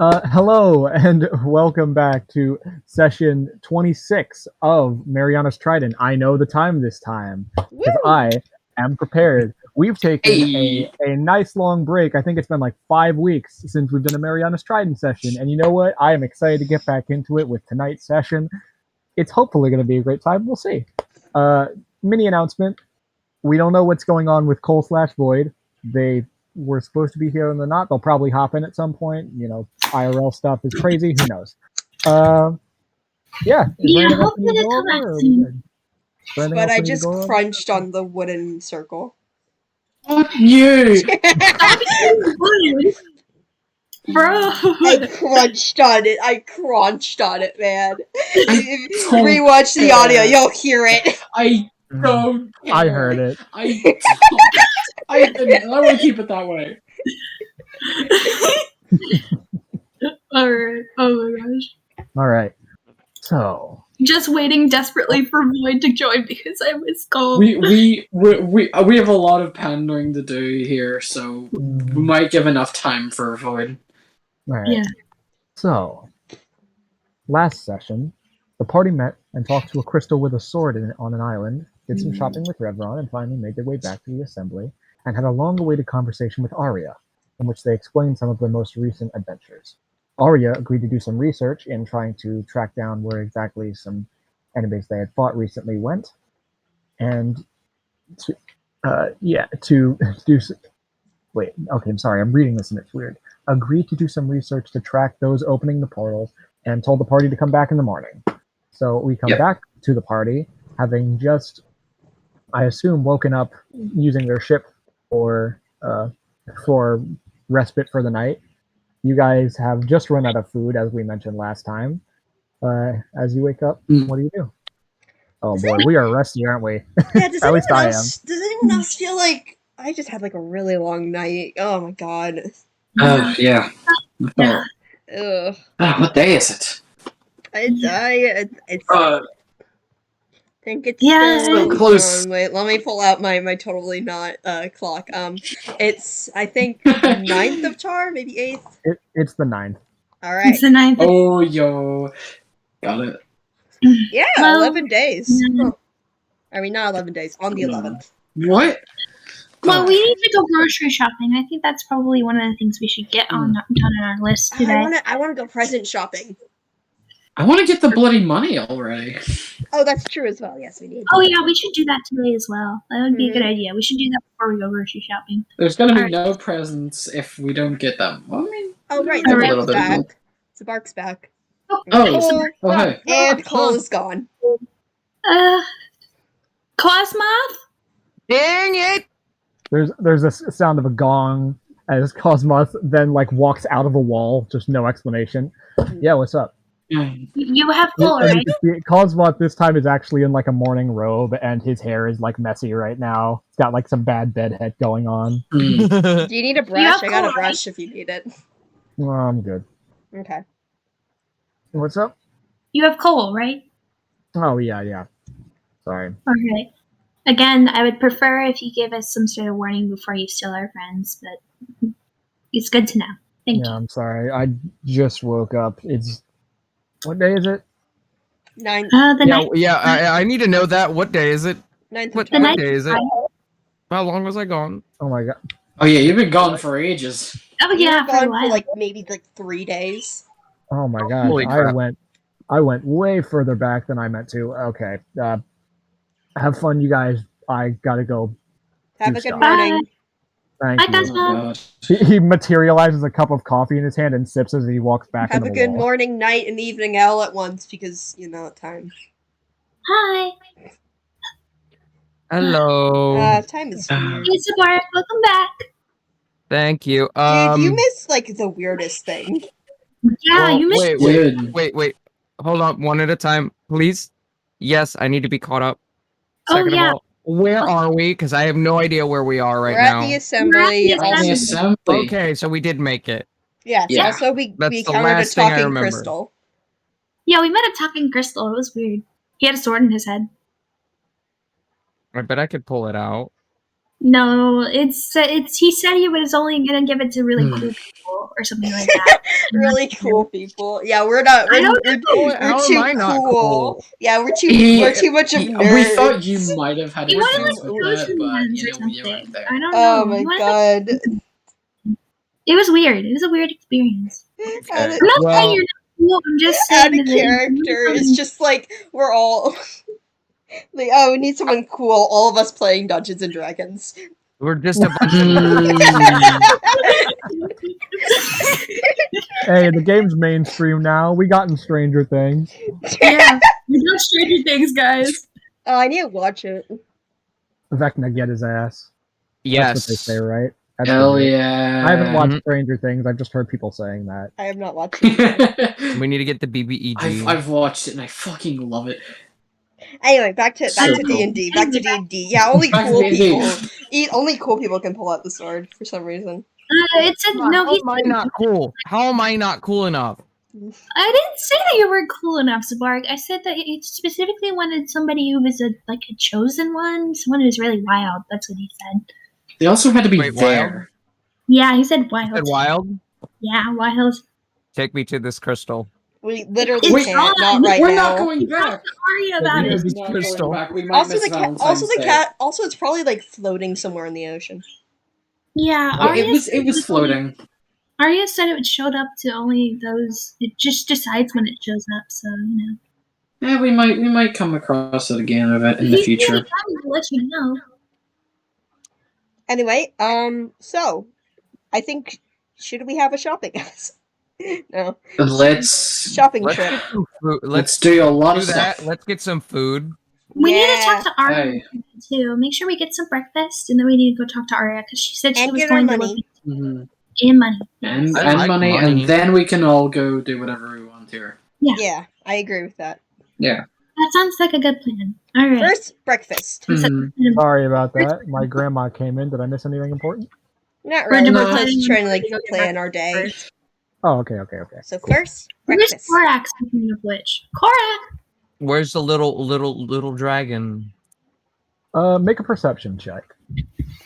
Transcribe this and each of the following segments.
Hello and welcome back to session 26 of Mariana's Trident. I know the time this time because Woo! I am prepared. We've taken Hey. a nice long break. I think it's been like 5 weeks since we've done a Mariana's Trident session. And you know what? I am excited to get back into it with tonight's session. It's hopefully going to be a great time. We'll see. Mini announcement. We don't know what's going on with Cole/Void. They were supposed to be here and they're not. They'll probably hop in at some point. You know, IRL stuff is crazy. Who knows? Yeah. Yeah, hopefully they come back soon. But I just crunched on the wooden circle. Fuck you! Bro! I crunched on it. I crunched on it, man. If don't you rewatch the care. audio, you'll hear it. I don't care. I heard it. I didn't. I want to keep it that way. Alright, oh my gosh. Alright. So Just waiting desperately for Void to join because I miss Cole. We have a lot of pandering to do here, so we might give enough time for Void. alright. Yeah. So last session, the party met and talked to a crystal with a sword on an island, did some shopping with Revron, and finally made their way back to the assembly, and had a long-awaited conversation with Aria, in which they explained some of their most recent adventures. Aria agreed to do some research in trying to track down where exactly some enemies they had fought recently went, and to do. Wait, okay, I'm sorry, I'm reading this and it's weird. Agreed to do some research to track those opening the portals, and told the party to come back in the morning. So we come back to the party, having just, I assume, woken up using their ship for respite for the night. You guys have just run out of food, as we mentioned last time. As you wake up, what do you do? Oh boy, we are rusty, aren't we? Yeah, does At least I am. Does anyone else feel like I just had like a really long night? Oh my god. Oh, yeah. Yeah. Ugh. What day is it? I think it's Yeah. So close. wait, let me pull out my totally not clock. It's I think 9th of Char, maybe 8th. It's the 9th. Alright. It's the 9th. Oh, yo. Got it. Yeah, Well, 11 days. yeah. Huh. I mean, not 11 days, on the 11th. What? Well, we need to go grocery shopping. I think that's probably one of the things we should get on done on our list today. I wanna go present shopping. I want to get the bloody money already. Oh, that's true as well. Yes, we need. Oh yeah, we should do that today as well. That would be a good idea. We should do that before we go grocery shopping. There's gonna be Alright. no presents if we don't get them. Well, I mean, Oh right, a the little bark's bit of back. The bark's back. Oh, Cole, oh, hey. and Cole is gone. Cosmoth? Dang it! There's a sound of a gong as Cosmoth then like walks out of a wall, just no explanation. Yeah, what's up? You have Cole, right? Cosmoth this time is actually in like a morning robe, and his hair is like messy right now. It's got like some bad bedhead going on. Do you need a brush? have I got a Cole, brush if you need it. Well, I'm good. Okay. What's up? You have Cole, right? Oh yeah. Sorry. Okay. Again, I would prefer if you give us some sort of warning before you steal our friends, but it's good to know. Thank Yeah, you. I'm sorry. I just woke up. It's what day is it? 9th. The Yeah, night. yeah. I need to know that. What day is it? 9th What, of The what Char. night- day is it? How long was I gone? Oh my god. Oh, yeah, you've been gone for ages. Oh You yeah, were for a gone while. for like maybe like 3 days. Oh my god. Holy crap. I went way further back than I meant to. Okay. Have fun, you guys. I gotta go. Have Do a good stuff. morning. Thank Hi, you. Cosmoth. He materializes a cup of coffee in his hand and sips as he walks back Have into a the good wall. morning, night, and evening all at once because you know time. Hi. Hello. Time is weird. Hey, Sabara, welcome back. Thank you. Dude, you miss like the weirdest thing. Yeah, well, you missed. Dude. wait. Hold on, one at a time, please. Yes, I need to be caught up. Oh, Second yeah. of all, where are we? Because I have no idea where we are right We're at now. the assembly. We're at the On the Also, assembly. Okay, so we did make it. yes. Yeah. Also, we That's the encountered a last thing I talking remember. crystal. Yeah, we met a talking crystal. It was weird. He had a sword in his head. I bet I could pull it out. No, it's he said he was only gonna give it to really cool people or something like that. Really cool people. Yeah, we're not. I don't We're How am too I not cool. cool? Yeah, we're too much of nerds. We thought you might have had He wanted experience like with that, chosen but ones or you something. weren't there. I don't Oh know. my He wanted, god. it was weird. It was a weird experience. Out of, I'm not Well- saying you're not cool. I'm just out saying of that character. It's just like we're all like, oh, we need someone cool. All of us playing Dungeons and Dragons. We're just a bunch of Hey, the game's mainstream now. We got in Stranger Things. yeah, we got Stranger Things, guys. Oh, I need to watch it. Vecna get his ass. Yes. That's what they say, right? That's Hell right. yeah. I haven't watched Mhm. Stranger Things. I've just heard people saying that. I have not watched it. We need to get the BBEG. I've watched it and I fucking love it. Anyway, back to So cool. D&D. Back to D&D. Yeah, only Back to cool D&D. people. Only cool people can pull out the sword for some reason. It said no. How am I not cool? How am I not cool enough? I didn't say that you were cool enough, Zabark. I said that you specifically wanted somebody who was a chosen one, someone who's really wild. That's what he said. They also had to be Wait, there. Yeah, he said wild. Said wild? Yeah, wild. Take me to this crystal. We literally It's can't. gone. Not right We're now. not going back. Aria about Yeah, it. this Not crystal. going back. We might Also, miss the cat. Valentine's Also, the Day. cat. Also, it's probably like floating somewhere in the ocean. Yeah, Oh, Aria it was floating. Aria said it showed up to only those. It just decides when it shows up, so you know. Yeah, we might come across it again of it in the If you see future. it coming, I'll let you know. Anyway, so I think should we have a shopping? No, Let's shopping Let's trip. get some food. let's do a lot do of that. stuff. Let's get some food. We need to Yeah. talk to Aria Hey. too. Make sure we get some breakfast, and then we need to go talk to Aria because she said she And was get her going to money. look Mhm. in money. And I like money, money. and then we can all go do whatever we want here. Yeah, I agree with that. Yeah. That sounds like a good plan. All right. First, breakfast. Mhm. Sorry about that. My grandma came in. Did I miss anything important? Not We're really. No. We're just trying to like Go get plan our day. breakfast. Oh, okay. So first, Where's breakfast. Korak, speaking of which? Korak! Where's the little dragon? Make a perception check.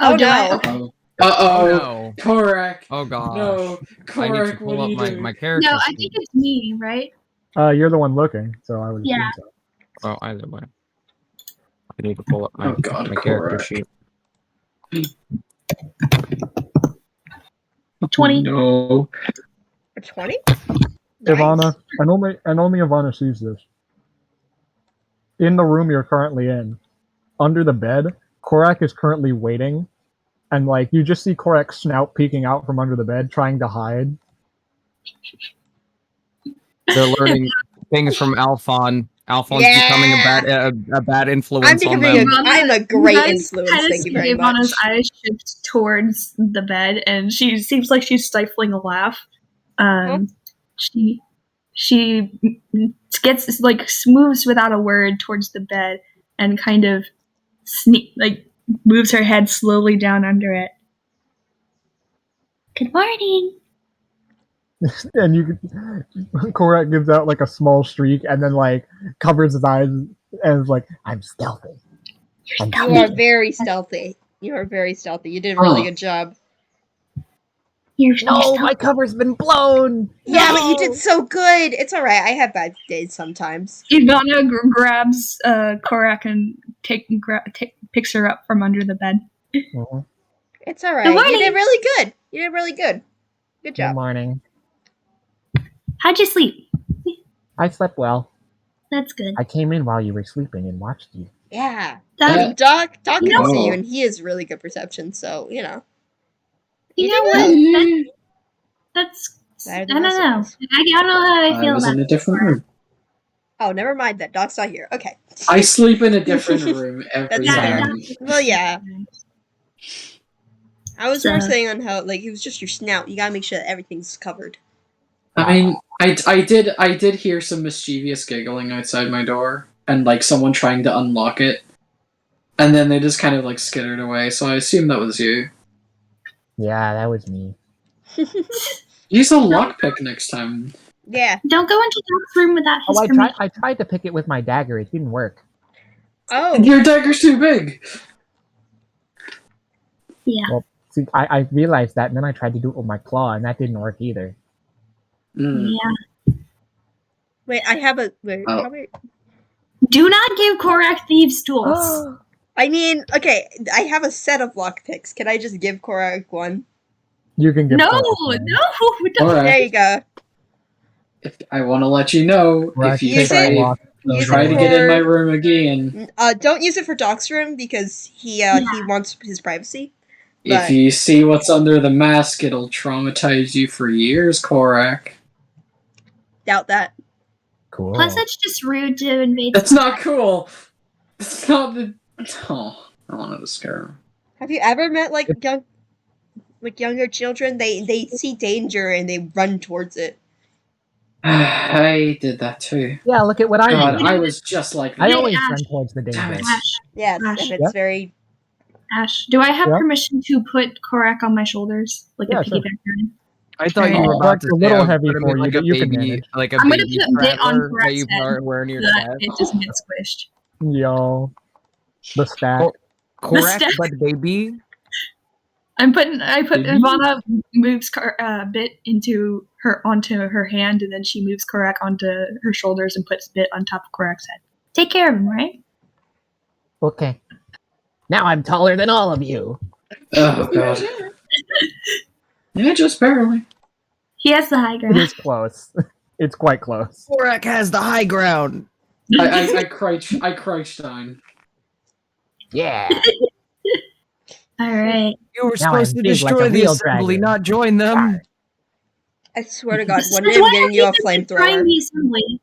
Oh, do no. I? Okay. Uh-oh. Oh Uh-oh. no! Korak. Oh god! No. I need to Korak, what pull are up you my doing? character No, I sheet. think it's me, right? You're the one looking, so I would assume Yeah. so. Oh, either way. I need to pull up my, Oh, God, my character Korak. sheet. 20. No. 20? Ivana, and only Ivana sees this. In the room you're currently in, under the bed, Korak is currently waiting, and like you just see Korak's snout peeking out from under the bed, trying to hide. They're learning things from Alphon. Alphon's Yeah. becoming a bad influence I'm on becoming them. I'm a great influence. Thank you very much. Ivana's eyes shift towards the bed, and she seems like she's stifling a laugh. She gets like moves without a word towards the bed and kind of moves her head slowly down under it. Good morning. And Korak gives out like a small shriek and then like covers his eyes and is like, "I'm stealthy." You are very stealthy. You are very stealthy. You did a really good job. You're No, stealthy. my cover's been blown. Yeah, but you No. did so good. It's all right. I have bad days sometimes. Ivana grabs Korak and picks her up from under the bed. Mhm. It's all right. Good You morning. did really good. You did really good. Good Good job. morning. How'd you sleep? I slept well. That's good. I came in while you were sleeping and watched you. Yeah. That, Doc You can know- see you, and he has really good perception. So you know. you You know did what? That's Better I than don't I know. suppose. I don't know how I I feel was about in a different room. Oh, never mind that. Doc's not here. Okay. I sleep in a different room every That's fair. time. Well, yeah. I was more So- saying on how like it was just your snout. You gotta make sure that everything's covered. I mean, I did hear some mischievous giggling outside my door, and like someone trying to unlock it, and then they just kind of like skittered away. So I assume that was you. Yeah, that was me. Use a lockpick next time. Yeah. Don't go into Doc's room without his Oh, permission. I tried to pick it with my dagger. It didn't work. Oh. Your dagger's too big. Yeah. Well, see, I realized that, and then I tried to do it with my claw, and that didn't work either. Mm. Yeah. Wait, I have a wait. Oh. How many? Do not give Korak thieves tools. I mean, okay, I have a set of lockpicks. Can I just give Korak one? You can give No, Korak one. no. Alright. There you go. If I want to let you know, Korak if you Use takes it. the lock, Use throws try it to away. get in my for- room again, Don't use it for Doc's room because he wants his privacy. if But you see what's under the mask, it'll traumatize you for years, Korak. doubt that. Cool. Plus, it's just rude to invade. That's not cool. It's not the. Oh, I wanted to scare him. Have you ever met like younger children? They see danger and they run towards it. I did that too. Yeah, look at what I God, did. I was just like I that. always Ash. run towards the Damn danger. it. Ash, Yeah, Gosh. and it's Yeah. very. Ash, do I have Yeah? permission to put Korak on my shoulders, like Yeah, a sure. piggyback ride? I thought you Alright. were about Korak's to a say little I would heavy put him for in you, like but a you can baby, manage. like a I'm gonna baby put Bit on straddler that Korak's you head wear near so your that chest. it doesn't get squished. Yo, the stack. Oh. Correct, step- but baby. I put Baby? Ivana moves Bit onto her hand, and then she moves Korak onto her shoulders and puts Bit on top of Korak's head. Take care of him, right? Okay. Now I'm taller than all of you. Oh god. Yeah, just barely. He has the high It ground. is close. It's quite close. Korak has the high ground. I crouched down. Yeah. All right. You were Now supposed I'm to big like destroy a the real assembly, dragon. not join them. I swear to God, one Since day I'm when getting have you a been destroying flamethrower. the assembly?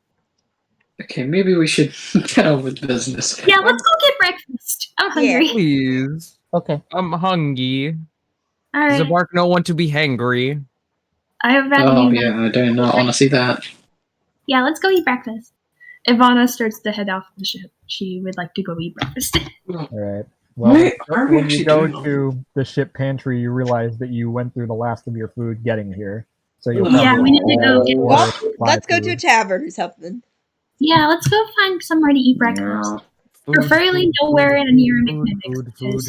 Okay, maybe we should get on with business. Yeah, let's go get breakfast. I'm hungry. Please. Okay. I'm hungry. All right. Zabark no one to be hangry. I have that. Oh yeah, I do not want to see that. Yeah, let's go eat breakfast. Ivana starts to head off the ship. She would like to go eat breakfast. All right. Well, Wait, are we when you actually go doing all to the ship pantry, you realize that you went through the last of your food getting here. So you'll Yeah, probably we need to go get. order Well, supply let's go to a food. tavern or something. Yeah, let's go find somewhere to eat breakfast. No. Preferably nowhere in near food, McMimics. food.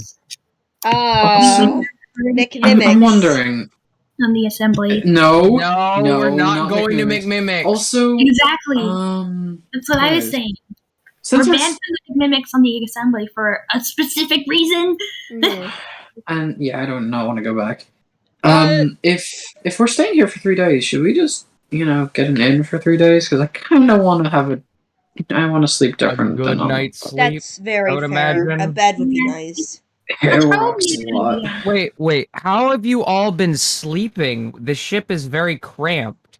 because Nick I'm Mimics. wondering. on the assembly. No, No, we're not going to McMimics. McMimics. Also, Exactly. That's what I was guys, saying. since We're we're banned from the McMimics on the assembly for a specific reason. Mhm. and yeah, I do not want to go back. Uh, If we're staying here for 3 days, should we just get an inn for 3 days? Because I kind of want to have I want to sleep A different good than night's sleep. That's very I would fair. imagine. A bed would be nice. That's It probably rocks a a good lot. idea. Wait. How have you all been sleeping? The ship is very cramped.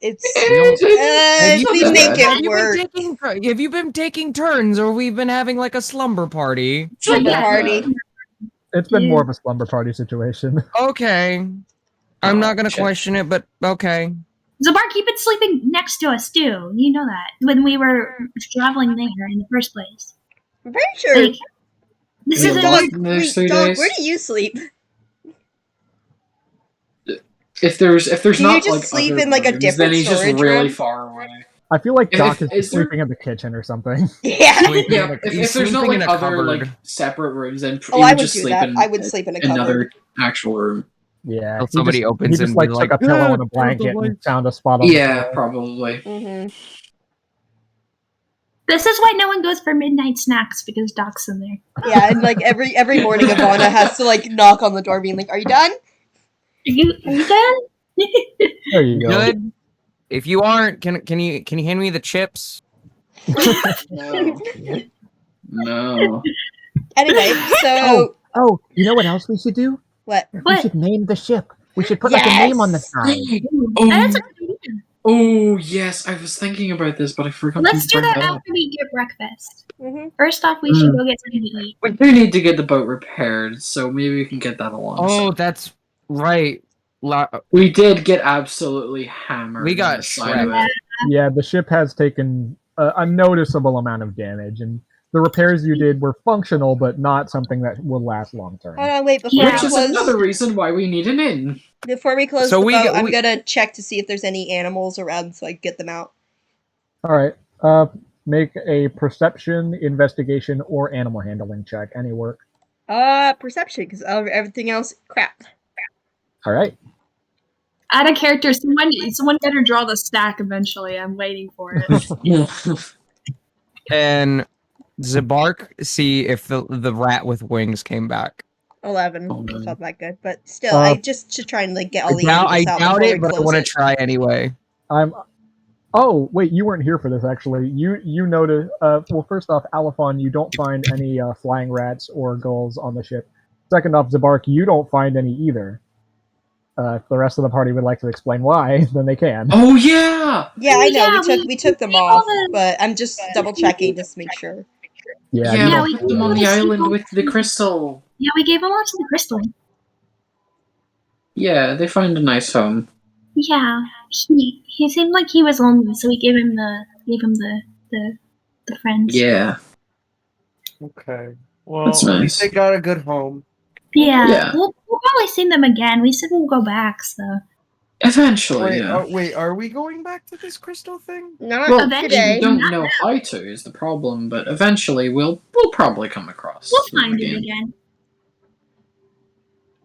It's It's we not make bad. it work. Have you been taking turns, or we've been having like a slumber party? Slumber Yeah. party. It's been more of a slumber party situation. Okay. I'm not gonna shit. question it, but okay. Zabar, keep it sleeping next to us too. You know that when we were traveling there in the first place. I'm pretty sure. Like, this We isn't lost like the next 3 Dog, days. where do you sleep? If there's Do you not just like sleep other in, like, a rooms, different then he's just storage really room? far away. I feel like If- Doc if- is is there- sleeping in the kitchen or something. Yeah. Sleeping Yeah, in a- if he's there's not sleeping like in a other cupboard. like separate rooms, then Oh, you I would would just do sleep that. in I would sleep in a cupboard. another actual room. Yeah. Till somebody opens he just and like be took like, a pillow "Yeah, and a turn the blanket and lights." found a spot on the Yeah, floor. probably. Mm-hmm. this is why no one goes for midnight snacks because Doc's in there. Yeah, and like every morning, Ivana has to like knock on the door, being like, "Are you done?" Are you done? There you go. Good. If you aren't, can you hand me the chips? No. No. Anyway, so Oh, you know what else we should do? what? We What? should name the ship. We should put like a name on the Yes! side. Oh. That's a good idea. Oh yes, I was thinking about this, but I forgot Let's to do bring that up. after we get breakfast. Mm-hmm. First off, we should go get something to eat. We do need to get the boat repaired, so maybe we can get that along. Oh, that's right. We did get absolutely hammered. We got on the side of shredded. it. Yeah, the ship has taken a noticeable amount of damage, and the repairs you did were functional, but not something that will last long term. Hold on, wait. Before Yeah. we Which is close, another reason why we need an inn. before we close So the we- boat, I'm we- gonna check to see if there's any animals around, so I can get them out. All right. Make a perception, investigation, or animal handling check. Any work. Perception, because everything else, crap. All right. Out of character, someone better draw the stack eventually. I'm waiting for it. And Zabark, see if the rat with wings came back. 11. Oh, no. It's not that good, but still, I just should try and like get all the angels out doubt before we it, but I close want to it. try anyway. Oh, wait, you weren't here for this, actually. You noticed, well, first off, Alifon, you don't find any flying rats or gulls on the ship. Second off, Zabark, you don't find any either. If the rest of the party would like to explain why, then they can. Oh yeah! Yeah, I know. Yeah, we took them did all off, the- but I'm just double checking just to make sure. Yeah, Yeah, you Yeah, don't we put find them did on all the the island sequels. with the crystal. Yeah, we gave them all to the crystal. Yeah, they find a nice home. Yeah, he seemed like he was lonely, so we gave him the friends. Yeah. Okay. Well, That's at least nice. they got a good home. Yeah, Yeah. We'll probably see them again. We said we'll go back, so Eventually, yeah. Wait, are we going back to this crystal thing? Not Well, today. we don't know how to is the problem, but eventually we'll probably come across. we'll them find it again. again.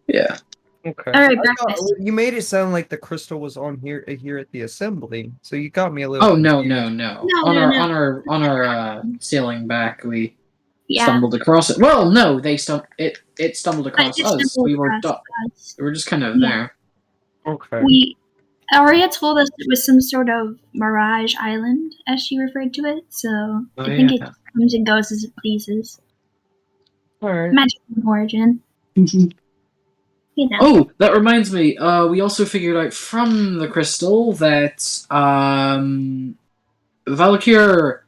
Yeah. Okay. All right, I thought- breakfast. you made it sound like the crystal was on here at the assembly, so you got me a little. Oh no. confused. No, On no. our sailing back, we Yeah, stumbled across it. Well, no, it stumbled but across it us. stumbled We were across us. we were just kind of Yeah. there. Okay. Aria told us it was some sort of mirage island, as she referred to it. So Oh, I think yeah. it comes and goes as it pleases. All right. Magic origin, you know. Oh, that reminds me. We also figured out from the crystal that Valkyr,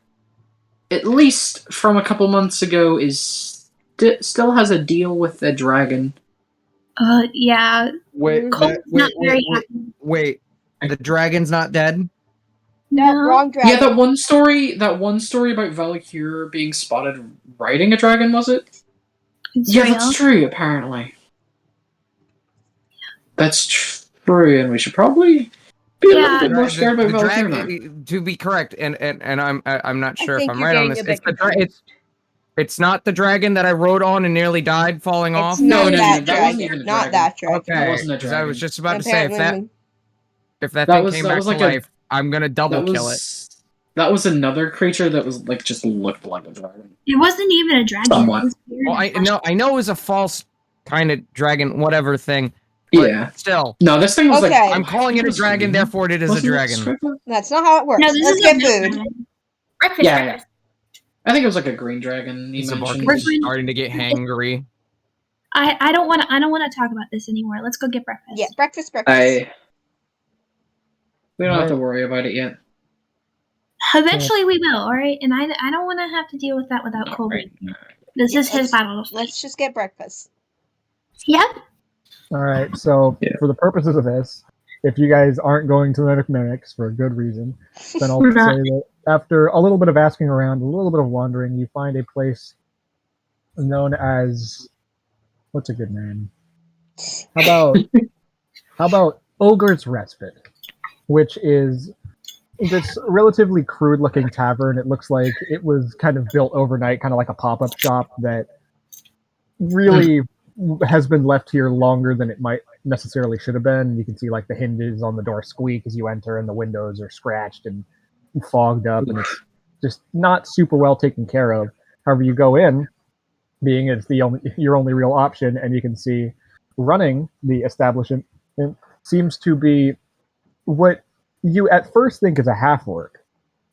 at least from a couple months ago, still has a deal with the dragon. Yeah. Wait, Cole's not very happy. wait. The dragon's not dead? No, wrong dragon. Yeah, that one story about Valkyr being spotted riding a dragon, was it? It's Yeah, real. that's true, apparently. That's true, and we should probably be a little bit more scared about Valkyr now. To be correct, and I'm not sure if think I'm you're right on getting this. a bit confused. It's not the dragon that I rode on and nearly died falling off. It's not No, that that wasn't even dragon. a Not dragon. that dragon. Okay, That wasn't a 'cause I dragon. was just about to say if that That thing was- came that back was to like a- life, I'm gonna double kill it. That was another creature that was like just looked like a dragon. It wasn't even a dragon. Somewhat. It was weird. Well, I know it was a false kind of dragon, whatever thing. But Yeah. still, No, this thing was Okay. like. I'm calling it a dragon, therefore it is a Wasn't it dragon. stripper? That's not how it works. No, this Let's is get a food. dragon. Breakfast. Yeah, breakfast. I think it was like a green dragon. You Zabark mentioned. is starting to get hangry. I don't want to talk about this anymore. Let's go get breakfast. Yeah, breakfast. We don't have to worry about it yet. Eventually we will. All right, and I don't want to have to deal with that without Not Colby. right now. This is his let's- battle. Let's just get breakfast. Yep. All right, so Yeah. for the purposes of this, if you guys aren't going to the Mimics for a good reason, then I'll We're say not. that after a little bit of asking around, a little bit of wandering, you find a place known as what's a good name? How about Ogre's Respite, which is this relatively crude-looking tavern. It looks like it was kind of built overnight, kind of like a pop-up shop that really has been left here longer than it might necessarily should have been. You can see like the hinges on the door squeak as you enter, and the windows are scratched and fogged up, and it's just not super well taken care of. However, you go in, being it's your only real option, and you can see running the establishment seems to be what you at first think is a half orc,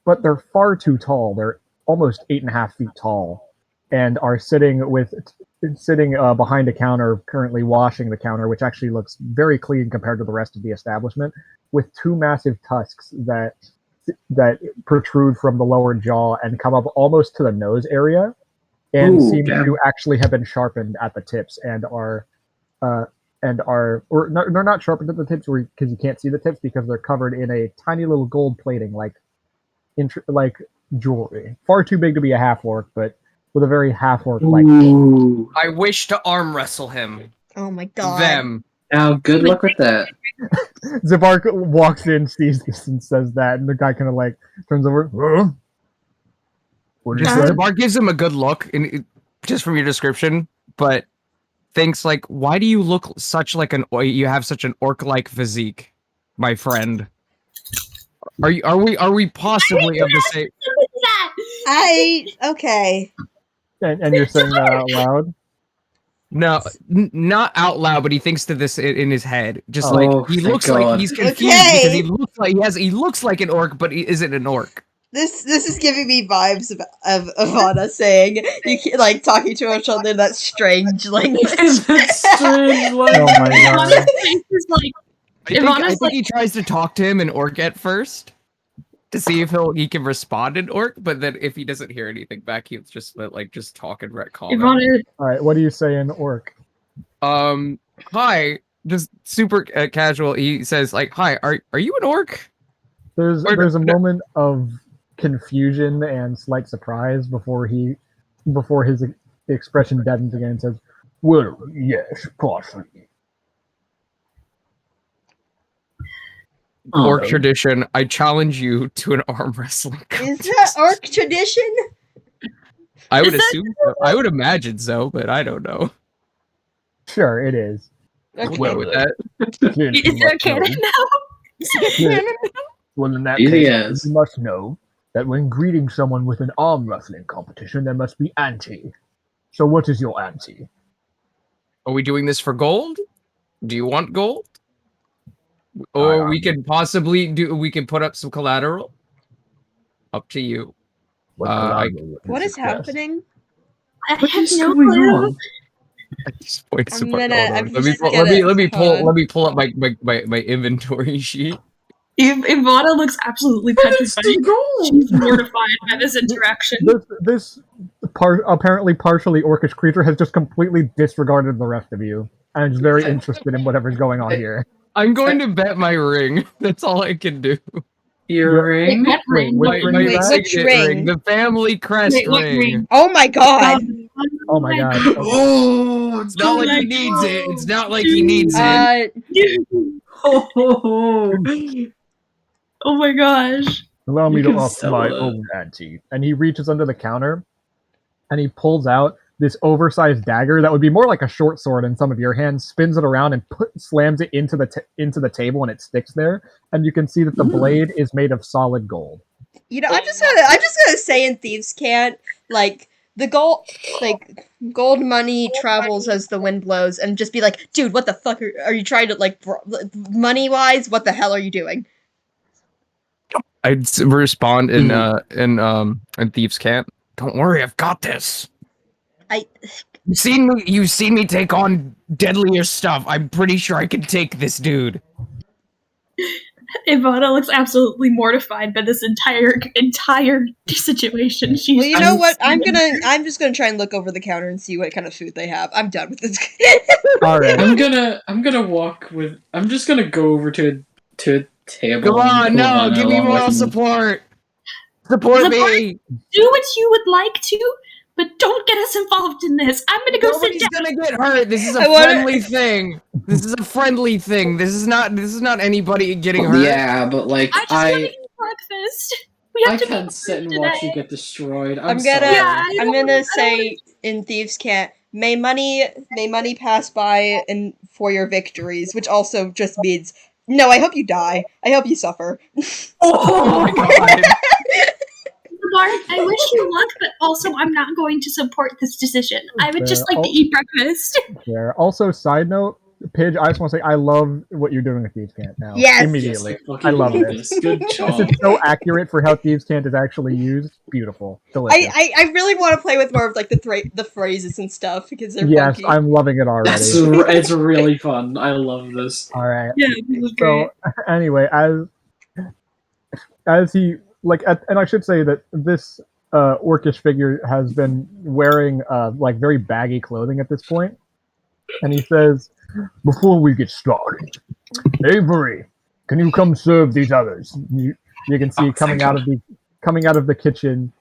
but they're far too tall. They're almost 8.5 feet tall, and are sitting behind a counter, currently washing the counter, which actually looks very clean compared to the rest of the establishment, with two massive tusks that protrude from the lower jaw and come up almost to the nose area, and Ooh, seem damn. to actually have been sharpened at the tips and are or no, they're not sharpened at the tips because you can't see the tips because they're covered in a tiny little gold plating like jewelry. Far too big to be a half orc, but with a very half orc like. Ooh. I wish to arm wrestle him. Oh my god. Them. Now, good luck with that. Zabark walks in, sees this, and says that, and the guy kind of like turns over. Huh? What did you say? Zabar gives him a good look, just from your description. but thinks like, why do you look such like you have such an orc-like physique, my friend? Are we possibly of the same? Okay. And you're saying that out loud? No, not out loud, but he thinks to this in his head. Just Oh, like he thank looks like God. he's confused Okay. because he looks like an orc, but he isn't an orc. This is giving me vibes of Ivana saying like talking to each other in that strange language. That's strange. Oh my god. Ivana's face is like, I Ivana's think like- he tries to talk to him in orc at first to see if he can respond in orc, but then if he doesn't hear anything back, he'll just talk and retcall. Ivana, Alright, what do you say in orc? Hi, just super casual. He says like, "Hi, are you an orc?" There's a moment of confusion and slight surprise before his expression deadens again and says, "Well, yes, partially." Orc tradition. I challenge you to an arm wrestling. Is that orc tradition? I would Is that assume. So. I would imagine so, but I don't know. Sure, it is. Okay. We'll go with that. is there a cannon now? Well, in that Easy case, as. you must know that when greeting someone with an arm wrestling competition, there must be ante. So what is your ante? Are we doing this for gold? Do you want gold? Or we can possibly we can put up some collateral. Up to you. What, What is happening? I What have is no going clue. on? At this point, I'm hold gonna- on. I'm Let me just pull, gonna- let me hold on. pull up my inventory sheet. Ivana looks absolutely petrified. She's mortified by this interaction. This apparently partially orcish creature has just completely disregarded the rest of you and is very interested in whatever's going on here. I'm going to bet my ring. That's all I can do. Your ring? What ring? Wait, What which ring? ring is that? Which signet ring? The family crest Wait, what ring. ring? Oh my god! Oh my god. God. Oh, It's not Oh like my he needs it. God. It's not like he needs it. Dude. Oh my gosh. Allow me You to can offer sell my it. own ante. And he reaches under the counter and he pulls out this oversized dagger that would be more like a short sword in some of your hands, spins it around and slams it into the table and it sticks there. And you can see that the blade is made of solid gold. You know, I'm just gonna say in Thieves' Cant, like the gold money travels as the wind blows, and just be like, dude, what the fuck are you trying to money wise? What the hell are you doing? I'd respond in Thieves' Cant. Don't worry, I've got this. You've seen me take on deadlier stuff. I'm pretty sure I can take this dude. Ivana looks absolutely mortified by this entire situation. She's Well, you know what? I'm just gonna try and look over the counter and see what kind of food they have. I'm done with this. Alright. I'm gonna walk with. I'm just gonna go over to a table. Come on, and no, Ivana give me along with moral me. support. Support me. do what you would like to, but don't get us involved in this. I'm gonna go Nobody's sit down. gonna get hurt. This is a I wanna- friendly thing. This is a friendly thing. This is not anybody getting hurt. Yeah, but like I just want to eat breakfast. We I have to can't sit and watch you get destroyed. I'm sorry. gonna Yeah, I I'm don't- gonna say in Thieves' Cant, may money pass by and for your victories, which also just means no. I hope you die. I hope you suffer. Oh my god. Bart, I wish you luck, but also I'm not going to support this decision. I would just like to Oh. eat breakfast. There. Also, side note, Pidge, I just want to say I love what you're doing with Thieves' Cant now. Yes! Immediately. Yes, I love fucking this. Good This job. is so accurate for how Thieves' Cant is actually used. Beautiful. Delicious. I really want to play with more of like the phrases and stuff because they're Yes, funky. I'm loving it already. It's really fun. I love this. Alright. Yeah, this is great. So anyway, as he and I should say that this orcish figure has been wearing like very baggy clothing at this point, and he says, "Before we get started, Avery, can you come serve these others?" You can see coming out of the kitchen,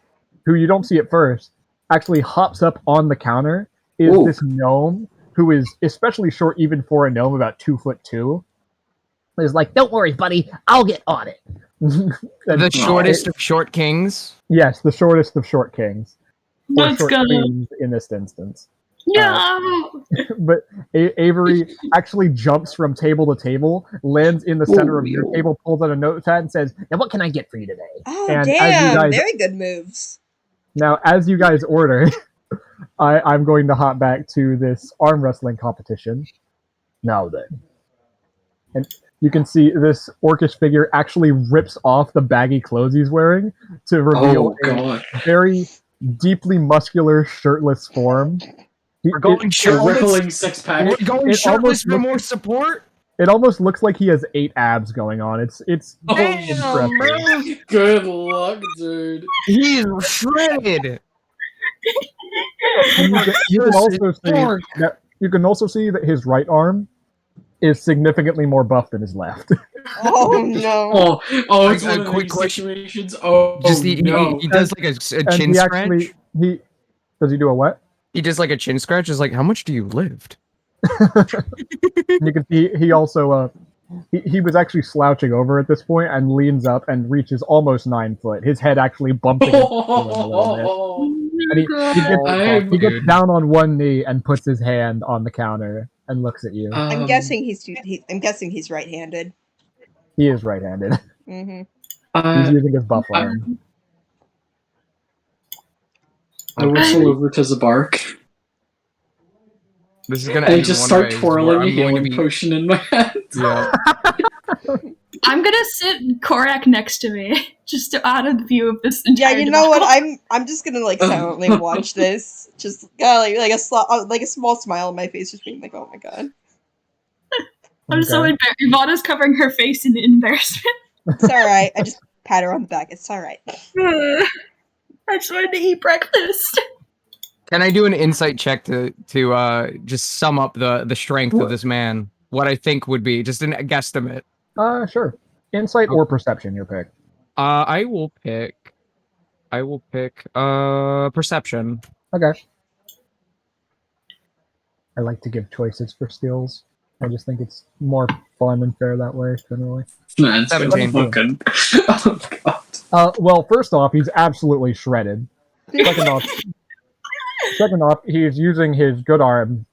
who you don't see at first, actually hops up on the counter is Ooh. this gnome who is especially short even for a gnome, about 2'2". Is like, "Don't worry, buddy, I'll get on it." The shortest of short kings. Yes, the shortest of short kings. Or Let's short go. queens in this instance. No. But Avery actually jumps from table to table, lands in the center of your table, pulls out a notepad, and says, "Now, what can I get for you today?" Oh, and damn. Very good moves. as you guys order, I'm going to hop back to this arm wrestling competition. Now then. And you can see this orcish figure actually rips off the baggy clothes he's wearing to reveal a very deeply muscular, shirtless form. We're going shirtless. Rippling six pack. We're going shirtless for more support. It almost looks like he has 8 abs going on. It's Damn, bro. Good luck, dude. He's shredded. And you can also see that his right arm is significantly more buff than his left. Oh no! It's one of these situations. He does like a chin scratch. Does he do a what? He does like a chin scratch. Is like, how much do you lift? You can see he also he was actually slouching over at this point and leans up and reaches almost 9 foot. His head actually bumps against the ceiling a little bit. And he gets down on one knee and puts his hand on the counter and looks at you. I'm guessing he's right-handed. He is right-handed. Mm-hmm. He's using his buff arm. I whistle over to Zabark. This is gonna. I just start twirling a healing potion in my hand. Yeah. I'm gonna sit Korak next to me, just out of view of this entire. Yeah, you know what? I'm just gonna like silently watch this, just like a small smile on my face, just being like, oh my god. I'm so embarrassed. Ivana's covering her face in embarrassment. It's alright. I just pat her on the back. It's alright. I just wanted to eat breakfast. Can I do an insight check to just sum up the strength of this man? What I think would be just a guesstimate. Sure. Insight or perception, your pick. I will pick perception. Okay. I like to give choices for skills. I just think it's more fun and fair that way, generally. Man, 17. Fucking. Oh god. Well, first off, he's absolutely shredded. Second off, he's using his good arm.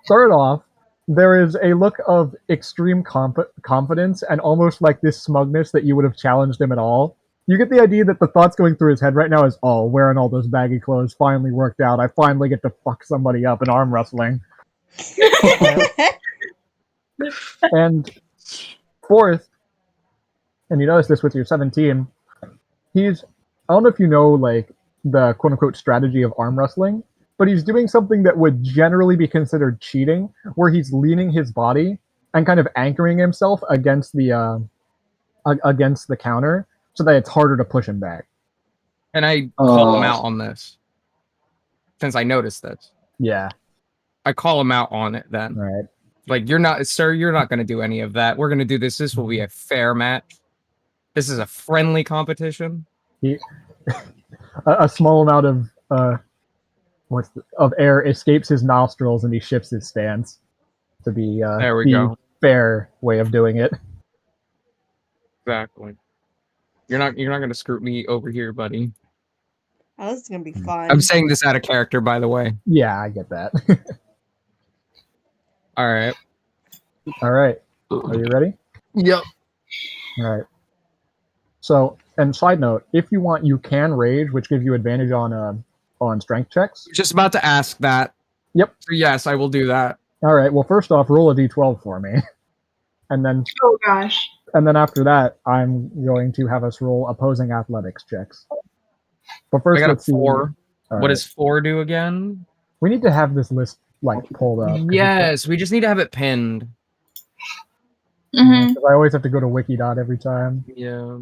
Third off, there is a look of extreme confidence and almost like this smugness that you would have challenged him at all. You get the idea that the thoughts going through his head right now is, oh, wearing all those baggy clothes finally worked out. I finally get to fuck somebody up in arm wrestling. And fourth, and you notice this with your 17, I don't know if you know, like, the quote-unquote strategy of arm wrestling, but he's doing something that would generally be considered cheating, where he's leaning his body and kind of anchoring himself against the counter so that it's harder to push him back. And I call him out on this, since I noticed this. Yeah. I call him out on it then. All right. Like, you're not going to do any of that. We're going to do this. This will be a fair match. This is a friendly competition. A small amount of air escapes his nostrils and he shifts his stance to be there we go. Fair way of doing it. Exactly. You're not going to screw me over here, buddy. Oh, this is gonna be fun. I'm saying this out of character, by the way. Yeah, I get that. All right. Are you ready? Yep. All right. So, and side note, if you want, you can rage, which gives you advantage on strength checks. Just about to ask that. Yep. So yes, I will do that. All right. Well, first off, roll a d12 for me, and then. Oh gosh. And then after that, I'm going to have us roll opposing athletics checks. But first, I got let's a 4. What What does 4 do again? We need to have this list like pulled up. Yes, we just need to have it pinned. Mm-hmm. I always have to go to Wikidot every time. Yeah.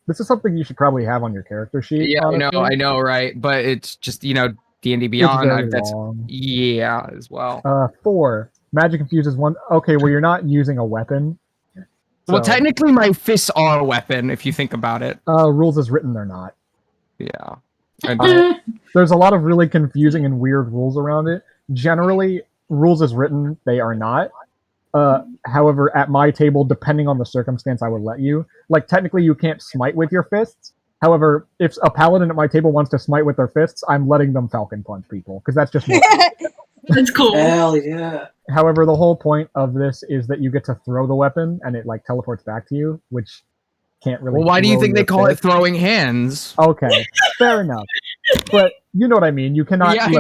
This is something you should probably have on your character sheet. Yeah, honestly. I know, right? But it's just, D&D It's Beyond. very That's long. yeah, as well. 4. Magic infuses 1. Okay, well, you're not using a weapon. Well, technically, my fists are a weapon, if you think about it. Rules as written, they're not. Yeah. There's a lot of really confusing and weird rules around it. Generally, rules as written, they are not. However, at my table, depending on the circumstance, I would let you. Like, technically, you can't smite with your fists. However, if a paladin at my table wants to smite with their fists, I'm letting them falcon punch people, because that's just more That's cool. Hell yeah. However, the whole point of this is that you get to throw the weapon and it like teleports back to you, which can't really. Well, why do you throw think they your call it fist. throwing hands? Okay, fair enough. But you know what I mean. You cannot. Yeah, like,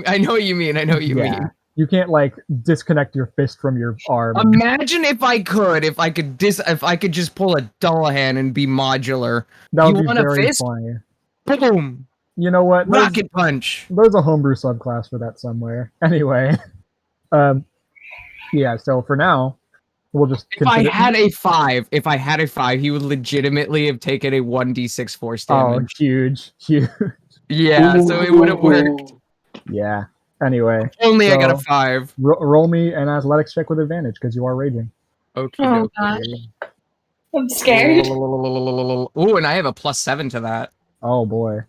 I know what you mean. I know what you mean. You can't like disconnect your fist from your arm. Imagine if I could just pull a Dullahan and be modular. That would You be want a very fist? funny. Boom! You know what? Rocket punch. There's a homebrew subclass for that somewhere. Anyway, yeah. So for now, we'll just. If I had a 5, he would legitimately have taken a 1d6 force damage. Oh, huge. Yeah, so it would have worked. Yeah. Anyway. Only I got a so 5. roll me an athletics check with advantage because you are raging. Okay. Oh, God. I'm scared. Ooh, and I have a +7 to that. Oh boy.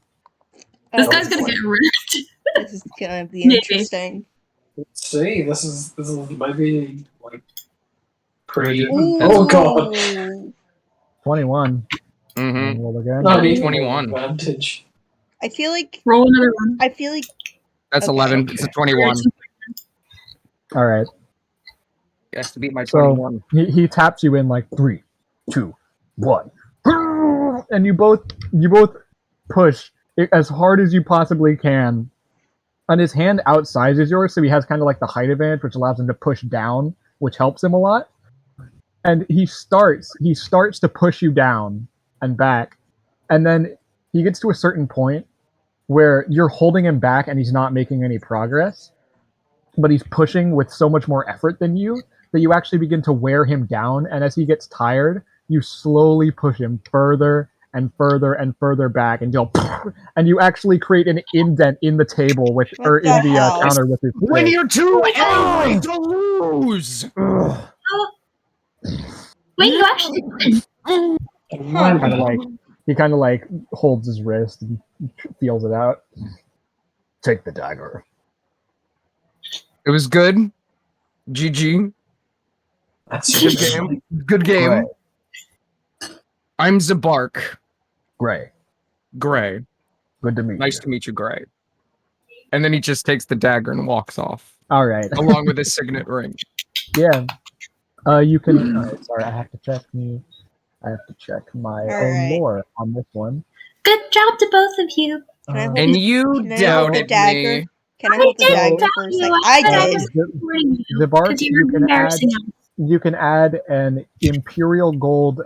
This guy's gonna get ripped. This is gonna be Maybe. interesting. Let's see. This is might be like pretty. Ooh. Oh god. 21. Mm-hmm. Roll again. Not even 21. advantage. I feel like Roll another one. I feel like That's Okay. 11. It's a 21. All right. It has to be my So 21. he taps you in like 3, 2, 1, and you both push it as hard as you possibly can. And his hand outsizes yours, so he has kind of like the height advantage, which allows him to push down, which helps him a lot. And he starts to push you down and back, and then he gets to a certain point where you're holding him back and he's not making any progress, but he's pushing with so much more effort than you that you actually begin to wear him down, and as he gets tired, you slowly push him further and further and further back until and you actually create an indent in the table with What or the in the hell? counter with his When fist. you're too angry to lose! Ugh. Wait, you actually win. He kind of like holds his wrist and feels it out. Take the dagger. It was good. GG. That's Good game. Good game. Gray. I'm Zabark. Gray. Gray. Good to meet Nice you. to meet you, Gray. And then he just takes the dagger and walks off, All right. along with his signet ring. Yeah. You can. Sorry, I have to check me. I have to check my own right. lore on this one. Good job to both of you. Can I hold And the- you can I hold the doubted dagger? me. Can I hold the didn't dagger doubt for a you. second? I I said I did. was supporting you Zabark, because you you were can embarrassing us. You can add an imperial gold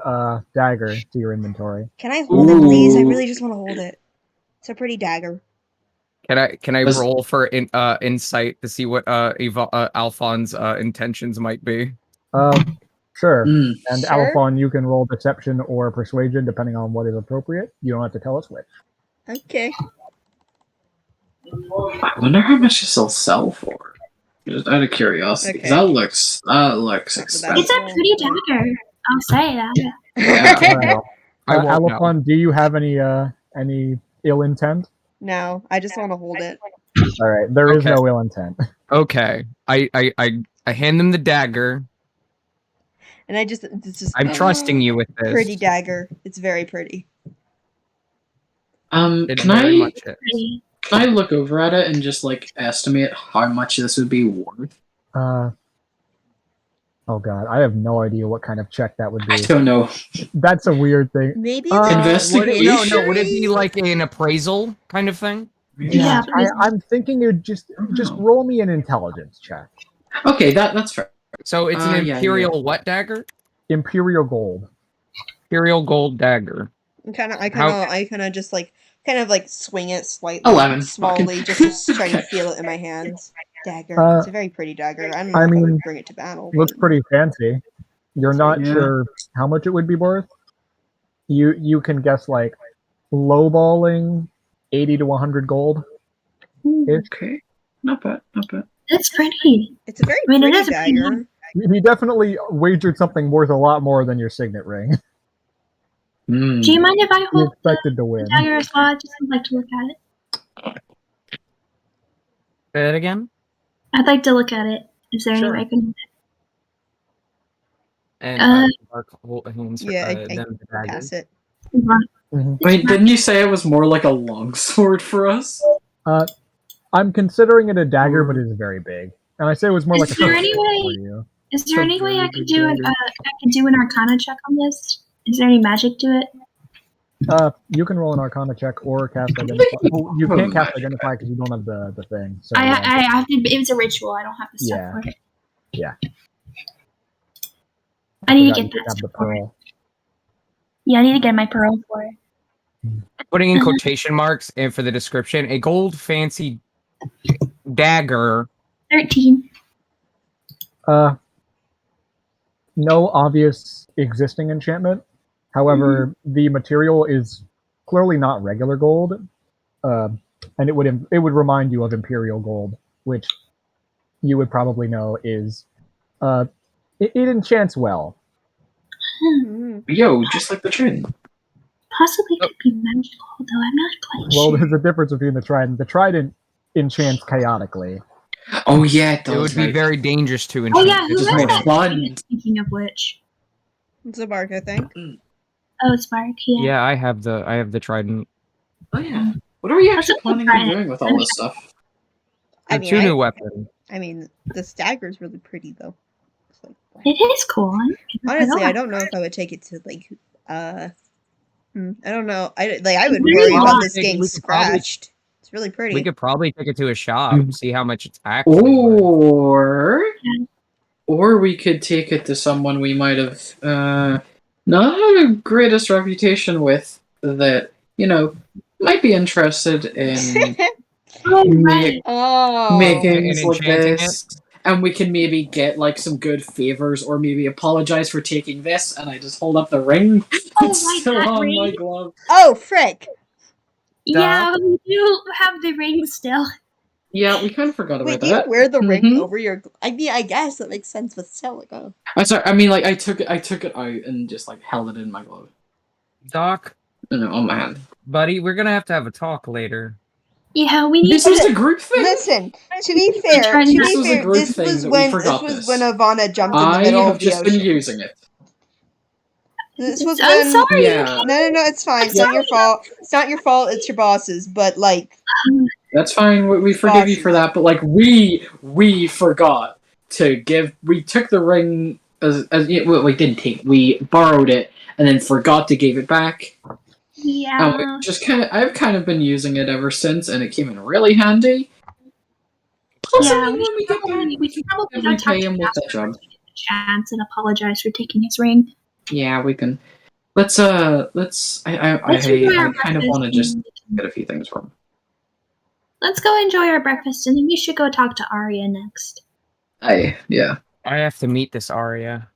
dagger to your inventory. Can I hold it, Ooh. please? I really just want to hold it. It's a pretty dagger. Can I Was- roll for insight to see what Alphon's intentions might be? Sure. Mm. And Sure. Alphon, you can roll deception or persuasion depending on what is appropriate. You don't have to tell us which. Okay. I wonder how much this will sell for. Just out of curiosity, 'cause Okay. that looks That's expensive. It's a pretty dagger. I'll say that. Yeah. I won't know. Alphon, do you have any ill intent? No, I just want to hold it. All right, there is Okay. no ill intent. Okay. I hand him the dagger. And it's just I'm trusting you with this. pretty dagger. It's very pretty. It Can very I much is. Pretty. can I look over at it and just like estimate how much this would be worth? Oh god, I have no idea what kind of check that would I be. don't know. That's a weird thing. Maybe Investigation? Would it be like an appraisal kind of thing? Yeah, I'm thinking it would just roll me an intelligence check. Okay, that's fair. So it's an Yeah, imperial what dagger? Imperial gold. Imperial gold dagger. I kind of just like swing it slightly, 11. smallly, just to try and feel it in my hands. Dagger. It's a very pretty dagger. I don't know I if I mean, would bring it to battle. Looks but- pretty fancy. You're not Yeah. sure how much it would be worth. You can guess like lowballing 80 to 100 gold. Okay, not bad, not bad. It's pretty. It's a very I mean, it pretty is a pretty dagger. He definitely wagered something worth a lot more than your signet ring. Mm. Do you mind if I He hold the expected to win. dagger as well? I just would like to look at it. Say that again? I'd like to look at it. Is there Sure. any way I can? And hands Yeah, I them the dagger. pass it. Mhm. Wait, didn't you say it was more like a longsword for us? I'm considering it a dagger, but it is very big. And I say it was more Is like a there sword any for way- you. Is there A any way I very could big do an Arcana check on this? Is there any magic to it? You can roll an Arcana check or cast Identify. Well, you can't cast Identify because you don't have the thing. So I have to. It was a ritual. I don't have the stuff Yeah. for it. Yeah. I need forgot to you get didn't that have the stuff for it. pearl. Yeah, I need to get my pearl for it. Putting in quotation marks and for the description, a gold fancy dagger. 13. No obvious existing enchantment. However, the material is clearly not regular gold, and it would remind you of imperial gold, which you would probably know is it enchants well. Hmm. Yo, just like the Trident. Possibly could be magical, though I'm not quite Well, sure. there's a difference between the trident. The trident enchants chaotically. Oh yeah, it does. It would be right. very dangerous to Oh enchant. yeah, It who just has makes that? fun. Trident, speaking of which. It's a bark, I think. Oh, it's Bark. Yeah. Yeah, I have the trident. Oh yeah. What are we What's actually up with planning on Trident? doing with all this stuff? I The mean, two new weapons. I mean, this dagger's really pretty though. It's like, wow. It is cool. Honestly, I don't know if I would take it to like, I don't know. I would It's worry really about long. this getting We could probably- scratched. It's really pretty. We could probably take it to a shop, see how much it's actually worth. Or we could take it to someone we might have not had the greatest reputation with that, might be interested in Oh, right. Oh, making And things like enchanting this. And we can maybe get like some good favors, or maybe apologize for taking this. And I just hold up the ring. Oh, It's right, still that on ring. my glove. oh, frick! Yeah, we do have the ring still. Yeah, we kind of forgot about Wait, do you that. wear the ring Mhm. over your? I mean, I guess that makes sense, but still, like, oh. I'm sorry. I mean, like I took it out and just like held it in my glove, Doc, on my hand. buddy, we're gonna have to have a talk later. Yeah, we need This to. was a group thing. Listen, to be fair, Trident. This was a group this thing was that we when forgot this was this. when Ivana jumped in the I middle have of the just been ocean. using it. This was I'm when. sorry. Yeah, No, it's fine. It's not your fault. It's not your fault. It's your boss's. But like, that's fine. We forgive you for that. But like we forgot to give. We took the ring well, we didn't take. We borrowed it and then forgot to give it back. Yeah. And we just I've kind of been using it ever since, and it came in really handy. Possibly Yeah, when we get back, we should probably we go talk pay to him with that Jasper job. to get a chance and apologize for taking his ring. Yeah, we can. Let's. I Let's enjoy our kind of breakfast want to just and- get a few things from. Let's go enjoy our breakfast, and then we should go talk to Aria next. Yeah. I have to meet this Aria.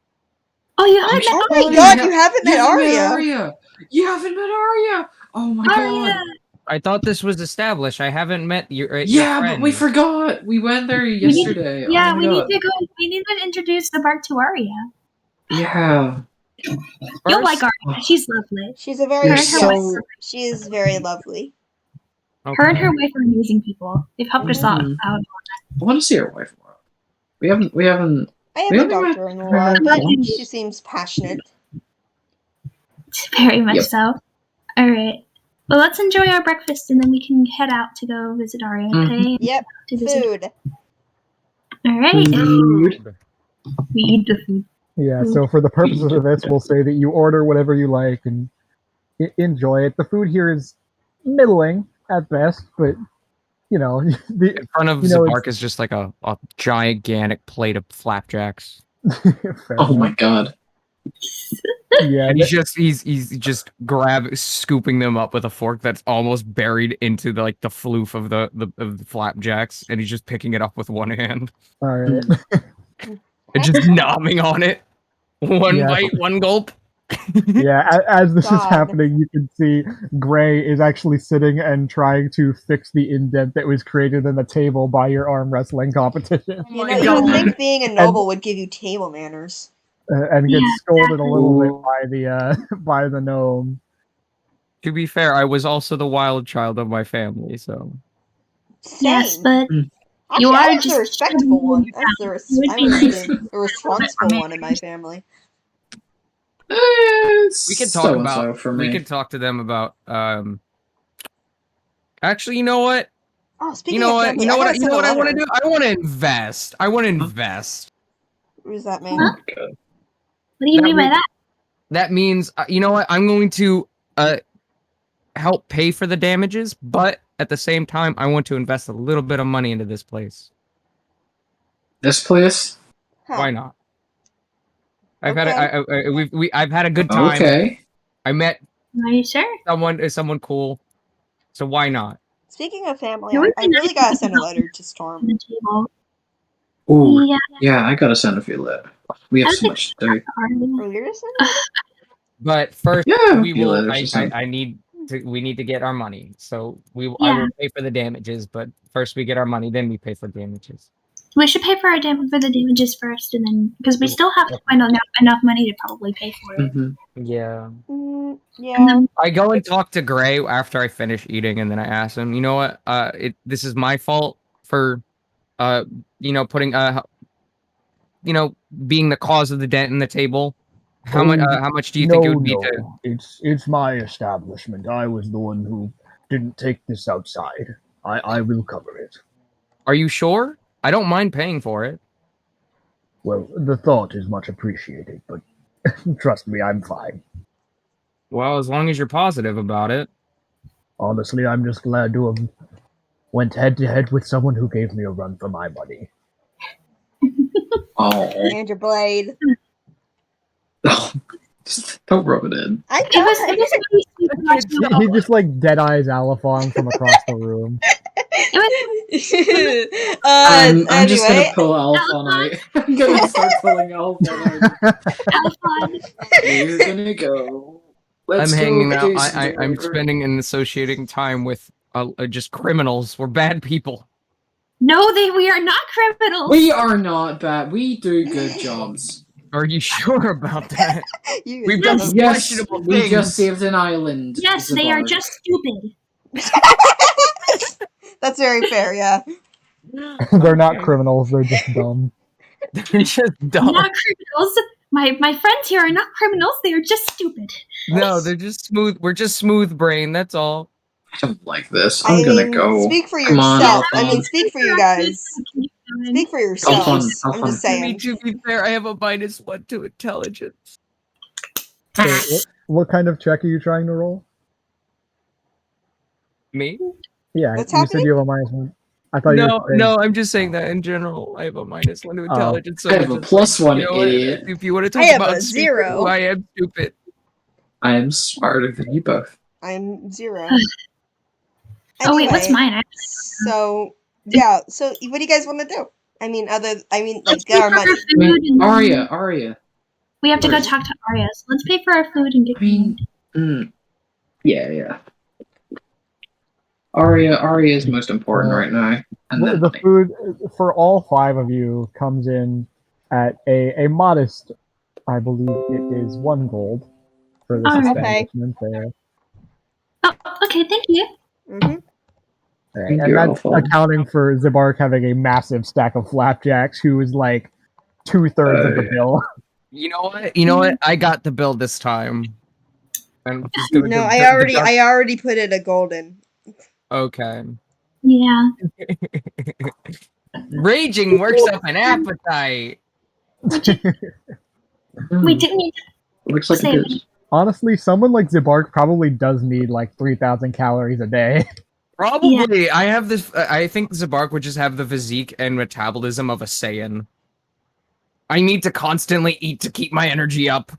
Oh, you haven't met oh Aria? my god, you haven't met Aria. Aria. You haven't met Aria. Oh my Aria! god. I thought this was established. I haven't met your Yeah, friend. but we forgot. We went there yesterday. Yeah, oh my we god. need to go. We need to introduce the bark to Aria. Yeah. You'll like Aria. She's lovely. She's a very. You're Her and her so. wife- She is very lovely. Her and her wife are amazing people. They've helped us out. Mhm. I want to see her wife more. We haven't. I We haven't haven't talked to her in a met while, her but once. she seems passionate. Very much Yep. so. All right. Well, let's enjoy our breakfast, and then we can head out to go visit Aria and Mhm. pay Yep, to visit. food. All right. Food. We eat the food. Yeah, so for the purposes of this, we'll say that you order whatever you like and enjoy it. The food here is middling at best, but In front of you know, Zabark is just like a gigantic plate of flapjacks. fair Oh my enough. god. Yeah, And he's just scooping them up with a fork that's almost buried into the floof of the flapjacks, and he's just picking it up with one hand all right. and just nomming on it. One Yeah. bite, one gulp. Yeah, as this is God. happening, you can see Gray is actually sitting and trying to fix the indent that was created in the table by your arm wrestling competition, You know, you would think being a noble would give you table manners. and gets Yeah, scolded a little bit Ooh. by the gnome. To be fair, I was also the wild child of my family, so Same. Yes, but Actually, you I are was the just respectable one. chilling I was the, It would I be was nice the responsible one in my family. we could talk about. for We me. could talk to them about. Actually, you know what? Oh, speaking You know of what? family, You know I what? gotta You send know a what I want letter. to do? I want to invest. I want to invest. What does that mean? Huh? God. What do you That mean by mean- that? That means, you know what? I'm going to help pay for the damages, but at the same time, I want to invest a little bit of money into this place. This place? Huh. Why not? I've Okay. I've had a good time. Okay. I met Are you sure? someone cool. So why not? Speaking of family, It would I be really nice gotta to send a help letter to on Storm. the table. Ooh, Yeah, yeah, I gotta send a few letters. We have I so think much to do. Oh, you're gonna send a letter? But first, Yeah, we a few will. letters to send. I need to. We need to get our money. So I Yeah. will pay for the damages. But first, we get our money, then we pay for damages. we should pay for for the damages first, and then because we still have to find enough money to probably pay for it. Mhm. Yeah. And Yeah. then I go and talk to Gray after I finish eating, and then I ask him, you know what? This is my fault for, putting, being the cause of the dent in the table. How much? How much do you think it would be to? It's my establishment. I was the one who didn't take this outside. I will cover it. Are you sure? I don't mind paying for it. Well, the thought is much appreciated, but trust me, I'm fine. Well, as long as you're positive about it. Honestly, I'm just glad to have went head to head with someone who gave me a run for my money. Oh, And your blade. just don't rub it in. I it was really sweet to watch you He go. just like dead eyes Alifong from across the room. I'm just gonna Anyway, pull Alphon out. I'm gonna start pulling Alphon out. Alphon. We're gonna go. Let's I'm go hanging out. chase the I'm ogre. spending and associating time with just criminals. We're bad people. No, we are not criminals. We are not bad. We do good jobs. Are you sure about that? you We've son done of- Yes, questionable we things. just saved an island. Yes, they are Zabark. just stupid. That's very fair, yeah. They're not Okay. criminals, they're just dumb. They're just dumb. Not criminals. My friends here are not criminals. They are just stupid. No, they're just smooth. We're just smooth brain. That's all. I don't like this. I I'm gonna mean, go. speak for Come on, yourself. I Alphon. mean, speak for you guys. Speak for yourselves. I'm Alphon. just I mean, saying. to be fair, I have a -1 to intelligence. So, what kind of check are you trying to roll? Me? Yeah, What's you said happening? you have a -1. I thought you were saying... No. I'm just saying that in general. I have a -1 to intelligence. So I have a it's just +1, you know what, idiot. If you want to I talk have about a stupid, 0. I am stupid. I am smarter than you both. I'm 0. Oh wait, what's Anyway, mine? So yeah. So what do you guys want to do? I mean, like Let's get pay our for money. our food. And Aria. we have to go Where's- talk to Aria. So let's pay for our food and get I mean, food. yeah. Aria is most important right now. And then The money. food for all 5 of you comes in at a modest, I believe it is 1 gold for this Alright. establishment there. Oh, okay. Thank you. Mm-hmm. Right, Thank and you, that's Alphon. accounting for Zabark having a massive stack of flapjacks, who is like 2/3 of the yeah. bill. You know what? I got the bill this time. I'm just gonna No, deduct- I already put it a golden. Okay. Yeah. Raging works up an appetite. We Hmm, didn't need to looks like say it is. Honestly, someone like Zabark probably does need like 3,000 calories a day. Probably. I have this. I think Zabark would just have the physique and metabolism of a Saiyan. I need to constantly eat to keep my energy up.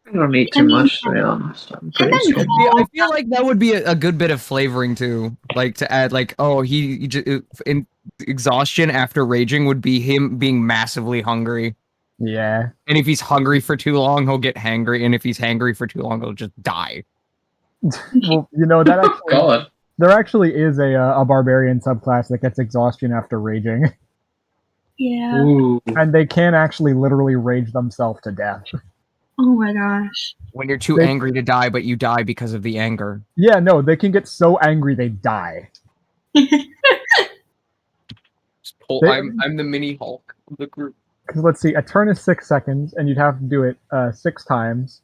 I don't eat I too mean, much, to be honest. I'm pretty then skinny. I feel like that would be a good bit of flavoring too. Like to add, like, oh, in exhaustion after raging would be him being massively hungry. Yeah. And if he's hungry for too long, he'll get hangry. And if he's hangry for too long, he'll just die. Well, you know that Oh, actually, God. there actually is a barbarian subclass that gets exhaustion after raging, Yeah. Ooh. and they can actually literally rage themselves to death. Oh my gosh. When you're too They- angry to die, but you die because of the anger. Yeah, no, they can get so angry they die. Just pull, They- I'm the mini Hulk of the group. Because let's see, a turn is 6 seconds, and you'd have to do it 6 times.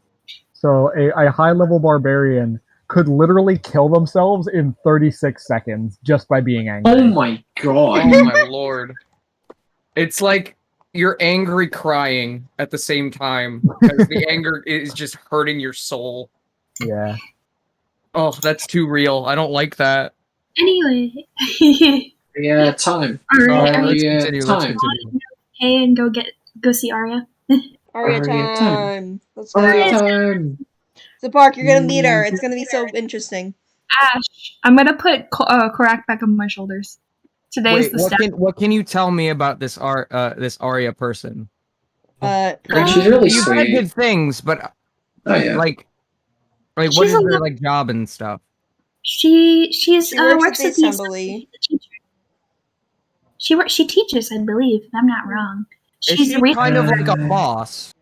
So a high level barbarian could literally kill themselves in 36 seconds just by being angry. Oh my god. Oh my lord. It's like you're angry crying at the same time because the anger is just hurting your soul. Yeah. Oh, that's too real. I don't like that. Anyway. Yeah, time. Alright, let's Aria, continue. Let's time. continue. Hey, and go see Aria. Aria Aria time. time. Let's go. Aria time. The park, you're gonna meet her. It's gonna be so interesting. Ash, I'm gonna put Korak back on my shoulders. Today's Wait, the step. what can you tell me about this Aria person? She's really You've said sweet. good things, but Oh yeah. like what She's is a their lo- like job and stuff? She She works works at the at assembly. She teaches, I believe, if I'm not wrong. Is She's she kind of like a boss?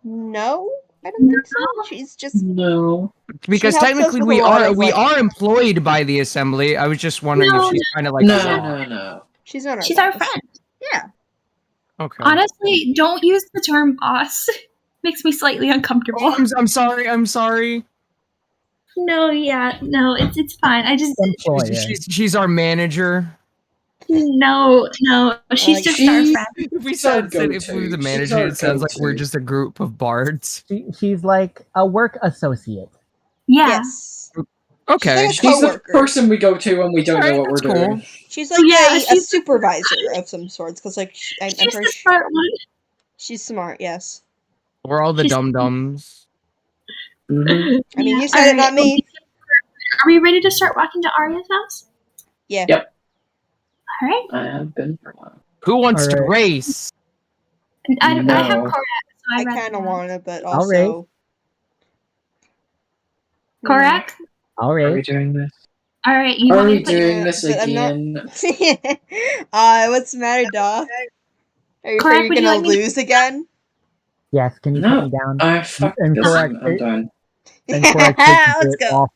No, I don't think so. She's just No. Because helps us technically with a lot of, we like- are employed by the assembly. I was just wondering if No, she's kind of like No, a boss. no. she's not our She's our boss. friend. Yeah. Okay. Honestly, don't use the term boss. Makes me slightly uncomfortable. I'm sorry. I'm sorry. No, it's fine. I just Employer. She's our manager. no. She's just our friend. If we She's our said if we were the go-to. She's manager, our it sounds like we're go-to. just a group of bards. She's like a work associate. Yeah. Yes. Okay. She's like a She's the coworker. person we go to when we don't know Alright, what we're that's cool. doing. She's like Yeah, a she's- supervisor of some sorts, because like I'm She's pretty the sure smart one. she's smart. Yes. We're all the She's- dum dums. Mhm. I mean, Yeah, you said it, not alright. me. Are we ready to start walking to Aria's house? Yeah. Yep. All right. I have been for a while. Who wants to Alright. race? I have No. Korak, so I I'd rather kind of not. want to, but I'll race. also. Korak? All Are we right. doing this? All right. You Are want me we to put doing Yeah, this but I'm not- again? What's the matter, Doc? Are you Correct, afraid you're would you gonna like me to- lose again? Yes, can you No. put me down? I fucked And this. correct. I'm done. And correct takes Let's it go.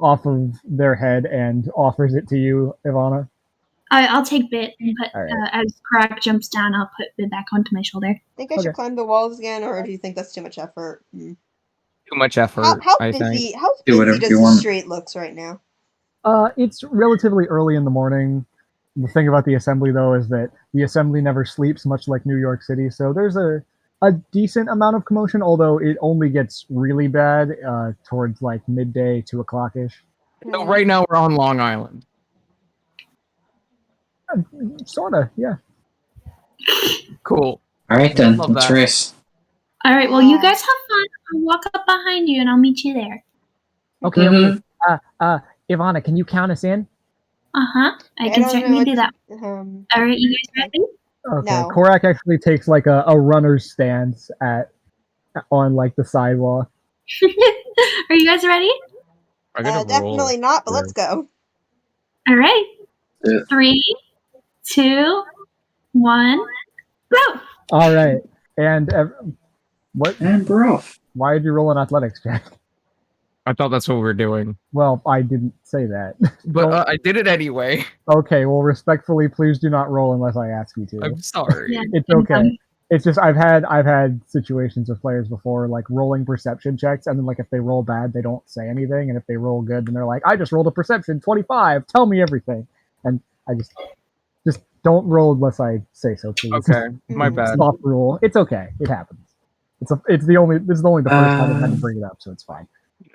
off of their head and offers it to you, Ivana. I'll take Bit and put All right. as Korak jumps down, I'll put Bit back onto my shoulder. Think I should Okay. climb the walls again, or do you think that's too much effort? Too much effort. How I think. busy? How Do busy whatever does you the want. street looks right now? It's relatively early in the morning. The thing about the assembly, though, is that the assembly never sleeps, much like New York City. So there's a decent amount of commotion, although it only gets really bad towards like midday, 2 o'clock ish. So right now we're on Long Island. Sorta, yeah. Cool. All right then. Love Let's that. race. All right. Well, you guys have fun. I'll walk up behind you and I'll meet you there. Okay. Mhm. Okay. Ivana, can you count us in? I I can don't certainly know, do that. Um, All right. You guys ready? Okay. No. Korak actually takes like a runner's stance on like the sidewalk. Are you guys ready? I gotta roll. definitely not, but let's go. All right. Yeah. 3, 2, 1, go! All right. And what? And we're off. Why did you roll an athletics check? I thought that's what we were doing, Well, I didn't say that. but I did it anyway. Okay. Well, respectfully, please do not roll unless I ask you to. I'm sorry. Yeah. It's okay. It's just I've had situations with players before, like rolling perception checks, and then like if they roll bad, they don't say anything, and if they roll good, then they're like, "I just rolled a perception 25. Tell me everything." And I just don't roll unless I say so, please. Okay, my bad. Soft rule. It's okay. It happens. This is the only the first time I've had to bring it up, so it's fine.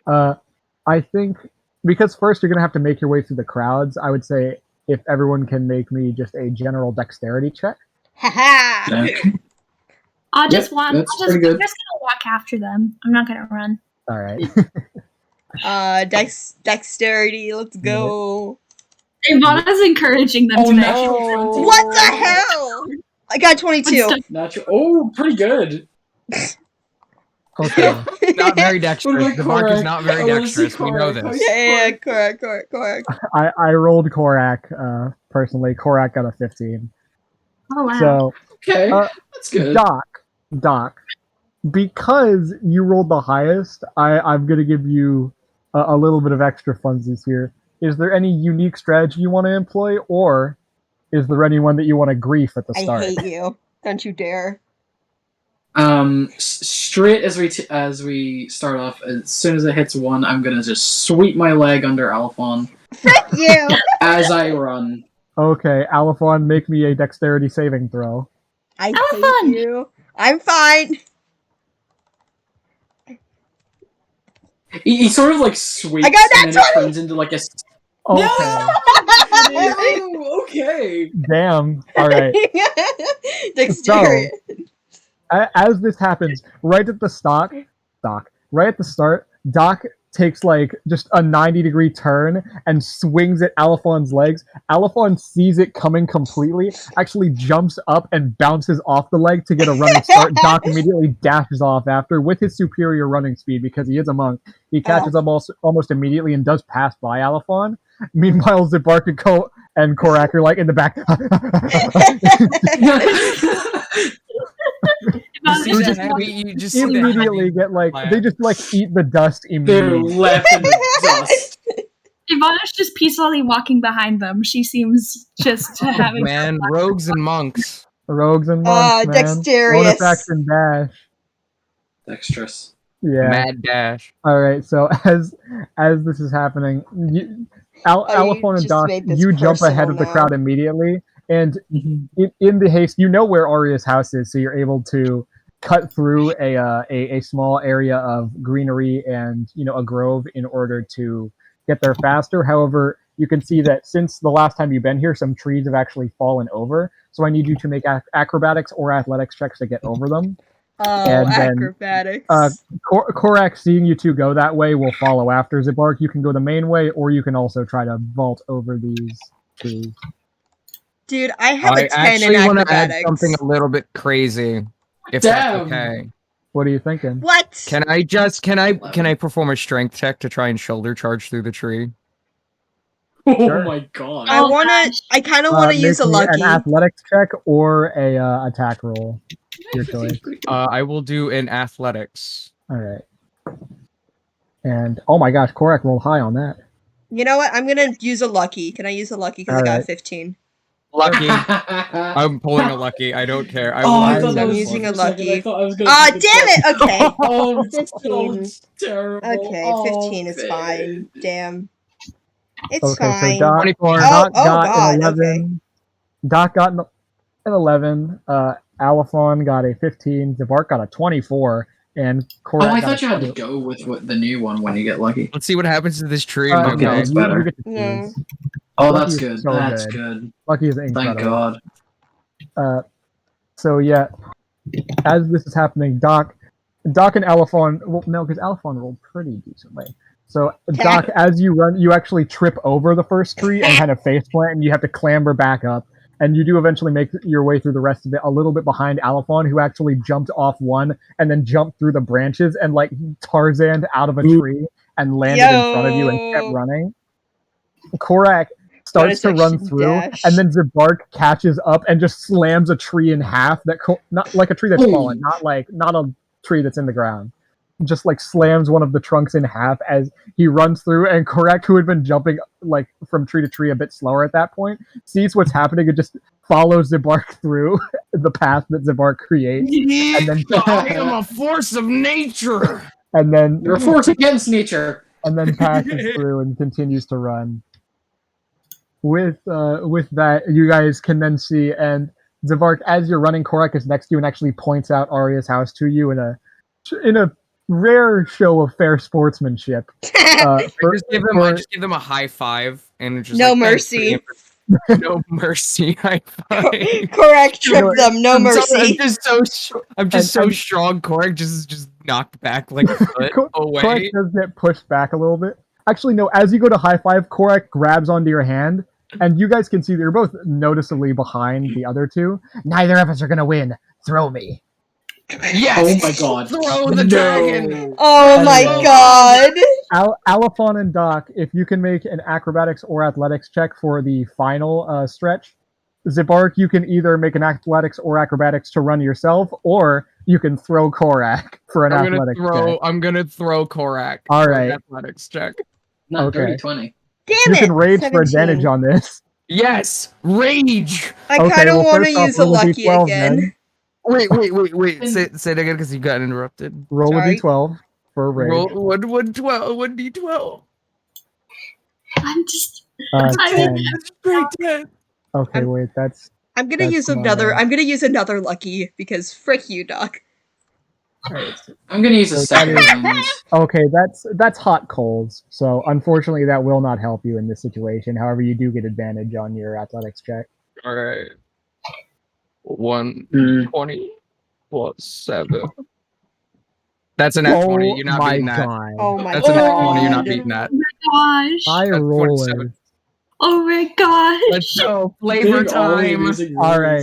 I think because first you're gonna have to make your way through the crowds. I would say if everyone can make me just a general dexterity check. Haha! Okay. I'll just Yep, walk. that's I'm pretty good. just gonna walk after them. I'm not gonna run. All right. Dexterity, let's go. Ivana's encouraging them Oh, today. no. What the hell? I got 22. Natural. Oh, pretty good. Okay. Not very What dexterous. about The bark is Korak? not very I wanna see dexterous. We know Korak. this. Yeah, correct. I rolled Korak personally. Korak got a 15. Oh wow. So Okay, Uh, that's good. Doc, because you rolled the highest, I'm gonna give you a little bit of extra funsies here. Is there any unique strategy you want to employ, or is there anyone that you want to grief at the I start? hate you. Don't you dare. Straight as we start off, as soon as it hits 1, I'm gonna just sweep my leg under Alphon Frick you! as I run. Okay, Alphon, make me a dexterity saving throw. I Alphon! hate you. I'm fine. He sort of like sweeps I got that and then it 20! turns into like a. Okay. No! Okay. Damn. All right. Dexterity. As this happens, right at the start, Doc takes like just a 90-degree turn and swings at Alphon's legs. Alphon sees it coming completely, actually jumps up and bounces off the leg to get a running start. Doc immediately dashes off after with his superior running speed because he is a monk. He catches up almost immediately and does pass by Alphon. Meanwhile, Zabark and Korak are like in the back. You just see immediately get like they just like eat the dust They're immediately. left in the dust. Ivana's just peacefully walking behind them. She seems just having Man, rogues and monks. Rogues and monks, man. Dexterous. Bonus action dash. Dexterous. Yeah. Mad dash. All right. So as this is happening, Alphon and Doc, you jump ahead of the crowd immediately, and in the haste, you know where Aria's house is, so you're able to cut through a small area of greenery and a grove in order to get there faster. However, you can see that since the last time you've been here, some trees have actually fallen over. So I need you to make acrobatics or athletics checks to get over them. Oh, and then, acrobatics. Korak, seeing you two go that way, will follow after Zabark. You can go the main way, or you can also try to vault over these trees. Dude, I have a 10 in actually want to add acrobatics. something a little bit crazy, if that's okay. What are you thinking? What? Can I perform a strength check to try and shoulder charge through the tree? Sure. Oh my god. I kind of want to use a lucky. An athletics check or a attack roll. Your choice. I will do an athletics. All right. And oh my gosh, Korak rolled high on that. You know what? I'm gonna use a lucky. Can I use a lucky? Because I got a 15. Lucky. I'm pulling a lucky. I don't care. I'm using a lucky. Damn it! Okay. Oh, 15. terrible. Okay, 15 is fine. Damn. It's Okay, fine. so Doc, 24. Doc got God, an 11. Doc got an 11. Alphon got a 15. Zabark got a 24. And Korak I got thought you had to 20. go with the new one when you get lucky. Let's see what happens to this tree. Okay, Okay. that's better. You get to No. choose. Oh, Lucky that's is good. so That's good. good. Lucky is incredible. Thank God. So yeah, as this is happening, Doc and Alphon, well, no, because Alphon rolled pretty decently. So Doc, as you run, you actually trip over the first tree and kind of face plant, and you have to clamber back up. And you do eventually make your way through the rest of it, a little bit behind Alphon, who actually jumped off one and then jumped through the branches and like Tarzaned out of a tree and landed in front of you and kept running. Korak starts to run through, and then Zabark catches up and just slams a tree in half. Not like a tree that's fallen, not a tree that's in the ground. Just like slams one of the trunks in half as he runs through, and Korak, who had been jumping like from tree to tree a bit slower at that point, sees what's happening and just follows Zabark through the path that Zabark creates. And then I am a force of nature. And then you're a force against nature. And then passes through and continues to run. With that, you guys can then see, and Zabark, as you're running, Korak is next to you and actually points out Aria's house to you in a rare show of fair sportsmanship. I just give them a high five and just no mercy. No mercy. High five. Correct. Trip them. No mercy. I'm just so strong. Korak just knocked back like a foot away. Korak does get pushed back a little bit. Actually, no. As you go to high five, Korak grabs onto your hand, and you guys can see that you're both noticeably behind the other two. Neither of us are gonna win. Throw me. Yes! Oh my god. Throw the dragon! Oh my god! Alphon and Doc, if you can make an acrobatics or athletics check for the final stretch. Zabark, you can either make an athletics or acrobatics to run yourself, or you can throw Korak for an athletics check. I'm gonna throw Korak. All right. Athletics check. Not Okay. dirty 20. Damn you it! can rage 17. for advantage on this. Yes! Rage! I kind of want to use a lucky again. Then. Wait. Say it again because you got interrupted. Roll Sorry. a d12 for a rage. Roll 1d12. I'm just. Uh, I 10. mean, Straight 10. Okay, I'm- wait, that's I'm gonna That's use another. my- I'm gonna use another lucky because frick you, Doc. alright. I'm gonna use a So second that one. Okay, that's hot coals. So unfortunately, that will not help you in this situation. However, you do get advantage on your athletics check. All right. 120 plus 7. That's a nat 20. You're not my beating that. god! Oh my That's a nat 20. You're not god. beating that. gosh. High That's rollers. 27. Oh my gosh. Let's go. Flavor time. All right.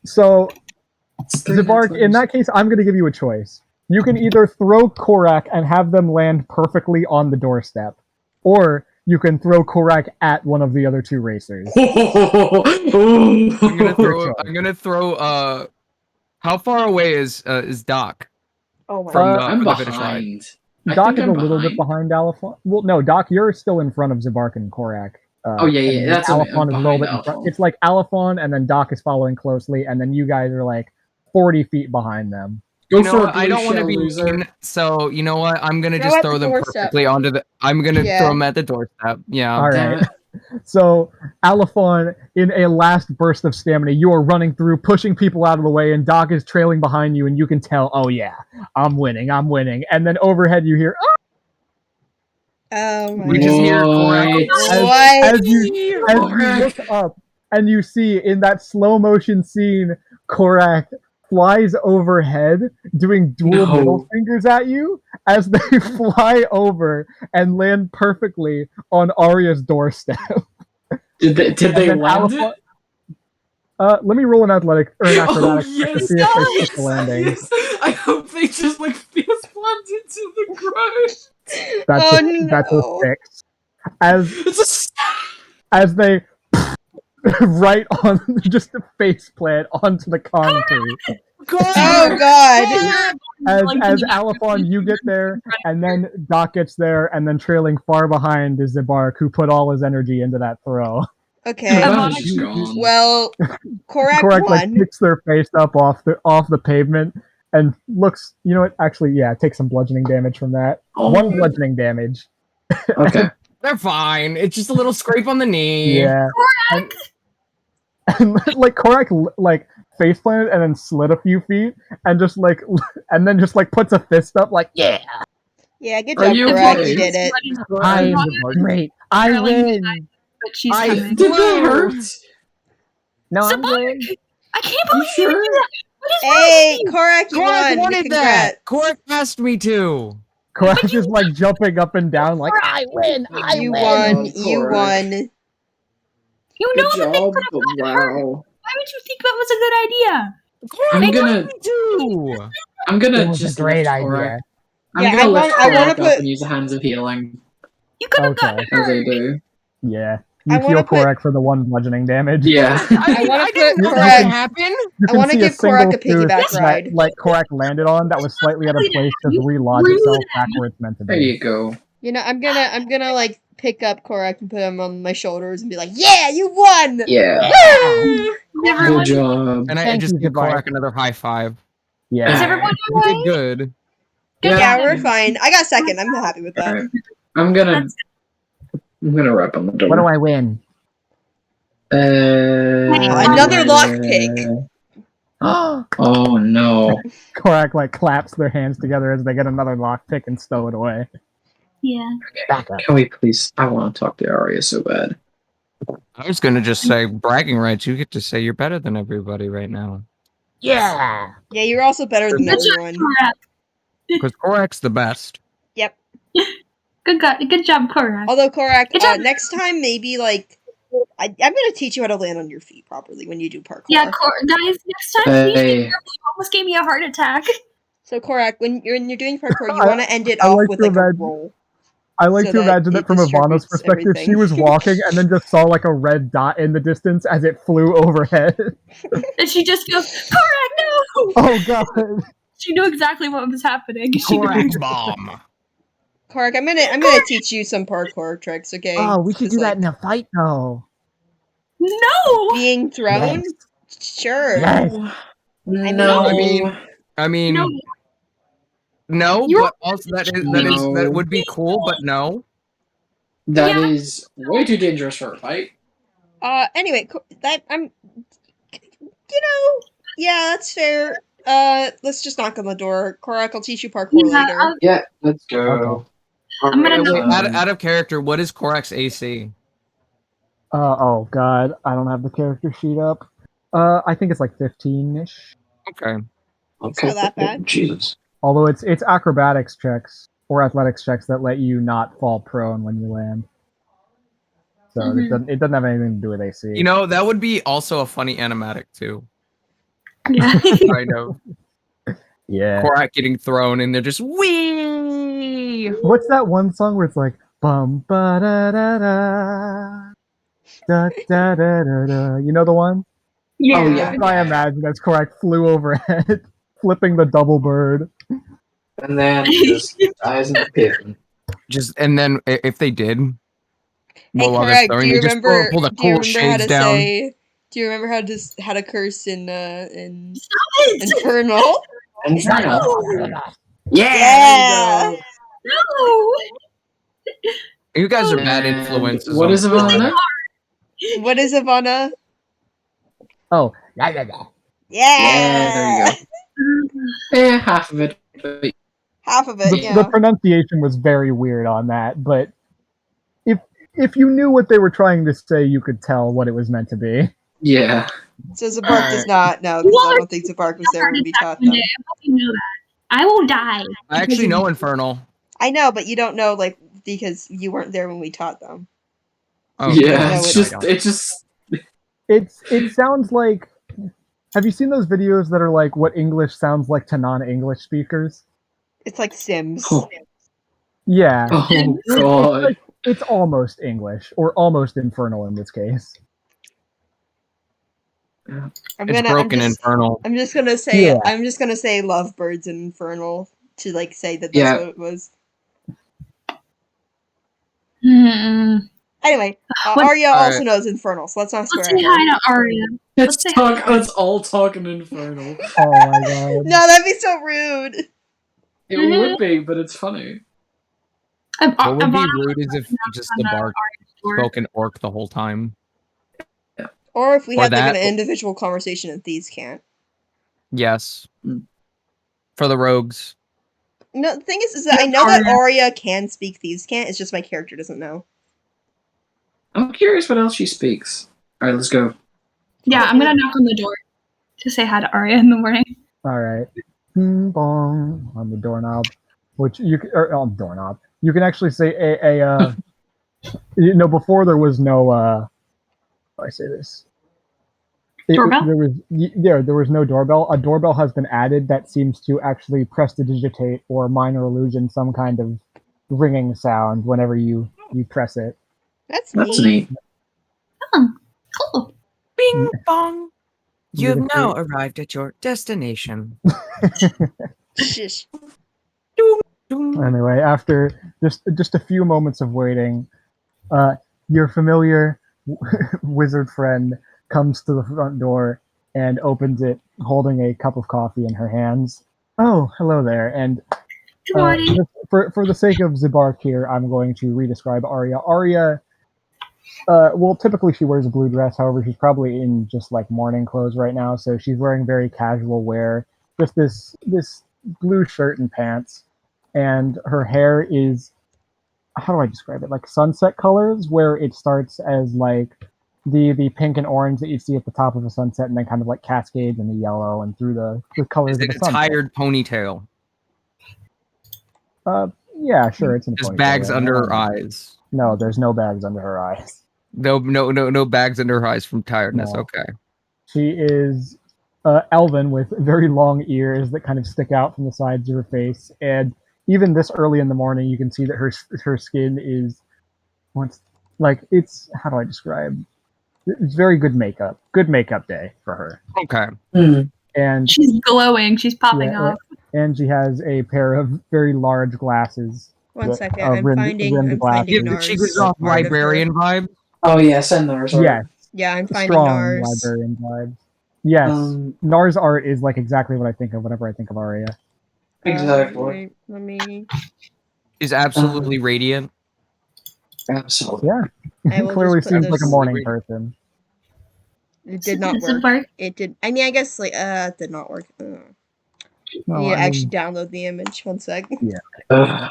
So Zabark, in that case, I'm going to give you a choice. You can either throw Korak and have them land perfectly on the doorstep, or you can throw Korak at one of the other two racers. I'm gonna Your throw. How far away is Doc Oh my from god. the I'm from the finish line? behind. I Doc think is I'm a little bit behind Alphon. Well, no, Doc, you're still in front of Zabark and Korak. Oh, yeah, and then that's what I mean, I'm Alphon is a little behind bit in front. Alphon. It's like Alphon, and then Doc is following closely, and then you guys are like 40 feet behind them. Go You know for what? a blue I don't want to shell, be loser. mean, so you know what? I'm gonna Throw just at throw the them doorstep. perfectly onto the. I'm gonna Yeah. throw them at the doorstep. Yeah. All Damn right. it. So, Alphon, in a last burst of stamina, you are running through, pushing people out of the way, and Doc is trailing behind you, and you can tell, oh yeah, I'm winning. And then overhead you hear, Oh my We just hear Korak. What? as you look up, and you see in that slow motion scene, Korak flies overhead, doing dual No. middle fingers at you as they fly over and land perfectly on Aria's doorstep. Did they then land Alpha- it? Let me roll an athletic or an Oh, acrobatics check to yes, see if they stick the landing. yes. I hope they just like face planted into the ground. That's a no. 6. As It's as they right on just a face plant onto the concrete. Oh god. As Alphon, you get there, and then Doc gets there, and then trailing far behind is Zabark, who put all his energy into that throw. Okay. I'm just gone. Well, Korak Correct, like won. picks their face up off the pavement and looks. You know what? Actually, yeah, take some bludgeoning damage from that. Oh. 1 bludgeoning damage. Okay. They're fine. It's just a little scrape on the knee. Yeah. And like Korak like face planted and then slid a few feet and just like puts a fist up like yeah. Yeah, good Are job, you Korak. okay? You did it. I'm great. I win. But she's I- coming. Did that hurt? No, I'm Zabark! good. I can't believe sure? you did that. What is Hey, wrong with you? Korak, you Korak won. wanted Congrats. that. Korak asked me to. Korak is like jumping up and down like I win. You win. won. Job, You Korak. won. You Good know that they job. could have gotten hurt. Wow. Why would you think that was a good idea? Korak I'm gonna- wanted me to. I'm gonna It was just a great lift Korak. idea. I'm Yeah, gonna I lift want- I wanna Korak put- up and use the hands of healing You could have Okay. gotten as hurt. I do. Yeah. I You wanna heal put- Korak for the 1 bludgeoning damage. Yeah. I wanna didn't put know Korak- that would happen. You I can wanna see give a single Korak a tooth piggyback that, ride. like Korak landed on that was slightly out of place to You relodge rude. itself back where it's meant to There be. you go. You know, I'm gonna like pick up Korak and put him on my shoulders and be like, "Yeah, you won!" Yeah. Woo! Everyone, Good job. And I Thank just you, give Zabark. Korak another high five. Yeah. is everyone You did alright? good. Yeah, we're fine. I got second. I'm happy with that. Alright. I'm gonna rap on the door. What do I win? Another lockpick. Oh no. Korak like claps their hands together as they get another lockpick and stow it away. Yeah. Back up. Can we please? I want to talk to Aria so bad. I was gonna just say bragging rights. You get to say you're better than everybody right now Yeah. Yeah, you're also better than Good job, everyone. Korak. because Korak's the best. Good job, Korak. Although Korak, Good job. next time maybe like I'm gonna teach you how to land on your feet properly when you do parkour. Yeah, guys, next time, please be Hey. careful. You almost gave me a heart attack. So Korak, when you're doing parkour, you I- want to end it I off like with to like a imagine- roll. I like So to that imagine it that from Ivana's distributes perspective, she everything. was walking and then just saw like a red dot in the distance as it flew overhead. And she just goes, Korak, no! Oh god. She knew exactly what was happening. She Korak's bomb. Korak, I'm gonna teach you some parkour tricks, okay? Oh, we should Just, do that like, in a fight though. No! being thrown. Yes. Sure. Yes. No, I mean, No. no, You're- but also that would be cool, but no. that Yeah. is way too dangerous for a fight. Anyway, yeah, that's fair. Let's just knock on the door. Korak, I'll teach you parkour Yeah, later. Yeah, let's go. Okay. I'm gonna Wait, knock- out of character, what is Korak's AC? Oh god, I don't have the character sheet up. I think it's like 15-ish. Okay. It's not that bad. Jesus. Although it's acrobatics checks or athletics checks that let you not fall prone when you land. So Mhm. it doesn't have anything to do with AC. You know, that would be also a funny animatic too. Yeah. Kind of. Yeah. Korak getting thrown and they're just wee. What's that one song where it's like bum ba da da da da da da da da? You know the one? Yeah. Oh, yeah. That's what I imagine as Korak flew overhead, flipping the double bird. And then he just dies in the pit. Just and then if they did, Hey, while they're Korak, throwing, do you they just remember? pull the Do you cool remember how shades to down. say? Do you remember how to curse in Stop it! Infernal? Inferno. Yeah. There you go. No! You guys are Oh, bad And influences. what on is Ivana? What is Ivana? Oh, yeah, yeah, yeah. Yeah. There you go. Half of it. But Half of it. The Yeah. pronunciation was very weird on that, but if you knew what they were trying to say, you could tell what it was meant to be. yeah. So Zabark does not know because I don't think Zabark was there when we taught them. I hope you know that. I will die. I actually know Infernal. I know, but you don't know like because you weren't there when we taught them. Oh, Yeah, No, it's just It sounds like. Have you seen those videos that are like what English sounds like to non-English speakers? It's like Sims. Oh. Yeah. Oh god. It's almost English, or almost Infernal in this case. it's broken Infernal. I'm just gonna say Yeah. I'm just gonna say Lovebirds and Infernal to like say that that's Yeah. what it was. Hmm. Anyway, What- Aria Alright. also knows Infernal, so let's not Let's swear say at her. hi to Aria. Let's all talk in Infernal. Oh my god. No, that'd be so rude. It Mhm. would be, but it's funny. What would be Ivana rude is if just the bark spoke in orc the whole time. Or if we Or had like that- an individual conversation and thieves can't. Yes. Mm. For the rogues. No, the thing is that I know that Aria can speak thieves can't. It's just my character doesn't know. I'm curious what else she speaks. Alright, let's go. Yeah, I'm gonna knock on the door to say hi to Aria in the morning. All right. Bing bong on the doorknob, which you can, or on doorknob. You can actually say before there was no how do I say this? Doorbell? There was no doorbell. A doorbell has been added that seems to actually prestidigitate or minor illusion some kind of ringing sound whenever you press it. That's Neat. Cool. Bing bong. You've now arrived at your destination. Shish. Anyway, after just a few moments of waiting, your familiar wizard friend comes to the front door and opens it, holding a cup of coffee in her hands. Oh, hello there. And Good morning. for the sake of Zabark here, I'm going to redescribe Aria. Aria, well, typically she wears a blue dress. However, she's probably in just like morning clothes right now, so she's wearing very casual wear, just this blue shirt and pants, and her hair is, how do I describe it? Like sunset colors, where it starts as like the pink and orange that you see at the top of a sunset, and then kind of like cascades in the yellow and through the colors Is of it the a sunset. tired ponytail? Yeah, sure. It's in Just ponytail, bags yeah. under her eyes. No, there's no bags under her eyes. No bags under her eyes from tiredness. No. Okay. She is elven with very long ears that kind of stick out from the sides of her face, and even this early in the morning, you can see that her skin is, it's, how do I describe? It's very good makeup. Good makeup day for her. Okay. And She's glowing. She's popping yeah, off. and she has a pair of very large glasses. One that- second, rimmed I'm finding glasses. Give the Nars. Chico's off part of her. librarian vibe. Oh yeah, send those. Yes, Yeah, I'm finding strong Nars. librarian vibes. Yes, Um, Nar's art is like exactly what I think of whenever I think of Aria. Exactly. Wait, let me. Is absolutely radiant. Absolutely. Yeah, I will clearly just put seems like a this. morning person. It did not Does it work. work? It did. I mean, I guess like it did not work. No, You I actually mean, download the image. One sec. Ugh.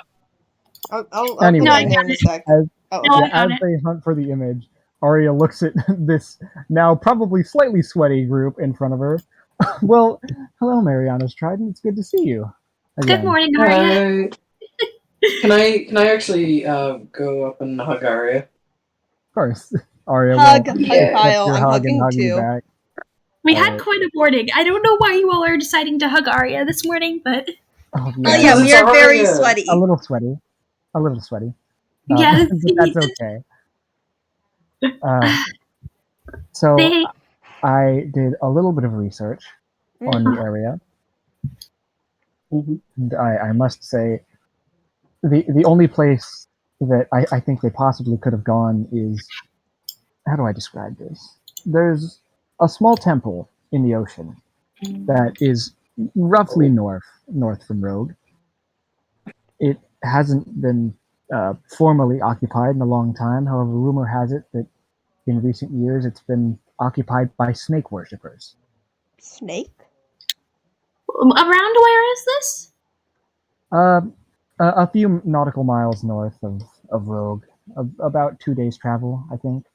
I'll Anyway, put it in there in a sec. as, Oh, No, okay. I got as it. they hunt for the image, Aria looks at this now probably slightly sweaty group in front of her. Well, hello, Mariana's Trident. It's good to see you. Good Again. morning, Aria. Can I actually go up and hug Aria? Of course. Aria Hug, will hug accept pile. your I'm hug and hugging hug you too. back. We had Alright. quite a morning. I don't know why you all are deciding to hug Aria this morning, but Oh, Oh yeah, yeah, Because we it's are very Aria. sweaty. a little sweaty. A little sweaty. yes, But that's okay. So they. I did a little bit of research on the area, Mhm. and I must say the only place that I think they possibly could have gone is, how do I describe this? There's a small temple in the ocean that is roughly north from Rogue. It hasn't been formally occupied in a long time. However, rumor has it that in recent years it's been occupied by snake worshippers. Snake? Around where is this? Uh, a few nautical miles north of Rogue, about 2 days travel, I think,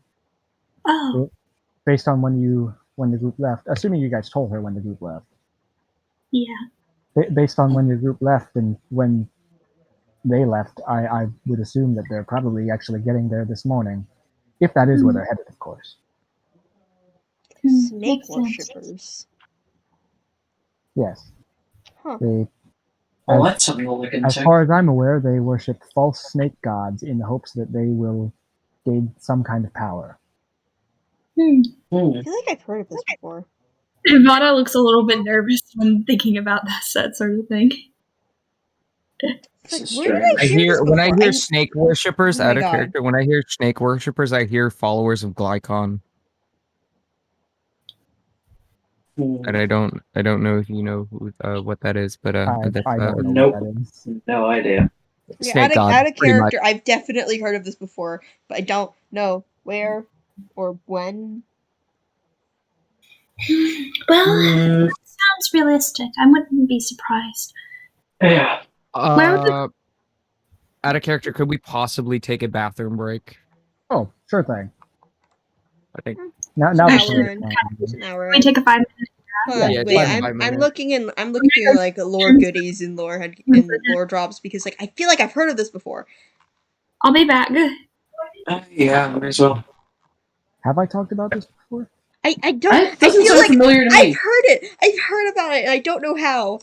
Oh, based on when the group left. Assuming you guys told her when the group left. yeah. Based on when your group left and when they left, I would assume that they're probably actually getting there this morning, if that is where they're headed, of course. Snake Makes sense. worshippers. Yes, Huh. they. Well, As, that's something to look as into. far as I'm aware, they worship false snake gods in the hopes that they will gain some kind of power. I feel like I've heard of this before. Ivana looks a little bit nervous when thinking about that sort of thing. It's like, where did I I hear this hear when I before? hear snake worshippers Oh my out of God. character. When I hear snake worshippers, I hear followers of Glycon, and I don't know if you know who, what that is, but that's I don't know Nope. what that is. No idea. Yeah, snake god, out of pretty much. character, I've definitely heard of this before, but I don't know where or when. Well, sounds realistic. I wouldn't be surprised. Yeah. Where would the- Out of character, could we possibly take a bathroom break? Oh, sure thing. I think. Now An the hour shit in. is It's an hour we in. take a 5 minute? Hold on, Yeah, wait. 5 I'm minutes. looking in. I'm looking through like lore goodies and lore drops because like I feel like I've heard of this before. I'll be back. Yeah, might as well. Have I talked about this before? I don't. I Doesn't feel sound like familiar to I've me. heard it. I've heard about it, and I don't know how.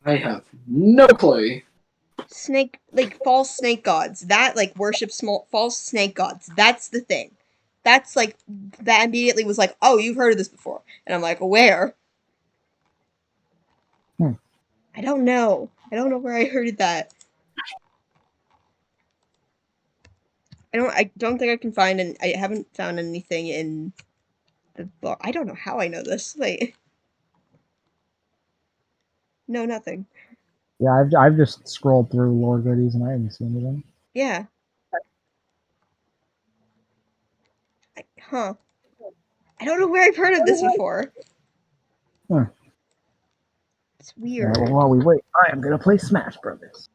I have no clue. Snake, like false snake gods that like worship small false snake gods. That's the thing. That's like that immediately was like, oh, you've heard of this before, and I'm like, where? I don't know. I don't know where I heard that. I don't think I can find and I haven't found anything in the book. I don't know how I know this. Wait. No, nothing. Yeah, I've just scrolled through lore goodies and I haven't seen anything. Yeah. Huh. I don't know where I've heard of this before. Huh. It's weird. Well, while we wait, I am gonna play Smash Brothers.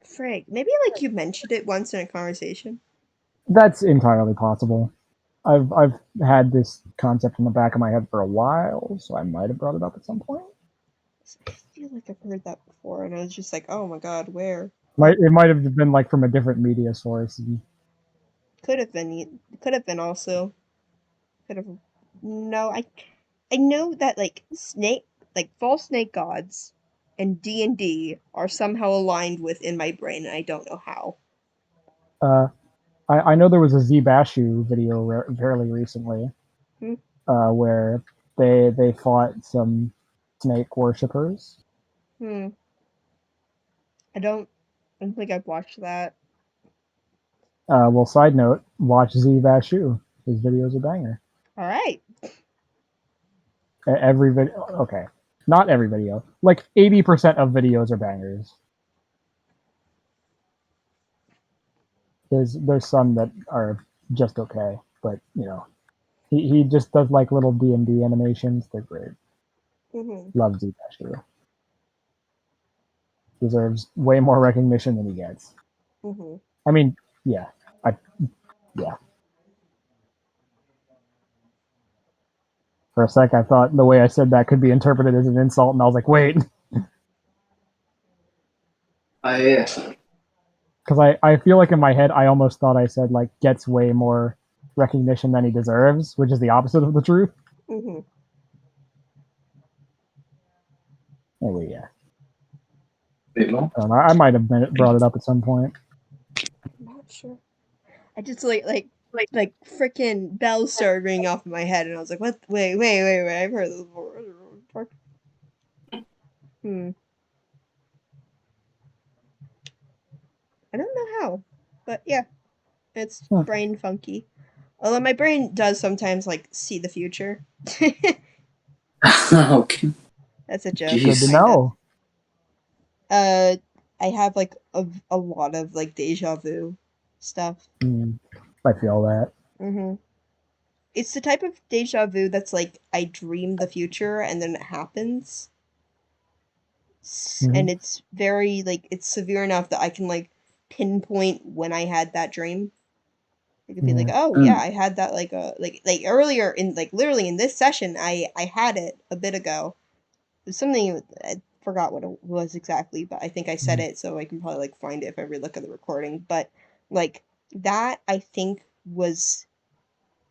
Frig. Maybe like you mentioned it once in a conversation. That's entirely possible. I've had this concept in the back of my head for a while, so I might have brought it up at some point. I feel like I've heard that before, and I was just like, oh my god, where? It might have been like from a different media source. Could have been. Could have been also. Could have. No, I know that like false snake gods, and D are somehow aligned with in my brain, and I don't know how. I know there was a Zbashu video fairly recently, Hmm. where they fought some snake worshippers. I don't think I've watched that. Well, side note, watch Zbashu. His video's a banger. All right. Every video, okay, not every video. Like 80% of videos are bangers. There's some that are just okay, but you know, he just does like little D&D animations. They're great. Mm-hmm. Love Zcash. Deserves way more recognition than he gets. Mm-hmm. I mean, yeah, yeah. For a sec, I thought the way I said that could be interpreted as an insult, and I was like, wait, because I feel like in my head I almost thought I said like gets way more recognition than he deserves, which is the opposite of the truth. Mm-hmm. Anyway, yeah. I don't know. I might have brought it up at some point. I'm not sure. I just like freaking bells started ringing off in my head, and I was like, "What? Wait! I've heard this before." I don't know how, but yeah, it's brain funky. Although my brain does sometimes like see the future. Okay. That's a joke. Jeez. Good to know. I have like a lot of like deja vu stuff. I feel that. Mm-hmm. It's the type of deja vu that's like I dream the future and then it happens. And it's very like it's severe enough that I can like pinpoint when I had that dream. It could be like, oh yeah, I had that like earlier in like literally in this session I had it a bit ago. There's something I forgot what it was exactly, but I think I said it, so I can probably like find it if I relook at the recording. But like that, I think was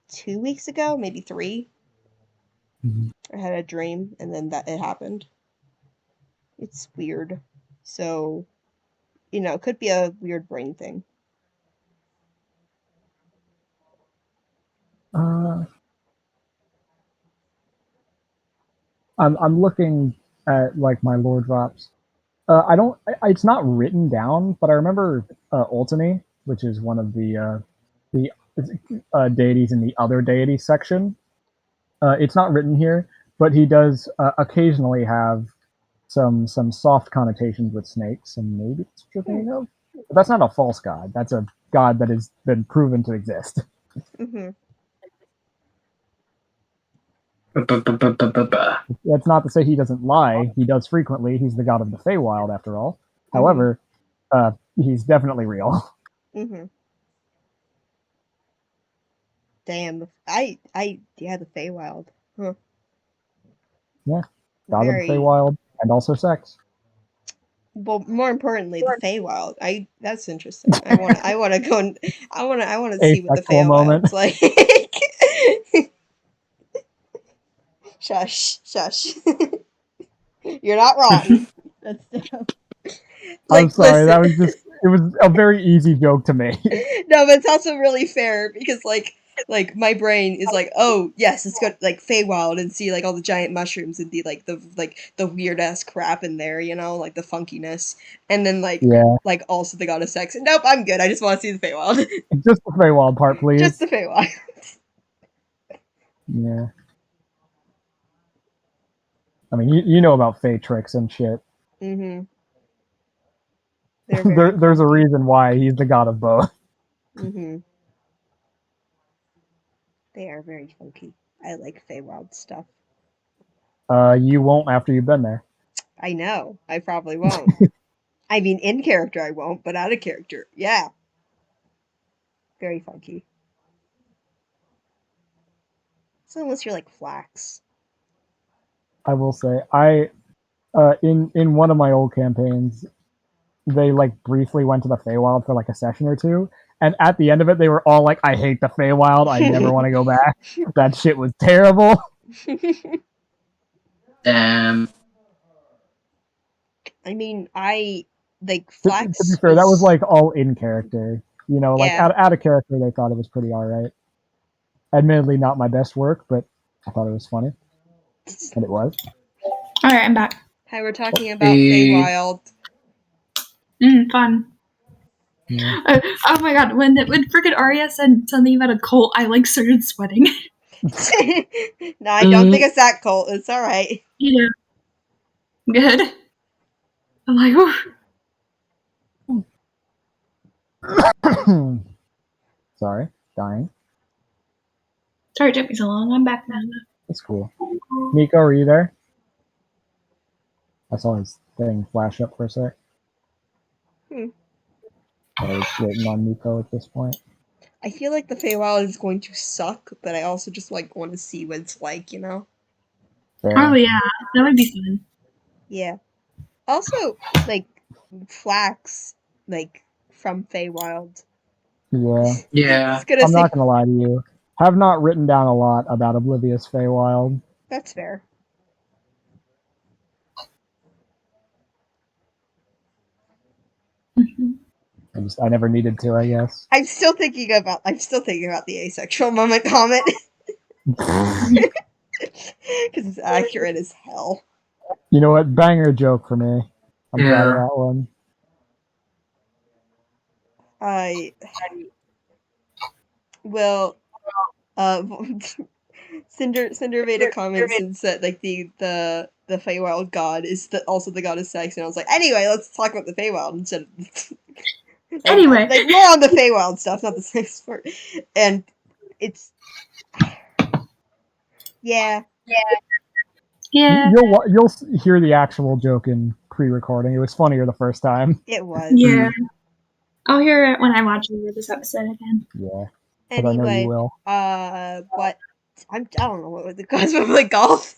2 weeks ago, maybe 3. I had a dream, and then that it happened. It's weird. So, you know, it could be a weird brain thing. I'm looking at like my lore drops. I don't. It's not written down, but I remember Ultony, which is one of the deities in the other deity section. It's not written here, but he does occasionally have some soft connotations with snakes, and maybe it's what you're thinking of. But that's not a false god. That's a god that has been proven to exist. Mm-hmm. That's not to say he doesn't lie. He does frequently. He's the god of the Feywild, after all. However, he's definitely real. Mm-hmm. Damn, yeah, the Feywild. Huh. Yeah, god of the Feywild, and also sex. Well, more importantly, the Feywild. That's interesting. I want to go and I want to see what the Feywild's like. Shush. You're not wrong. That's I'm sorry, that was just it was a very easy joke to make. No, but it's also really fair because like my brain is like, oh yes, let's go like Feywild and see like all the giant mushrooms and the weird ass crap in there, you know, like the funkiness, and then like also the god of sex. Nope, I'm good. I just want to see the Feywild. Just the Feywild part, please. Just the Feywild. Yeah. I mean, you know about Fey tricks and shit. Mm-hmm. There's a reason why he's the god of both. Mm-hmm. They are very funky. I like Feywild stuff. You won't after you've been there. I know. I probably won't. I mean, in character I won't, but out of character, yeah. Very funky. So unless you're like Flax. I will say, in one of my old campaigns, they like briefly went to the Feywild for like a session or two, and at the end of it, they were all like, "I hate the Feywild. I never want to go back. That shit was terrible." I mean, I like Flax. To be fair, that was like all in character. You know, like out of character, they thought it was pretty all right. Admittedly, not my best work, but I thought it was funny, and it was. All right, I'm back. Hi, we're talking about Feywild. Fun. Yeah. Oh my god, when freaking Aria said something about a cult, I like started sweating. No, I don't think it's that cult. It's all right. You know, good. I'm like, ooh. Sorry, dying. Sorry it took me so long. I'm back now. That's cool. Nico, are you there? I saw his thing flash up for a sec. Hmm. I was waiting on Nico at this point. I feel like the Feywild is going to suck, but I also just like want to see what it's like, you know? Fair. Oh yeah, that would be fun. Yeah. Also, like Flax, like from Feywild. Yeah. Yeah. It's gonna I'm say not gonna lie to you. Have not written down a lot about Oblivious Feywild. that's fair. Mhm. I never needed to, I guess. I'm still thinking about the asexual moment comment because it's accurate as hell. You know what? Banger joke for me. I'm proud of Yeah. that one. I will. Cinder made a comment since that like the Feywild god is also the god of sex, and I was like, anyway, let's talk about the Feywild instead of Anyway. like more on the Feywild stuff, not the sex part. And it's yeah. Yeah, You'll hear the actual joke in pre-recording. It was funnier the first time. It was. yeah. I'll hear it when I watch this episode again. Yeah, because I know you Anyway, will. what I don't know what the cause of like golf.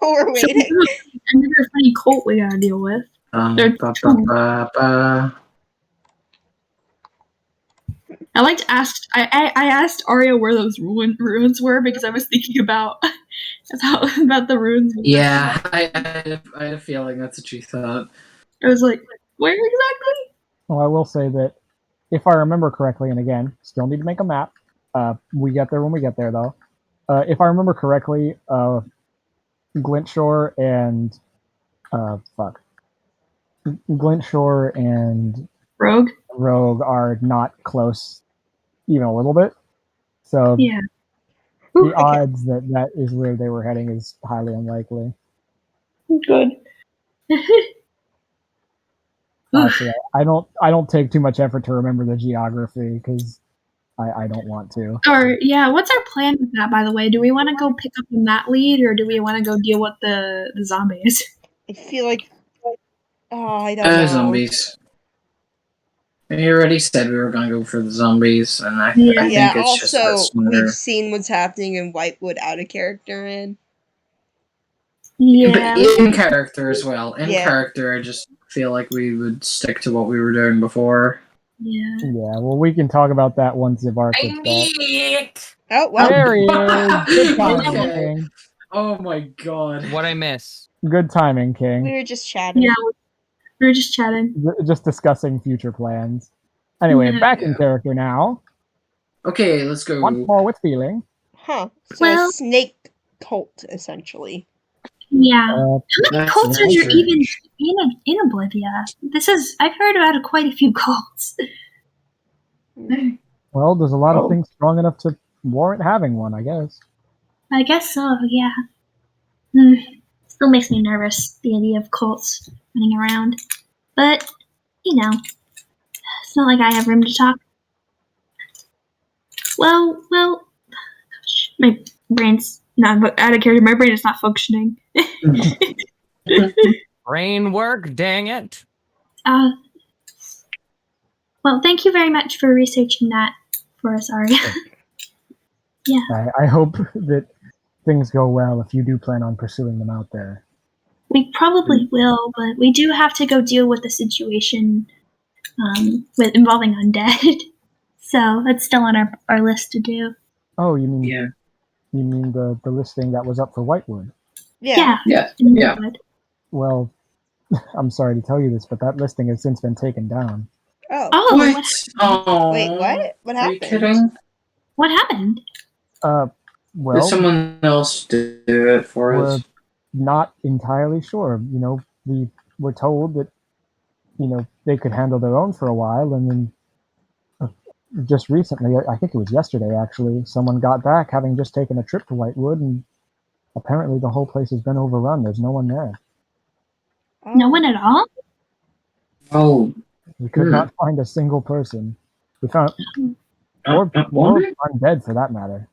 We're So waiting. another funny cult we gotta deal with. They're Ba-ba-ba-ba. I like to ask. I asked Aria where those ruins were because I was thinking about the ruins. Yeah, I had a feeling that's what you thought. I was like, where exactly? Well, I will say that if I remember correctly, and again, still need to make a map. We get there when we get there, though. If I remember correctly, Glintshore and Glintshore and Rogue. Rogue are not close even a little bit. So Yeah. the odds that is where they were heading is highly unlikely. Good. Honestly, I don't take too much effort to remember the geography because I don't want to. Or yeah, what's our plan with that? By the way, do we want to go pick up on that lead, or do we want to go deal with the zombies? I feel like I don't know. Zombies. We already said we were gonna go for the zombies, and I Yeah. Yeah. think it's just Also, what's sooner. we've seen what's happening in Whitewood out of character in. Yeah. But in character as well. In Yeah. character, I just feel like we would stick to what we were doing before. Yeah. Yeah, well, we can talk about that once Zivark gets back. Oh well. There he is. Good timing, Okay. King. Oh my god. What I miss? Good timing, King. We were just chatting. Yeah. We were just chatting. Just discussing future plans. Anyway, Yeah. back in Yeah. character now. Okay, let's go. Once more with feeling. Huh. So Well- a snake cult, essentially. Yeah. How many That's cults are there nicer. even in Oblivia? I've heard about quite a few cults. Well, there's a lot of Oh. things strong enough to warrant having one, I guess. I guess so. Yeah. Still makes me nervous, the idea of cults running around. But you know, it's not like I have room to talk. Well, gosh, my brain's not out of character. My brain is not functioning. Brain work, dang it. Well, thank you very much for researching that for us, Aria. I hope that things go well if you do plan on pursuing them out there. We probably will, but we do have to go deal with the situation with involving undead. So that's still on our list to do. Oh, you mean Yeah. the listing that was up for Whitewood? Yeah. Yeah. Well, I'm sorry to tell you this, but that listing has since been taken down. Oh. Oh, What? Oh. Wait, what? What Are you happened? kidding? what happened? Did Well, someone else do it for we're us? not entirely sure. We were told that, they could handle their own for a while, and then just recently, I think it was yesterday actually, someone got back having just taken a trip to Whitewood, and apparently the whole place has been overrun. There's no one there. No one at all? Oh, We could not find a single person. We found or woman? undead for that matter.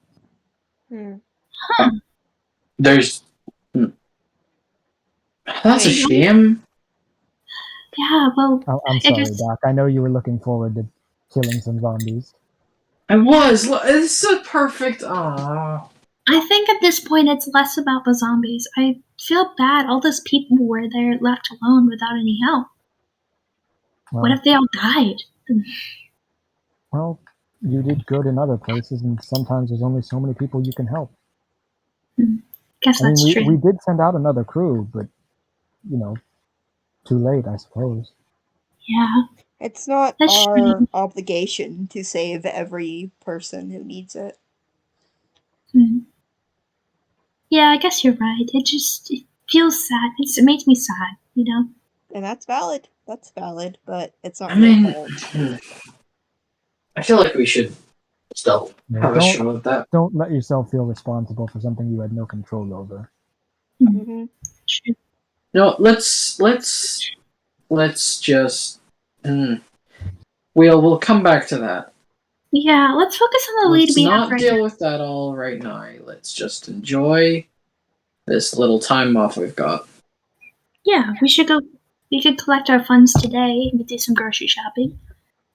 There's. That's a Wait. shame. Yeah, well, I'm sorry, just- Doc. I know you were looking forward to killing some zombies. I was. It's so perfect. Aww. I think at this point it's less about the zombies. I feel bad. All those people were there left alone without any help. Well, What if they all died? well, you did good in other places, and sometimes there's only so many people you can help. Guess I mean, that's true. we did send out another crew, but too late, I suppose. Yeah. It's not That's our true. obligation to save every person who needs it. Yeah, I guess you're right. It feels sad. It makes me sad, And that's valid. That's valid, but it's not I your mean, fault. I feel like we should still Yeah, have a show with that. Don't let yourself feel responsible for something you had no control over. Mm-hmm. True. No, let's just. We'll come back to that. Yeah, let's focus on the lead Let's we have not right deal now. with that all right now. Let's just enjoy this little time off we've got. Yeah, we could collect our funds today and do some grocery shopping.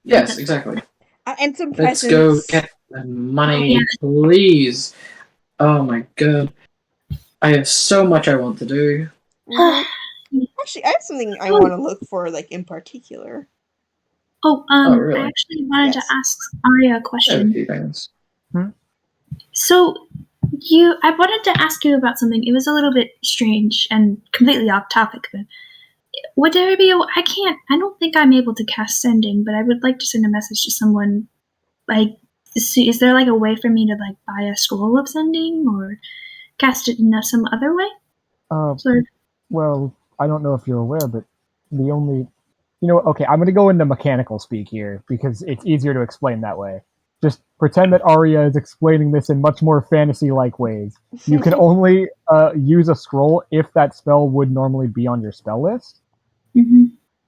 Yes, exactly. And some Let's presents. go get the money, Yeah. please. Oh my god. I have so much I want to do. Mhm. Actually, I have something I want to look for, in particular. Oh, really? I actually wanted Yes. to ask Aria a I have a question. few things. So, I wanted to ask you about something. It was a little bit strange and completely off topic, but would there be I don't think I'm able to cast sending, but I would like to send a message to someone, is there a way for me to buy a scroll of sending or cast it in some other way? Well, I don't know if you're aware, but the only, okay, I'm going to go into mechanical speak here because it's easier to explain that way. Just pretend that Aria is explaining this in much more fantasy-like ways. You can only use a scroll if that spell would normally be on your spell list. Mm-hmm.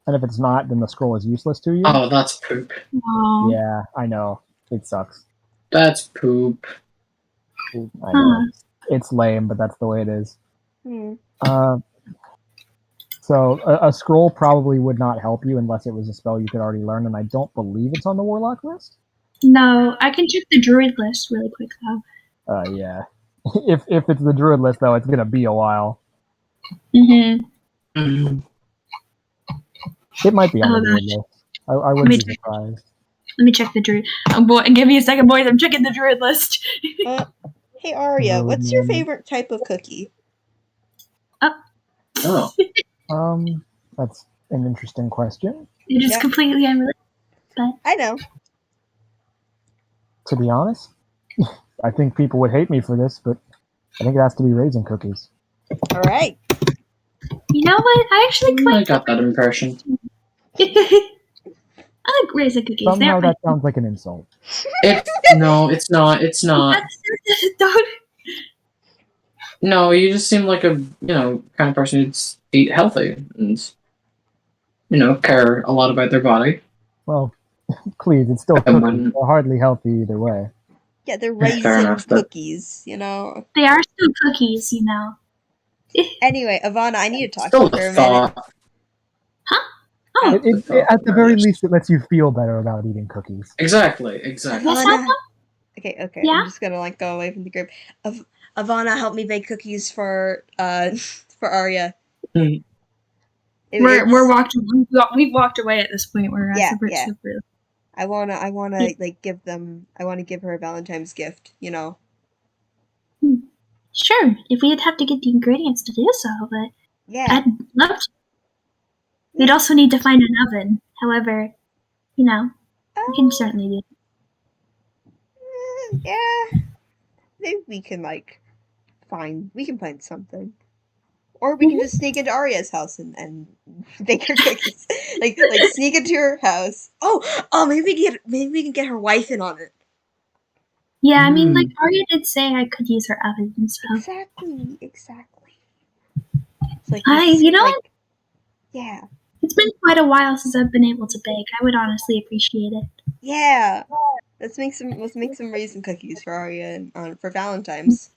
And if it's not, then the scroll is useless to you. Oh, that's poop. Oh. Yeah, I know. It sucks. That's poop. I know. It's lame, but that's the way it is. So a scroll probably would not help you unless it was a spell you could already learn, and I don't believe it's on the Warlock list. No, I can check the Druid list really quick though. Yeah. If it's the Druid list, though, it's gonna be a while. Mm-hmm. It might be on the Druid list. I wouldn't be surprised. Let me check the Druid. Give me a second, boys. I'm checking the Druid list. Hey Aria, what's your favorite type of cookie? Oh. That's an interesting question. It is completely unrelated, but I know. To be honest, I think people would hate me for this, but I think it has to be raisin cookies. All right. You know what? I actually quite got that impression. I like raisin cookies. Somehow that sounds like an insult. No, it's not. It's not. No, you just seem like a kind of person who'd eat healthy and care a lot about their body. Well, please, it's still cookies. They're hardly healthy either way. Yeah, they're raisin cookies, They are still cookies, Anyway, Ivana, I need to talk Still to you a for a minute. thought. Huh? Oh. At the very least, it lets you feel better about eating cookies. Exactly. Ivana. Okay. Yeah? I'm just gonna go away from the group. Ivana, help me bake cookies for Aria. Mm. We've walked away at this point. We're super. I wanna give them. I wanna give her a Valentine's gift. Sure, if we'd have to get the ingredients to do so, but yeah, I'd love to. We'd also need to find an oven. However, we can certainly do it. Yeah, maybe we can find something. Or we can just sneak into Aria's house and bake her cookies. like sneak into her house. Oh, maybe we can get her wife in on it. Yeah, I mean, like, Aria did say I could use her oven and stuff. Exactly. It's like yeah. It's been quite a while since I've been able to bake. I would honestly appreciate it. Yeah. Let's make some raisin cookies for Aria and for Valentine's.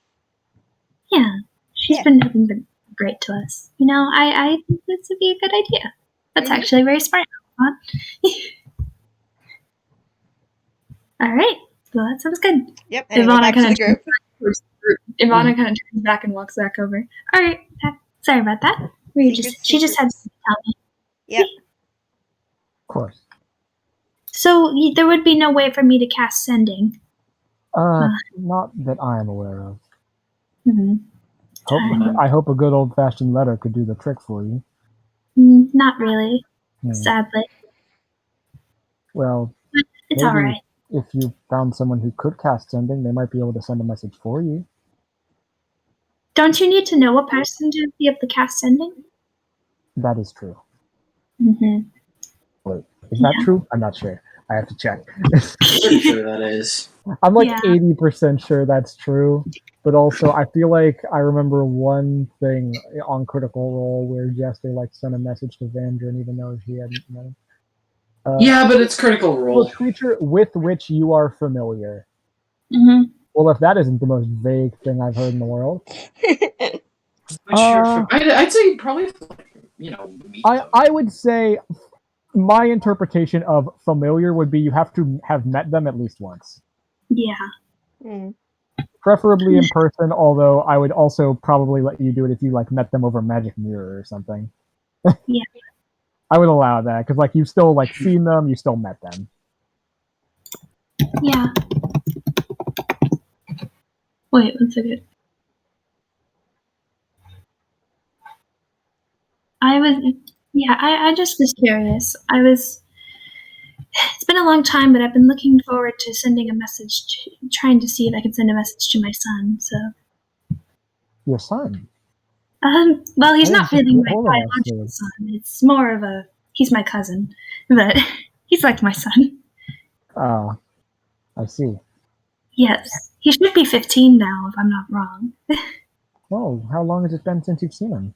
Yeah, she's been great to us. You know, I think this would be a good idea. That's actually very smart. Huh? All right. Well, that sounds good. Yep. Anyway, back to the group. Ivana kind of turns back and walks back over. All right. Sorry about that. She just had to tell me. Yep. Of course. So there would be no way for me to cast Sending. Not that I am aware of. Mm-hmm. I hope a good old-fashioned letter could do the trick for you. Not really, sadly. Well, but it's all right. If you found someone who could cast Sending, they might be able to send a message for you. Don't you need to know a person to be able to cast Sending? That is true. Mm-hmm. Wait, is that true? I'm not sure. I have to check. Pretty sure that is. I'm like 80% sure that's true, but also I feel like I remember one thing on Critical Role where Jester like sent a message to Vandrin even though she hadn't known. Yeah, but it's Critical Role. A creature with which you are familiar. Mm-hmm. Well, if that isn't the most vague thing I've heard in the world. I'd say probably, I would say my interpretation of familiar would be you have to have met them at least once. Yeah. Preferably in person, although I would also probably let you do it if you like met them over Magic Mirror or something. Yeah. I would allow that because like you've still like seen them, you still met them. Yeah. Wait, 1 second. I just was curious. It's been a long time, but I've been looking forward to sending a message, trying to see if I can send a message to my son, so. Your son? Well, he's not really my biological son. It's more of he's my cousin, but he's like my son. Oh, I see. Yes. He should be 15 now, if I'm not wrong. Oh, how long has it been since you've seen him?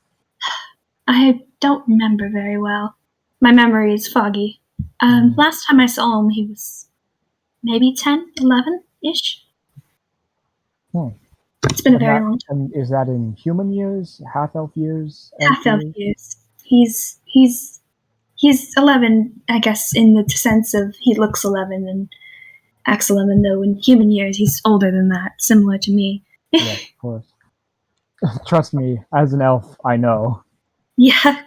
I don't remember very well. My memory is foggy. Last time I saw him, he was maybe 10, 11-ish. It's been a very long time. And is that in human years, half-elf years? Half-elf years. He's 11, I guess, in the sense of he looks 11 and acts 11, though in human years he's older than that, similar to me. Yes, of course. Trust me, as an elf, I know. Yeah, a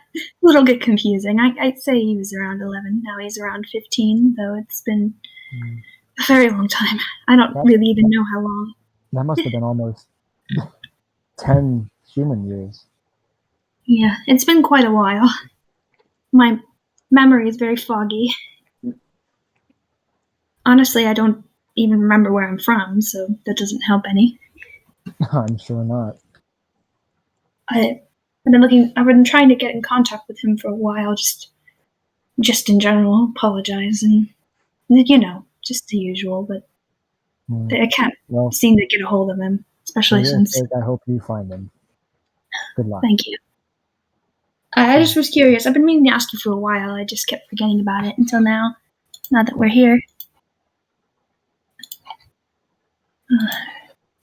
little bit confusing. I'd say he was around 11. Now he's around 15, though it's been a very long time. I don't really even know how long. That must have been almost 10 human years. Yeah, it's been quite a while. My memory is very foggy. Honestly, I don't even remember where I'm from, so that doesn't help any. I'm sure not. I've been trying to get in contact with him for a while, just in general, apologize, and, just the usual, but I can't seem to get a hold of him, especially since... I hope you find him. Good luck. Thank you. I just was curious. I've been meaning to ask you for a while. I just kept forgetting about it until now that we're here.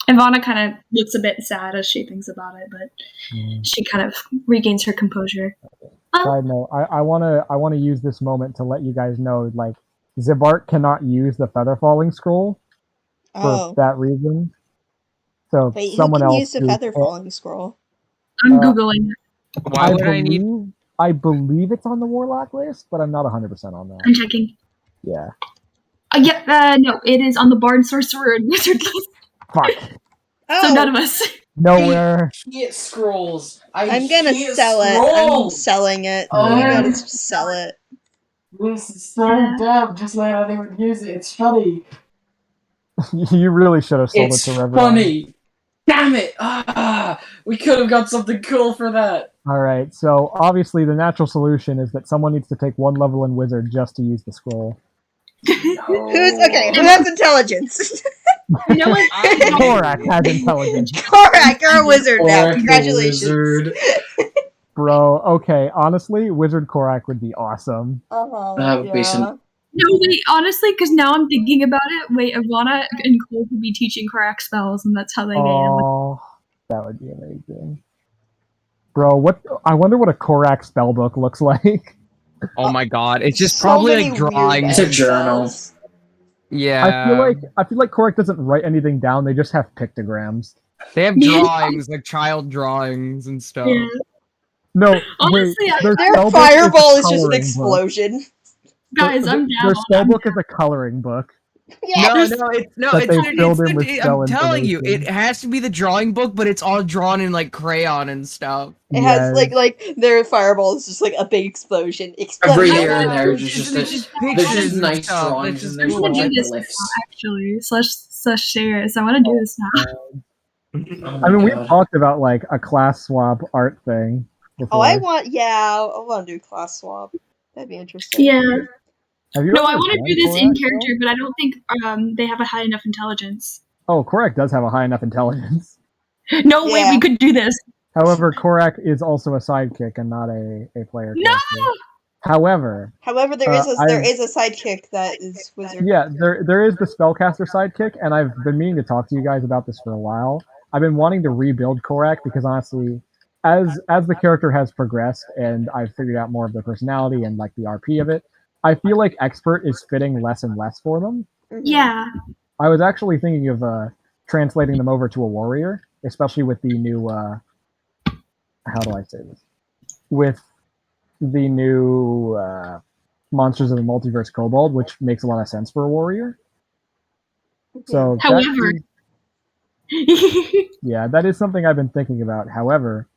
Ivana kind of looks a bit sad as she thinks about it, but she kind of regains her composure. Side note, I wanna use this moment to let you guys know, like, Zibart cannot use the feather falling scroll for that reason. So wait, someone who can else use the feather falling scroll? I'm googling it. Why would I need? I believe it's on the Warlock list, but I'm not 100% on that. I'm checking. Yeah. No, it is on the Bard, Sorcerer, and Wizard list. Fuck. So none of us. Nowhere. Can't scrolls. I'm gonna sell it. I'm selling it. You gotta sell it. This is so dumb. Just like how they would use it. It's funny. You really should have sold it to Revron. It's funny. Damn it! We could have got something cool for that. All right, so obviously the natural solution is that someone needs to take one level in Wizard just to use the scroll. Who has intelligence? You know what? Korak has intelligence. Korak, you're a wizard now. Korak the Congratulations. wizard. Bro, okay, honestly, Wizard Korak would be awesome. That would be some. No, wait, honestly, because now I'm thinking about it. Wait, Ivana and Cole could be teaching Korak spells, and that's how they gain. Oh, that would be amazing. Bro, I wonder what a Korak spellbook looks like. Oh my god, it's just So probably many like weird drawings. It's a journal. spells. Yeah. I feel like Korak doesn't write anything down, they just have pictograms. They have drawings, like child drawings and stuff. Yeah. No, Honestly, wait, their Their spellbook fireball is is a just an coloring book. explosion. Guys, I'm down. Their spellbook is a coloring book. Yes. That they filled in with spell I'm telling you, information. it has to be the drawing book, but it's all drawn in like crayon and stuff. It has Yes. like their fireball is just like a big explosion. Every Explosion. year and there, It's just just there's pictures just and nice stuff. drawings It's just and there's I want to do this hieroglyphs. now, actually. Slash serious. I want to do this now. Oh I mean, my we've God. talked about like a class swap art thing before. I want to do class swap. That'd be interesting. Yeah. Have you No, ever I want to done do this Korak, in though? character, but I don't think they have a high enough intelligence. Oh, Korak does have a high enough intelligence. No, wait, Yeah. we could do this. However, Korak is also a sidekick and not a player No! character. However, However, there I've- is a sidekick that is wizard. yeah, there is the spellcaster sidekick, and I've been meaning to talk to you guys about this for a while. I've been wanting to rebuild Korak because honestly, as the character has progressed and I've figured out more of their personality and like the RP of it, I feel like expert is fitting less and less for them. Mhm. Yeah. I was actually thinking of translating them over to a warrior, especially with the new how do I say this? With the new Monsters of the Multiverse Kobold, which makes a lot of sense for a warrior. So that However, that is something I've been thinking about. However,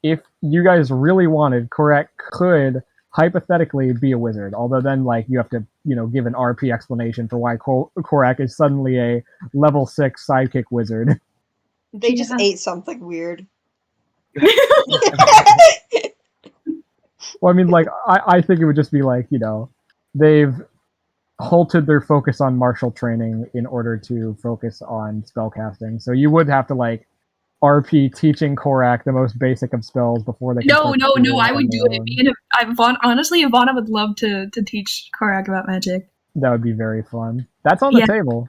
if you guys really wanted, Korak could hypothetically be a wizard, although then like you have to give an RP explanation for why Korak is suddenly a level 6 sidekick wizard. They just Yeah. ate something weird. Well, I mean, like I think it would just be like they've halted their focus on martial training in order to focus on spellcasting. So you would have to like RP teaching Korak the most basic of spells before they can no, start to do I on would do their it. own. Me and honestly, Ivana would love to teach Korak about magic. That would be very fun. That's on the Yeah. table.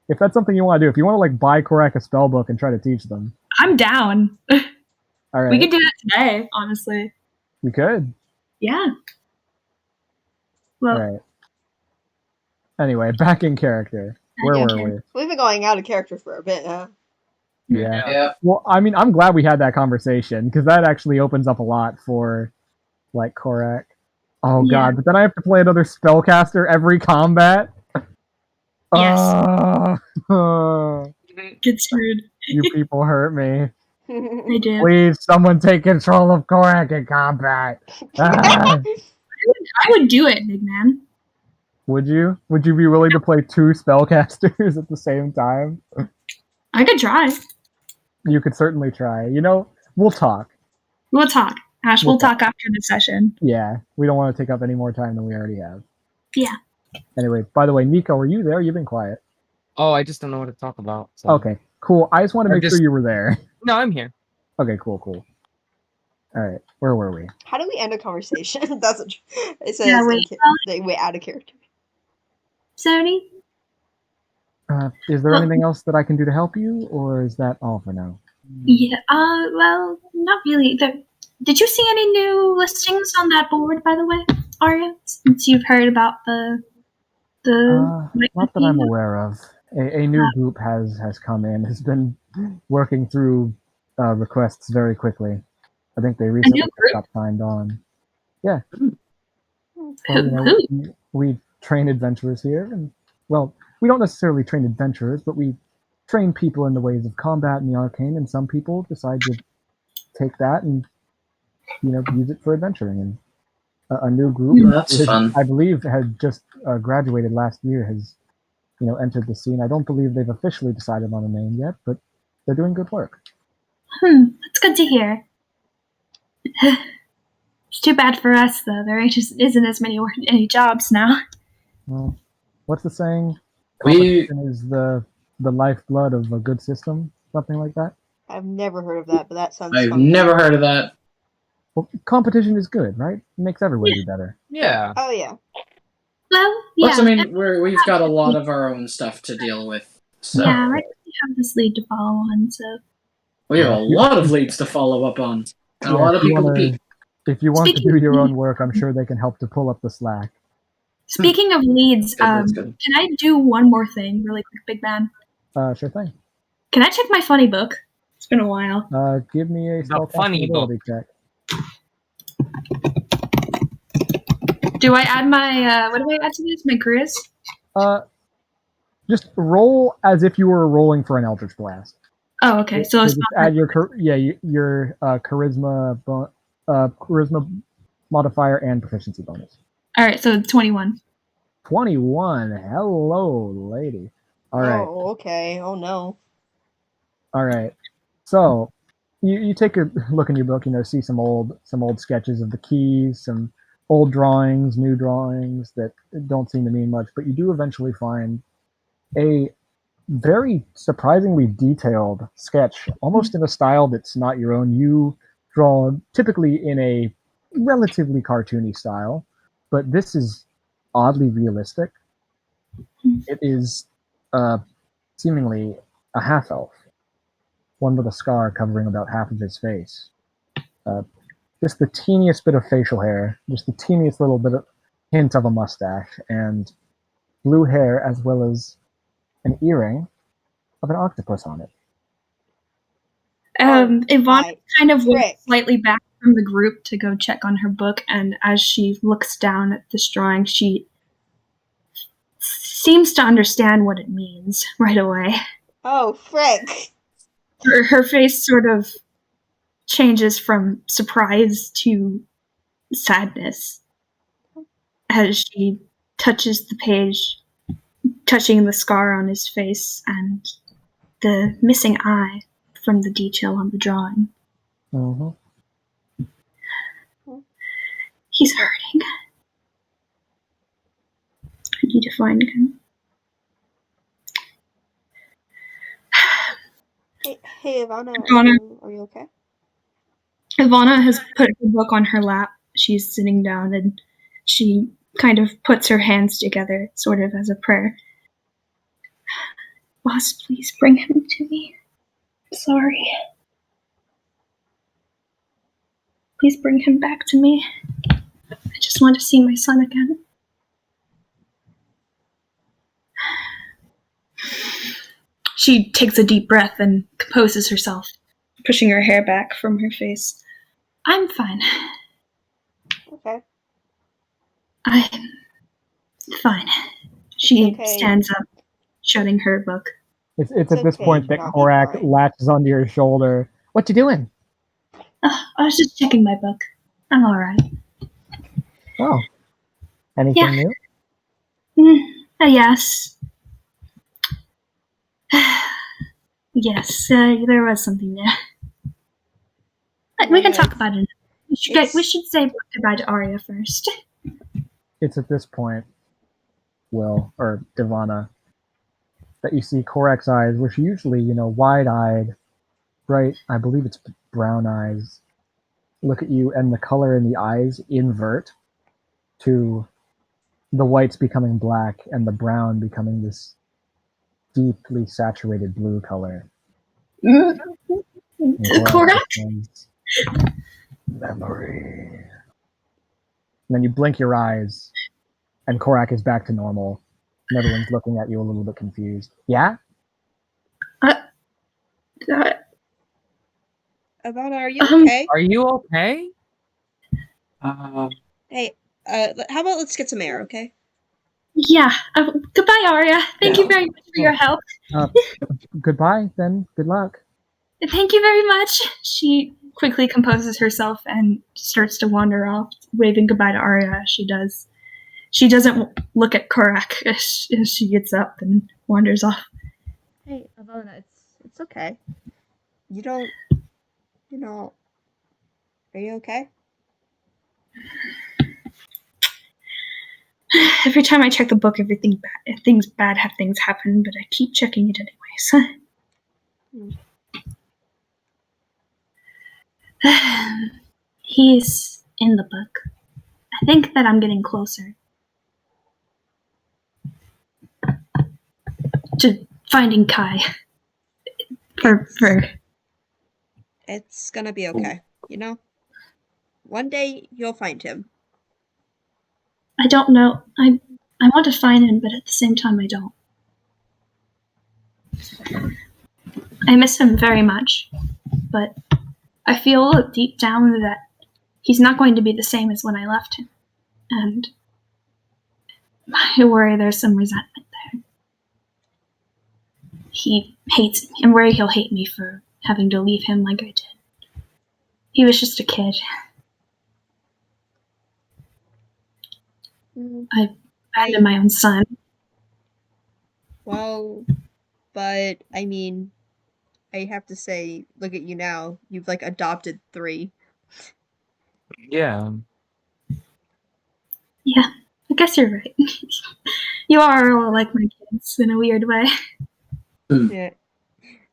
If that's something you want to do, if you want to like buy Korak a spell book and try to teach them, I'm down. all right, We could do that today, honestly. you could. Yeah. Well, All right. Anyway, back in character. Where in were character. We've been going out of character for a bit, huh? we? Yeah. Yeah. Well, I mean, I'm glad we had that conversation because that actually opens up a lot for like Korak. Oh Yeah. god, but then I have to play another spellcaster every combat. Yes. Get screwed. You people hurt me. I do. Please, someone take control of Korak in combat. Ah. I would do it, big man. Would you? Would you be willing to play 2 spellcasters at the same time? I could try. You could certainly try. We'll talk. We'll talk. Ash, We'll we'll talk after the session. Yeah, we don't want to take up any more time than we already have. Yeah. Anyway, by the way, Nico, are you there? You've been quiet. Oh, I just don't know what to talk about. So. Okay, cool. I just want to Or make just- sure you were there. No, I'm here. Okay, cool. All right, where were we? How do we end a conversation? It says Yeah, wait, way out of character. Sony? Is there Well- anything else that I can do to help you, or is that all for now? Yeah, well, not really. Did you see any new listings on that board, by the way, Aria? Since you've heard about the Not that I'm aware of. A new group has come in, has been working through requests very quickly. I think they recently group? got signed on. Yeah. Who? Well, we train adventurers here, and well, we don't necessarily train adventurers, but we train people in the ways of combat and the arcane, and some people decide to take that and use it for adventuring. And a new group, That's which fun. I believe had just graduated last year, has entered the scene. I don't believe they've officially decided on a name yet, but they're doing good work. That's good to hear. It's too bad for us, though. There just isn't as any jobs now. Well, what's the saying? We Competition is the lifeblood of a good system, something like that. I've never heard of that, but that sounds I've funky. never heard of that. Well, competition is good, right? It makes everyone do better. Yeah. Oh, yeah. Well, yeah. Plus, I mean, we've got a lot of our own stuff to deal with, so Yeah, I really have this lead to follow on, so. we have a lot of leads to follow up on, and a Yeah, lot of people to beat. if you want to Speaking do your of- own work, I'm sure they can help to pull up the slack. Speaking of leads, That's good. can I do one more thing really quick, big man? Sure thing. Can I check my funny book? It's been a while. Give me a The funny ability check. Do I add my, what do I add to this? My Grizz? Just roll as if you were rolling for an Eldritch Blast. Oh, okay. So it's just not add your charisma modifier and proficiency bonus. all right, so 21. 21. Hello, lady. All right. Oh, okay. Oh, no. All right. So you take a look in your book, see some old sketches of the keys, some old drawings, new drawings that don't seem to mean much, but you do eventually find a very surprisingly detailed sketch, almost in a style that's not your own. You draw typically in a relatively cartoony style, but this is oddly realistic. It is seemingly a half-elf, one with a scar covering about half of his face. Just the teeniest bit of facial hair, just the teeniest little bit of hint of a mustache, and blue hair, as well as an earring of an octopus on it. Ivana my kind of frick. walks slightly back from the group to go check on her book, and as she looks down at this drawing, she seems to understand what it means right away. Oh, frick. Her face sort of changes from surprise to sadness as she touches the page, touching the scar on his face and the missing eye from the detail on the drawing. Mm-hmm. He's hurting. I need to find him. Hey, Ivana, Ivana. are you okay? Ivana has put her book on her lap. She's sitting down and she kind of puts her hands together, sort of as a prayer. Boss, please bring him to me. I'm sorry. Please bring him back to me. I just want to see my son again. She takes a deep breath and composes herself, pushing her hair back from her face. I'm fine. Okay. I'm fine. She okay. stands up, shutting her book. It's at this okay, point that not Korak fine. latches onto your shoulder. What you doing? Oh, I was just checking my book. I'm alright. Oh. Anything new? Yes. Yes, there was something there. We can talk about it. We should say goodbye to Aria first. It's at this point, Will, or Divana, that you see Korak's eyes, which are usually, wide-eyed, bright, I believe it's brown eyes, look at you, and the color in the eyes invert to the whites becoming black and the brown becoming this deeply saturated blue color. Correct? Memory. And then you blink your eyes, and Korak is back to normal. And everyone's looking at you a little bit confused. Yeah? Ivana, are you okay? Are you okay? Hey, how about let's get some air, okay? Yeah. Goodbye, Aria. Thank you very much for your help. Goodbye, then. Good luck. Thank you very much. She quickly composes herself and starts to wander off, waving goodbye to Aria as she does. She doesn't look at Korak as she gets up and wanders off. Hey, Ivana, it's okay. You don't. Are you okay? Every time I check the book, things bad have things happen, but I keep checking it anyways. He's in the book. I think that I'm getting closer to finding Kai. For It's gonna be okay. One day you'll find him. I don't know. I want to find him, but at the same time I don't. I miss him very much, but I feel deep down that he's not going to be the same as when I left him. And I worry there's some resentment there. He hates me. I'm worried he'll hate me for having to leave him like I did. He was just a kid. I abandoned my own son. Well, but I mean, I have to say, look at you now. You've adopted 3. Yeah. Yeah, I guess you're right. You are all like my kids in a weird way. Yeah.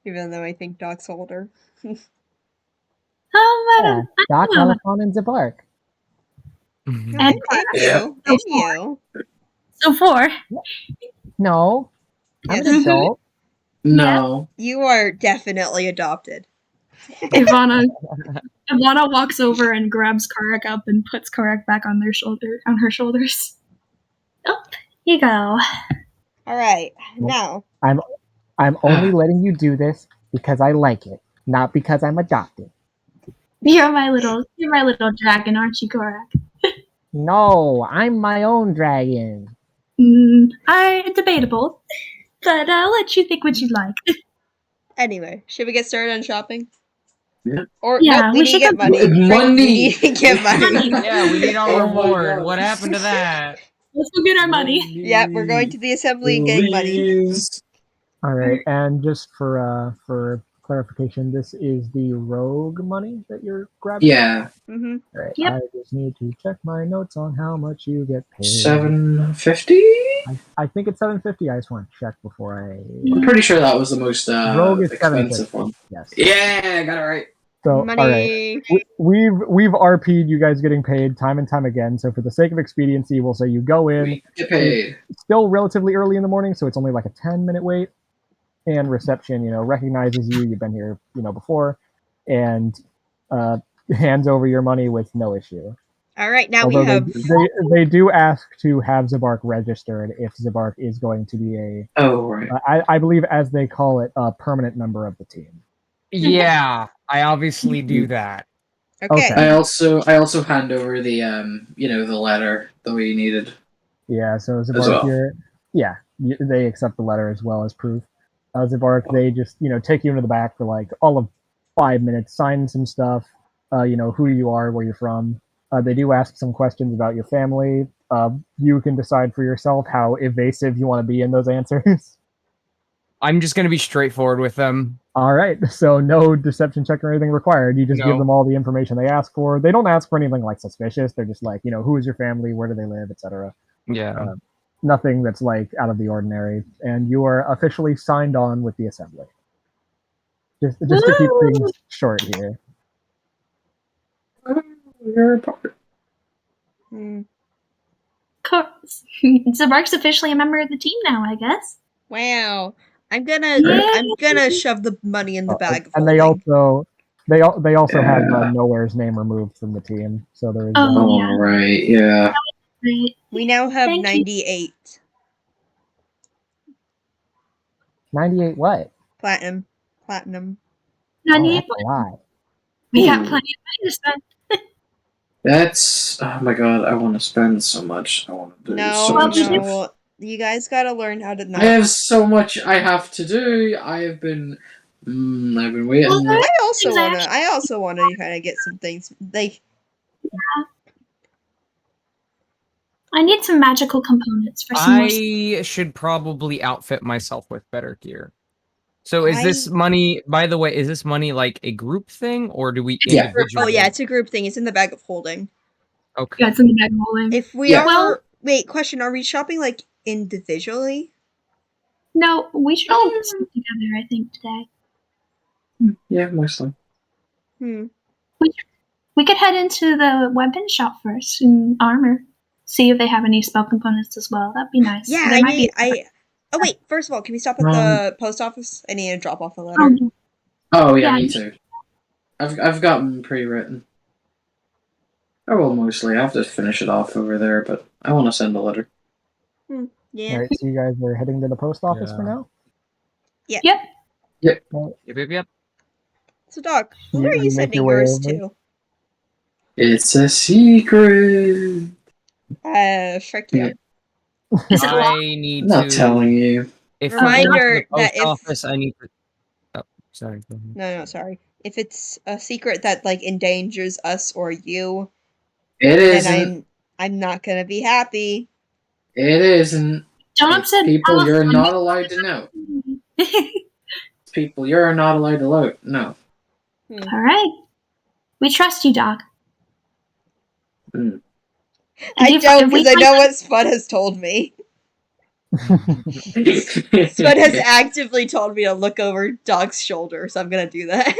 Even though I think Doc's older. I Doc, don't know. Elefon, and Zabark. And you. And you. So 4. No, I'm Yes. an adult. No. You are definitely adopted. Ivana walks over and grabs Karak up and puts Karak back on her shoulders. Oh, here you go. All right. Now. I'm only letting you do this because I like it, not because I'm adopted. You're my little dragon, aren't you, Karak? No, I'm my own dragon. Debatable, but I'll let you think what you'd like. Anyway, should we get started on shopping? Yeah. Or Yeah, nope, we we need to should get go- money. Money! We need to get money. Yeah, we need our Oh my reward. God. What happened to that? Let's go get our money. Yep, we're going to the assembly and getting money. Please. All right, and just for clarification, this is the rogue money that you're grabbing. Yeah. Mm-hmm. All right. Yep. I just need to check my notes on how much you get paid. $750? I think it's $750. I just want to check before I. I'm pretty sure that was the most Rogue is expensive $750. one. Yes. Yeah, I got it right. So Money. all right, we've RP'd you guys getting paid time and time again. So for the sake of expediency, we'll say you go in. We get paid. Still relatively early in the morning, so it's only like a 10-minute wait. And reception, recognizes you. You've been here, before, and hands over your money with no issue. All right, now Although we have. they do ask to have Zabark registered if Zabark is going to be a, Oh, right. I believe as they call it, a permanent member of the team. Yeah, I obviously do that. Okay. Okay. I also hand over the the letter that we needed. Yeah, so As Zabark, well. they accept the letter as well as proof. Zabark, they just take you into the back for like all of 5 minutes, sign some stuff, who you are, where you're from. They do ask some questions about your family. You can decide for yourself how evasive you want to be in those answers. I'm just gonna be straightforward with them. All right, so no deception check or anything required. You just give No. them all the information they ask for. They don't ask for anything like suspicious. They're just like, who is your family, where do they live, etc. Yeah. Nothing that's like out of the ordinary, and you are officially signed on with the assembly. Just to keep things short here. You're a part. Zabark's officially a member of the team now, I guess. Wow. I'm gonna shove the money in the bag of And holding. they also have Nowhere's name removed from the team, so there is. Oh, right, yeah. Right. We now have Thank you. 98 98 what? platinum. Oh, 98. that's a lot. We got Ooh. plenty of money to spend. That's oh my god, I want to spend so much. I want to do so No, much stuff. no. You guys gotta learn how to not. I have so much I have to do. I've been waiting. Well, I also Things wanna kind of get some things. I need some magical components for some more. I should probably outfit myself with better gear. So is this money, by the way, is this money like a group thing, or do we Yeah. individually? Oh yeah, it's a group thing. It's in the bag of holding. Okay. Yeah, it's in the bag of holding. If we Yeah. are Well- wait, question, are we shopping like individually? No, we should all sit together, I think, today. Yeah, mostly. We could head into the weapon shop first and armor. See if they have any spell components as well. That'd be nice. Yeah, There might be. Oh wait, first of all, can we stop at the post office? I need to drop off a letter. Oh, Oh yeah, Yeah. me too. I've got them pre-written. Oh well, mostly. I have to finish it off over there, but I want to send a letter. Yeah. All right, so you guys are heading to the post office for now. Yep. Yep. So Doc, who are You you make sending your way yours over? to? It's a secret. Frick you. Is it I locked? need I'm not to. telling you. If Reminder we're going to the that post office, I need to. Oh, sorry. Go ahead. No, sorry. If it's a secret that like endangers us or you, It then isn't. I'm not gonna be happy. It isn't. Don't It's said people you're California. not allowed to know. It's people you're not allowed to know. All right. We trust you, Doc. Mm. I If- don't, if we because I find- know what Spud has told me. Spud has actively told me to look over Doc's shoulder, so I'm gonna do that.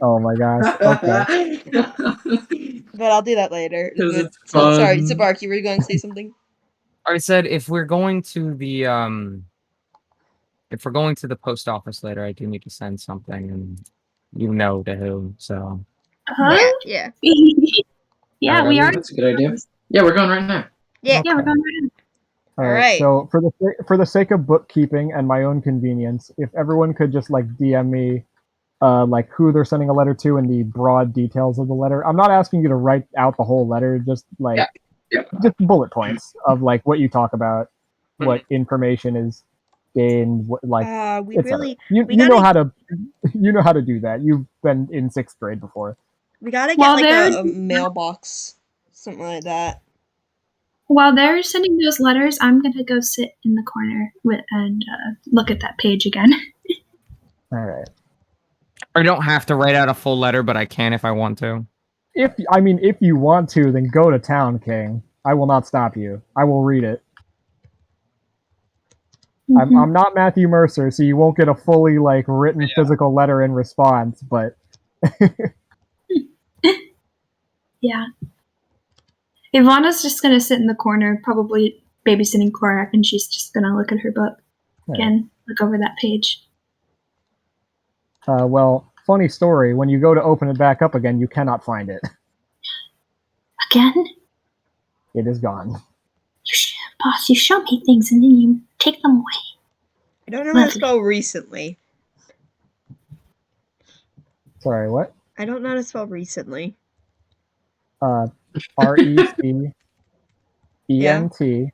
Oh my gosh. Okay. But I'll do that later. 'Cause it's So, sorry, fun. Zabark, you were going to say something? I said if we're going to the if we're going to the post office later, I do need to send something, and you know to who. So Huh? Yeah. Yeah, we are. That's a good idea. Yeah, we're going right now. Yeah. Yeah, we're going right in. All All right. right. So for the sake of bookkeeping and my own convenience, if everyone could just like DM me, like who they're sending a letter to and the broad details of the letter. I'm not asking you to write out the whole letter. Just like just bullet points of like what you talk about, what information is gained, what, like We et cetera. really you we you know gotta- how to do that. You've been in 6th grade before. we gotta get Well, like there's- a mailbox, something like that. While they're sending those letters, I'm gonna go sit in the corner and look at that page again. All right. I don't have to write out a full letter, but I can if I want to. If you want to, then go to town, King. I will not stop you. I will read it. I'm not Matthew Mercer, so you won't get a fully like written physical letter in response. But Yeah. Ivana's just gonna sit in the corner, probably babysitting Korak, and she's just gonna look at her book again, look over that page. well, funny story. When you go to open it back up again, you cannot find it. Again? It is gone. Boss, you show me things and then you take them away. I don't know how to spell recently. Sorry, what? I don't know how to spell recently. RECENTLY.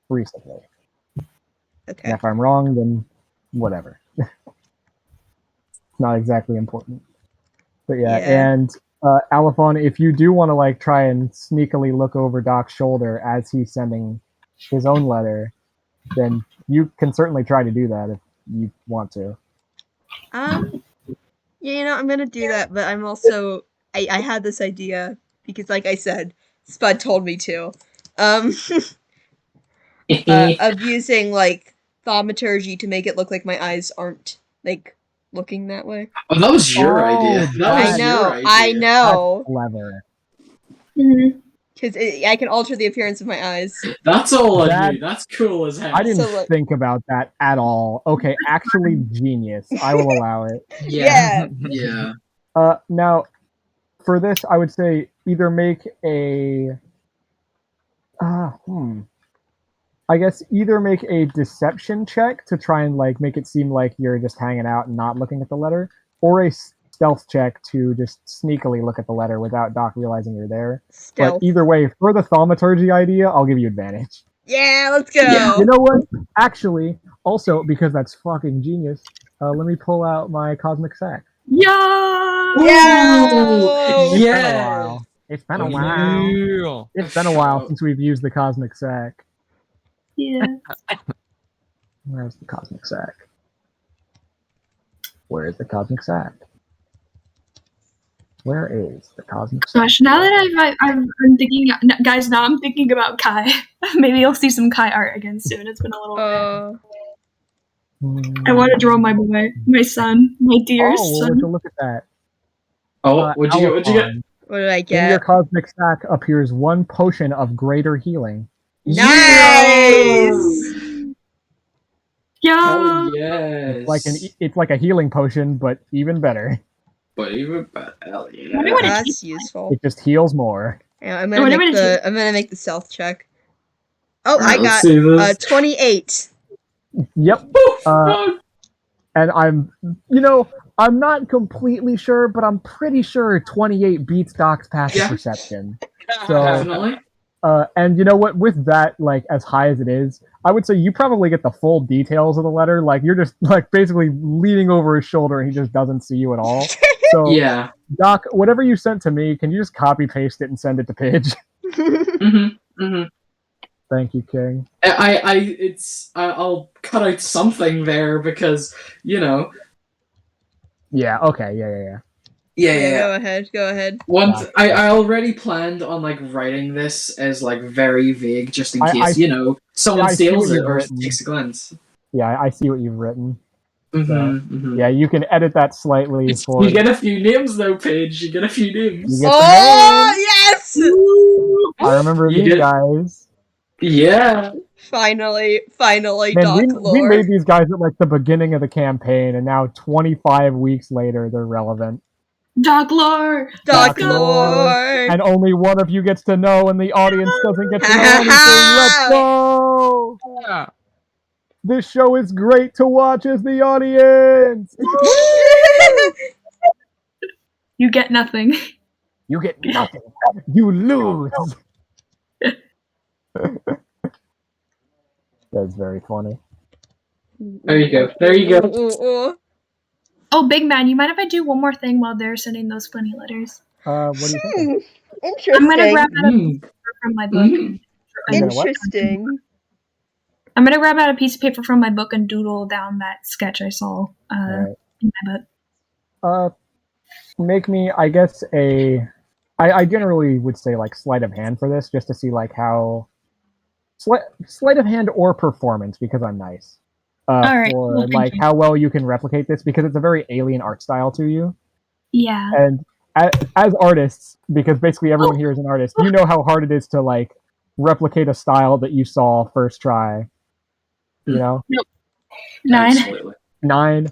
Recently. Okay. And if I'm wrong, then whatever. It's not exactly important. But yeah. And Alphon, if you do want to like try and sneakily look over Doc's shoulder as he's sending his own letter, then you can certainly try to do that if you want to. Yeah, I'm gonna do that, but I'm also I had this idea because, like I said, Spud told me to. Of using like thaumaturgy to make it look like my eyes aren't like looking that way. Oh, that was your idea. That was I know, your idea. I know, Clever. because I can alter the appearance of my eyes. That's all I knew. That's cool as hell. I didn't So, like- think about that at all. Okay, actually genius. I will allow it. Yeah. Yeah. Now, for this, I would say either make a. I guess either make a deception check to try and like make it seem like you're just hanging out and not looking at the letter, or a stealth check to just sneakily look at the letter without Doc realizing you're there. Stealth. But either way, for the thaumaturgy idea, I'll give you advantage. Yeah, let's go. Yeah. You know what? Actually, also because that's fucking genius, let me pull out my cosmic sack. Yeah! Yeah. Yeah. It's been a while. It's been a while since we've used the cosmic sack. Yeah. Where's the cosmic sack? Where is the cosmic sack? Where is the cosmic sack? Gosh, now that I'm thinking, guys, now I'm thinking about Kai. Maybe you'll see some Kai art again soon. It's been a little bit. I want to draw my boy, my son, my dear Oh, son. would you look at that? Oh, what'd you get? What'd you get? Alphon. What did I In your get? cosmic sack appears one potion of greater healing. Nice! Yo! Hell yes. It's like a healing potion, but even better. But even better. Hell yeah. Wonder what it That's tastes useful. It just heals more. Yeah, I'm Wonder gonna what it make the stealth check. Oh, Alright, I let's got see this. 28. Yep. Oh, And I'm not completely sure, but I'm pretty sure 28 beats Doc's passive Yeah. perception. So, definitely. and you know what? With that, like as high as it is, I would say you probably get the full details of the letter. Like you're just like basically leaning over his shoulder, and he just doesn't see you at all. So, Yeah. Doc, whatever you sent to me, can you just copy paste it and send it to Pidge? Thank you, King. I'll cut out something there because Yeah. Okay. Yeah. Yeah. Go ahead. Once Gotcha. I already planned on like writing this as like very vague, just in I case someone I see steals what it you've or written. takes a glance. Yeah, I see what you've written. Mm-hmm. Yeah, you can edit that slightly for. You get a few names though, Paige. You get a few names. You get Oh, yes! I remember You these get- guys. Yeah. Finally, Man, Doc we lore. made these guys at like the beginning of the campaign, and now 25 weeks later, they're relevant. Doc lore! Doc Doc lore. lore! And only one of you gets to know, and the audience doesn't get to know Ha, ha, anything. ha. Let's go! Yeah. This show is great to watch as the audience. You get nothing. You get nothing. You lose. That's very funny. There you go. There you go. Ooh. Oh, big man, you mind if I do one more thing while they're sending those funny letters? What do you think? Interesting. I'm gonna grab out a Mm. piece of paper from my book. You're gonna what? Interesting. I'm gonna grab out a piece of paper from my book and doodle down that sketch I saw Alright. in my book. Make me, I guess, I generally would say like sleight of hand for this, just to see like how sleight of hand or performance, because I'm nice. Alright, For well, thank like you. how well you can replicate this, because it's a very alien art style to you. Yeah. And as artists, because basically everyone here is an artist, you know how hard it is to like replicate a style that you saw first try. You know? 9. Absolutely. 9.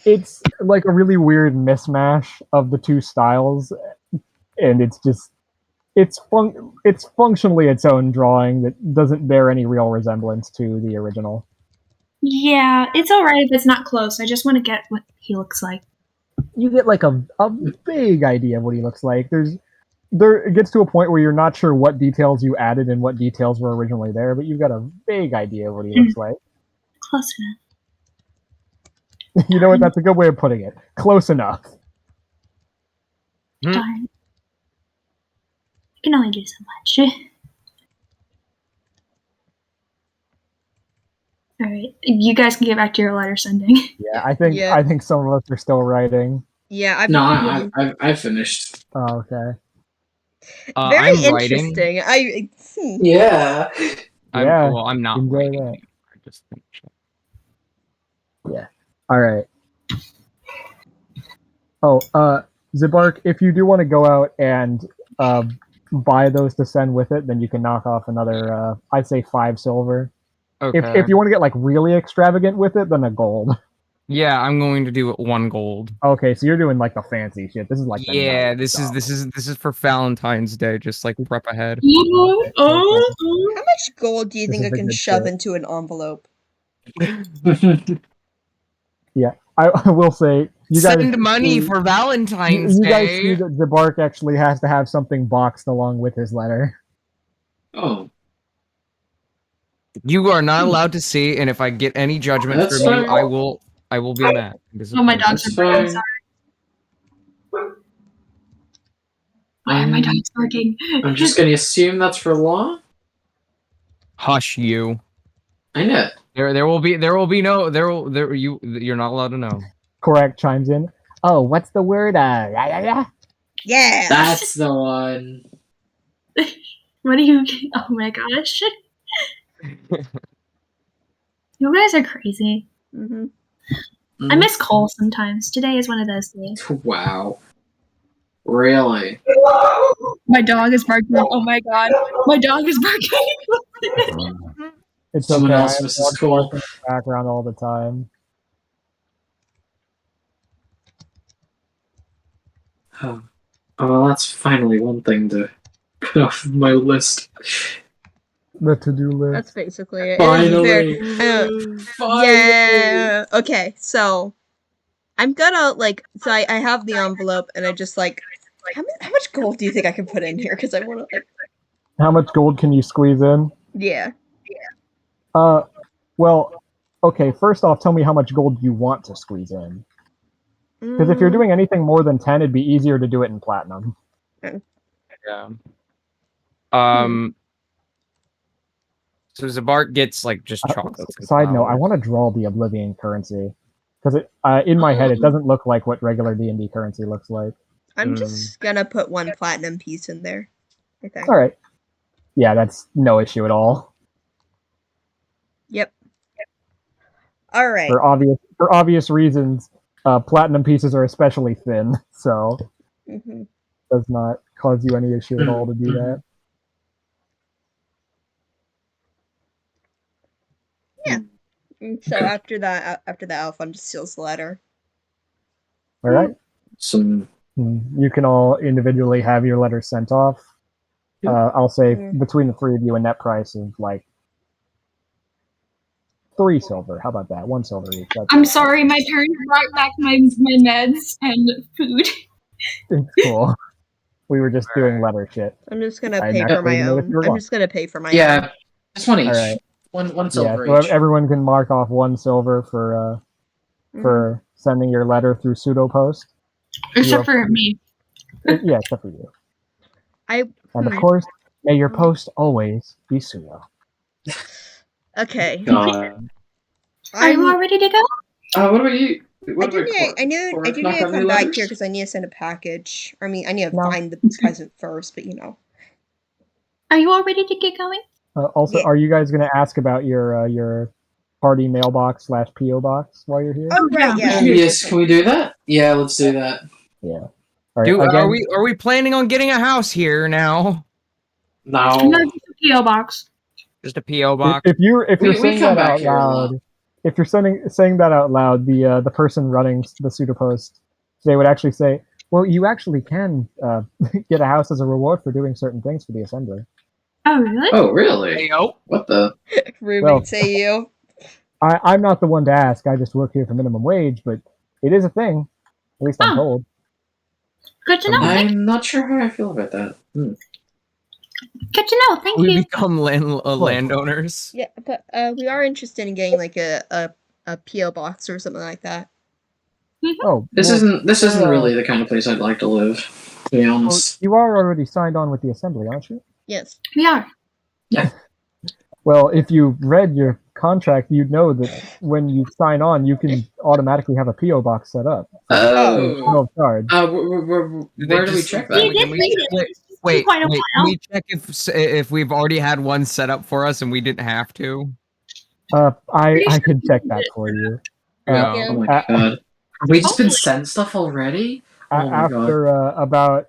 It's like a really weird mismatch of the two styles, and it's just it's functionally its own drawing that doesn't bear any real resemblance to the original. Yeah, it's alright if it's not close. I just want to get what he looks like. You get like a big idea of what he looks like. It gets to a point where you're not sure what details you added and what details were originally there, but you've got a vague idea of what he looks like. Close enough. You know what? That's a good way of putting it. Close enough. Hmm. Darn. I can only do so much. Alright, you guys can get back to your letter sending. Yeah, I think Yeah. I think some of us are still writing. Yeah, I've No, I finished. Oh, okay. very I'm writing. interesting. Yeah. Yeah, I'm not enjoy writing. that. I just finished it. All right. Oh, Zibark, if you do want to go out and buy those to send with it, then you can knock off another, I'd say 5 silver. Okay. If you want to get like really extravagant with it, then a gold. Yeah, I'm going to do it 1 gold. Okay, so you're doing like the fancy shit. This is like the Yeah, nice stuff. this is for Valentine's Day. Just like prep ahead. How much gold do you This think is I the can good shove shit. into an envelope? I will say you guys Send money see- for Valentine's you guys Day. see that Zibark actually has to have something boxed along with his letter. Oh, You are not allowed to see, and if I get any judgment That's from you, fine. I will be mad. Oh, my dogs that's are barking. fine. Sorry. Why are my dogs barking? I'm just gonna assume that's for law. Hush, you. I know. You're not allowed to know. Korak chimes in. Oh, what's the word? Yeah. That's the one. What do you? Oh my gosh! You guys are crazy. Mm-hmm. I miss Cole sometimes. Today is one of those days. Wow. Really? My dog is barking. Oh my god! My dog is barking. It's Someone okay. else I have misses dogs Cole. barking in the background all the time. Oh, well, that's finally one thing to put off my list. The to-do list. That's basically it. Finally! Finally. Yeah. Okay, so I'm gonna so I have the envelope and I just how much gold do you think I can put in here? Because I want to How much gold can you squeeze in? yeah. Well, okay. First off, tell me how much gold you want to squeeze in. Because if you're doing anything more than 10, it'd be easier to do it in platinum. Yeah. So Zabart gets just chocolates. and Side note: I flowers. want to draw the Oblivion currency because in my head it doesn't look like what regular D&D currency looks like. I'm just gonna put one platinum piece in there. I think. All right. Yeah, that's no issue at all. Yep. All right. For obvious reasons, platinum pieces are especially thin, so Mm-hmm. does not cause you any issue at all to do that. Yeah. So after that, Alphon just seals the letter. All right. Some. You can all individually have your letters sent off. I'll say between the three of you a net price of 3 silver. How about that? 1 silver each. I'm sorry, my parents brought back my meds and food. It's cool. We were just doing letter shit. I'm just gonna I pay for my naturally noticed own. you were I'm gone. just gonna pay for my own. Yeah, just one each. All right. One Yeah, silver so each. everyone can mark off 1 silver for sending your letter through pseudo post. Except for me. Yeah, except for you. And of Hmm. course, may your post always be pseudo. Okay. God. Are you all ready to go? What about you? I do need to come back here because I need to send a package. I mean, I need to find the present first, but Are you all ready to get going? Also, Yeah. are you guys going to ask about your party mailbox / PO box while you're here? Oh right, yeah. Yes, can we do that? Yeah, let's do that. Yeah. All right. Again, are we planning on getting a house here now? No. No, just a P.O. box. Just a PO box. if you're We saying come that back out here a lot. loud, if you're saying that out loud, the person running the pseudo post, they would actually say, "Well, you actually can get a house as a reward for doing certain things for the assembly." Oh, really? Oh, really? Hey, oh. What the? Roommate, Well, say you. I'm not the one to ask. I just work here for minimum wage, but it is a thing. At least I'm told. Good to know. I'm not sure how I feel about that. Good to know. Thank We you. become landowners. Yeah, but we are interested in getting a PO box or something like that. Oh, This well, isn't really the kind of place I'd like to live, to be well, honest. you are already signed on with the assembly, aren't you? Yes. We are. Well, if you read your contract, you'd know that when you sign on, you can automatically have a PO box set up. No charge. Where do we check We that? did read it. Wait, Quite a can while. we check if we've already had one set up for us and we didn't have to? I can check that for you. Yeah. Oh my god. Have we just been sent stuff already? Oh my After about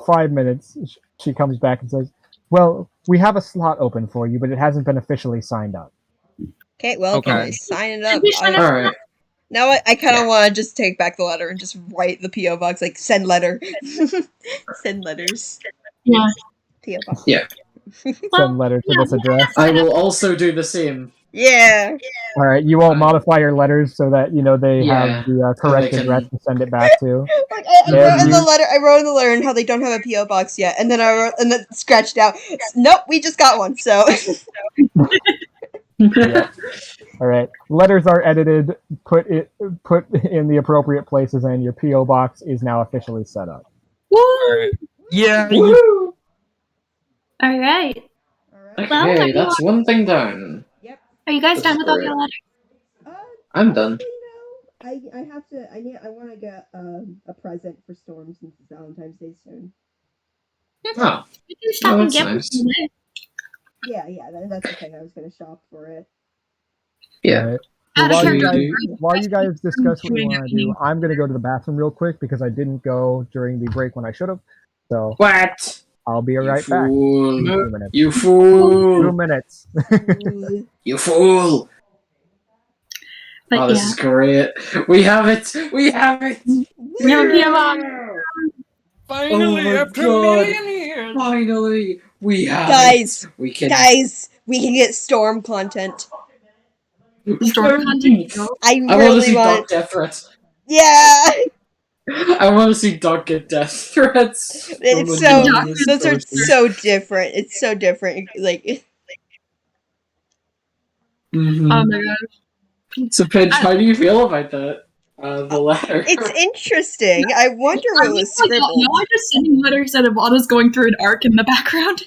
5 minutes, she comes back and says, "Well, we have a slot open for you, but it hasn't been officially signed up." Okay, well, Okay. can I sign it up? Alright. Now I kind of want to just take back the letter and just write the PO box, send letter, send letters. Yeah. PO box. Yeah. Send letter to this address. I will also do the same. Yeah. All right, you all modify your letters so that they Yeah, have the so correct they can- address to send it back to. I wrote in the letter. I wrote in the letter how they don't have a PO box yet, and then I wrote and then scratched out. Nope, we just got one. So. Yeah. All right, letters are edited, put in the appropriate places, and your PO box is now officially set up. Woo! Yeah. Woo! All right. Okay, that's one thing done. Are you guys done with all your letters? I'm done. I have to. I want to get a present for Storm since it's Valentine's Day soon. Oh, You can stop Oh, and that's get nice. one today. Yeah, that's the thing. I was gonna shop for it. yeah. Alright. Out of While you character, guys while you guys discuss what you doing want to do, I'm gonna go to the bathroom real quick because I didn't go during the break when I should have. So What? I'll be You right back. fool! 2 minutes. You 2 fool! minutes. Ooh. You fool! But Oh, this yeah, is great. We have it. We have it. we have a PM on. Finally, my after God. a million years. Finally, we have Guys, it. We can. Guys, we can get Storm content. Storm content. I I want to really see want. Doc death threats. Yeah, I want to see Doc get death threats. from it's the so. dumbest Those are person. so different. It's so different. Like, Mhm. Oh my gosh. So, Pinch, how do you feel about that? The letter. it's interesting. I wonder what was Like, scribbled. y'all are just sending letters that Ivana's going through an arc in the background.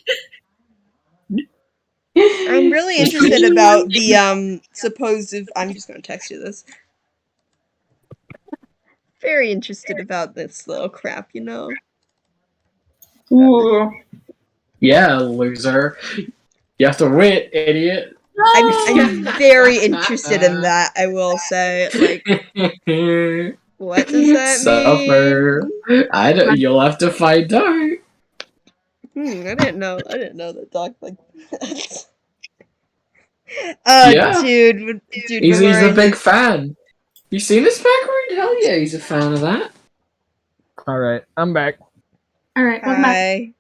I'm really interested about the supposed. I'm just gonna text you this. Very interested about this little crap, you know. Ooh. Yeah, loser. You have to wait, idiot. I'm very interested in that. I will say, like, what does that Suffer. mean? I don't. You'll have to find out. I didn't know that Doc like that. Yeah. Dude, He's we're a wearing big this. fan. You seen his background? Hell yeah, he's a fan of that. Alright, I'm back. Alright, welcome back. Hi.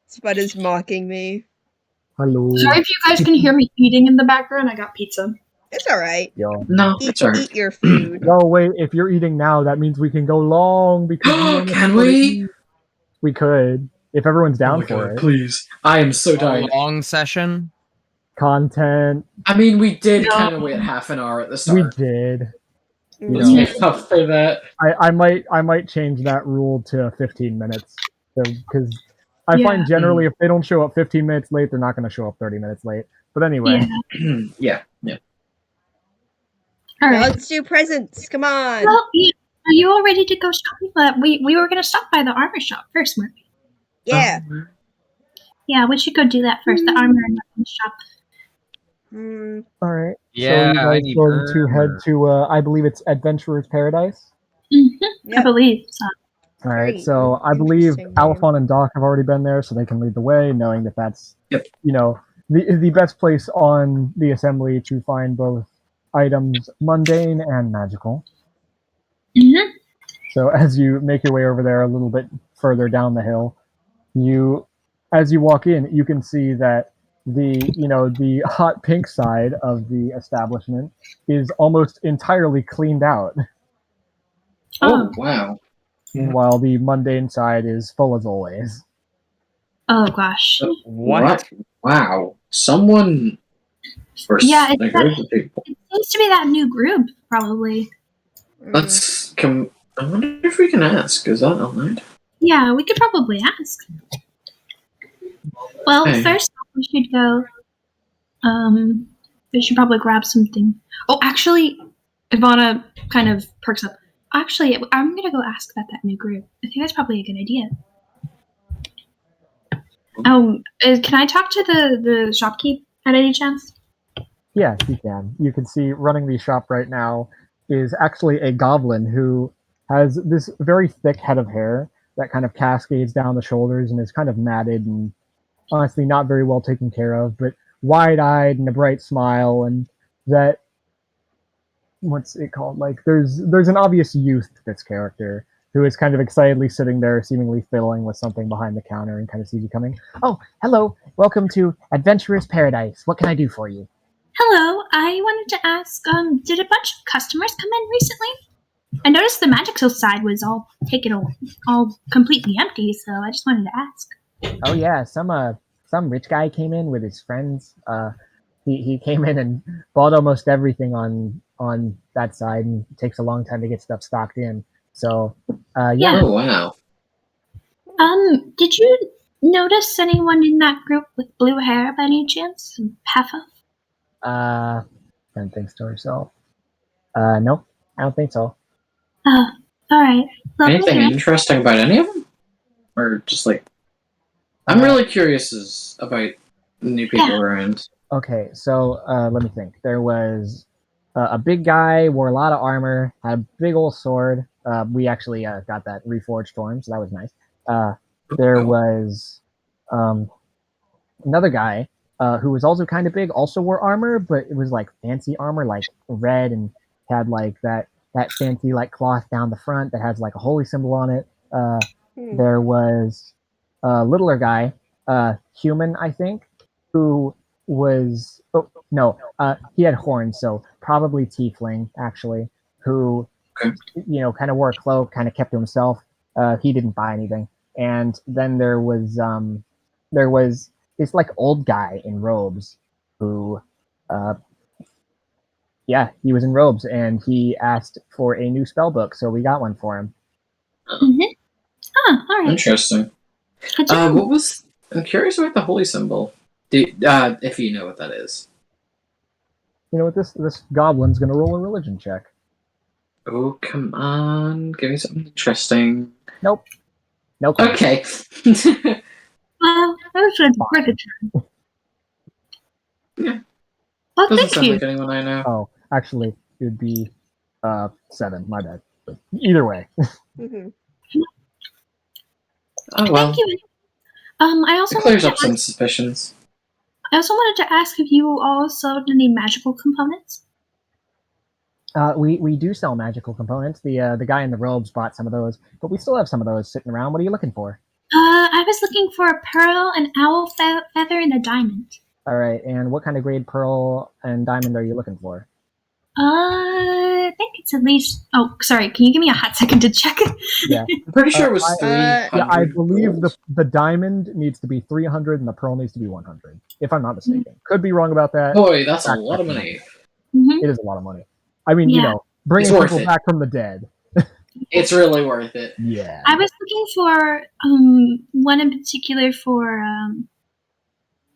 Spud is mocking me. Hello. Sorry if you guys can hear me eating in the background. I got pizza. It's alright. Yo. No, Eat, it's alright. eat your food. No, wait, if you're eating now, that means we can go long because we almost Can started we? eating. We could. If everyone's down for it. please. I am so A down. long session. Content. I mean, we did No. kind of wait half an hour at the We start. did. You Let's know. make up for that. I might change that rule to 15 minutes. Because I Yeah. find generally if they don't show up 15 minutes late, they're not going to show up 30 minutes late. But anyway. Yeah. Yeah. Alright. Let's do presents. Come on. Well, yeah. Are you all ready to go shopping? We were gonna stop by the armor shop first, weren't we? Yeah. Yeah, we should go do that first. The armor and weapons shop. All right. Yeah, so you I guys need going to head armor. to I believe it's Adventurer's Paradise. I Yep. believe so. All right. Very So I believe interesting name. Alphon and Doc have already been there, so they can lead the way, knowing that that's Yep. you know the best place on the assembly to find both items mundane and magical. Mm-hmm. So as you make your way over there a little bit further down the hill, as you walk in, you can see that the hot pink side of the establishment is almost entirely cleaned out, Oh, wow. while the mundane side is full as always. Oh gosh. What? Wow. Someone. Or Yeah, a it's group of people. It seems to be that new group, probably. Let's come. I wonder if we can ask. Is that allowed? Yeah, we could probably ask. Well, Hey. first off, we should go. We should probably grab something. Oh, actually, Ivana kind of perks up. Actually, I'm gonna go ask about that new group. I think that's probably a good idea. Can I talk to the shopkeep at any chance? Yes, you can. You can see running the shop right now is actually a goblin who has this very thick head of hair that kind of cascades down the shoulders and is kind of matted and honestly not very well taken care of, but wide-eyed and a bright smile, and that what's it called? Like there's an obvious youth to this character who is kind of excitedly sitting there, seemingly fiddling with something behind the counter, and kind of sees you coming. Oh, hello! Welcome to Adventurer's Paradise. What can I do for you? Hello, I wanted to ask, did a bunch of customers come in recently? I noticed the magical side was all taken all completely empty, so I just wanted to ask. Oh yeah, some rich guy came in with his friends. He came in and bought almost everything on that side, and it takes a long time to get stuff stocked in. So yeah. Oh, wow. Did you notice anyone in that group with blue hair by any chance? Half of? Then thinks to herself. No, I don't think so. Oh, alright. Anything interesting about any of them? Or just like... I'm really curious about new people around. Okay, so let me think. There was a big guy, wore a lot of armor, had a big old sword. We actually got that reforged for him, so that was nice. There was another guy who was also kind of big, also wore armor, but it was like fancy armor, like red, and had like that fancy like cloth down the front that has like a holy symbol on it. There was a littler guy, human, I think, who was he had horns, so probably tiefling actually, who kind of wore a cloak, kind of kept to himself. He didn't buy anything, and then there was this like old guy in robes who he was in robes, and he asked for a new spell book, so we got one for him. Mm-hmm. Oh, all right. Interesting. I'm curious about the holy symbol. If you know what that is. You know what? This goblin's gonna roll a religion check. Oh, come on. Give me something interesting. Nope. Okay. Well, I was going to break a turn. Yeah. Well, Doesn't thank sound you. like anyone I know. Oh, actually, it would be 7. My bad. But either way. Mhm. Oh, well. Thank you. I also It clears wanted up to some ask, suspicions. I also wanted to ask if you all sold any magical components. We do sell magical components. The guy in the robes bought some of those, but we still have some of those sitting around. What are you looking for? I was looking for a pearl, an owl feather, and a diamond. All right, and what kind of grade pearl and diamond are you looking for? I think it's at least. Oh, sorry. Can you give me a hot second to check? Yeah, I'm pretty sure it was 300. yeah. I believe gold. the diamond needs to be 300 and the pearl needs to be 100. If I'm not mistaken, could be wrong about that. Boy, that's a lot of money. Mm-hmm. It is a lot of money. I mean, Yeah. bringing It's worth people it. back from the dead. It's really worth it. Yeah. I was looking for one in particular for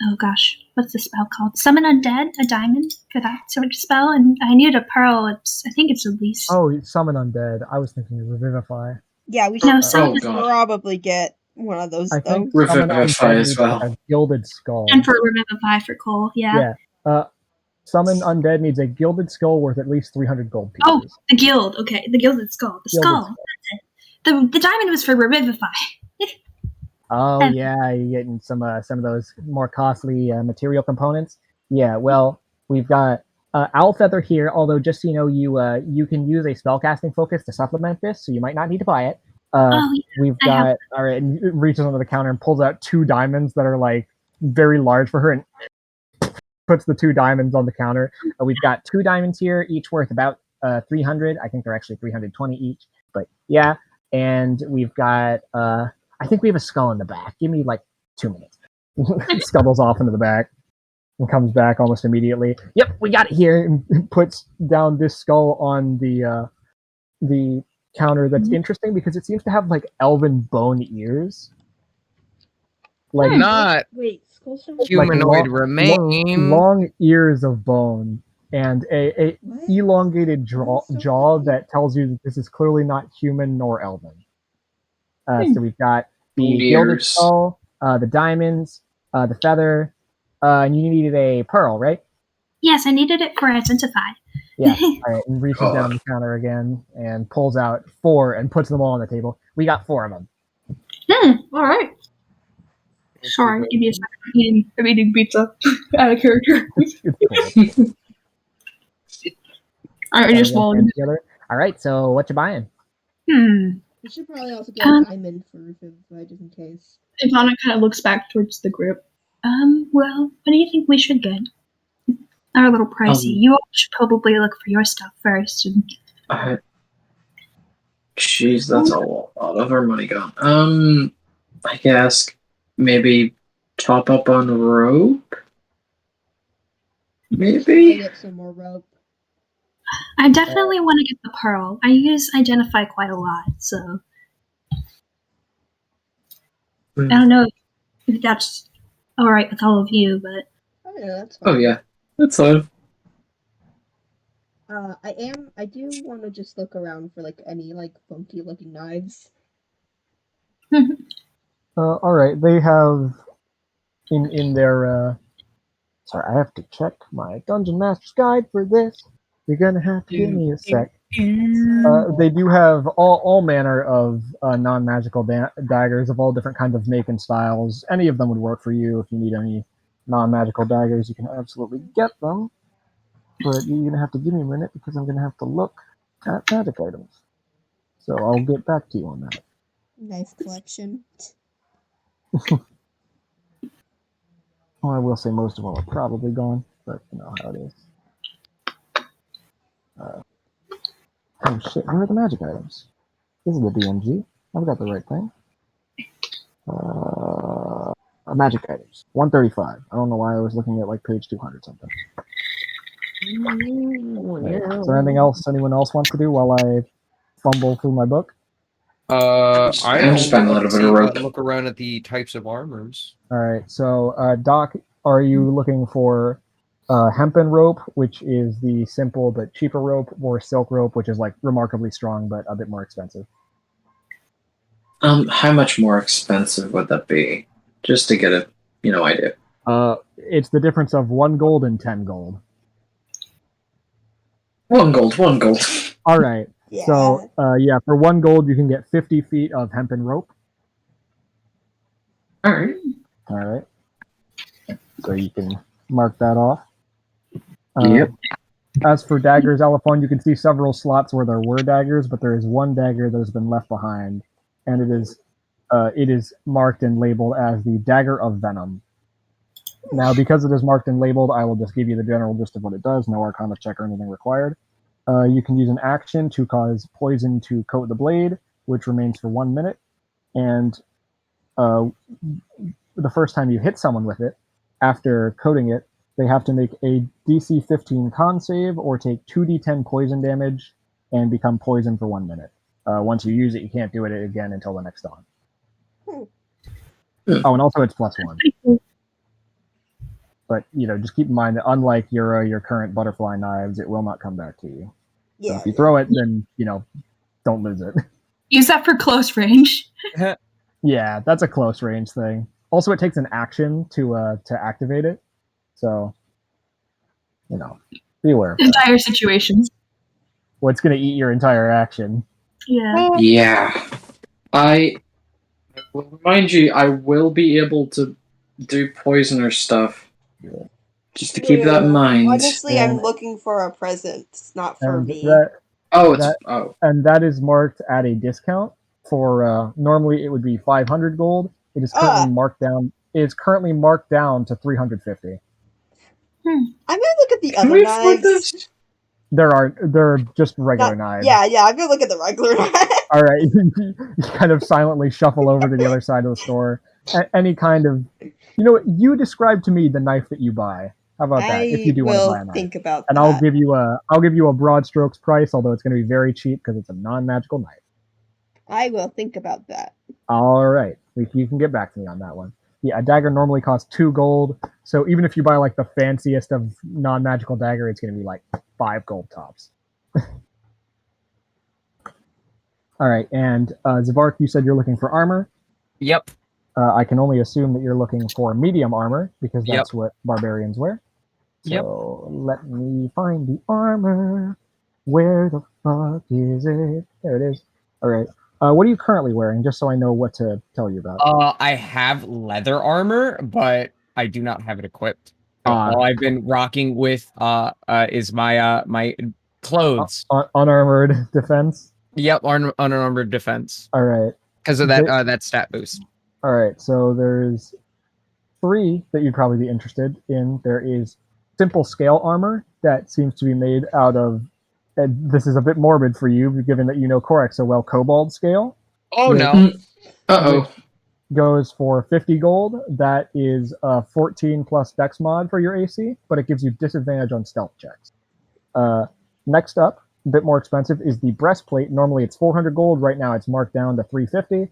oh gosh, what's the spell called? Summon Undead, a diamond for that sort of spell, and I needed a pearl. I think it's at least. Oh, summon undead. I was thinking of revivify. Yeah, we No, should summon probably get one of those. I think though. summon Revivify undead as needs well. like a gilded skull. and for Revivify for Cole. Yeah. Summon undead needs a gilded skull worth at least 300 gold pieces. Oh, the guild. Okay, the gilded skull. The Gilded skull. That's it. The diamond was for Revivify. Oh yeah, you're getting some of those more costly material components. Yeah, well, we've got owl feather here. Although, just so you know, you can use a spellcasting focus to supplement this, so you might not need to buy it. We've got all right, and it reaches under the counter and pulls out 2 diamonds that are like very large for her, and puts the 2 diamonds on the counter. We've got 2 diamonds here, each worth about 300. I think they're actually 320 each. But yeah, and we've got I think we have a skull in the back. Give me like 2 minutes. Scuttles off into the back and comes back almost immediately. Yep, we got it here, and puts down this skull on the counter. That's interesting because it seems to have like elven bone ears. Like Not Wait, skull humanoid remain. long ears of bone and a elongated jaw that tells you that this is clearly not human nor elven. So we've got the gilded skull, the diamonds, the feather, and you needed a pearl, right? Yes, I needed it for Identify. Yeah. All right, and reaches down the counter again and pulls out 4 and puts them all on the table. We got 4 of them. All right. Sorry, give me a second. I'm eating pizza out of character. I just swallowed. All right, so what you buying? We should probably also get a diamond for Revivify just in case. Ivana kind of looks back towards the group. Well, what do you think we should get? They're a little pricey. You all should probably look for your stuff first. Jeez, that's a lot of our money gone. I guess maybe top up on rope? Maybe? Get some more rope. I definitely want to get the pearl. I use Identify quite a lot, so I don't know if that's all right with all of you, but Oh yeah, that's fine. Oh yeah, that's fine. I do want to just look around for like any like funky looking knives. All right, they have in their. Sorry, I have to check my Dungeon Master's Guide for this. You're gonna have to give me a sec. They do have all manner of non-magical daggers of all different kinds of make and styles. Any of them would work for you. If you need any non-magical daggers, you can absolutely get them. But you're gonna have to give me a minute because I'm gonna have to look at magic items. So I'll get back to you on that. Knife collection. Well, I will say most of them are probably gone, but you know how it is. Oh shit, where are the magic items? This is the DMG. I've got the right thing. Magic items. 135. I don't know why I was looking at like page 200 something. Right. Is there anything else anyone else wants to do while I fumble through my book? I I'm just buying a little bit of rope. Look around at the types of armors. All right. So, Doc, are you looking for hempen rope, which is the simple but cheaper rope, or silk rope, which is like remarkably strong but a bit more expensive? How much more expensive would that be? Just to get a idea. It's the difference of 1 gold and 10 gold. 1 gold, 1 gold. All right. Yeah. So, yeah, for 1 gold, you can get 50 feet of hempen rope. All right. All right. So you can mark that off. Yep. As for daggers, Elephon, you can see several slots where there were daggers, but there is one dagger that has been left behind, and it is marked and labeled as the Dagger of Venom. Now, because it is marked and labeled, I will just give you the general gist of what it does. No Arcana check or anything required. You can use an action to cause poison to coat the blade, which remains for 1 minute, and the first time you hit someone with it, after coating it, they have to make a DC 15 con save or take 2d10 poison damage and become poisoned for 1 minute. Once you use it, you can't do it again until the next dawn. Oh, and also it's +1. But just keep in mind that unlike your current butterfly knives, it will not come back to you. Yeah. So if you throw it, then don't lose it. Use that for close range. Yeah, that's a close range thing. Also, it takes an action to activate it. So, be aware of In that. dire situations. What's going to eat your entire action? Yeah. Yeah. I will remind you, I will be able to do poisoner stuff. Just to keep that in mind. Honestly, I'm And- looking for a present, not for And me. that is marked at a discount for normally it would be 500 gold. It is currently marked down. It is currently marked down to 350. I'm gonna look at the Can other we afford knives. this? They're just regular knives. Yeah, I'm gonna look at the regular knives. All right, you kind of silently shuffle over to the other side of the store. Any kind of, you describe to me the knife that you buy. How about that? If you do want to buy a knife, think about and that. I'll give you a broad strokes price, although it's going to be very cheap because it's a non-magical knife. I will think about that. All right, you can get back to me on that one. Yeah, a dagger normally costs 2 gold, so even if you buy like the fanciest of non-magical dagger, it's going to be like 5 gold tops. All right, and Zavark, you said you're looking for armor. Yep. I can only assume that you're looking for medium armor because that's Yep. what barbarians wear. Yep. So let me find the armor. Where the fuck is it? There it is. All right. What are you currently wearing, just so I know what to tell you about? I have leather armor, but I do not have it equipped. So all I've been rocking with is my my clothes. Unarmored defense. Yep, unarmored defense. All right. Because of that stat boost. All right. So there's 3 that you'd probably be interested in. There is simple scale armor that seems to be made out of. And this is a bit morbid for you, given that you know Korek so well. Kobold scale. Oh Yeah. no! Uh-oh. Goes for 50 gold. That is a 14 plus dex mod for your AC, but it gives you disadvantage on stealth checks. Next up, a bit more expensive, is the breastplate. Normally it's 400 gold. Right now it's marked down to 350,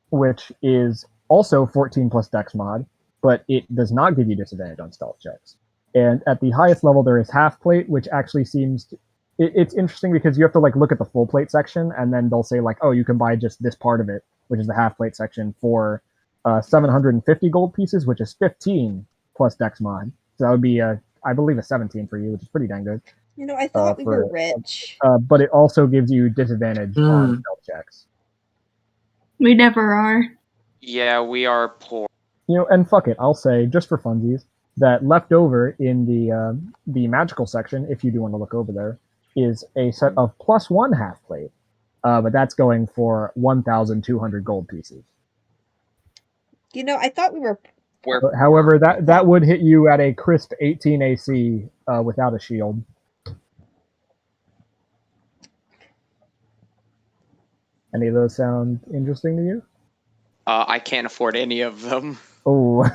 which is also 14 plus dex mod, but it does not give you disadvantage on stealth checks. And at the highest level, there is half plate, which actually seems it's interesting because you have to like look at the full plate section, and then they'll say like, oh, you can buy just this part of it, which is the half plate section, for 750 gold pieces, which is 15 plus Dex mod. So that would be I believe a 17 for you, which is pretty dang good. I thought we were rich. But it also gives you disadvantage on stealth checks. We never are. Yeah, we are poor. And fuck it, I'll say just for funsies that left over in the magical section, if you do want to look over there, is a set of +1 half plate, but that's going for 1,200 gold pieces. I thought we were. However, that would hit you at a crisp 18 AC without a shield. Any of those sound interesting to you? I can't afford any of them. Oh.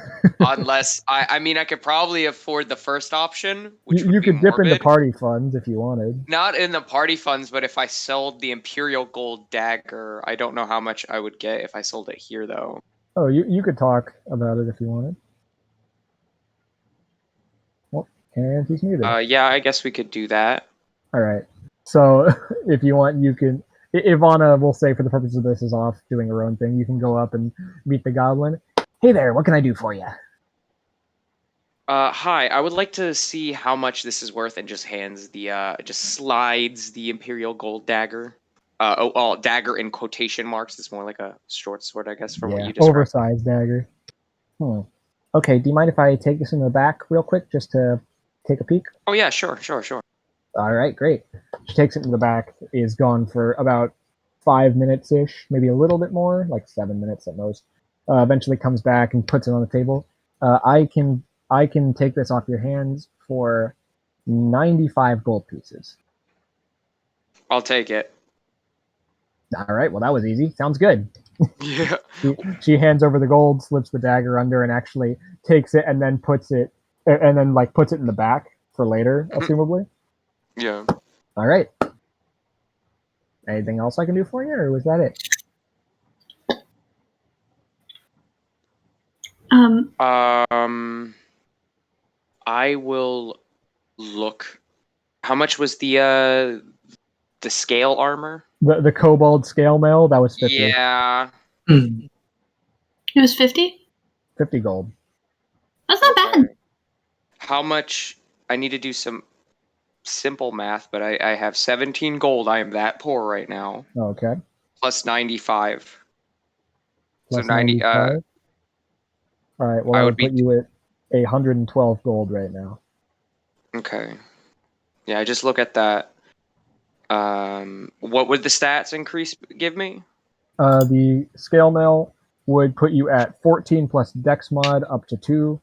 Unless I mean, I could probably afford the first option, which you could dip into party funds if you wanted. Not in the party funds, but if I sold the Imperial Gold Dagger, I don't know how much I would get if I sold it here, though. Oh, you could talk about it if you wanted. Well, and he's muted. Yeah, I guess we could do that. All right. So if you want, you can. Ivana, we'll say for the purpose of this, is off doing her own thing. You can go up and meet the goblin. Hey there, what can I do for you? Hi, I would like to see how much this is worth, and just slides the Imperial Gold Dagger. Dagger in quotation marks. It's more like a short sword, I guess, from what you described. Oversized dagger. Okay, do you mind if I take this in the back real quick just to take a peek? Oh yeah, sure. All right, great. She takes it in the back, is gone for about 5 minutes-ish, maybe a little bit more, like 7 minutes at most. Eventually comes back and puts it on the table. I can take this off your hands for 95 gold pieces. I'll take it. All right, well, that was easy. Sounds good. Yeah. She hands over the gold, slips the dagger under, and actually takes it and then puts it in the back for later, assumably. Yeah. All right. Anything else I can do for you, or was that it? I will look. How much was the scale armor? The kobold scale mail, that was 50. Yeah. It was 50? 50 gold. That's not bad. How much? I need to do some simple math, but I have 17 gold. I am that poor right now. Okay. Plus 95. Plus so 90. 95? All right. Well, I would put you at 112 gold right now. Okay. Yeah, I just look at that. What would the stats increase give me? The scale mail would put you at 14 plus Dex mod up to 2.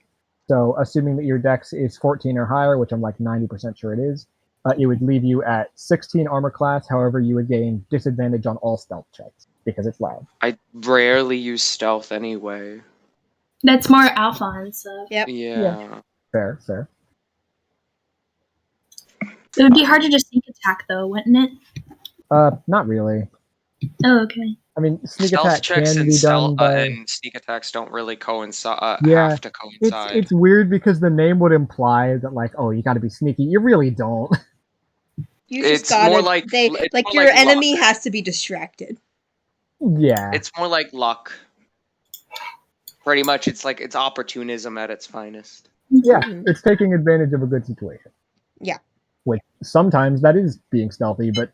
So, assuming that your Dex is 14 or higher, which I'm like 90% sure it is, it would leave you at 16 armor class. However, you would gain disadvantage on all stealth checks because it's loud. I rarely use stealth anyway. That's more alpha and stuff. Yep. Yeah. Fair. It would be hard to just sneak attack, though, wouldn't it? Not really. Oh, okay. I mean, sneak Stealth attack checks can and be done by... and sneak attacks don't really coincide. Yeah, have to coincide. It's weird because the name would imply that, like, oh, you got to be sneaky. You really don't. You just It's gotta. more like Your like enemy luck. has to be distracted. Yeah. It's more like luck. Pretty much, it's opportunism at its finest. Yeah, it's taking advantage of a good situation. Yeah. Which sometimes that is being stealthy, but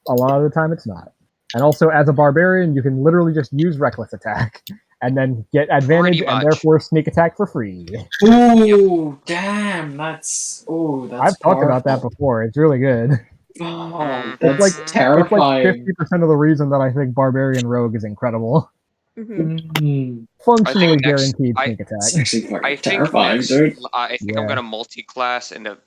a lot of the time it's not. And also, as a barbarian, you can literally just use reckless attack and then get advantage and therefore sneak attack for free. Ooh, damn, that's I've talked about that before. It's really good. Oh, It's that's terrifying. It's like 50% of the reason that I think barbarian rogue is incredible. Mm-hmm. Functionally guaranteed sneak attack. It's actually fucking terrifying, dude. I think I'm gonna multi-class into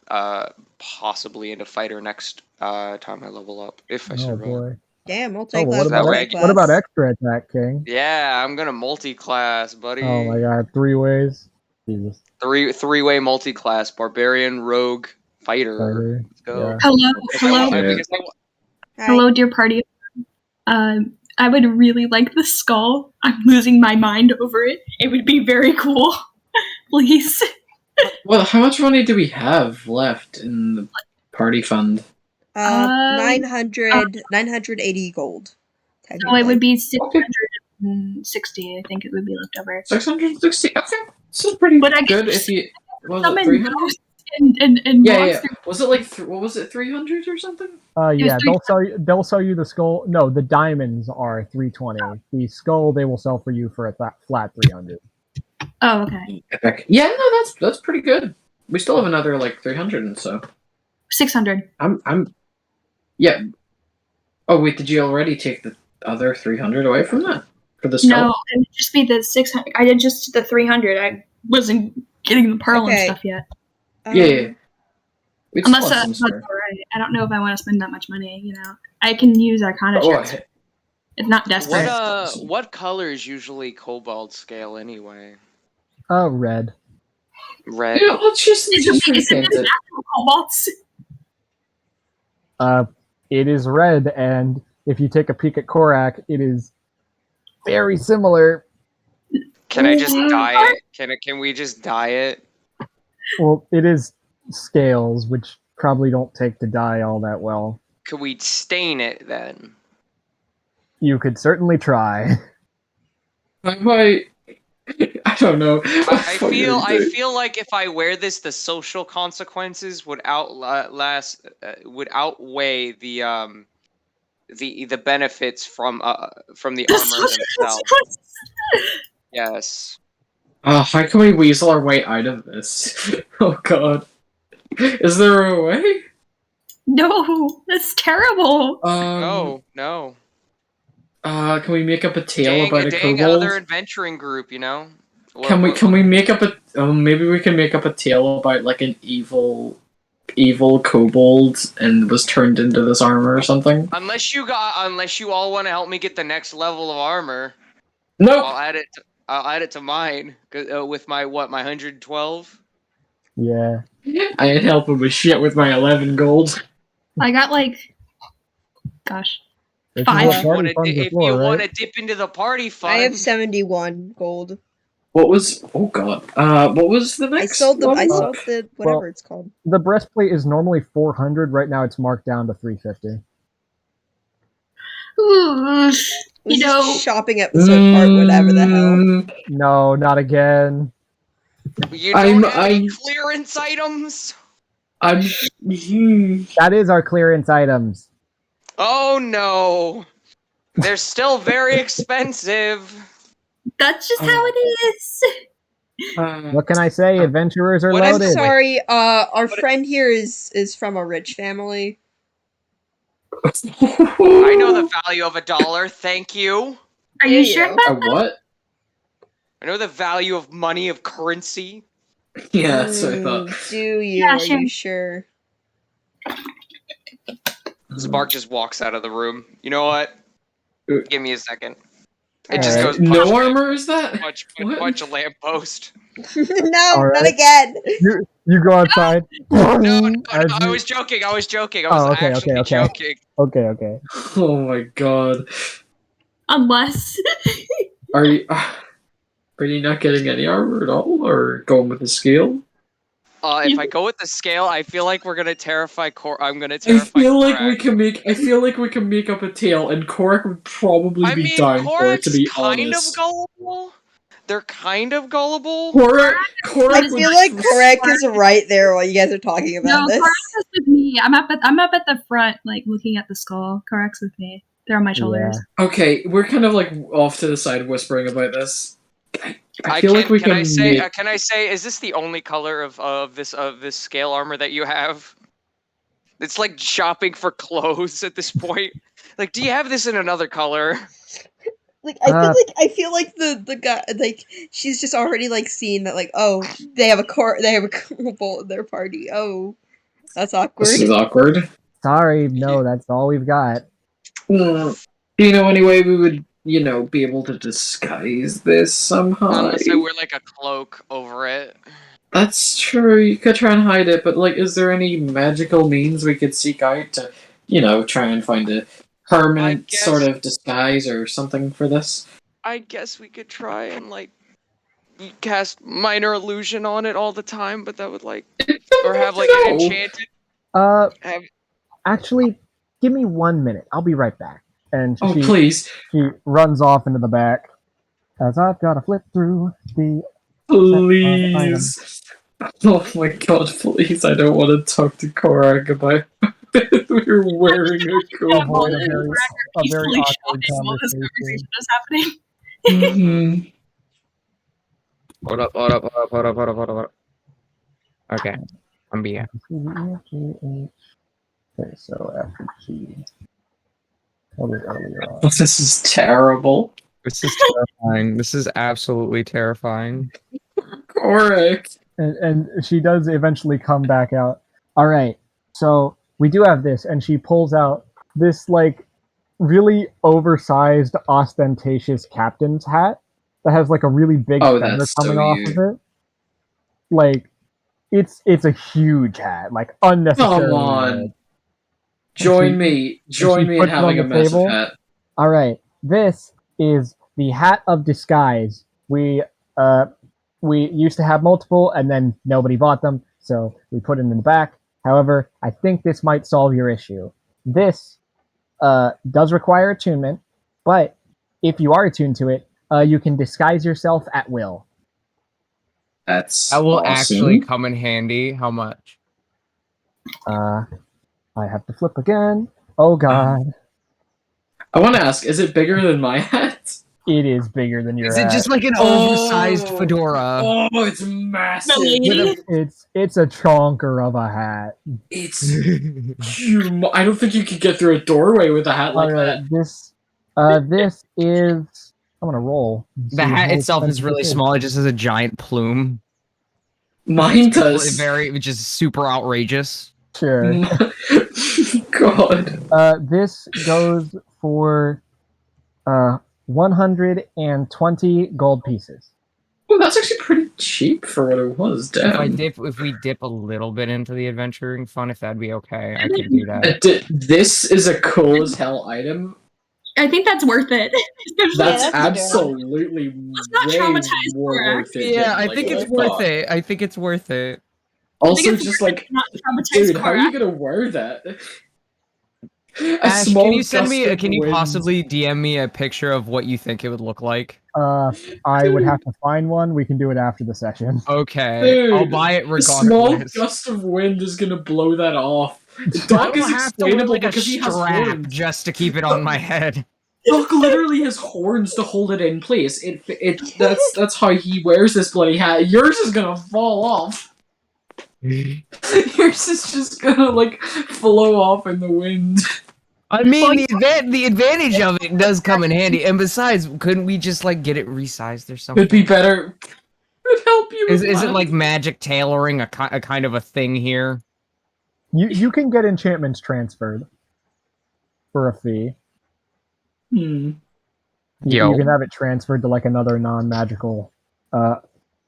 possibly into fighter next time I level up if I survive. Boy. Damn, we'll Oh, take what about extra attack, King? Yeah, I'm gonna multi-class, buddy. Oh my god, 3 ways. Jesus. Three-way multi-class, barbarian, rogue, fighter. Let's go. Yeah. Hello, hello, dear party. I would really like the skull. I'm losing my mind over it. It would be very cool. Please. Well, how much money do we have left in the party fund? 980 gold. So it Technically. would be 660. I think it would be left over. 660. Okay, this is pretty But I good. guess If you was it summon 300? ghosts and Yeah, yeah. monsters. Was it like what was it 300 or something? Yeah, they'll sell you the skull. No, the diamonds are 320. The skull they will sell for you for a flat 300. Oh, okay. Epic. Yeah, no, that's pretty good. We still have another like 300 and so. 600. Yeah. Oh wait, did you already take the other 300 away from that for the skull? No, it would just be the 600. I did just the 300. I wasn't getting the pearl Okay. and stuff yet. Yeah. We'd Unless still have some that's spare. alright. I don't know if I want to spend that much money. I can use Arcana checks. It's not desperate. What colors usually Cobalt scale anyway? Red. Red. Yeah, let's just Is it repaint it. natural cobalts? It is red, and if you take a peek at Korak, it is very similar. Can I just dye it? Can we just dye it? Well, it is scales, which probably don't take to dye all that well. Could we stain it then? You could certainly try. I might. I don't know. I feel like if I wear this, the social consequences would outweigh the benefits from the armor themselves. Yes. How can we weasel our way out of this? Oh god. Is there a way? No, that's terrible. No. Can we make up a tale about a Dang kobold? other adventuring group, Can we make up a maybe we can make up a tale about like an evil kobold and was turned into this armor or something? Unless you all want to help me get the next level of armor. No. I'll add it to mine with my 112. Yeah. I ain't helping with shit with my 11 gold. I got gosh. This is Five. what party funds are If for, you right? want to dip into the party fund, I have 71 gold. What was? Oh god. What was the next? I sold one? the whatever it's called. The breastplate is normally 400. Right now, it's marked down to 350. Ooh, This is shopping episode part, whatever the hell. No, not again. You don't have any clearance items? That is our clearance items. Oh no. They're still very expensive. That's just how it is. What can I say? Adventurers are I'm loaded. sorry, our friend here is from a rich family. I know the value of $1, thank you. Are you sure A about that? what? I know the value of money, of currency. Yeah, that's what I thought. Do you? Yeah, Are sure. you sure? Spark just walks out of the room. You know what? Give me a second. It just Alright. goes No armor is that? punch What? a lamppost. No, All not right. again. You go outside. No, As I you- was joking. I was joking. I Oh, was okay, actually okay. joking. Okay. Oh my god. Unless. Are you not getting any armor at all, or going with the scale? If I go with the scale, I feel like we're gonna terrify I'm gonna I terrify feel like Korak. I feel like we can make up a tale, and Korak would probably be down for it. To be kind honest, of gullible. They're kind of gullible. Korak I feel like Korak is right there while you guys are talking about No, this. Korak's is with me. I'm up at the front, looking at the skull. Korak's with me. They're on my shoulders. Okay, we're kind of off to the side whispering about this. I feel like we can can. Can I say? Is this the only color of this scale armor that you have? It's like shopping for clothes at this point. Like, do you have this in another color? I feel like the guy she's just already seeing that they have a kobold in their party. Oh, that's awkward. This is awkward. Sorry, no, that's all we've got. Anyway, we would, be able to disguise this somehow. Unless I wear a cloak over it. That's true, you could try and hide it, but is there any magical means we could seek out to, try and find a permanent sort of disguise or something for this? I guess we could try and cast minor illusion on it all the time, but that would like, or have like an enchanted. Have, Actually, give me 1 minute. I'll be right back. And Oh, she please. runs off into the back. As I've got to flip through the Please. Oh my god, please. I don't want to talk to Korak about we're wearing a coat. avoid a very Peacefully awkward shopping while this conversation. conversation is happening. Mhm. Hold up. Okay, I'm being. Okay, so after G. What was earlier on? This is terrible. This is terrifying. This is absolutely terrifying. Korak. And she does eventually come back out. All right, so we do have this, and she pulls out this like really oversized, ostentatious captain's hat that has like a really big Oh, feather that's coming so off you. of it. Like, it's a huge hat, like unnecessarily. Come on. big. Join she- me. she Join me in puts it on having the a massive table. hat. All right, this is the hat of disguise. We used to have multiple, and then nobody bought them, so we put it in the back. However, I think this might solve your issue. This does require attunement, but if you are attuned to it, you can disguise yourself at will. That's That will awesome. actually come in handy. How much? I have to flip again. Oh god, I want to ask, is it bigger than my hat? it is bigger than your Is it hat. just like an oversized fedora? Oh, it's massive. It's a chonker of a hat. It's huge. I don't think you could get through a doorway with a hat like All right, that. this is. I'm gonna roll. and The see hat how itself is expensive really it small. It just has a giant plume. Mine does. Which is super outrageous. Sure. God. This goes for 120 gold pieces. Well, that's actually pretty cheap for what it was. Damn. If we dip a little bit into the adventuring fun, if that'd be okay, I could do that. This is a cool as hell item. I think that's worth it. That's that's absolutely not way traumatized more for worth it. Yeah, than, I like, think what it's worth thought. it. I think it's worth it. Also, it's just worth like, it, not traumatized dude, how are you Korak. gonna wear that? A Ash, small can you send me? gust of Can you wind. possibly DM me a picture of what you think it would look like? I would have to find one. We can do it after the session. Okay, I'll Dude, buy it a small regardless. gust of wind is gonna blow that off. I Doc is will have to wear explainable like a because he has strap horns. just to keep it on my head. Doc literally has horns to hold it in place. That's how he wears this bloody hat. Yours is gonna fall off. Yours is just gonna like flow off in the wind. I mean, the advantage of it does come in handy, and besides, couldn't we just like get it resized or something? It'd be better. It'd help you. Is with it that. like magic tailoring a kind of a thing here? You can get enchantments transferred for a fee. Hmm. Yo. You can have it transferred to like another non-magical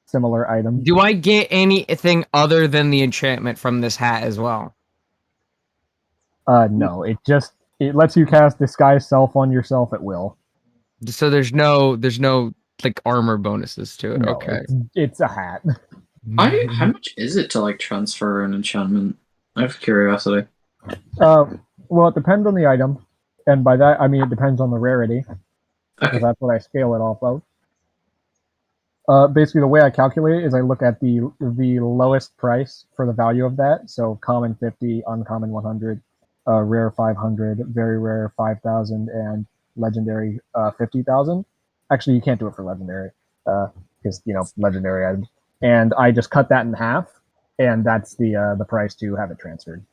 similar item. Do I get anything other than the enchantment from this hat as well? No, it lets you cast disguise self on yourself at will. So there's no like armor bonuses to it. No, Okay. it's a hat. How much is it to like transfer an enchantment? I have curiosity. Well, it depends on the item, and by that I mean it depends on the rarity. Okay. So that's what I scale it off of. Basically, the way I calculate it is I look at the lowest price for the value of that. So common 50, uncommon 100, rare 500, very rare 5,000, and legendary 50,000. Actually, you can't do it for legendary because legendary items. And I just cut that in half, and that's the price to have it transferred.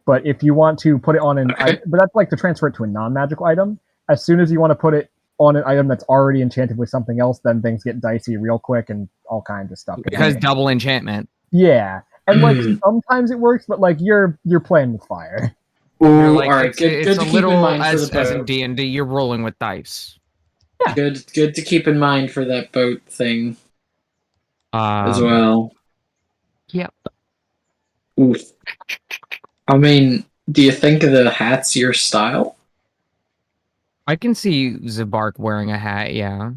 But if you want to put it on an item, but that's like to transfer it to a non-magical item. As soon as you want to put it on an item that's already enchanted with something else, then things get dicey real quick and all kinds of stuff. Because double enchantment. Yeah, and like sometimes it works, but like you're playing with fire. You're like, alright, it's good a to keep little in mind as for the in boat. D&D, you're rolling with dice. Yeah. Good to keep in mind for that boat thing as well. Yep. Oof. I mean, do you think the hat's your style? I can see Zabark wearing a hat, yeah.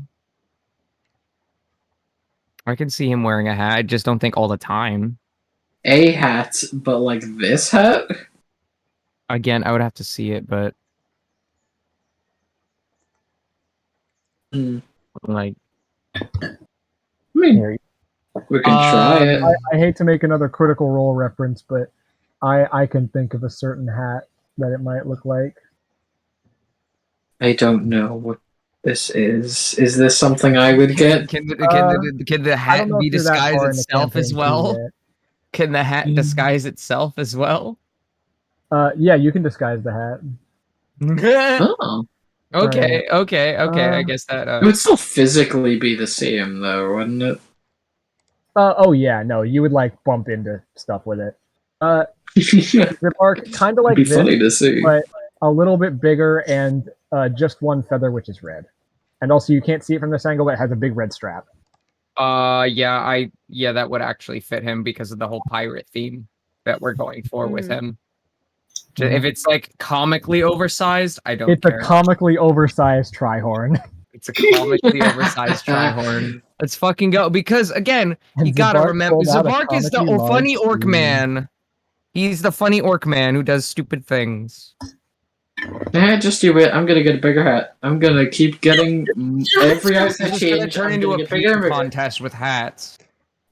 I can see him wearing a hat. I just don't think all the time. A hat, but like this hat? Again, I would have to see it, but Hmm. like, I mean, Here, we can try it. I hate to make another Critical Role reference, but I can think of a certain hat that it might look like. I don't know what this is. Is this something I would get? can the I hat don't know be if you're that disguised far in the itself as campaign well? yet. Can the hat disguise itself as well? Yeah, you can disguise the hat. Oh. Okay. I guess that. It would still physically be the same, though, wouldn't it? Oh yeah, no, you would like bump into stuff with it. Zip arc, kind of like It'd be this, funny to see. but a little bit bigger and just one feather, which is red. And also, you can't see it from this angle, but it has a big red strap. Yeah, that would actually fit him because of the whole pirate theme that we're going for with him. If it's like comically oversized, I don't It's care. a comically oversized Trihorn. It's a comically oversized Trihorn. Let's fucking go. Because again, And you gotta Zabark remember, pulled out a Zabark is the comically large funny orc steed. man. He's the funny orc man who does stupid things. Yeah, just you wait. I'm gonna get a bigger hat. I'm gonna keep getting every This outfit is gonna change. turn I'm into gonna a get bigger and pizza bigger. contest with hats.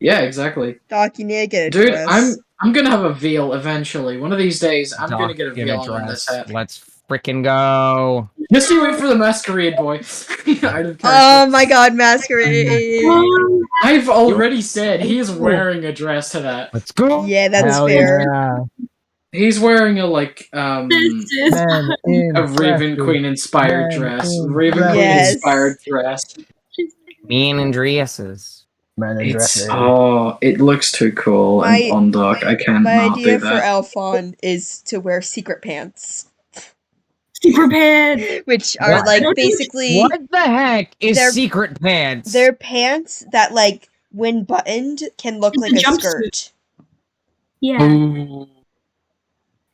Yeah, exactly. Doc, you need to get a Dude, dress. I'm gonna have a veil eventually. One of these days, I'm gonna Doc get a in veil on this dress. hat. Let's freaking go. Just you wait for the masquerade boy. Out of character. Oh my god, masquerade. I've already said he is wearing a dress to that. Let's go. Yeah, that's Hell fair. yeah. He's wearing a like This is Men in a Raven dresses. Queen inspired Men dress. in Raven Queen Yes. inspired dress. Men in dresses. Men in dresses. It looks too cool My- and on Doc. I can't My not idea do for that. Alphon is to wear secret pants, super bad. which are What? like basically What the heck is They're- secret pants? they're pants that like when buttoned can look It's like a a jumpsuit. skirt. Yeah. Ooh.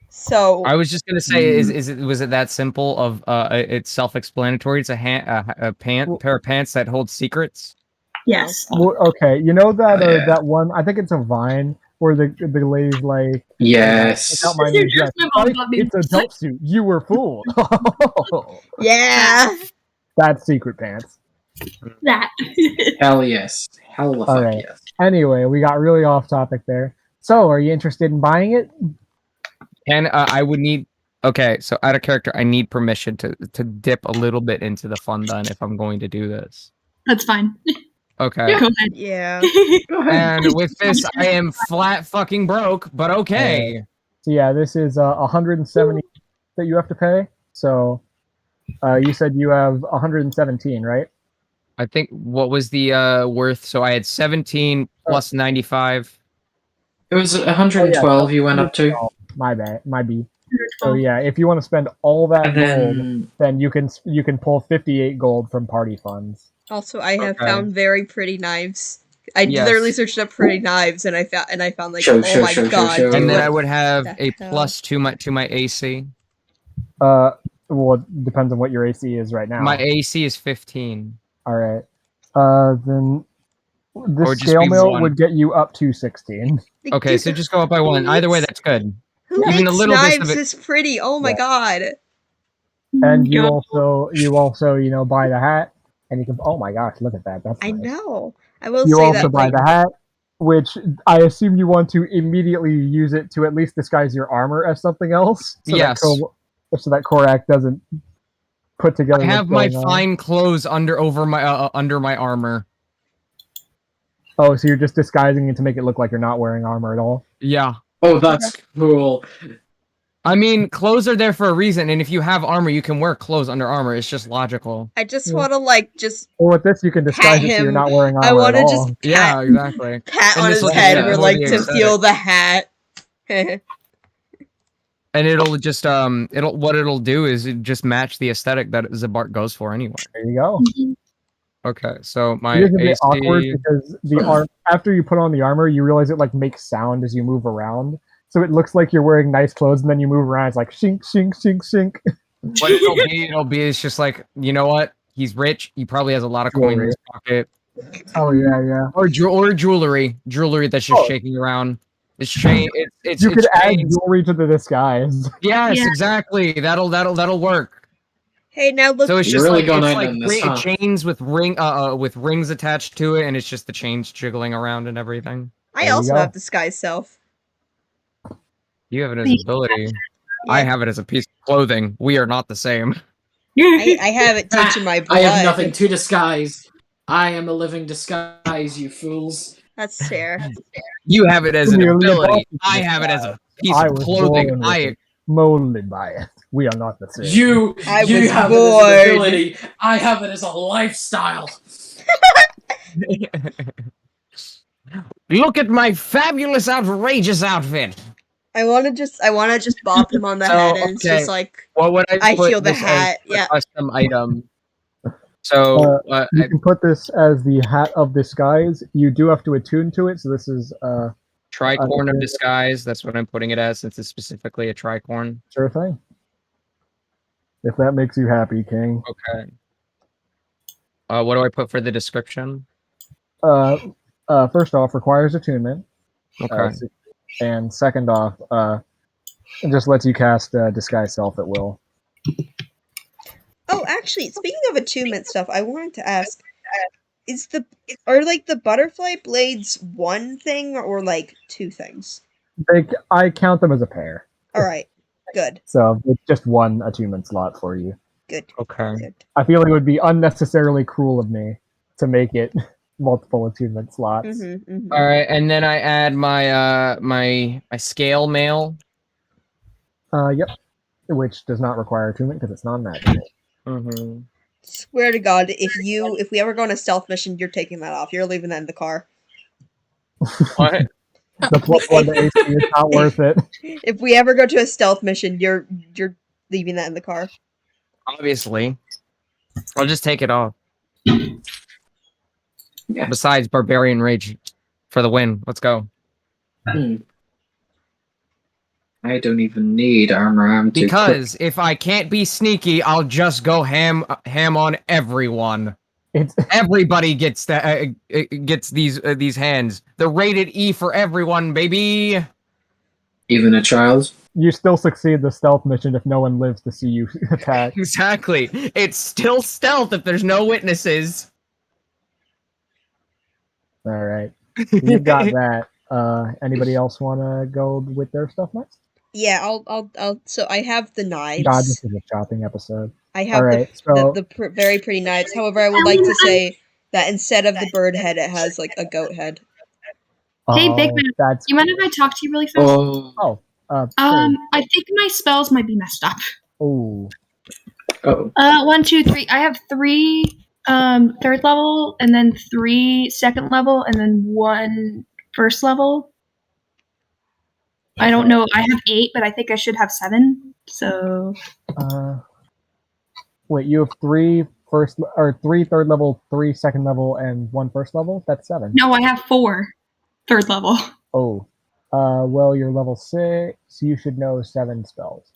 So I was just gonna say, was it that simple? Of it's self-explanatory. It's a pair of pants that hold secrets. Yes. Well, okay, you know that Oh, yeah. that one? I think it's a Vine where the lady's like, Yes. "Check out my new dress. Like, it's a jumpsuit. You were fooled." yeah, That's secret pants. That. Hell yes. Hell the fuck Alright. yes. Anyway, we got really off topic there. So, are you interested in buying it? And I would need. Okay, so out of character, I need permission to dip a little bit into the fun done if I'm going to do this. That's fine. Okay. Go ahead. yeah. Go ahead. And with this, I am flat fucking broke, but okay. So yeah, this is 170 that you have to pay. So, you said you have 117, right? I think what was the worth? So I had 17 plus 95. It was 112 you went up to. My bad, my B. So yeah, if you want to spend all that And gold, then then you can pull 58 gold from party funds. Also, I have Okay. found very pretty knives. I Yes. literally searched up pretty knives, and I found like, Show, oh my show, god, show. dude, And then what I would have the a hell? plus to my AC. Well, it depends on what your AC is right now. My AC is 15. All right. Then Or this just scale be mill one. would get you up to 16. Like, Okay, dude, so just go up by one. Either way, that's good. who even makes a little bit of knives it- this pretty? Oh my Yeah. god. And you Go. also buy the hat, and you can. Oh my gosh, look at that! That's I nice. know. I will You say also that buy like the hat, which I assume you want to immediately use it to at least disguise your armor as something else. So Yes. so that Korak doesn't put together. I what's have my going on. fine clothes under my armor. Oh, so you're just disguising it to make it look like you're not wearing armor at all. Yeah. oh, that's cool. I mean, clothes are there for a reason, and if you have armor, you can wear clothes under armor. It's just logical. I just Yeah. want to like just Or with this, you can disguise it so you're him. not wearing armor I want at to all. just Yeah, exactly. pat And on this his will- head yeah, or this like will be to aesthetic. feel the hat. And it'll just what it'll do is it just match the aesthetic that Zabark goes for anyway. There you go. Okay, so my It is a bit AC. awkward because after you put on the armor, you realize it like makes sound as you move around. So it looks like you're wearing nice clothes, and then you move around. It's like shink, shink, shink, shink. What it'll be, it's just like, you know what? He's rich. He probably has a lot of coin in his pocket. Oh yeah. Or jewelry that's just Oh. shaking around. It's chain. It's You could add chains. jewelry to the disguise. Yes, Yeah. exactly. That'll work. Hey, now look. So it's You're just really like going it's in like on this, huh? chains with with rings attached to it, and it's just the chains jiggling around and everything. I There you also go. have disguise self. You have it as ability. I Yeah. have it as a piece of clothing. We are not the same. I have it taped to my blood. I have nothing to disguise. I am a living disguise, you fools. That's fair. You have it as an Merely a ability. body I have it as a piece I of was clothing. born with it, molded by it. We are not the same. You I you was have it as born. an ability. I have it as a lifestyle. Look at my fabulous, outrageous outfit. I want to just bop him on the So, head, and it's okay. just like, What would I I put feel the this as hat, a yeah. custom item? So You can put this as the hat of disguise. You do have to attune to it, so this is tricorn of disguise. That's what I'm putting it as, since it's specifically a tricorn. sure thing. If that makes you happy, King. Okay. What do I put for the description? First off, requires attunement. Okay. And second off, it just lets you cast disguise self at will. Oh, actually, speaking of attunement stuff, I wanted to ask: are like the butterfly blades one thing or like two things? I count them as a pair. All right, good, So it's just one attunement slot for you. good, Okay. good. I feel it would be unnecessarily cruel of me to make it multiple attunement slots. All right, and then I add my my scale mail. Yep. Which does not require attunement because it's non-magical. Mm-hmm. Swear to God, if we ever go on a stealth mission, you're taking that off. You're leaving that in the car. What? The +1 to AC is not worth it. If we ever go to a stealth mission, you're leaving that in the car. Obviously. I'll just take it off. Yeah. Besides, Barbarian Rage for the win. Let's go. I don't even need armor. I'm too Because if I can't be sneaky, I'll just go ham on everyone. Everybody gets gets these hands. The rated E for everyone, baby. Even a child. You still succeed the stealth mission if no one lives to see you attack. Exactly. It's still stealth if there's no witnesses. All right. So you've got that. Anybody else want to go with their stuff next? Yeah, I'll. So I have the knives. God, this is a shopping episode. I have Alright, the very pretty knives. However, I would like to say that instead of the bird head, it has like a goat head. Hey, Big Man, That's you mind if I talk to you really fast? sure. I think my spells might be messed up. Oh. 1, 2, 3. I have 3 third level, and then 3 second level, and then 1 first level. I don't know. I have 8, but I think I should have 7. So. Wait, you have 3 third level, 3 second level, and 1 first level? That's 7. No, I have 4 third level. Oh. Well, you're level 6. You should know 7 spells.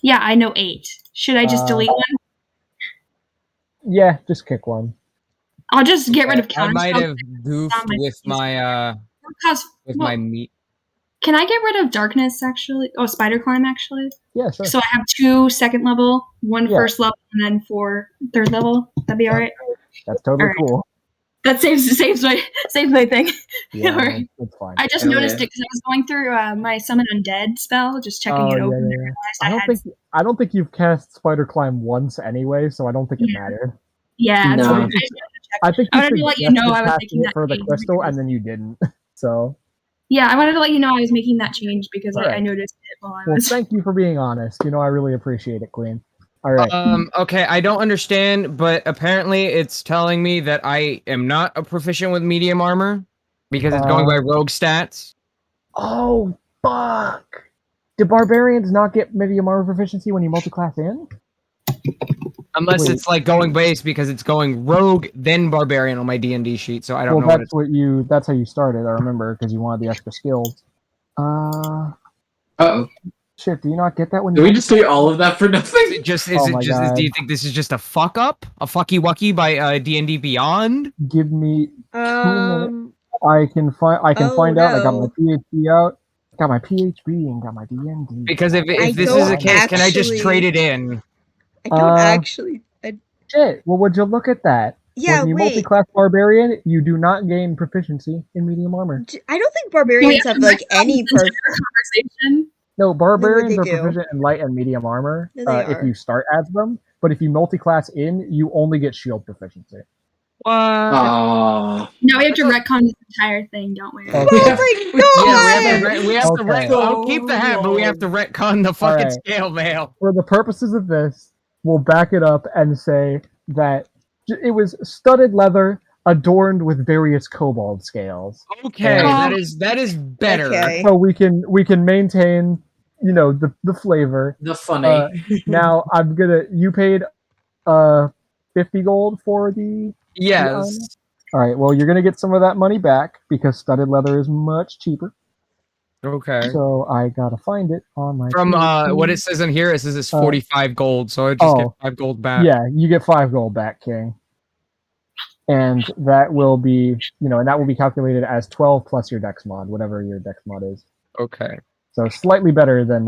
Yeah, I know 8. Should I just delete 1? Yeah, just kick 1. I'll just get rid of I counter might spells. have goofed with my my meat. Can I get rid of darkness actually? Oh, spider climb actually. Yeah, sure. So I have 2 second level, 1 Yeah. first level, and then 4 third level. That'd be alright. That's totally Alright. cool. That saves my thing. Yeah, Alright. that's fine. I just noticed it because I was going through my summon undead spell, just checking it over. And I realized I don't think you've cast Spider Climb once anyway, so I don't think it mattered. Yeah, No. so I think I wanted to let you know I was suggested making casting it that for the change crystal, because- and then you didn't. So. Yeah, I wanted to let you know I was making that change because I Alright. noticed it while I Well, was. thank you for being honest. You know, I really appreciate it, Queen. All right. Okay, I don't understand, but apparently it's telling me that I am not a proficient with medium armor because it's going by rogue stats. Oh, fuck! Do barbarians not get medium armor proficiency when you multi-class in? Unless Wait. it's like going base because it's going rogue then barbarian on my D&D sheet, so I don't know what it's. That's how you started. I remember because you wanted the extra skills. Uh-oh. Shit, do you not get that when Did you... we just do all of that for nothing? Is it just? Oh my God. Do you think this is just a fuck up? A fucky wucky by D&D Beyond? Give me 2 minutes. Um. I can Oh, find out. I got my no. PhD out. Got my PhD and got my D&D. Because if I this is the don't case, can I just actually- trade it in? I don't actually. Shit, well, would you look at that? Yeah, When you wait. multi-class barbarian, you do not gain proficiency in medium armor. I don't think barbarians have like any conversation. No, barbarians they are do. proficient in light and medium armor No, they if are. you start as them. But if you multi-class in, you only get shield proficiency. What? Aw. Now we have to retcon this entire thing, don't we? Okay. Oh my god! we have to Okay. I'll keep the hat, but we have to retcon the fucking Alright. scale mail. For the purposes of this, we'll back it up and say that it was studded leather adorned with various kobold scales. Okay, Yeah. that is better. Okay. So we can maintain, the flavor. The funny. Now you paid 50 gold for the... Yes. All right, well, you're going to get some of that money back because studded leather is much cheaper. Okay. So I got to find it on my... From PhD. what it says in here, it says it's 45 gold, so I just get 5 gold back. Yeah, you get 5 gold back, King. And that will be, and that will be calculated as 12 plus your dex mod, whatever your dex mod is. Okay. So slightly better than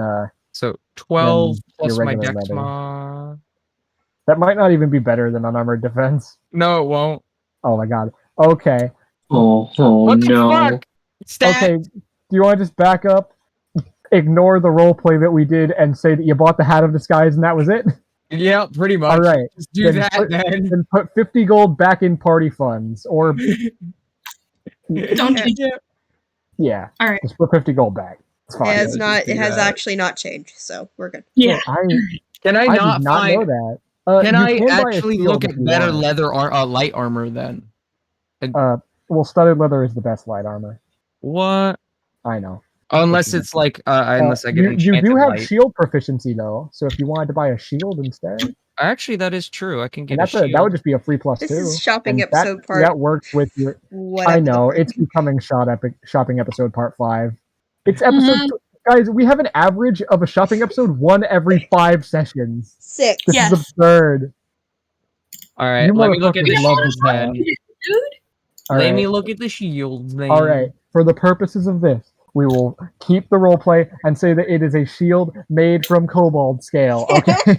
So 12 Then plus your my regular dex leather. mod. that might not even be better than unarmored defense. No, it won't. Oh my god. Okay. Oh What the no. fuck? Stat. Okay. Do you want to just back up, ignore the roleplay that we did, and say that you bought the hat of disguise and that was it? Yeah, pretty much. All right. Just do Then that then. Then put 50 gold back in party funds, or Don't change it. yeah. All right. Just put 50 gold back. It's fine. It has not. do It has that. actually not changed, so we're good. Yeah. Can I I not did not find? know that. Can you I can buy a actually shield look if at you better want. leather light armor then? Well, studded leather is the best light armor. What? I know. Unless it's like unless I get you enchanted do have light. shield proficiency though, so if you wanted to buy a shield instead, Actually, that is true. I can get and a that shield. would just be a free plus This 2. is shopping And episode part. that works with your. Whatever. I the know frick. it's becoming shopping episode part 5. It's episode guys. We have an average of a shopping episode 1 every 5 sessions. 6. This Yes. is absurd. All right, You let me look at the motherfuckers love shields this then. Dude, All Let right. me look at the shields then. All right. For the purposes of this, we will keep the roleplay and say that it is a shield made from kobold scale. Okay.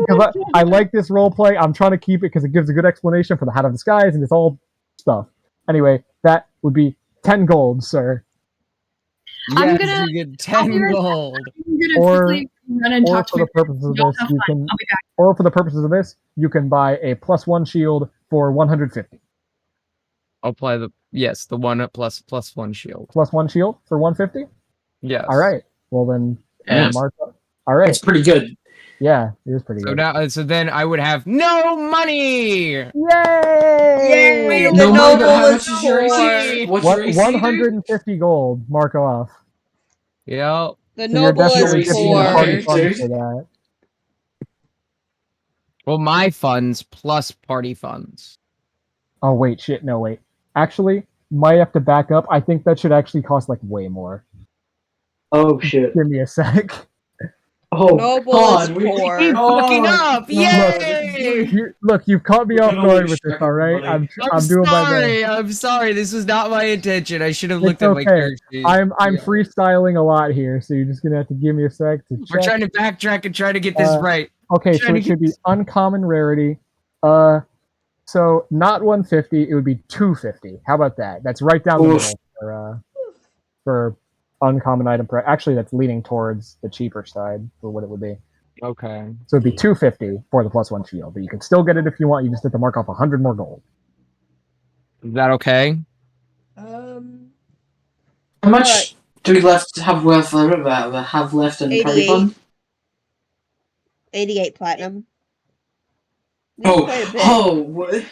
Because I like this roleplay. I'm trying to keep it because it gives a good explanation for the hat of disguise and it's all stuff. Anyway, that would be 10 gold, sir. I'm Yes, gonna- you get I'll 10 be right gold. I'm gonna Or- quickly run and Or talk for to the purposes of Y'all this, have you fun. can. I'll be back. Or for the purposes of this, you can buy a +1 shield for 150. I'll apply the 1 plus 1 shield. +1 shield for 150. Yes. All right. Well then, Yeah. mark up. All right. It's pretty good. Yeah, it is pretty So good. now, so then I would have no money. Yay! Yay! The No money, but how noble much is is your poor. AC? What's your AC? 150 gold. Mark off. Yep. The So you're noble definitely is Seriously, getting the poor. party Dude. funds for that. Well, my funds plus party funds. Oh wait, shit, no wait. Actually, might have to back up. I think that should actually cost like way more. Oh shit. Give me a sec. Oh Noble god. is We poor. Keep fucking up! no. Yay! Look, you've caught me We're off gonna guard lose with this, track of all right? money. I'm doing my best. sorry. I'm sorry. This was not my intention. I should have It's looked at my okay. character sheet. I'm Yeah. freestyling a lot here, so you're just gonna have to give me a sec to We're check. trying to backtrack and try to get this right. Okay, so trying to it should get be uncommon rarity. So not 150, it would be 250. How about that? That's right down the Oof. middle for uncommon item price. Actually, that's leaning towards the cheaper side for what it would be. Okay. So it'd be 250 for the +1 shield, but you can still get it if you want. You just have to mark off 100 more gold. Is that okay? How much do we have left in the party 88. fund? 88 platinum. That's Oh, quite a bit. what?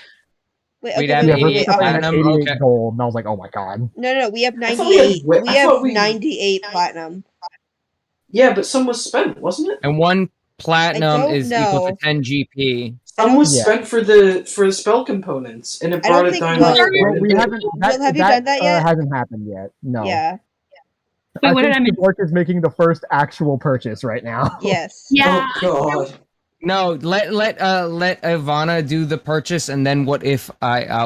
Wait, We'd okay, have wait, Yeah, wait, for 88 wait, okay. platinum. 88 Okay. gold, and I was like, oh my god. No, we have I thought we had 98. wi- We I have thought we- 98 platinum. Yeah, but some was spent, wasn't it? And 1 platinum don't is equal know. to 10 GP. Some was Yeah. spent for the spell components, and it I don't brought it think down. we'll- to Well, we haven't. Will, have you done that yet? Hasn't happened yet. No. Yeah. Wait, I what did think I miss? Mark is making the first actual purchase right now. Yes. Yeah. Oh god. No, let Ivana do the purchase, and then what if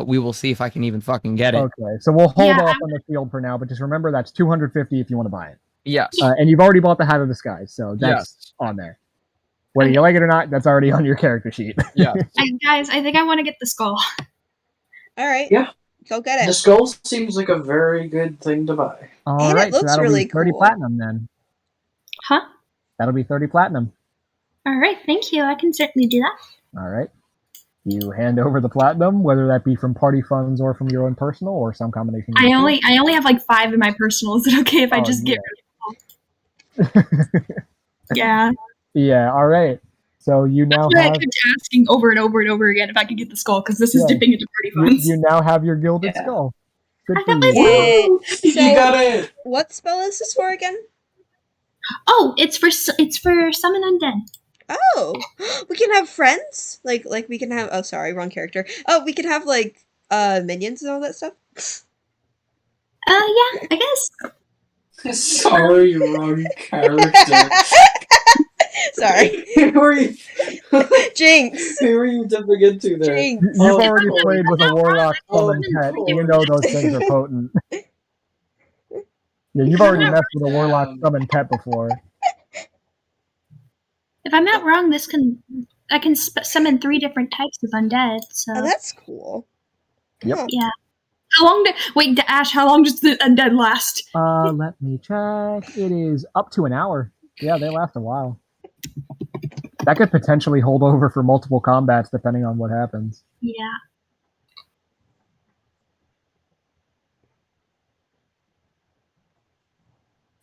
we will see if I can even fucking get it. Okay, so we'll hold Yeah, off on the field for now, but just remember that's 250 if you want to buy it. Yes. And you've already bought the Hat of Disguise, so that's Yes. on there. Whether you Okay. like it or not, that's already on your character sheet. Yeah. Guys, I think I want to get the skull. All right. Yeah. Go get The it. skull seems like a very good thing to buy. All And it right, so looks that'll really be 30 cool. platinum then. Huh? That'll be 30 platinum. All right, thank you. I can certainly do that. All right. You hand over the platinum, whether that be from party funds or from your own personal or some combination. Of I the only have like 5 in my personal. Is it okay if I Oh, just get yeah. rid of it all? Yeah. Yeah, all right. So you now That's why I have kept asking over and over and over again if I could get the skull, because this is Yeah. dipping into party funds. you now have your gilded Yeah. skull. Good I for got my you. Yay. Woo! So- You got it. What spell is this for again? Oh, it's for summon undead. Oh, we can have friends. Like we can have. Oh, sorry, wrong character. Oh, we can have like minions and all that stuff. Yeah, I guess. Sorry, wrong character. Sorry, Who are you? Jinx. Who are you dipping into there? Jinx. You've Oh, already cool. played with a warlock summon pet. cool. You know those things are potent. Yeah, you've already messed with a warlock summon pet before. If I'm not wrong, I can summon 3 different types of undead. So Oh, that's cool. Yep. Huh. yeah. Ash, how long does the undead last? Let me check. It is up to an hour. Yeah, they last a while. That could potentially hold over for multiple combats depending on what happens. Yeah.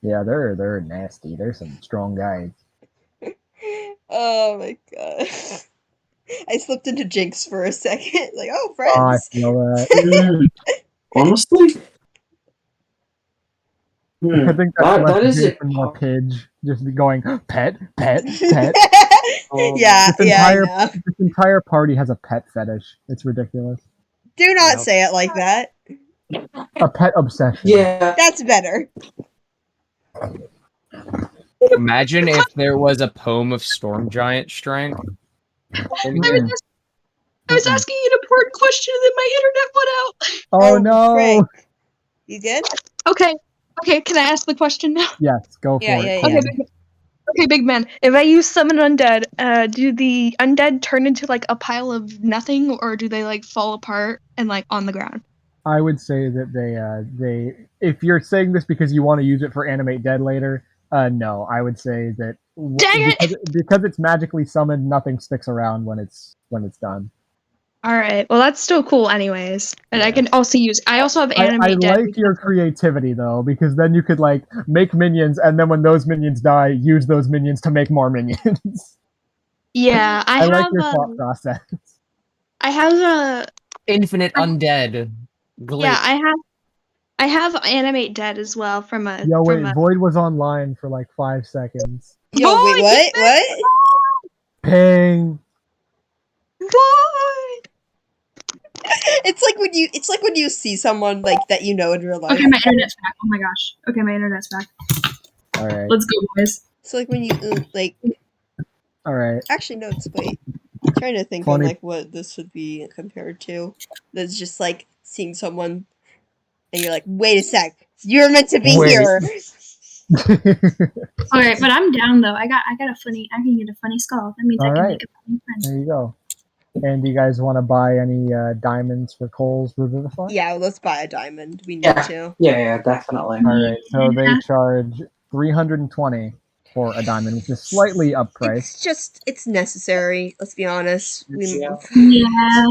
Yeah, they're nasty. They're some strong guys. Oh my god. I slipped into Jinx for a second. Like, oh, Oh, I friends. feel that. Honestly, I think that's that is Jinx it. and more Pidge. Just be going, pet, pet, pet. Yeah, This yeah, I entire, know. this entire party has a pet fetish. It's ridiculous. Do not Yep. say it like that. A pet obsession. Yeah. That's better. Imagine if there was a poem of storm giant strength. Mm-mm. I was asking an important question and then my internet went out. Oh no! frick. You good? Okay, can I ask the question now? Yes, go for Yeah, it. yeah, Queen. yeah. Okay, big man. If I use summon undead, do the undead turn into like a pile of nothing, or do they like fall apart and like on the ground? I would say that they if you're saying this because you want to use it for animate dead later, no. I would say that Dang it! because it's magically summoned, nothing sticks around when it's done. All right. Well, that's still cool, anyways. And I can also use. I also have I animate dead. like your creativity though, because then you could like make minions, and then when those minions die, use those minions to make more minions. Yeah, I like your thought process. I have a. Infinite undead. Glitch. Yeah, I have animate dead as well from a. Yo, wait, from a, Void was online for like 5 seconds. Yo, wait, Boy, what? What? Ping. Boy! It's like when you see someone like that you know in real life. Okay, my internet's back. Oh my gosh. Okay, my internet's back. All right. Let's go, boys. It's like when you like. All right. Actually, no. It's wait. I'm trying to think Funny. of like what this would be compared to. That's just like seeing someone, and you're like, wait a sec, you're meant to be Wait. here. Alright, but I'm down though. I can get a funny skull. That means I can Alright. make a funny friend. There you go. And do you guys want to buy any diamonds for Cole's Revivify? Yeah, let's buy a diamond. We need Yeah. to. Yeah, definitely. All right. So they charge 320 for a diamond, which is slightly up price. It's necessary. Let's be honest. Yeah. Yeah.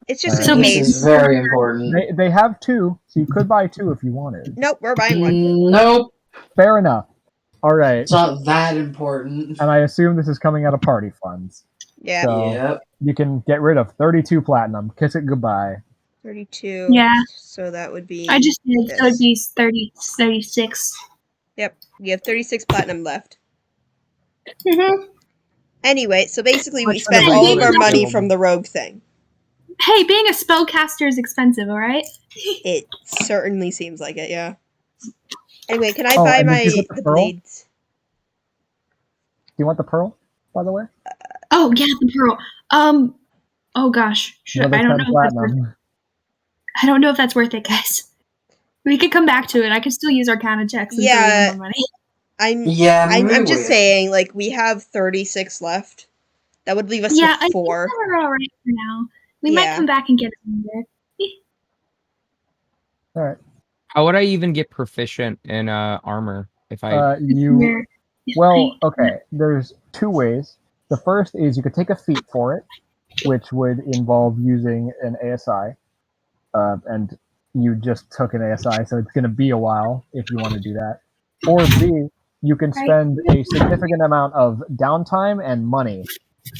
It's just So in This case. is very important. They have 2, so you could buy 2 if you wanted. Nope, we're buying one. Nope, Fair enough. All right. it's not that important. And I assume this is coming out of party funds. Yeah, So Yep. you can get rid of 32 platinum. Kiss it goodbye. 32. Yeah. So that would be. I just did. this. So it'd be 36. Yep, you have 36 platinum left. Mm-hmm. Anyway, so basically we Much spent better all than of our the money film. from the rogue thing. Hey, being a spellcaster is expensive, alright? It certainly seems like it, yeah. Anyway, can I Oh, buy and did you get the the pearl? blades? Do you want the pearl, by the way? Oh yeah, the pearl. Oh gosh, Another I don't 10 know if that's worth. platinum. I don't know if that's worth it, guys. We could come back to it. I could still use Arcana checks until we have more money. I'm just saying, like, we have 36 left. That would leave us Yeah, with I think 4. we're all right for now. We might come back and get it later. All right. How would I even get proficient in armor if I? Well, okay. There's 2 ways. The first is you could take a feat for it, which would involve using an ASI, and you just took an ASI, so it's going to be a while if you want to do that. Or B, you can spend a significant amount of downtime and money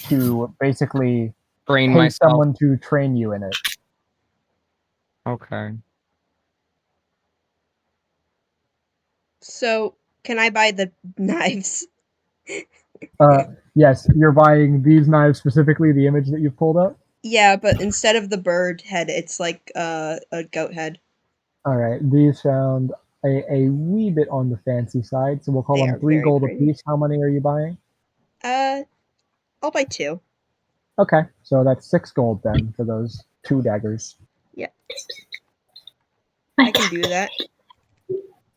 to basically Train pay myself. someone to train you in it. Okay. So, can I buy the knives? Yes, you're buying these knives specifically, the image that you've pulled up? Yeah, but instead of the bird head, it's like a goat head. Alright, these sound a wee bit on the fancy side, so we'll call They them are 3 very gold pretty. apiece. How many are you buying? I'll buy 2. Okay, so that's 6 gold then for those 2 daggers. Yeah. I can do that.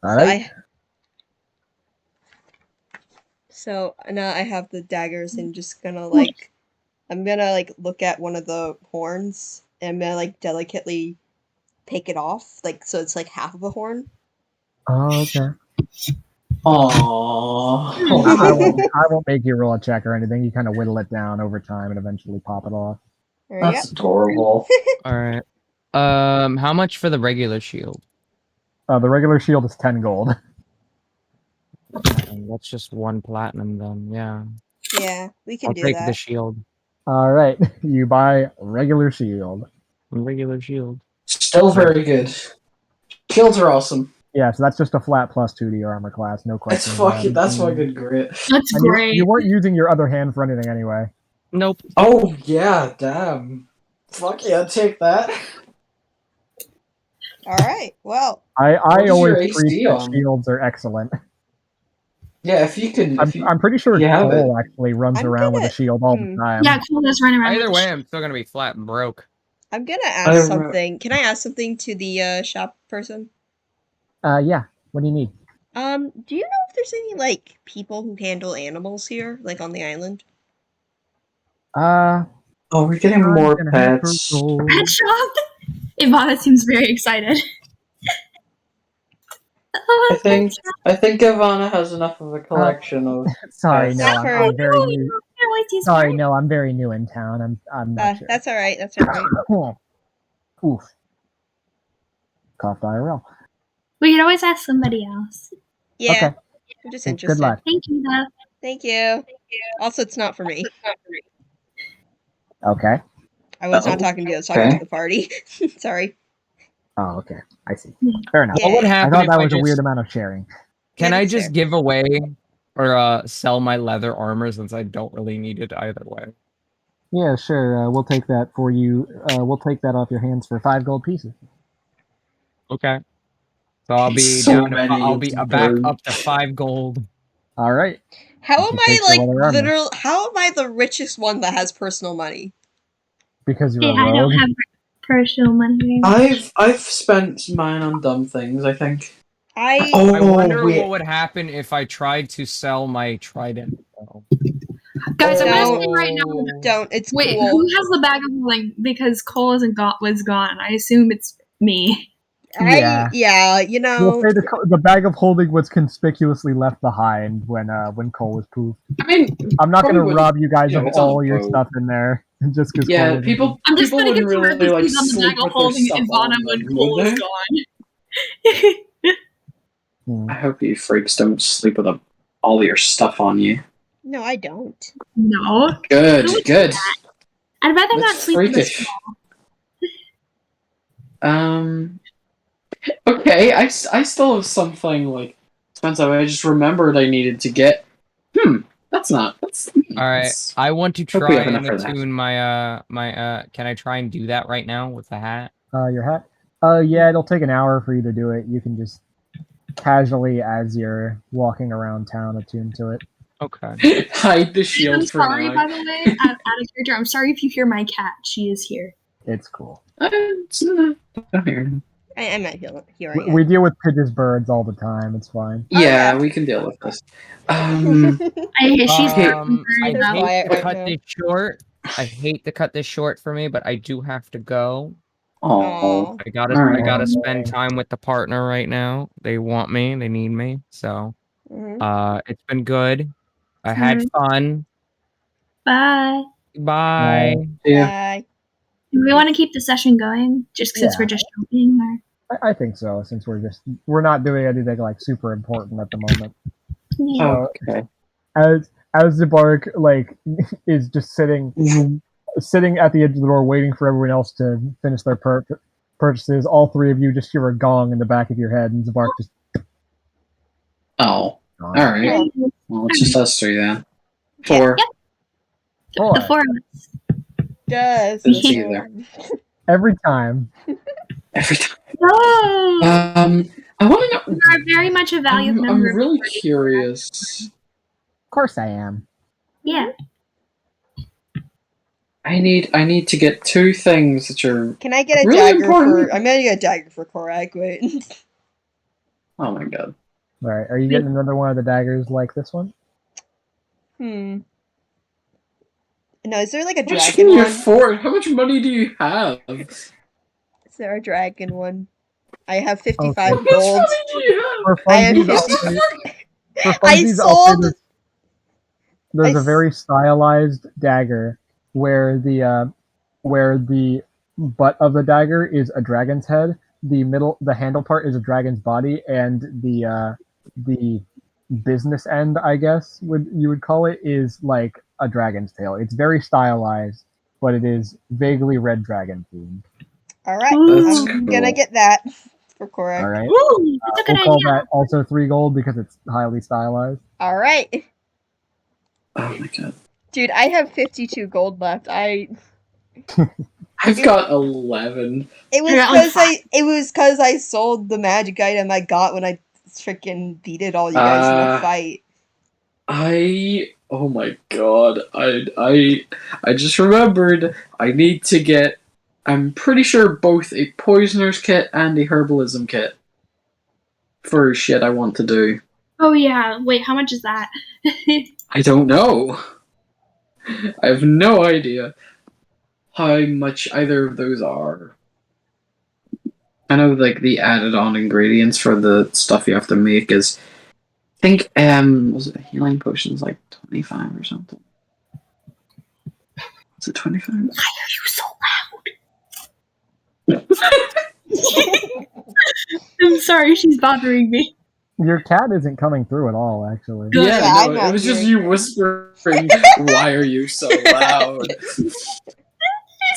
Alright. So now I have the daggers and just gonna like, I'm gonna like look at one of the horns and I'm gonna like delicately take it off, like so it's like half of a horn. Oh, okay. Aww. I won't make you roll a check or anything. You kind of whittle it down over time and eventually pop it off. That's adorable. All right. How much for the regular shield? The regular shield is 10 gold. That's just 1 platinum then. Yeah. Yeah, we can I'll do take that. the shield. All right, you buy regular shield. Regular shield. Still very good. Shields are awesome. Yeah, so that's just a flat +2 to your armor class. No question. That's fucking great. That's And great. you weren't using your other hand for anything anyway. Nope. Oh yeah, damn. Fuck yeah, take that. All right. Well, I What is your always AC preach that on? shields are excellent. Yeah, if you can. I'm pretty sure you have Cole actually runs I'm around with a gonna- shield all the time. Yeah, Cole does run around. Either with way, I'm still gonna be flat and broke. I'm gonna I ask don't know. something. Can I ask something to the shop person? Yeah. What do you need? Do you know if there's any like people who handle animals here, like on the island? Oh, we're getting I'm more gonna have her pets. roll. Pet shop. Ivana seems very excited. Oh, I think Ivana has enough of a collection of. Sorry, no, Not I'm very new. Sorry, no. no, I'm very new in town. I'm not sure. That's all right. That's all right. Oof. Coughed IRL. We could always ask somebody else. Yeah. Okay. I'm just Well, interested. good luck. Thank you, though. Thank you. Also, it's not for me. Okay. I was not talking to you. I was talking Okay. to the party. Sorry. Oh, okay. I see. Fair enough. Yeah. What would I happen thought if that I was a just weird amount of sharing. can Yeah, I that's just fair. give away or sell my leather armor since I don't really need it either way? Yeah, sure. We'll take that for you. We'll take that off your hands for 5 gold pieces. Okay. So I'll be So down. many I'll be of back those. up to 5 gold. All right. How You am should I take the like leather armor. literal? How am I the richest one that has personal money? Because you're Yeah, a I don't rogue. have personal money. I've spent mine on dumb things. I think. I I wonder wait. what would happen if I tried to sell my trident. though. Guys, I'm gonna Don't. say right now. don't. It's Wait, cool. who has the bag of holding? Because Cole was gone. I assume it's me. Yeah. You We'll know. say the bag of holding was conspicuously left behind when Cole was poofed. I mean, I'm not going to probably rob you guys you know, of it's on all your road. stuff in there just because Yeah, Cole was people. I'm just people gonna get wouldn't some really like recipes on the sleep bag of with their holding stuff Ivana on when them, Cole would is they? gone. Hmm. I hope you freaks don't sleep with all your stuff on you. No, I don't. No. Good, Who would good. I'd rather not That's sleep with a freakish. small. Okay, I still have something like expensive. I just remembered I needed to get. That's not. That's All right. that's- I want to Hope we try have enough and for that. attune my Can I try and do that right now with the hat? Your hat? Yeah, it'll take an hour for you to do it. You can just casually as you're walking around town attuned to it. Okay. Hide the I'm shield for sorry, now. by the way, out of character. I'm sorry if you hear my cat. She is here. It's cool. Don't hear him. I'm not hearing We deal with pigeons, birds all the time. It's fine. Yeah, yeah. we can deal with this. She's Okay. very I They're loud. hate quiet to right cut now. this short. I hate to cut this short for me, but I do have to go. Oh, I gotta Alright. I gotta spend time with the partner right now. They want me, they need me. So Mhm. it's been good. I had fun. Bye. Bye. Yeah. Bye. Do we want to keep the session going, just since Yeah. we're just jumping? Or I think so, since we're not doing anything like super important at the moment. yeah. Okay. As the bark like is just sitting at the edge of the door waiting for everyone else to finish their purchases, all three of you just hear a gong in the back of your head, and Zabark just Oh. gone. Alright. Well, it's just us three then. 4. The four of us. Just Didn't see you there. Every time. Every time. Oh, I want to know. you are very much a valued I'm member. really curious. Of course I am. Yeah. I need to get 2 things that are. Can I get a Really dagger important. for? I'm gonna get a dagger for Korak. Wait. Oh my god. Alright, are you getting another one of the daggers like this one? No, is there like a How much dragon can you one? afford? How much money do you have? Is there a dragon one? I have Okay. 55 How much gold. money do you have? For I have funsies, 50. for I funsies, sold. there's I a very stylized dagger where the butt of the dagger is a dragon's head, the handle part is a dragon's body, and the business end, I guess you would call it, is like a dragon's tail. It's very stylized, but it is vaguely red dragon themed. All right, That's I'm cool. gonna get that for Korak. All right, Ooh, that's a good we'll call idea. that also 3 gold because it's highly stylized. All right, Oh my god. dude, I have 52 gold left. I've got 11. It was I got, like, because I sold the magic item I got when I freaking beated all you guys in a fight. Oh my god. I just remembered I need to get, I'm pretty sure, both a poisoner's kit and a herbalism kit for shit I want to do. Oh yeah. Wait, how much is that? I don't know. I have no idea how much either of those are. I know like the added on ingredients for the stuff you have to make is, I think was it healing potions like 25 or something? Is it 25? Why are you so loud? I'm sorry, she's bothering me. Your cat isn't coming through at all, actually. Good. Yeah, I'm no, not it was just hearing you whispering, why are you so loud?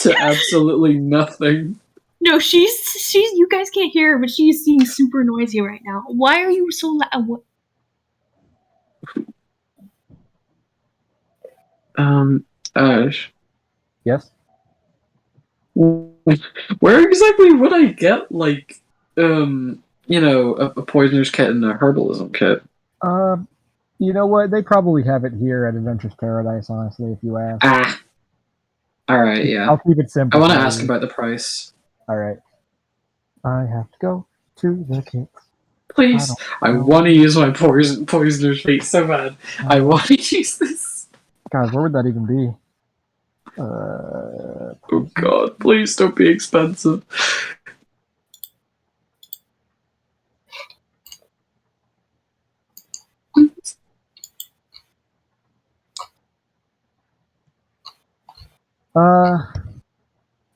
To absolutely nothing. No, she's you guys can't hear her, but she's being super noisy right now. Why are you so loud? What? Ash, Yes? where exactly would I get, like, a poisoner's kit and a herbalism kit? You know what? They probably have it here at Adventure's Paradise, honestly, if you ask. Ah. Alright, yeah. I'll keep it simple. I want to for ask you. about the price. Alright. I have to go to the kits. Please. I want to use my poisoner's feet so bad. I want to use this. God, where would that even be? Oh god, please don't be expensive.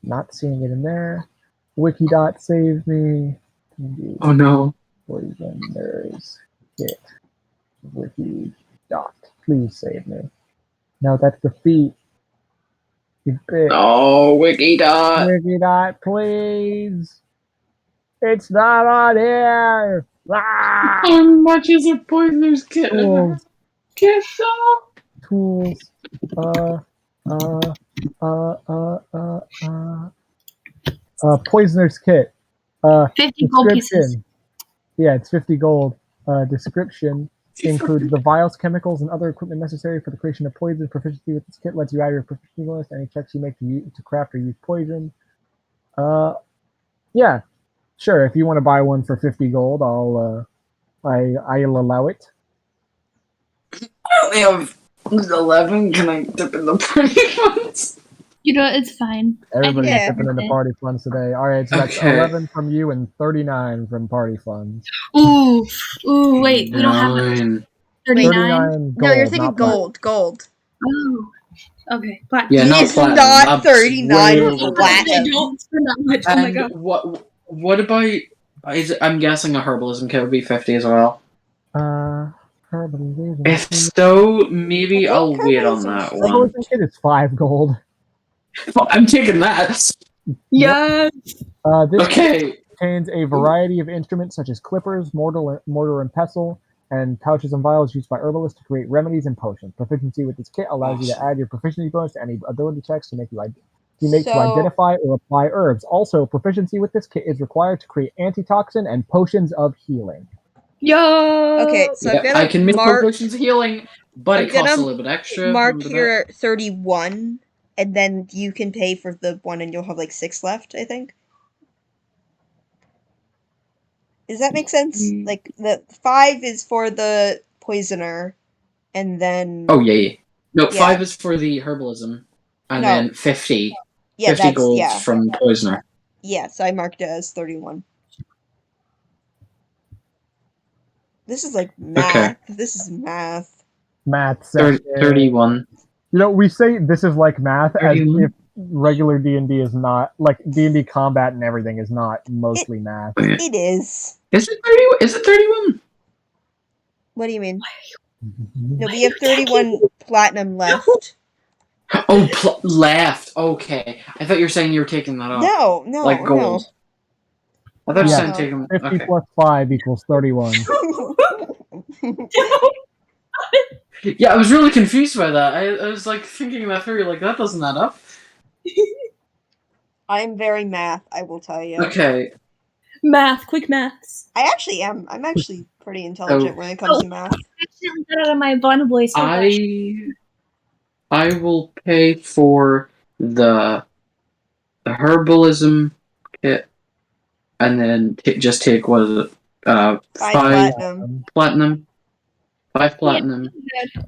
Not seeing it in there. Wikidot save me. Oh no. Poisoners kit. Wikidot. Please save me. No, that's the feet. You bitch. Oh, Wikidot. Wikidot, please. It's not on here. Ah! How much is a poisoner's kit? Tools. Get though. Tools. Poisoner's kit. 50 gold pieces. Description. Yeah, it's 50 gold. Description includes the vials, chemicals, and other equipment necessary for the creation of poison. Proficiency with this kit lets you add your proficiency bonus to any checks you make to craft or use poison. Yeah, sure. If you want to buy one for 50 gold, I'll allow it. I only have 11. Can I dip in the party funds? You know, it's fine. Everybody's Yeah. dipping into party funds today. All right, so that's Okay. 11 from you and 39 from party funds. Ooh, wait, we don't have 9. 39? 39 gold. No, you're thinking not platinum. gold. Oh, okay. Platinum. Yeah, not It's platinum. not That's 39 way over platinum. They don't spend that much. Oh my And god. what about? I'm guessing a herbalism kit would be 50 as well. Herbalism. If so, maybe I I'll think wait on herbalism's that like- one. Herbalism kit is 5 gold. Well, I'm taking that. Yes. This Okay. contains a variety of instruments such as clippers, mortar and pestle, and pouches and vials used by herbalists to create remedies and potions. Proficiency with this kit allows you to add your proficiency bonus to any ability checks to to identify or apply herbs. Also, proficiency with this kit is required to create antitoxin and potions of healing. Yo. Okay, so I'm Yeah, gonna I can make mark, potions of healing, but I'm it costs a gonna little bit extra. mark Remember that? here 31, and then you can pay for the one, and you'll have like 6 left, I think. Does that make sense? Mm. Like the 5 is for the poisoner, and then Oh yeah. No, Yeah. 5 is for the herbalism, and No. then 50. yeah, 50 that's golds yeah, from poisoner. yeah. So I marked it as 31. This is like math. Okay. This is math. Math 31. You know, we say this is like math as 31. if regular D&D is not, like D&D combat and everything is not mostly math. It is. Is it 31? Is it 31? What do you mean? No, we have 31 platinum left. Oh, left. Okay. I thought you were saying you were taking that off. No, Like gold. I thought you Yeah. were saying taking. 50 Okay. plus 5 equals 31. Yeah, I was really confused by that. I was like thinking that through. Like that doesn't add up. I'm very math, I will tell you. Okay. Math, quick maths. I actually am. I'm actually pretty intelligent when it comes to math. I accidentally got out of my Bond voice. Oh, gosh. I will pay for the herbalism kit, and then just take what is it? 5 5 platinum. platinum. 5 platinum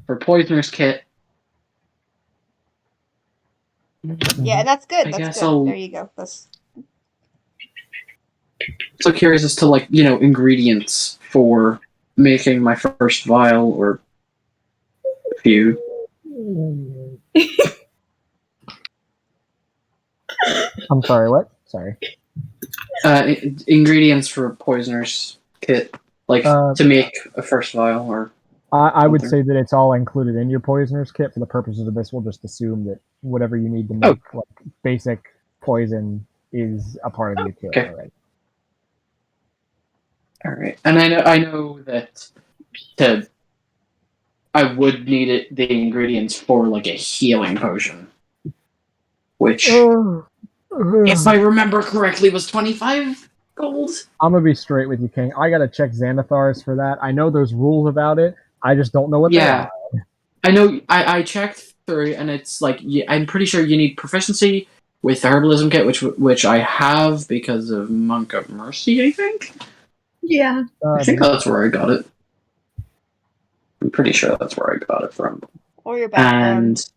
for poisoner's kit. Yeah, that's good. I That's guess good. I'll- There you go. That's So curious as to ingredients for making my first vial or few. I'm sorry, what? Sorry. Ingredients for poisoner's kit, to make a first vial or. I would something. say that it's all included in your poisoner's kit. For the purposes of this, we'll just assume that whatever you need to make basic poison is a part of your kit Okay. already. All right, and I know that I would need the ingredients for a healing potion, which, if I remember correctly, was 25 gold. I'm gonna be straight with you, King. I gotta check Xanathars for that. I know there's rules about it. I just don't know what they are. I know. I checked through, and it's I'm pretty sure you need proficiency with the herbalism kit, which I have because of Monk of Mercy. I think. Yeah. I think that's where I got it. I'm pretty sure that's where I got it from. or your background. And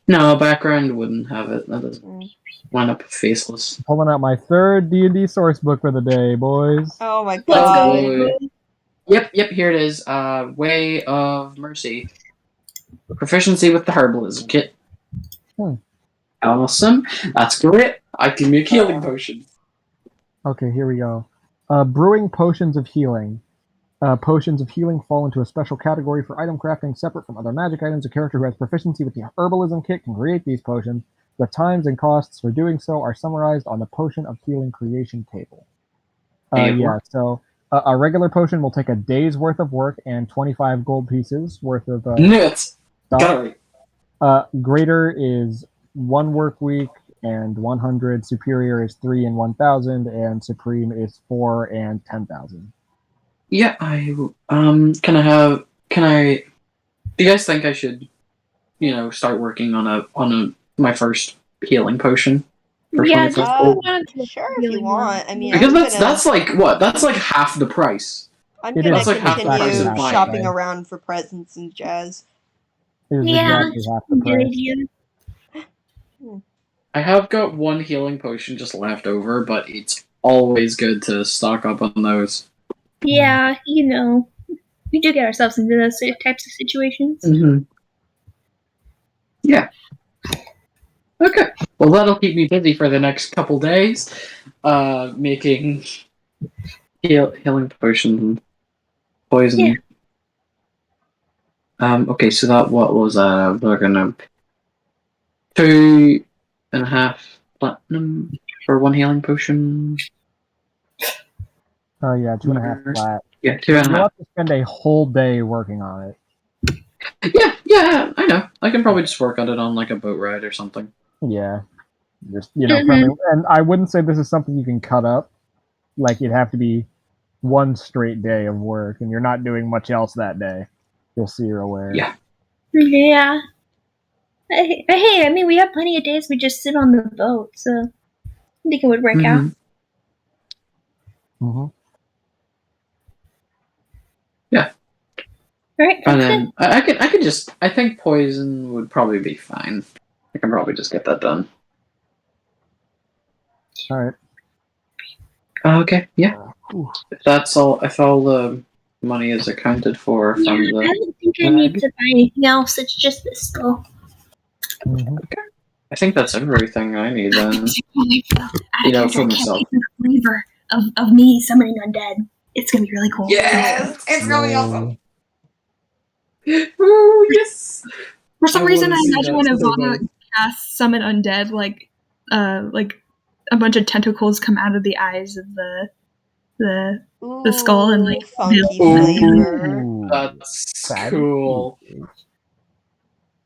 no, background wouldn't have it. That doesn't wind up faceless. Pulling out my third D&D source book for the day, boys. Oh my Let's god. go. Yep, here it is. Way of Mercy. Proficiency with the herbalism kit. Awesome. That's great. I can make healing potions. Okay, here we go. Brewing potions of healing. Potions of healing fall into a special category for item crafting separate from other magic items. A character who has proficiency with the herbalism kit can create these potions. The times and costs for doing so are summarized on the potion of healing creation table. So a regular potion will take a day's worth of work and 25 gold pieces worth of Nuts. stuff. Got it. Greater is 1 work week and 100. Superior is 3 and 1,000, and Supreme is 4 and 10,000. Yeah, can I do you guys think I should, start working on my first healing potion for Yeah, 25 just gold? Sure, if you want. I mean, Because I'm that's like what? That's like half the price. I'm It gonna is like half the price continue of mine, shopping right? around for presents and jazz. It is Yeah, exactly half the good price. idea. I have got one healing potion just left over, but it's always good to stock up on those. Yeah, we do get ourselves into those types of situations. Mm-hmm. Yeah. Okay. Well, that'll keep me busy for the next couple days, making healing potion, poison. Yeah. Okay, so what was that? We're gonna 2.5 platinum for one healing potion. Oh yeah, 2.5 flat. Yeah, You'll 2.5. have to spend a whole day working on it. Yeah, I know. I can probably just work on it on like a boat ride or something. Yeah, just probably, and I wouldn't say this is something you can cut up. Like it'd have to be one straight day of work, and you're not doing much else that day. You'll see you're aware. Yeah. Yeah. Hey, I mean, we have plenty of days we just sit on the boat, so I think it would work out. Mm-hmm. Yeah. All right. And then I think poison would probably be fine. I can probably just get that done. All right. Okay. Yeah. If all the money is accounted for Yeah, from the. I don't think I need to buy anything else. It's just this skull. Mm-hmm. Okay. I think that's everything I need then. For myself. The flavor of me summoning undead. It's gonna be really cool. Yes, it's gonna be awesome. Ooh, yes. For some I reason, I wanna see imagine that when so Ivana bad. casts summon undead, like a bunch of tentacles come out of the eyes of the skull and like funky build. flavor. Ooh, That's fatty cool. cheese.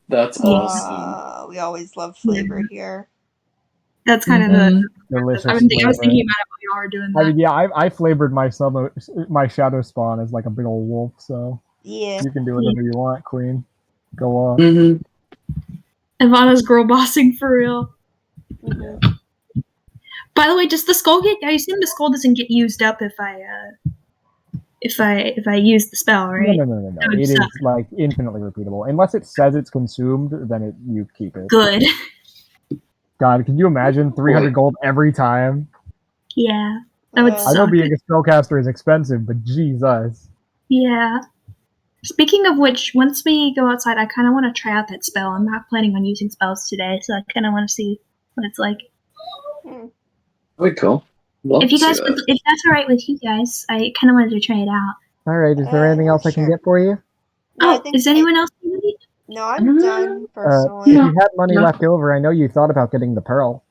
That's awesome. We always love flavor here. That's kind of the. Delicious. I was thinking flavor. about it while y'all were doing that. I mean, yeah, I flavored my shadow spawn as like a big old wolf, so Yeah. you can do whatever you want, Queen. Go on. Mm-hmm. Ivana's girl bossing for real. Mm-hmm. By the way, does the skull get? I assume the skull doesn't get used up if I use the spell, right? No. It is like infinitely repeatable. Unless it says it's consumed, then you keep it. Good. God, can you imagine 300 gold every time? Yeah, that would I suck. know being a spellcaster is expensive, but Jesus. Yeah. Speaking of which, once we go outside, I kind of want to try out that spell. I'm not planning on using spells today, so I kind of want to see what it's like. Very cool. If that's all right with you guys, I kind of wanted to try it out. All right, is there anything else I can get for you? No, is anyone else need it? No, I'm done personally. If you had money left over, I know you thought about getting the pearl.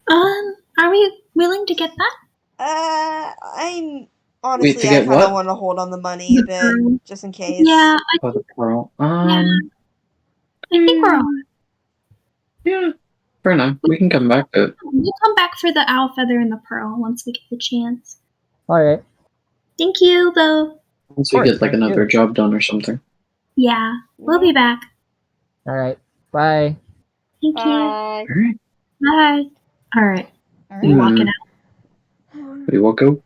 Are we willing to get that? I'm honestly, I kind of want to hold on the money a bit, just in case. Yeah, the pearl. I think we're all. Yeah, fair enough. We can come back to it. We'll come back for the owl feather and the pearl once we get the chance. All right. Thank you, though. Once we get like another job done or something. Yeah, we'll be back. All right. Bye. Thank you. All right. Bye. All right. We're walking out. We walk out.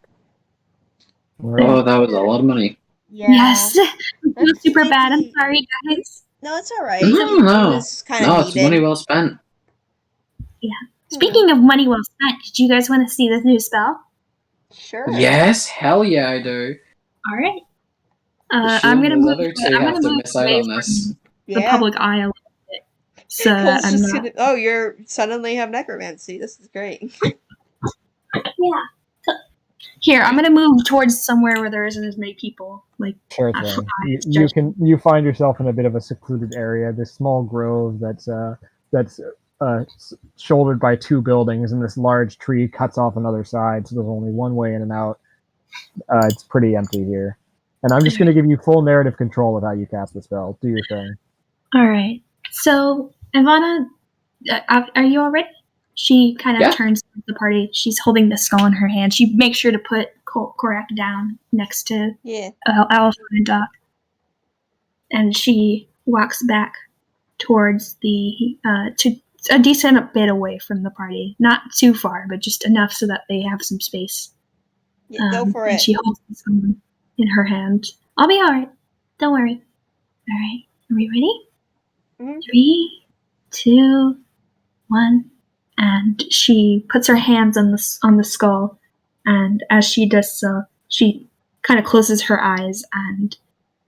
Oh, that was a lot of money. Yeah. Yes. It was super bad. I'm sorry, guys. No, it's all right. No. It's money well spent. Yeah. Speaking of money well spent, did you guys want to see this new spell? Sure. Yes, hell yeah, I do. All right. I'm gonna move. I'm have gonna to move miss out away on this. from the public eye a little bit. So I'm not. Oh, you're suddenly have necromancy. This is great. Yeah. Here, I'm gonna move towards somewhere where there isn't as many people. Like, sure thing. You find yourself in a bit of a secluded area. This small grove that's shouldered by two buildings, and this large tree cuts off another side, so there's only one way in and out. It's pretty empty here, and I'm just going to give you full narrative control of how you cast the spell. Do your thing. All right. So, Ivana, Are you all ready? She kind of Yeah. turns to the party. She's holding the skull in her hand. She makes sure to put Korak down next to Yeah. Alpha and Doc. And she walks back towards to a decent bit away from the party. Not too far, but just enough so that they have some space. Yeah, go for and it. she holds the skull in her hand. I'll be alright. Don't worry. Alright. Are we ready? Mhm. 3, 2, 1. And she puts her hands on the skull, and as she does so, she kind of closes her eyes, and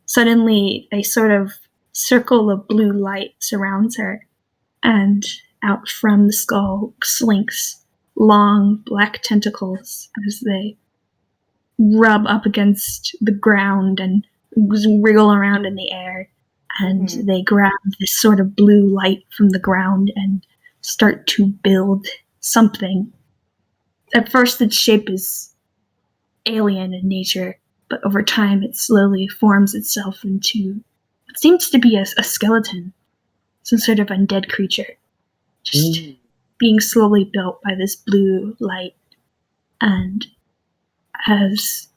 suddenly a sort of circle of blue light surrounds her, and out from the skull slinks long black tentacles as they rub up against the ground and wriggle around in the air, and they grab this sort of blue light from the ground and start to build something. At first, its shape is alien in nature, but over time it slowly forms itself into what seems to be a skeleton, some sort of undead creature, just being slowly built by this blue light. And as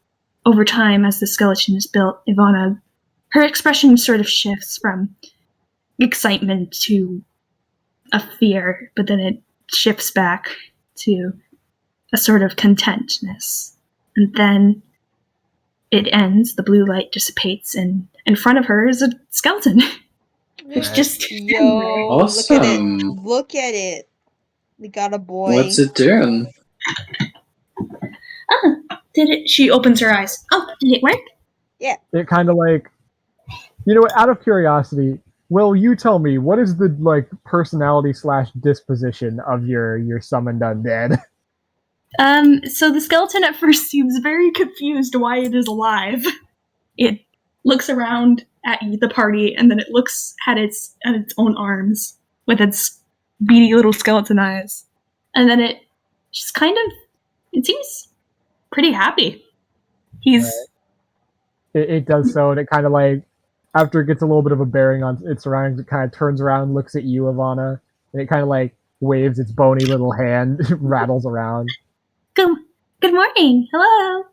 over time, as the skeleton is built, Ivana, her expression sort of shifts from excitement to a fear, but then it shifts back to a sort of contentness. And then it ends, the blue light dissipates, and in front of her is a skeleton. It's just Yo, Awesome. Look at it. We got a boy. What's it doing? Oh, did it? She opens her eyes. Oh, did it work? Yeah. It kind of like, you know, out of curiosity, Will, you tell me, what is the like personality / disposition of your summoned undead? So the skeleton at first seems very confused why it is alive. It looks around at the party, and then it looks at its own arms with its beady little skeleton eyes. And then it just kind of, it seems pretty happy. He's... It does so, and it kind of like, after it gets a little bit of a bearing on its surroundings, it kind of turns around, looks at you, Ivana, and it kind of like waves its bony little hand, rattles around. Good morning. Hello.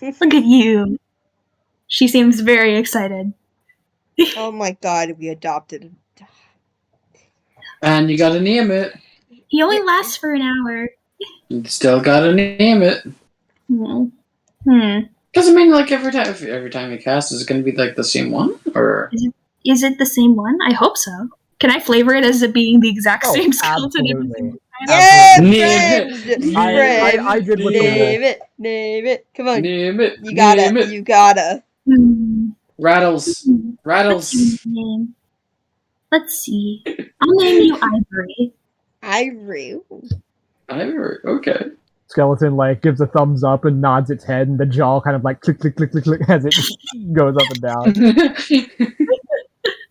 Look at you. She seems very excited. Oh my god, we adopted him. And you gotta name it. He only lasts for an hour. You still gotta name it. Because I mean, like every time you cast, is it gonna be like the same one, or Is it the same one? I hope so. Can I flavor it as it being the exact same skeleton? Absolutely. Yeah, Name friend! I did what Name it. Come on. name it. You gotta. Rattles. Let's see. I'll name you Ivory. Ivory. Okay. Skeleton like gives a thumbs up and nods its head, and the jaw kind of like click click click click click as it goes up and down.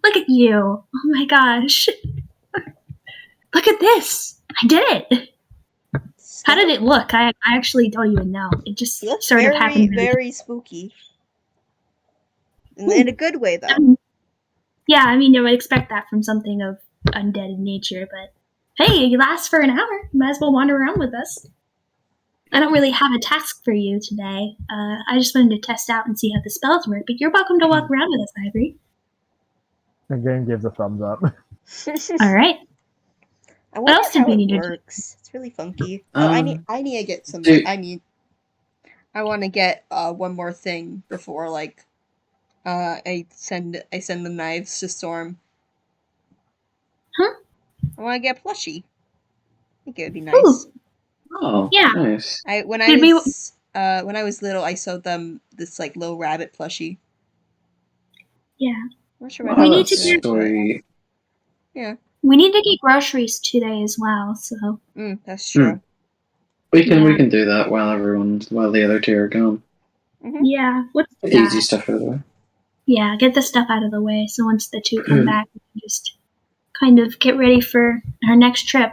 Look at you. Oh my gosh. Look at this. I did it. How did it look? I actually don't even know. It just sort of happened. Very spooky. In a good way, though. Yeah, I mean, you would expect that from something of undead in nature, but hey, you last for an hour. You might as well wander around with us. I don't really have a task for you today. I just wanted to test out and see how the spells work, but you're welcome to walk around with us, Ivory. The game gives a thumbs up. All right. I wonder else did how we it need to works. It's really funky. I need to get some. I want to get one more thing before like I send the knives to Storm. Huh? I want to get plushie. I think it would be nice. Ooh. Oh, yeah. Nice. When I was little, I sewed them this like little rabbit plushie. Yeah. I'm not sure Oh, that's sweet. Yeah. We need to get groceries today as well, so. That's true. We can do that while the other two are gone. Mm-hmm. Yeah. What's Get the easy stuff out of the way. Yeah, get the stuff out of the way. So once the two come back, we can just kind of get ready for our next trip.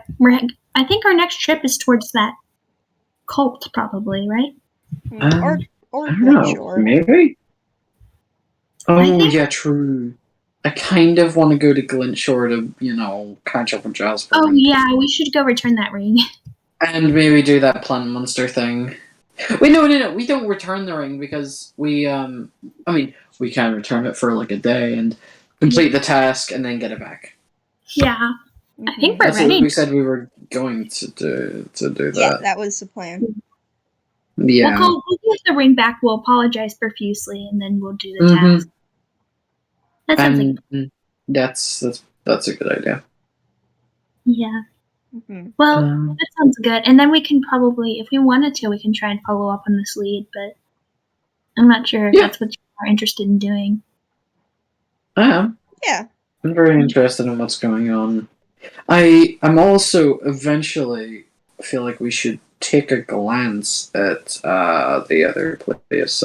I think our next trip is towards that cult, probably, right? Or I don't know. sure. Maybe. Oh yeah, true. I kind of want to go to Glintshore to, catch up with Jasper. Oh yeah, we should go return that ring. And maybe do that plant monster thing. Wait, no, we don't return the ring because we can return it for like a day and complete the task and then get it back. Yeah, I think we're That's ready. what we said we were going to do that. Yeah, that was the plan. Yeah. We'll get the ring back. We'll apologize profusely, and then we'll do the Mhm. task. That sounds like That's a good idea. yeah. Mhm. Well, Um, that sounds good. And then we can probably, if we wanted to, we can try and follow up on this lead. But I'm not sure if Yeah. that's what you are interested in doing. I am. Yeah. I'm very interested in what's going on. I'm also eventually feel like we should take a glance at the other place,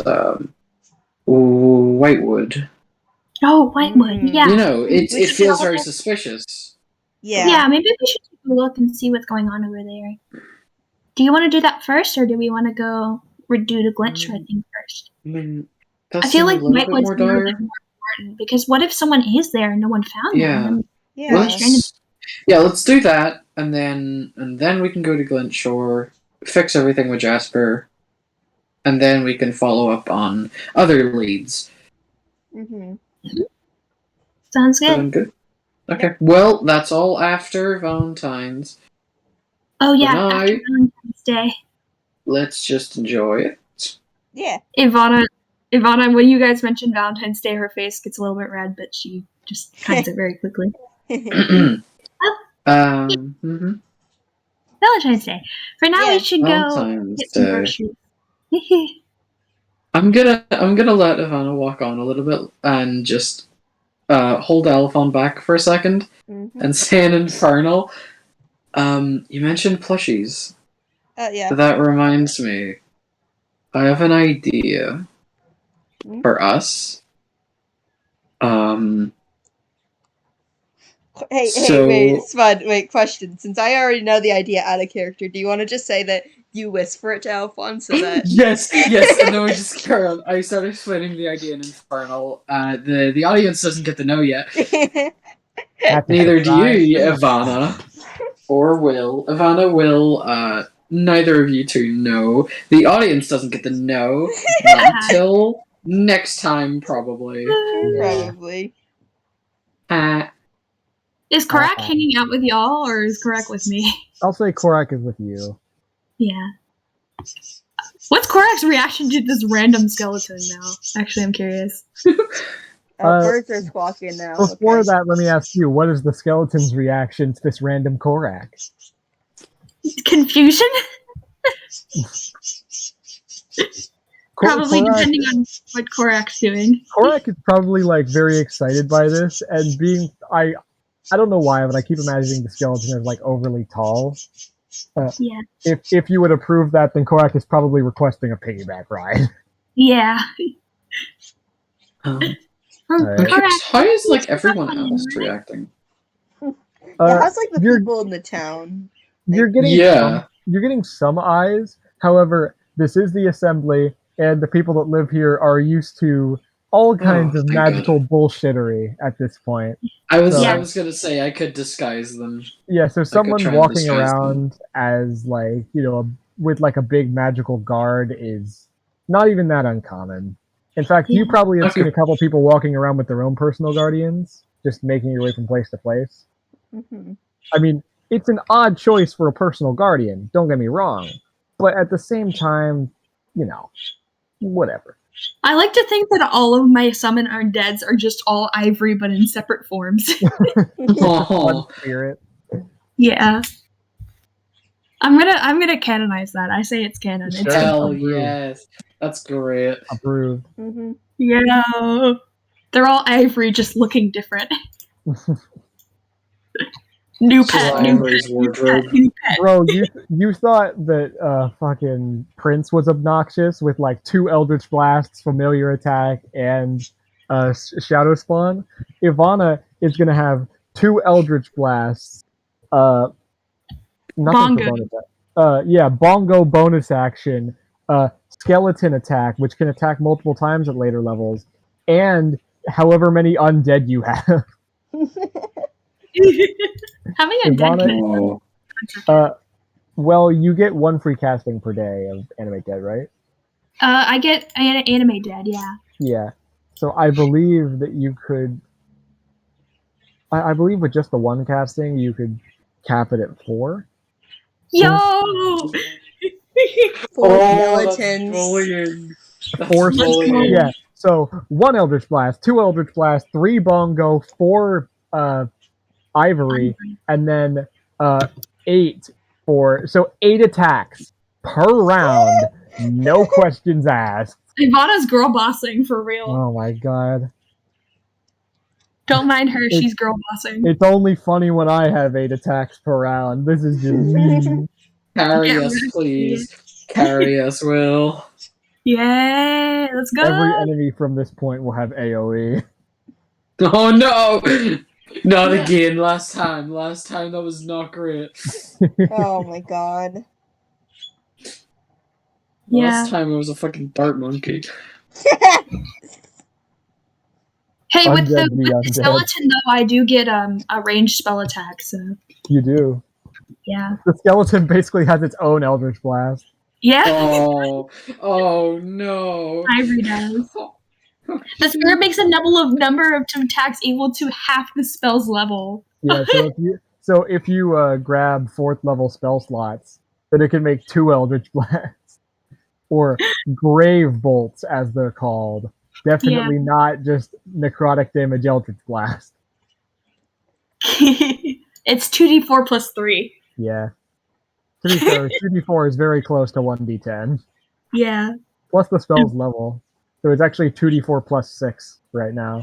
Whitewood. Oh, Whitewood. Mm. Yeah. It We should feels probably- very suspicious. Yeah. Yeah, maybe we should take a look and see what's going on over there. Do you want to do that first, or do we want to go do the Glintshore thing first? I mean, I feel like a little bit Whitewood's more a little dire. bit more important because what if someone is there and no one found Yeah. them? Yeah. Let's do that, and then we can go to Glintshore, fix everything with Jasper, and then we can follow up on other leads. Mhm. Sounds good. Sound good? Okay. Well, that's all after Valentine's. Oh yeah, Good after night. Valentine's Day. Let's just enjoy it. Yeah. Ivana, when you guys mention Valentine's Day, her face gets a little bit red, but she just hides it very quickly. Mhm. Valentine's Day. For now, Yeah. we should go Valentine's get some Day. groceries. I'm gonna let Ivana walk on a little bit and just hold Elephant back for a second Mhm. and say an infernal. You mentioned plushies. Yeah. That reminds me. I have an idea for us. Hey, So- wait, Spud, wait, question. Since I already know the idea out of character, do you want to just say that you whisper it to Alphonse so that... Yes, and then we just carry on. I started explaining the idea in Infernal. The audience doesn't get to know yet. That's a Neither do surprise. you, Ivana. Or Will. Ivana will, neither of you two know. The audience doesn't get to know until next time, probably. Probably. Is Korak hanging out with y'all, or is Korak with me? I'll say Korak is with you. Yeah. What's Korak's reaction to this random skeleton now? Actually, I'm curious. Birds are squawking now. Before okay. that, let me ask you, what is the skeleton's reaction to this random Korak? Confusion? Probably Korak- depending on what Korak's doing. Korak is probably like very excited by this, and being I don't know why, but I keep imagining the skeleton as like overly tall. Yeah. If you would approve that, then Korak is probably requesting a piggyback ride. Yeah. Alright. Korak, How is like everyone else reacting? Yeah, how's like the you're- people in the town? You're getting Yeah. you're getting some eyes. However, this is the assembly, and the people that live here are used to all kinds of thank magical bullshittery at this point. I was So- gonna say I could disguise them. Yeah, so someone try and walking disguise them. around as like, with like a big magical guard is not even that uncommon. In fact, you Yeah. probably have Okay. seen a couple people walking around with their own personal guardians, just making your way from place to place. Mhm. I mean, it's an odd choice for a personal guardian, don't get me wrong. But at the same time, whatever. I like to think that all of my summon undeads are just all ivory, but in separate forms. Oh, Fun spirit. Yeah. I'm gonna canonize that. I say it's canon. It's Sure. hell Approved. yes. That's great. Approved. Mhm. Yeah. They're all ivory, just looking different. New pet, Just new Ivory's pet, new wardrobe. pet, new pet. Bro, you thought that fucking Prince was obnoxious with like 2 Eldritch Blasts, Familiar Attack, and Shadow Spawn? Ivana is gonna have 2 Eldritch Blasts, nothing Bongo. for bonus bongo bonus action, skeleton attack, which can attack multiple times at later levels, and however many undead you have. How many undead can Oh. Well, you get 1 free casting per day of Animate Dead, right? I get anime dead, yeah. Yeah. So I believe that you could. I believe with just the 1 casting, you could cap it at 4. Yo! Four That's skeletons. bullying. That's 4. bullying. Yeah. So 1 Eldritch Blast, 2 Eldritch Blast, 3 Bongo, 4 Ivory, and then 8 for. So 8 attacks per round, no questions asked. Ivana's girl bossing for real. Oh my god. Don't mind her, she's girl bossing. It's only funny when I have 8 attacks per round. This is just me. Carry Get us, rid of please. Carry us, Will. Yay! Let's go! Every enemy from this point will have AoE. Oh no! Not again. Last time that was not great. Oh my god. Last time it was a fucking dart monkey. Hey, with the Undead. skeleton though, I do get a ranged spell attack, so You do. yeah. The skeleton basically has its own Eldritch Blast. Yeah, Oh no. Ivory does. The spirit makes a number of attacks equal to half the spell's level. Yeah, so if you grab 4th level spell slots, then it can make 2 Eldritch Blasts. Or Grave Bolts, as they're called. Definitely not just necrotic damage Eldritch Blast. It's 2d4 plus 3. Yeah. To be fair, 2d4 is very close to 1d10. Yeah. Plus the spell's level. So it's actually 2d4 plus 6 right now.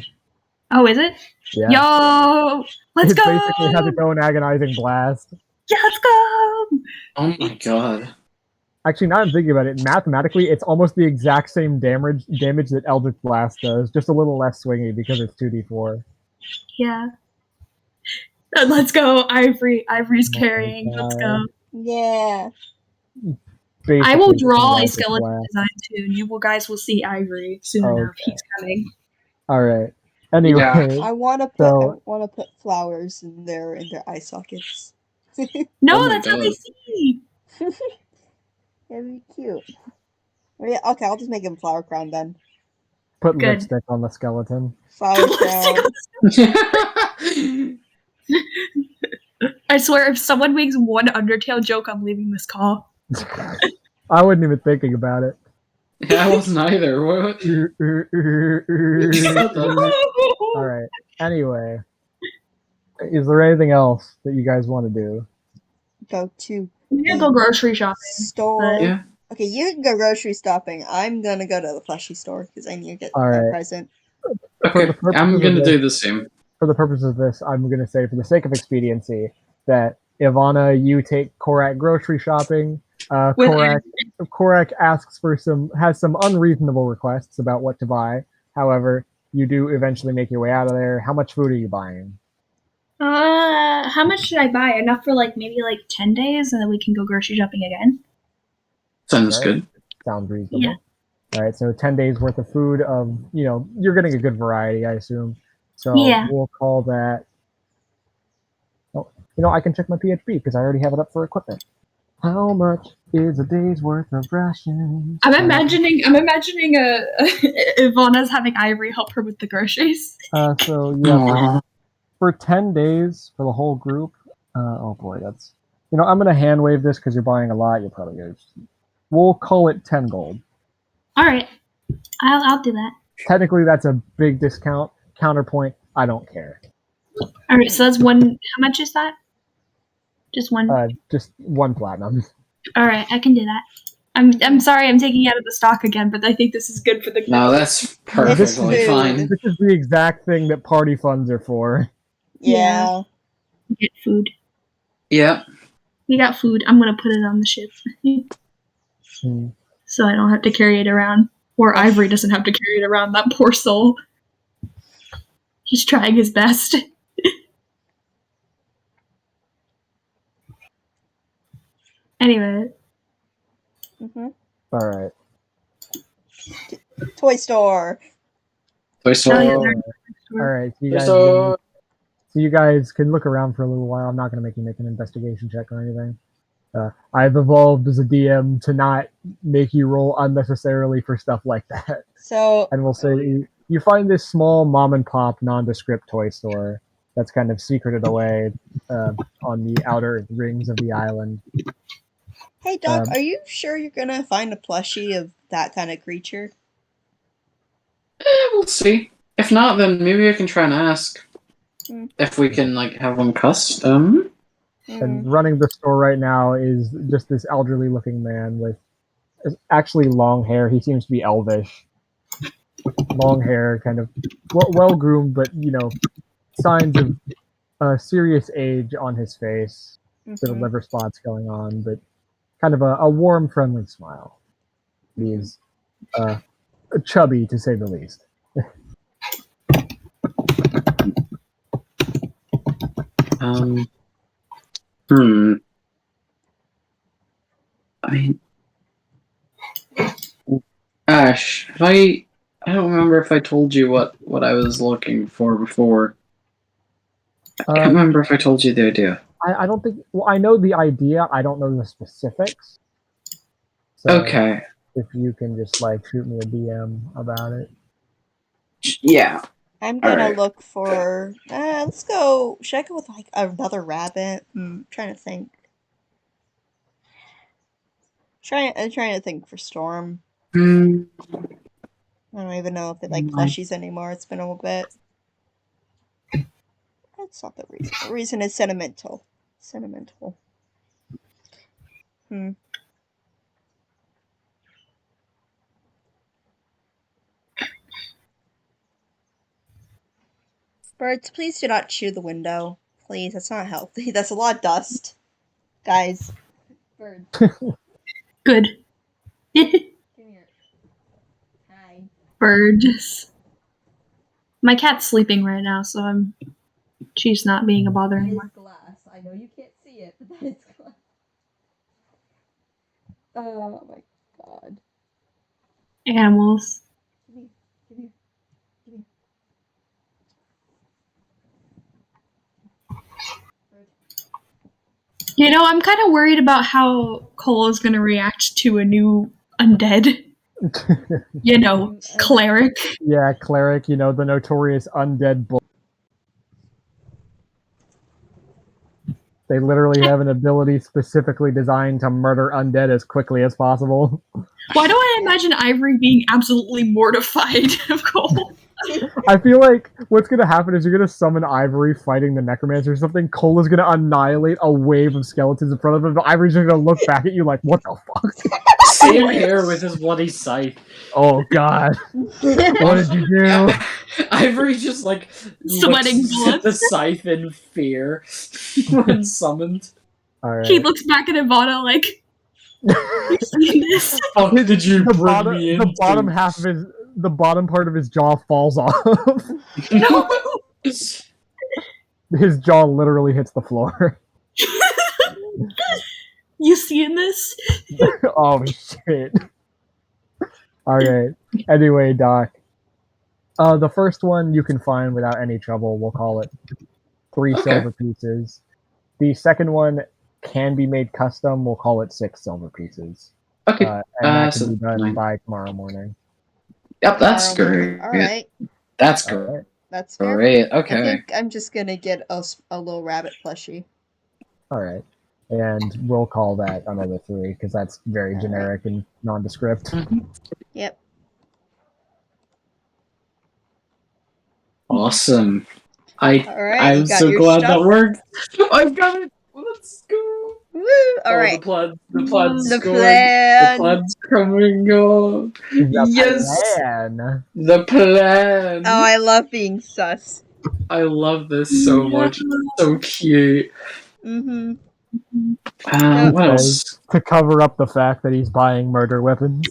Oh, is it? Yeah. Yo! Let's It go! basically has its own agonizing blast. Yeah, let's go! Oh my god. Actually, now I'm thinking about it, mathematically, it's almost the exact same damage that Eldritch Blast does, just a little less swingy because it's 2d4. Yeah. Let's go, Ivory. Ivory's carrying. Let's go. Yeah. Basically, I will draw a Eldritch skeleton Blast. design too, and you guys will see Ivory soon enough. Okay. He's coming. All right. Anyway, I want to put flowers in their eye sockets. No, Oh my that's how they God. see. That'd be cute. Oh, yeah, okay, I'll just make him flower crown then. put Good. lipstick on the skeleton. Flower crown. I swear, if someone makes one Undertale joke, I'm leaving this call. I wasn't even thinking about it. Yeah, I wasn't either. What? All right. Anyway, is there anything else that you guys want to do? Go to We gotta go grocery shopping. store. Yeah. Okay, you can go grocery shopping. I'm gonna go to the fleshy store because I need to get All a right. present. Okay, the purposes I'm of gonna this- do the same. For the purpose of this, I'm going to say, for the sake of expediency, that Ivana, you take Korak grocery shopping. Korak has some unreasonable requests about what to buy. However, you do eventually make your way out of there. How much food are you buying? How much should I buy? Enough for maybe 10 days, and then we can go grocery shopping again. Sounds Right. good. Sounds reasonable. Yeah. All right, so 10 days worth of food. You're getting a good variety, I assume. So Yeah. we'll call that. Oh, I can check my PHP because I already have it up for equipment. How much is a day's worth of rations? I'm imagining Ivana's having Ivory help her with the groceries. So yeah, Aw. for 10 days for the whole group. Oh boy, that's. I'm gonna hand wave this because you're buying a lot. You're probably gonna. We'll call it 10 gold. All right, I'll do that. Technically, that's a big discount. Counterpoint, I don't care. All right, so that's one. How much is that? Just one. Just 1 platinum. All right, I can do that. I'm sorry, I'm taking you out of the stock again, but I think this is good for the. No, that's perfectly It's fine. This is the exact thing that party funds are for. Yeah. Get food. Yeah. We got food. I'm gonna put it on the ship, so I don't have to carry it around, or Ivory doesn't have to carry it around. That poor soul. He's trying his best. Anyway. Mm-hmm. All right. Toy store. Toy store. Oh, yeah, All they're- right, so you guys can look around for a little while. I'm not going to make you make an investigation check or anything. I've evolved as a DM to not make you roll unnecessarily for stuff like that. So And we'll say you find this small mom and pop nondescript toy store that's kind of secreted away on the outer rings of the island. hey Doc, are you sure you're gonna find a plushie of that kind of creature? We'll see. If not, then maybe I can try and ask if we can like have one custom. And running the store right now is just this elderly looking man with actually long hair. He seems to be elvish. Long hair, kind of well groomed, but signs of serious age on his face. Bit of liver spots going on, but kind of a warm, friendly smile. He's chubby, to say the least. I mean, Ash, I don't remember if I told you what I was looking for before. I can't remember if I told you the idea. I don't think. Well, I know the idea. I don't know the specifics. So Okay. If you can just shoot me a DM about it. Yeah. I'm gonna Alright. look for. Let's go. Should I go with another rabbit? I'm trying to think. I'm trying to think for Storm. I don't even know if they like plushies anymore. It's been a little bit. That's not the reason. The reason is sentimental. Sentimental. Birds, please do not chew the window. Please, that's not healthy. That's a lot of dust. Guys. Birds. Good. Come here. Hi. Birds. My cat's sleeping right now, so she's not being a bother That anymore. is glass. I know you can't see it, but that is glass. Oh my god. Animals. Come here. Come here. Come here. I'm kind of worried about how Cole is going to react to a new undead. Cleric. Yeah, cleric. The notorious undead bull. They literally have an ability specifically designed to murder undead as quickly as possible. Why do I imagine Ivory being absolutely mortified of Cole? I feel like what's going to happen is you're going to summon Ivory fighting the Necromancer or something. Cole is going to annihilate a wave of skeletons in front of him. But Ivory's just going to look back at you like, what the fuck? Same here with his bloody scythe. Oh, God. What did you do? Ivory just Sweating looks blood. at the scythe in fear when summoned. All right. He looks back at Ivana like, you see this? How did you the bring bottom, me into? the bottom half of the bottom part of his jaw falls off. No. His jaw literally hits the floor. You seeing this? Oh shit. Alright. Anyway, Doc. The first one you can find without any trouble, we'll call it 3 silver pieces. The second one can be made custom, we'll call it 6 silver pieces. Okay. And that can so be done 9. by tomorrow morning. Yep, that's great. Alright. That's All great. right. That's fair. Great. I Okay. think I'm just gonna get a little rabbit plushie. Alright. And we'll call that another 3, because that's very generic and nondescript. Yep. Awesome. Alright, I'm you got so your glad stuff? that worked. I've got it. Let's go. Woo! Oh, Alright. the plaid's The going. The plan. plaid's coming on. Yes. Plan. The plan. Oh, I love being sus. I love this so much. It's so cute. Mm-hmm. What else? To cover up the fact that he's buying murder weapons.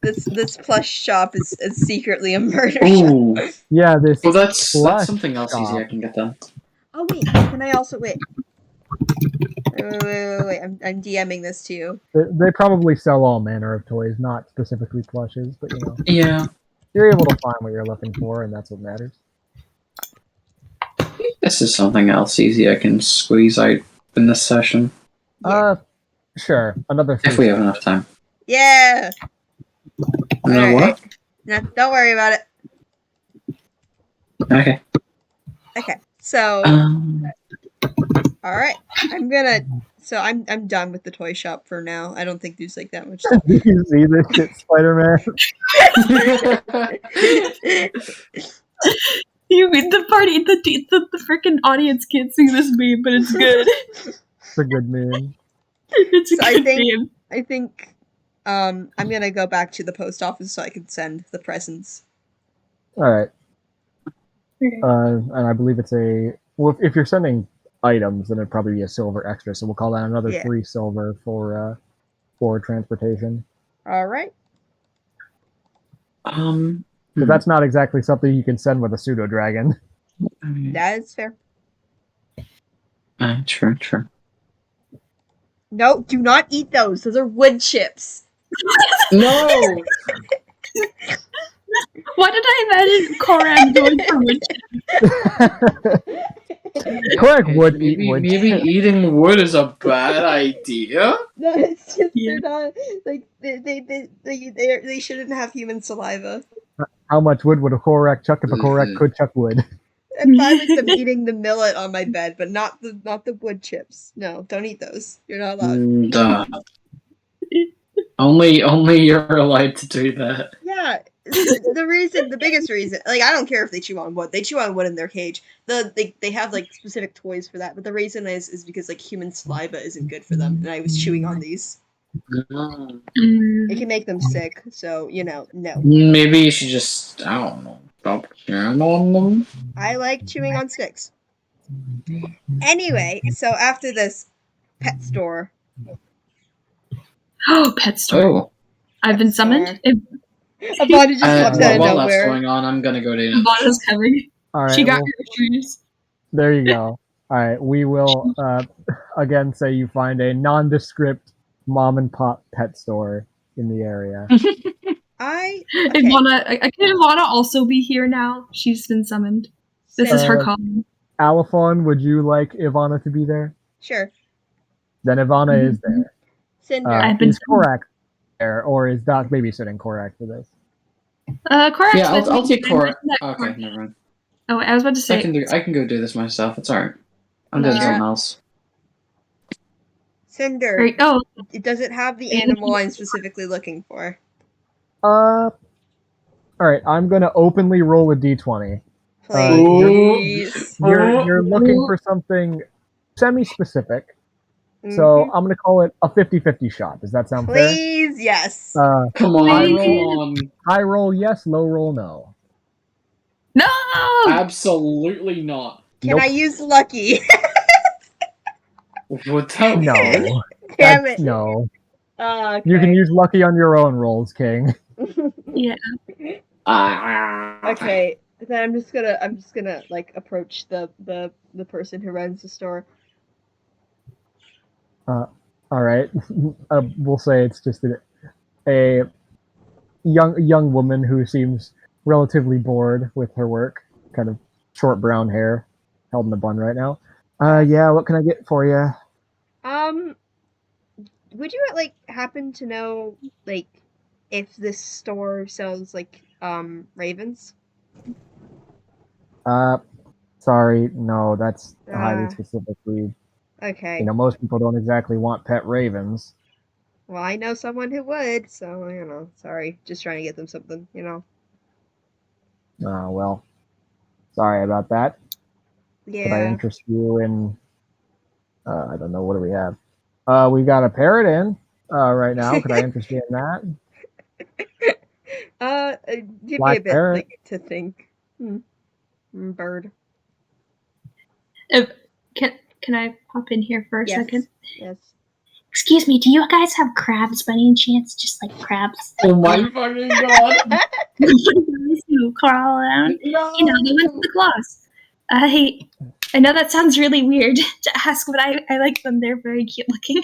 This plush shop is secretly a murder Ooh. shop. Yeah, this. Well, that's plush something else easy I can get done. Oh wait, can I also wait? Wait. I'm DMing this to you. They probably sell all manner of toys, not specifically plushes, but Yeah. You're able to find what you're looking for, and that's what matters. This is something else easy I can squeeze out in this session. Sure. Another If we have enough time. Yeah. No, what? No, don't worry about it. Okay. Okay. So, Um, all right. I'm done with the toy shop for now. I don't think there's like that much Do you see this shit, Spider-Man? You mean the party? The freaking audience can't see this meme, but it's good. It's a good meme. It's a So good meme. I think I'm gonna go back to the post office so I can send the presents. All right. Okay. And I believe it's well, if you're sending items, then it'd probably be a silver extra. So we'll call that another Yeah. 3 silver for transportation. All right. Because that's not exactly something you can send with a pseudo dragon. That is fair. True. No, do not eat those. Those are wood chips. No! Why did I imagine Koran going for wood Correct would eat maybe, wood. maybe eating wood is a bad idea? No, it's just Yeah. they're not like they shouldn't have human saliva. How much wood would a Korak chuck if a Korak could chuck wood? I'm fine with them eating the millet on my bed, but not the wood chips. No, don't eat those. You're not allowed. Duh. Only you're allowed to do that. Yeah, the biggest reason, like I don't care if they chew on wood. They chew on wood in their cage. They have like specific toys for that, but the reason is because like human saliva isn't good for them, and I was chewing on these. It can make them sick, so no. Maybe you should just, I don't know, stop chewing on them. I like chewing on sticks. Anyway, so after this pet store. Oh, pet store. Oh. I've been summoned. Avada just pops out of while that's nowhere. going on, I'm gonna go to Ivana's coming. All right. She got well, her shoes. there you go. All right. We will again say you find a nondescript mom and pop pet store in the area. Okay. Ivana, can Ivana also be here now? She's been summoned. This is her calling. Alphon, would you like Ivana to be there? Sure. Then Ivana is there. Cinder. Is Korak there, or is Doc babysitting Korak for this? Korak's Yeah, with I'll me. take Korak. I'm Okay, never mind. Oh, I was about to say. I can go do this myself. It's alright. I'm doing Sure. something else. Cinder. Right, oh, It doesn't have the animal I'm specifically looking for. All right. I'm gonna openly roll a d20. Please. You're looking for something semi-specific. So I'm going to call it a 50-50 shot. Does that sound fair? Please, yes. Come on. High roll yes, low roll no. no! Absolutely not. Can I use lucky? What the No. Damn it. No. Okay. You can use lucky on your own rolls, King. Yeah. Okay. Then I'm just gonna like approach the person who runs the store. All right. We'll say it's just a young woman who seems relatively bored with her work. Kind of short brown hair, held in a bun right now. Yeah. What can I get for you? Would you like happen to know like if this store sells like ravens? Sorry, no. That's a highly specific breed. Okay. Most people don't exactly want pet ravens. Well, I know someone who would, so sorry, just trying to get them something, Oh, well. Sorry about that. Yeah. Could I interest you in... I don't know, what do we have? We've got a parrot in right now. Could I interest you in that? Give Black me a bit parrot. to think. Bird. Can I pop in here for a second? Yes. Excuse me, do you guys have crabs by any chance? Just like crabs? Oh my fucking god. Who crawl around? No. The ones with the claws. I know that sounds really weird to ask, but I like them. They're very cute looking.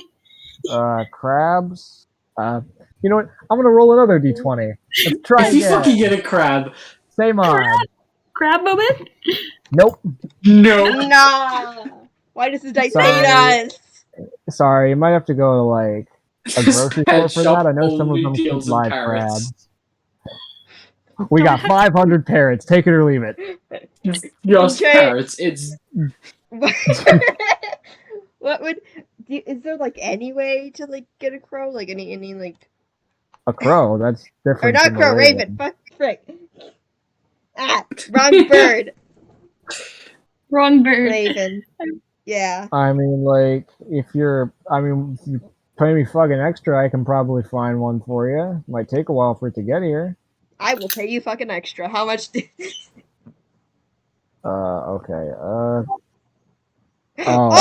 Crabs? You know what? I'm gonna roll another d20. Let's try If you again. fucking get a crab. Same odd. Crab moment? Nope. No. Nah. Why does the dice Sorry. hate us? Sorry, you might have to go to like a This grocery pet store for shop that. I know some of only them keep deals in live parrots. crabs. We got 500 parrots. Take it or leave it. Just Okay. parrots. It's What would? Is there like any way to like get a crow? Like any like A crow. That's different. or not from a crow? Raven. Fuck frick. Ah, wrong bird. Wrong bird. Raven. Yeah. I mean, like, if you pay me fucking extra, I can probably find one for you. Might take a while for it to get here. I will pay you fucking extra. How much? Okay. Oh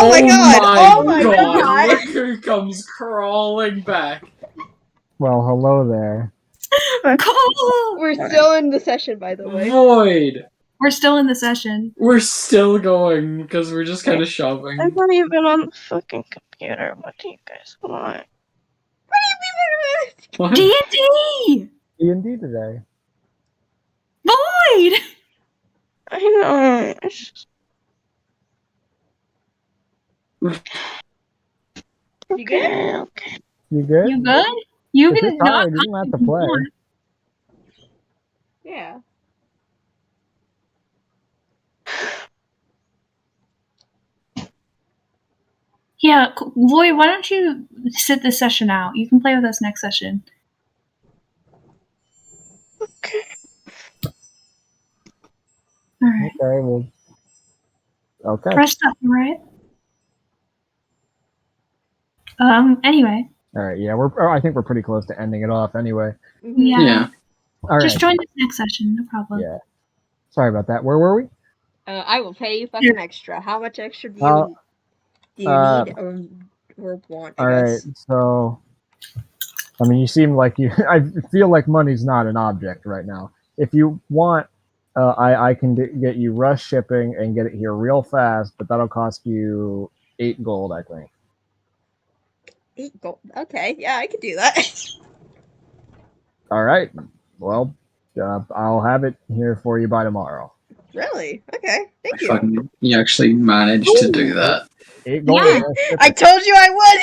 my god! Oh my god! god! Look who comes crawling back. Well, hello there. Cole! We're still in the session, by the way. Void. We're still in the session. We're still going because we're just kind of shopping. I'm not even on the fucking computer. What do you guys want? What? D&D! D&D today. Void! I know. It's just... You good? Okay. You good? You good? You If can you're not tired, you don't have to play. Yeah. Yeah, Void, why don't you sit this session out? You can play with us next session. Okay. Alright. Okay, well. Okay. Press up, right? Anyway. Alright, yeah, I think we're pretty close to ending it off anyway. Yeah. Yeah. Alright. Just join us next session, no problem. Yeah. Sorry about that. Where were we? I will pay you fucking extra. How much extra do you need or want? I Alright, guess. so. I mean, you seem like you. I feel like money's not an object right now. If you want, I can get you rush shipping and get it here real fast, but that'll cost you 8 gold, I think. 8 gold. Okay, yeah, I could do that. All right. Well, I'll have it here for you by tomorrow. Really? Okay. Thank you. You actually managed to do that. 8 gold. Yeah. I told you I would.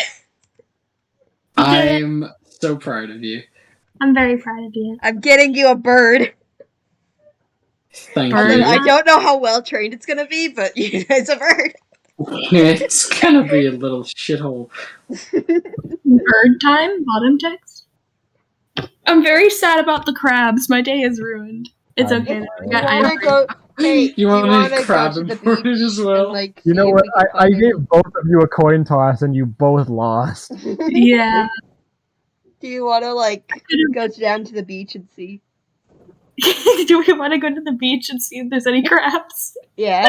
I'm so proud of you. I'm very proud of you. I'm getting you a bird. Thank Bird. you. I don't know how well trained it's gonna be, but it's a bird. It's gonna be a little shithole. Bird time? Bottom text? I'm very sad about the crabs. My day is ruined. It's I'm okay. sorry. though. I wanna go? Hey, You wanna wanna crab go to the imported beach as well? and, like, You see know if what? we can I fucking- gave both of you a coin toss, and you both lost. Yeah. Do you wanna like go down to the beach and see? Do we want to go to the beach and see if there's any crabs? Yeah.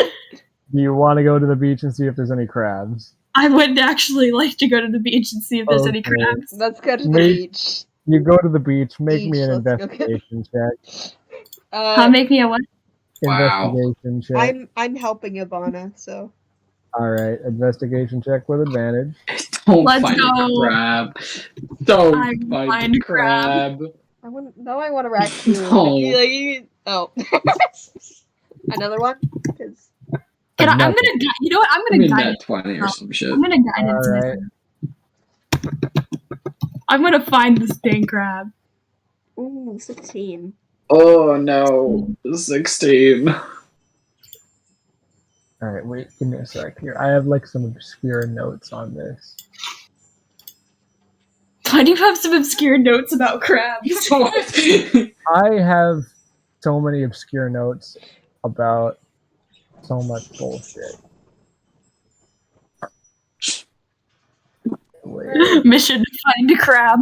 Do you want to go to the beach and see if there's any crabs? I would actually like to go to the beach and see if there's any Okay. crabs. Let's go to the Maybe- beach. You go to the beach. Make me Beach, an let's go. investigation check. Make me a what? Wow. Investigation check. I'm helping Ivana, so All right, investigation check with advantage. Don't Let's find go. a crab. Don't I find find a crab. I want a raccoon. No. Oh, another one. 'Cause- I'm gonna. Nothing. You know what? I'm I gonna mean, guide. net 20 or some shit. I'm gonna guidance All this. right. I'm gonna find this dang crab. Ooh, 16. Oh no, 16. All right, wait, give me a sec here. I have like some obscure notes on this. Why do you have some obscure notes about crabs? I have so many obscure notes about so much bullshit. Wait. Mission to find a crab.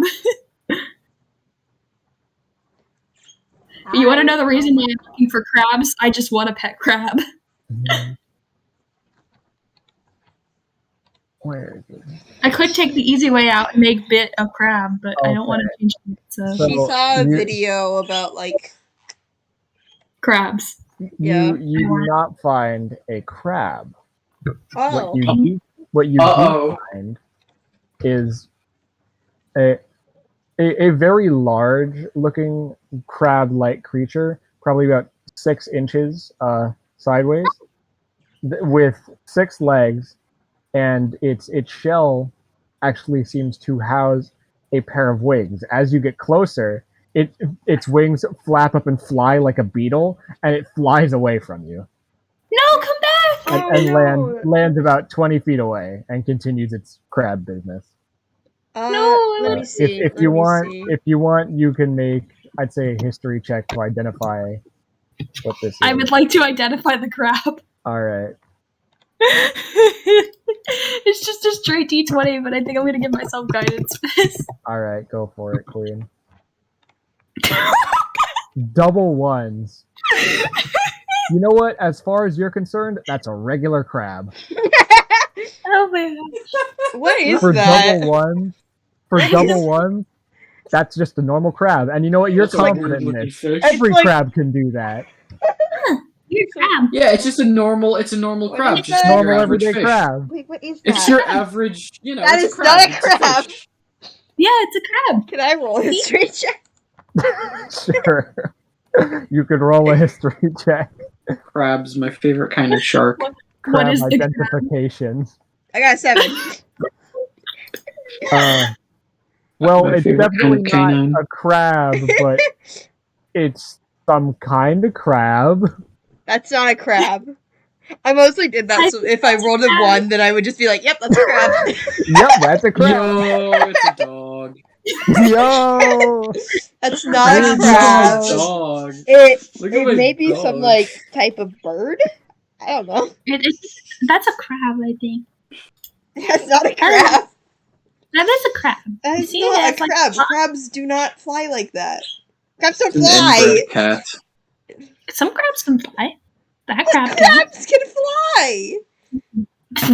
You want to know the reason why I'm looking for crabs? I just want a pet crab. Where is it? I could take the easy way out and make Bit a crab, but I don't want to change it. So So- She saw a you- video about like crabs. Yeah. You do not find a crab. oh What you do Uh-oh. find is a a very large-looking crab-like creature, probably about 6 inches sideways, with 6 legs, and its shell actually seems to house a pair of wings. As you get closer, its wings flap up and fly like a beetle, and it flies away from you No, come back! and lands about 20 feet away and continues its crab business. Let me see. If you want, you can make, I'd say, a history check to identify what this is. I would like to identify the crab. All right. It's just a straight D20, but I think I'm gonna give myself guidance for this. All right, go for it, Queen. Double ones. You know what? As far as you're concerned, that's a regular crab. Oh my gosh. What is For that? double ones, that's just a normal crab. And you know what? You're That's a confident in weird-looking this. fish. Every It's like- crab can do that. You're a crab. Yeah, it's just a normal. It's a normal What crab. is Just that? your Normal average everyday fish. crab. Wait, what is that? It's your average. You know, That it's is a not crab. a It's crab. fish. Yeah, it's a crab. Can I roll a history check? Sure. You could roll a history check. Crab's my favorite kind of shark. What Crab is the crab? identification. I got a 7. Well, My it's favorite definitely kind of canine. not a crab, but it's some kind of crab. That's not a crab. I mostly did that so if I rolled a 1, then I would just be like, yep, that's a crab. Yep, that's a crab. Yo, it's a dog. Yo! That's not a Look at my crab. dog. Look at It my may be dog. some, like, type of bird? I don't know. That's a crab, I think. That's not a crab. That is a crab. That You is see not it a has, like, crab. claws. Crabs do not fly like that. Crabs don't An fly. inbred cat. Some crabs can fly. That crab can. Crabs can fly.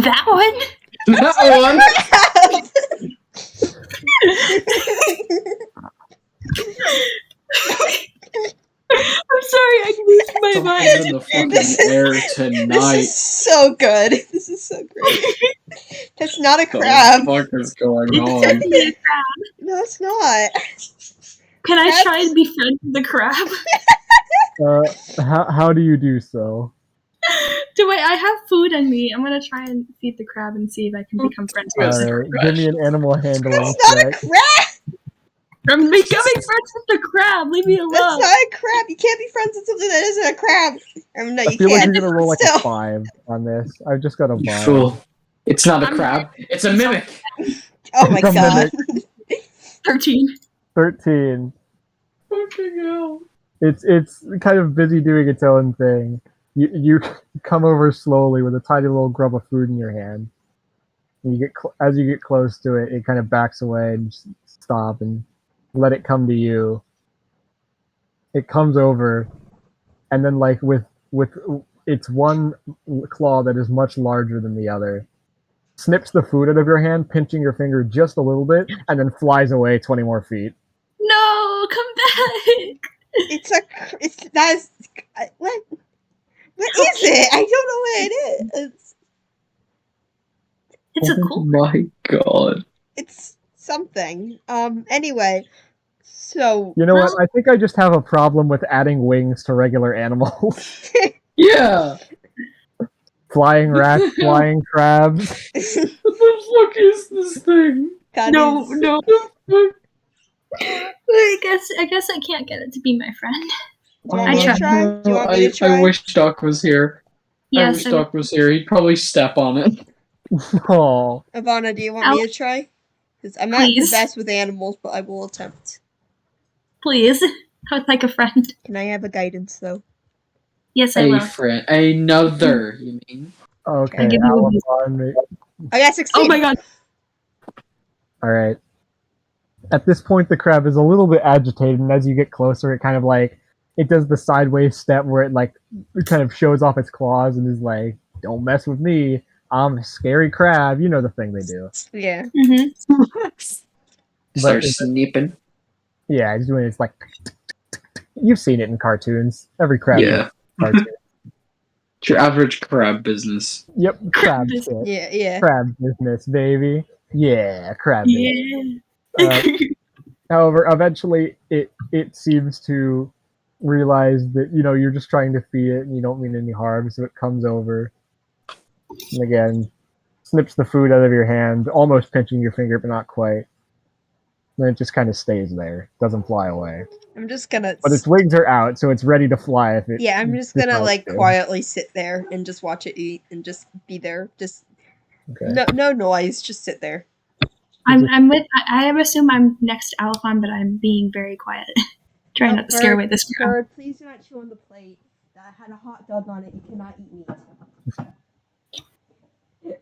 That one. That one. I'm sorry, I lose my Something's mind. in the fucking air This tonight. is so good. This is so great. That's not a What the crab. fuck is going It's on? definitely a crab. No, it's not. Can I Crabs- try and be friends with the crab? How do you do so? I have food in me. I'm gonna try and feed the crab and see if I can become friends with Yes. the Alright, crab. give me an animal handling That's not a check. crab. I'm becoming friends with the crab. Leave me That's alone. not a crab. You can't be friends with something that isn't a crab. No, I you feel like can't. you're gonna roll like Still. a 5 on this. I've just got a You 5. fool. It's not a I'm- crab. It's a mimic. Oh my It's a god. 13. 13. Fucking hell. It's kind of busy doing its own thing. You come over slowly with a tiny little grub of food in your hand. And you get as you get close to it, it kind of backs away and just stop and let it come to you. It comes over, and then like with its one claw that is much larger than the other, snips the food out of your hand, pinching your finger just a little bit, and then flies away 20 more feet. No, come back. What is it? I don't know what it is. It's a Oh cool. my god. It's something. Anyway, so You know Well- what? I think I just have a problem with adding wings to regular animals. Yeah. Flying rats, flying crabs. What the fuck is this thing? that No, is- no. I guess I can't get it to be my friend. Do you want me to tried. try? Do you want me to try? I wish Doc was here. I Yes, wish Doc was here. He'd probably step on it. Oh, Ivana, do you want me to try? Because I'm not Please. the best with animals, but I will attempt. please. I would like a friend. Can I have a guidance though? Yes, I A will. friend. Another, you mean? okay. I'll give you a Alan, I got 16. Oh my god. all right. At this point, the crab is a little bit agitated, and as you get closer, it kind of like it does the sideways step where it kind of shows off its claws and is like, "Don't mess with me. I'm a scary crab." You know the thing they do. Yeah. Mm-hmm. Start it's- snipping. Yeah, it's doing. It's like you've seen it in cartoons. Every crab. Yeah. Cartoon. It's your average crab business. Yep, crab business. shit. Yeah. Crab business, baby. Yeah, crab business. Yeah. Uh, However, eventually it seems to realize that you're just trying to feed it and you don't mean any harm, so it comes over and again snips the food out of your hand, almost pinching your finger, but not quite. And it just kind of stays there, doesn't fly away. I'm just gonna. But its wings are out, so it's ready to fly if it. Yeah, I'm just gonna decides like to. quietly sit there and just watch it eat and just be there. Just Okay. no noise. Just sit there. I'm with. I assume I'm next to Alphon, but I'm being very quiet, trying not to scare away this crowd. Bird, please do not chew on the plate that had a hot dog on it. You cannot eat meat.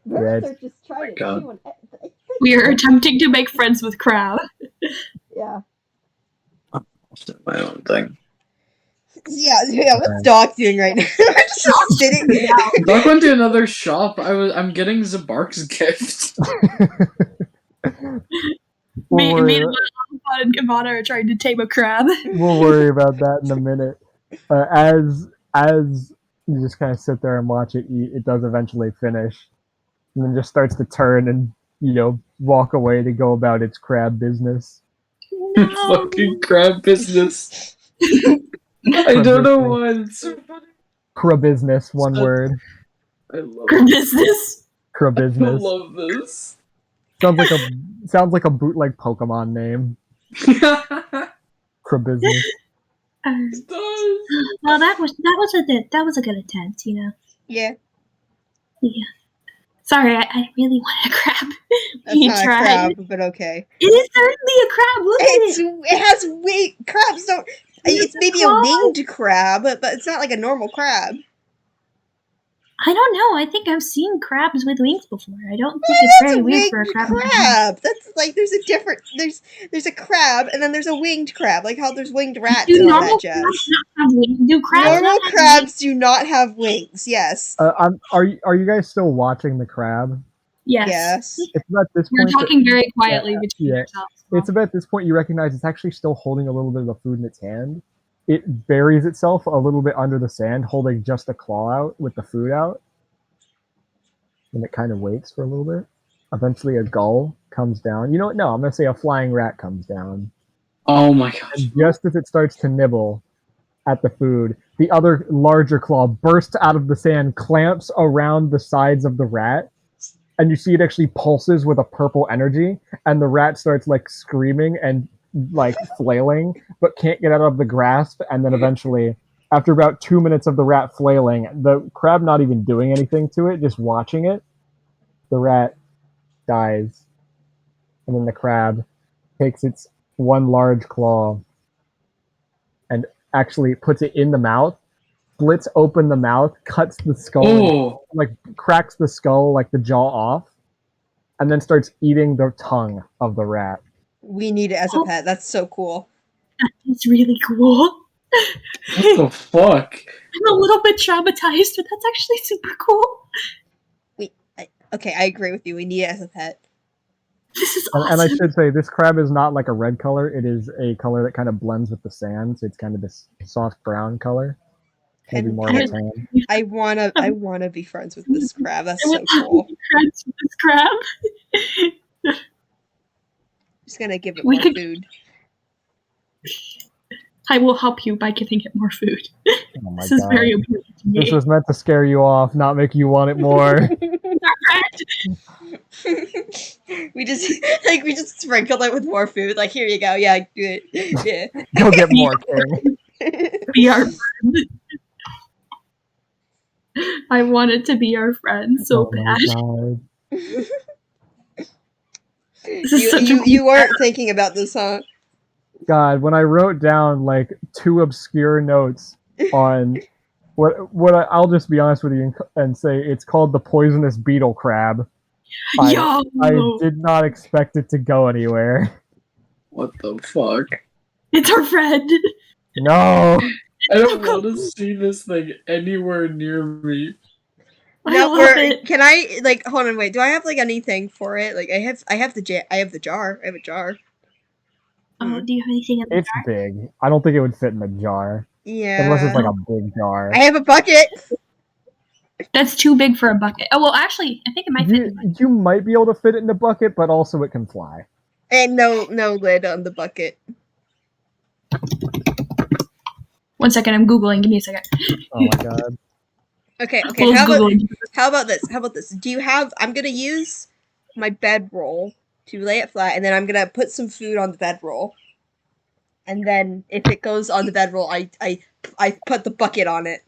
Birds are just trying to chew on it. We are attempting to make friends with crab. Yeah. My own thing. Yeah. What's Doc doing right now? We're just sitting. Doc went to another shop. I'm getting Zabark's gift. Me and We'll Alphon and Ivana are trying to tame a crab. worry about that in a minute. As you just kind of sit there and watch it eat, it does eventually finish, and then just starts to turn and walk away to go about its crab business. Fucking crab business. I don't know why it's so funny. Crab business, one word. I love Crab business. Crab I business. love this. Sounds like a bootleg Pokemon name. Crab business. It does. Well, that was a good attempt, Yeah. Yeah. Sorry, I really wanted a crab. That's We not a tried. crab, but okay. It is certainly a crab. Look at it. It has wing. Crabs don't. It's maybe a winged crab, but it's not like a normal crab. I don't know. I think I've seen crabs with wings before. I don't think it's That's very a weird for a winged crab. crab. That's like there's a different. There's a crab and then there's a winged crab, like how there's winged rats Do and all normal that jazz. crabs not have wings? Do crabs Normal not have crabs do not have wings. Yes. Are you guys still watching the crab? Yes. Yes. It's about this We're point. talking very quietly between yeah. ourselves. It's about this point you recognize it's actually still holding a little bit of the food in its hand. It buries itself a little bit under the sand, holding just a claw out with the food out. And it kind of waits for a little bit. Eventually a gull comes down. You know what? No, I'm going to say a flying rat comes down. Oh my gosh. And just as it starts to nibble at the food, the other larger claw bursts out of the sand, clamps around the sides of the rat, and you see it actually pulses with a purple energy, and the rat starts like screaming and like flailing, but can't get out of the grasp, and then eventually, after about 2 minutes of the rat flailing, the crab not even doing anything to it, just watching it, the rat dies. And then the crab takes its one large claw and actually puts it in the mouth, splits open the mouth, cuts the skull, Oh. like cracks the skull, like the jaw off, and then starts eating the tongue of the rat. We need it as a pet. That's so cool. It's really cool. What the fuck? I'm a little bit traumatized, but that's actually super cool. Okay, I agree with you. We need it as a pet. This is awesome. And I should say, this crab is not like a red color. It is a color that kind of blends with the sand, so it's kind of this soft brown color. Maybe And more of a tan. I wanna be friends with this crab. That's so cool. Friends with this crab. Just gonna give it We more could- food. I will help you by giving it more food. Oh my This is god. very important to me. This was meant to scare you off, not make you want it more. we just sprinkled it with more food. Like, here you go. Yeah, do it. Yeah. Go get more, King. Be our friend. I wanted to be our friend so Oh my bad. god. This is such a You weren't thinking about this, huh? God, when I wrote down like 2 obscure notes on I'll just be honest with you and say it's called the poisonous beetle crab. I did not expect it to go anywhere. What the fuck? It's our friend. No. I don't want to see this thing anywhere near me. I love it. Can I like hold on? Wait, do I have like anything for it? Like I have the jar. I have a jar. Oh, do you have anything in the It's jar? big. I don't think it would fit in the jar. Yeah. Unless it's like a big jar. I have a bucket. That's too big for a bucket. Oh well, actually, I think it might fit. In the bucket. You might be able to fit it in the bucket, but also it can fly. And no lid on the bucket. 1 second, I'm googling. Give me a second. Oh my god. Okay. Will's googling. How about this? Do you have? I'm gonna use my bedroll to lay it flat, and then I'm gonna put some food on the bedroll. And then if it goes on the bedroll, I put the bucket on it,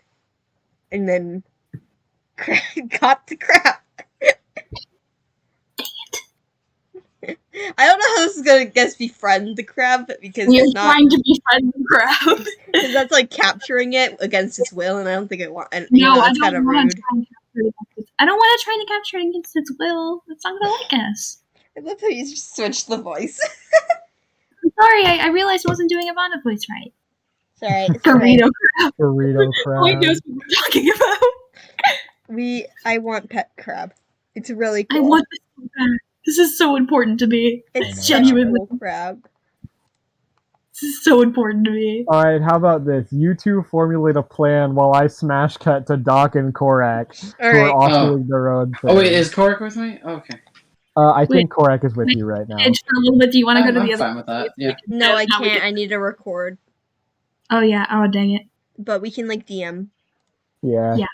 and then got the crab. I don't know how this is gonna befriend the crab because You're it's not. trying to befriend the crowd. Because that's like capturing it against its will, and I don't think it want. And No, I that's kind of don't want rude. to try and capture it. I don't want to try to capture it against its will. It's not gonna like us. I love how you just switched the voice. I'm sorry, I realized I wasn't doing a Vonda voice right. Sorry, Burrito crab. Burrito Who knows crab. what we're talking about? I want pet crab. It's really cool. I want this so bad. This is so important to me. It's genuinely cool crab. This is so important to me. Alright, how about this? You two formulate a plan while I smash cut to Doc and Korak, who are Alright. off doing their own thing. Oh wait, is Korak with me? Okay. I think Korak is with you right now. Edge for a little bit. Do you want to go to I'm the other? fine with that. Yeah. No, I How we can't. get- I need to record. Oh yeah. Oh dang it. But we can like DM. Yeah. Yeah.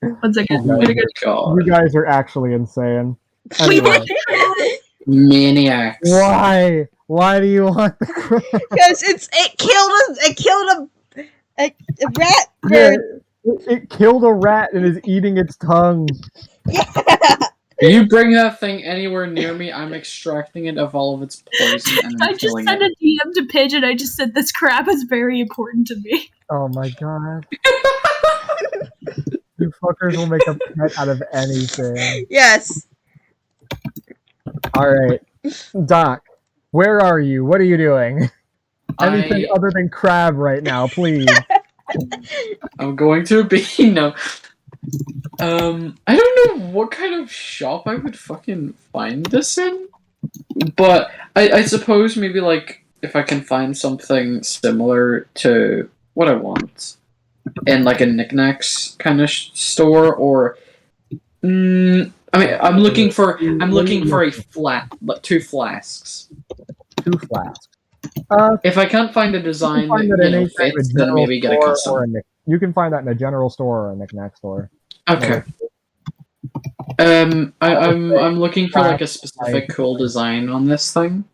1 second. Oh I'm my gonna go. god. You guys are actually insane. We Anyway, want Maniacs. why? Why do you want the crab? Because it killed a rat Yeah, bird. it killed a rat and is eating its tongue. You bring that thing anywhere near me, I'm extracting it of all of its poison and I I'm just killing sent it. a DM to Pidge and I just said this crab is very important to me. Oh my god. You fuckers will make a pet out of anything. Yes. Alright. Doc, where are you? What are you doing? Anything other than crab right now, please. I'm going to be no. I don't know what kind of shop I would fucking find this in, but I suppose maybe like if I can find something similar to what I want in like a knickknacks kind of store, or I mean I'm looking for a two flasks. 2 flasks. If I can't find a design find that that in any kind of fits, a then general maybe get a store custom. or you can find that in a general store or a knickknack store. Okay. I'm looking for like a specific cool design on this thing,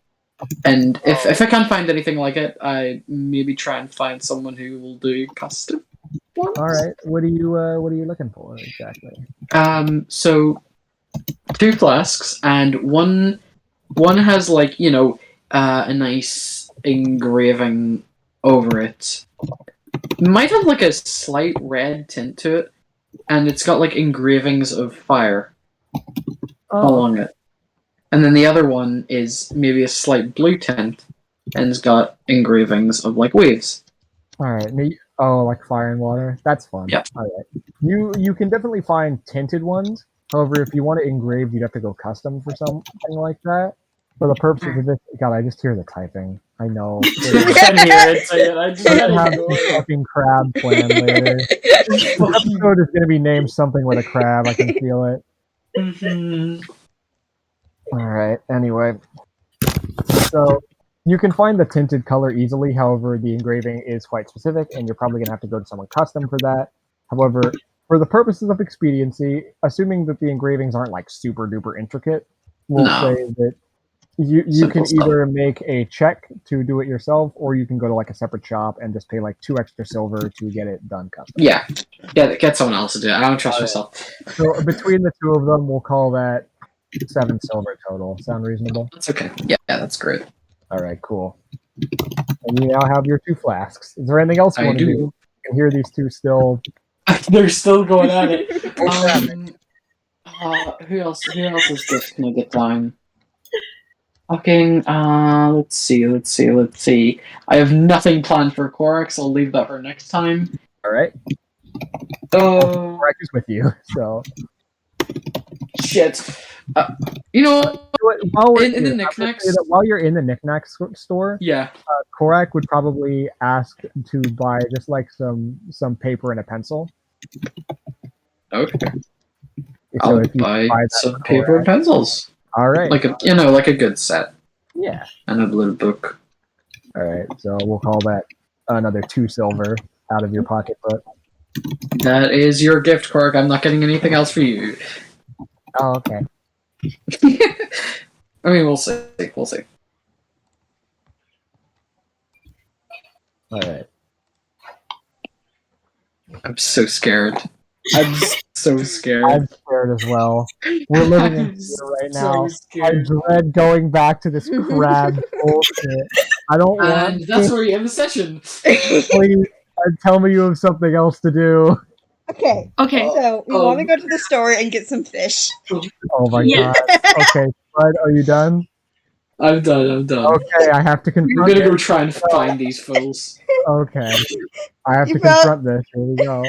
and if I can't find anything like it, I maybe try and find someone who will do custom ones. All right, what are you looking for exactly? So 2 flasks, and one has like a nice engraving over it. Might have like a slight red tint to it, and it's got like engravings of fire along it. And then the other one is maybe a slight blue tint, and it's got engravings of like waves. All right, like fire and water. That's fun. Yeah. All right, you can definitely find tinted ones. However, if you want it engraved, you'd have to go custom for something like that. For the purposes of this, God, I just hear the typing. I know. I can hear it, so yeah, I just I'm gonna have a fucking crab plan later. This episode is gonna be named something with a crab. I can feel it. All right. Anyway, so you can find the tinted color easily. However, the engraving is quite specific, and you're probably gonna have to go to someone custom for that. However, for the purposes of expediency, assuming that the engravings aren't like super duper intricate, we'll say that you can either make a check to do it yourself, or you can go to like a separate shop and just pay like 2 extra silver to get it done custom. Yeah, get someone else to do it. I don't trust myself. So between the two of them, we'll call that 7 silver total. Sound reasonable? That's okay. Yeah, that's great. All right, cool. And you now have your 2 flasks. Is there anything else you want to do? You can hear these two still. They're still going at it. Who else is this gonna get down? Fucking, let's see. I have nothing planned for Korak, so I'll leave that for next time. Alright. Korak is with you, so. Shit. You know what? While we're in the knickknacks. While you're in the knickknacks store, Yeah. Korak would probably ask to buy just like some paper and a pencil. Okay. So I'll if you buy that some for paper and Korak, pencils. All right. Like a good set Yeah. and a blue book. All right. So we'll call that another 2 silver out of your pocketbook. That is your gift, Cork. I'm not getting anything else for you. Oh, okay. I mean, we'll see. We'll see. All right. I'm so scared. I'm so scared. I'm scared as well. We're living in fear right now. I dread going back to this crab bullshit. I don't want. And that's where we end the session. Please, tell me you have something else to do. Okay. Okay. So we want to go to the store and get some fish. Oh my Yeah. god. Okay, Bud, are you done? I'm done. Okay, I have to I'm confront gonna go this. try and find these fools. Okay. I have You to brought- confront this. Here we go.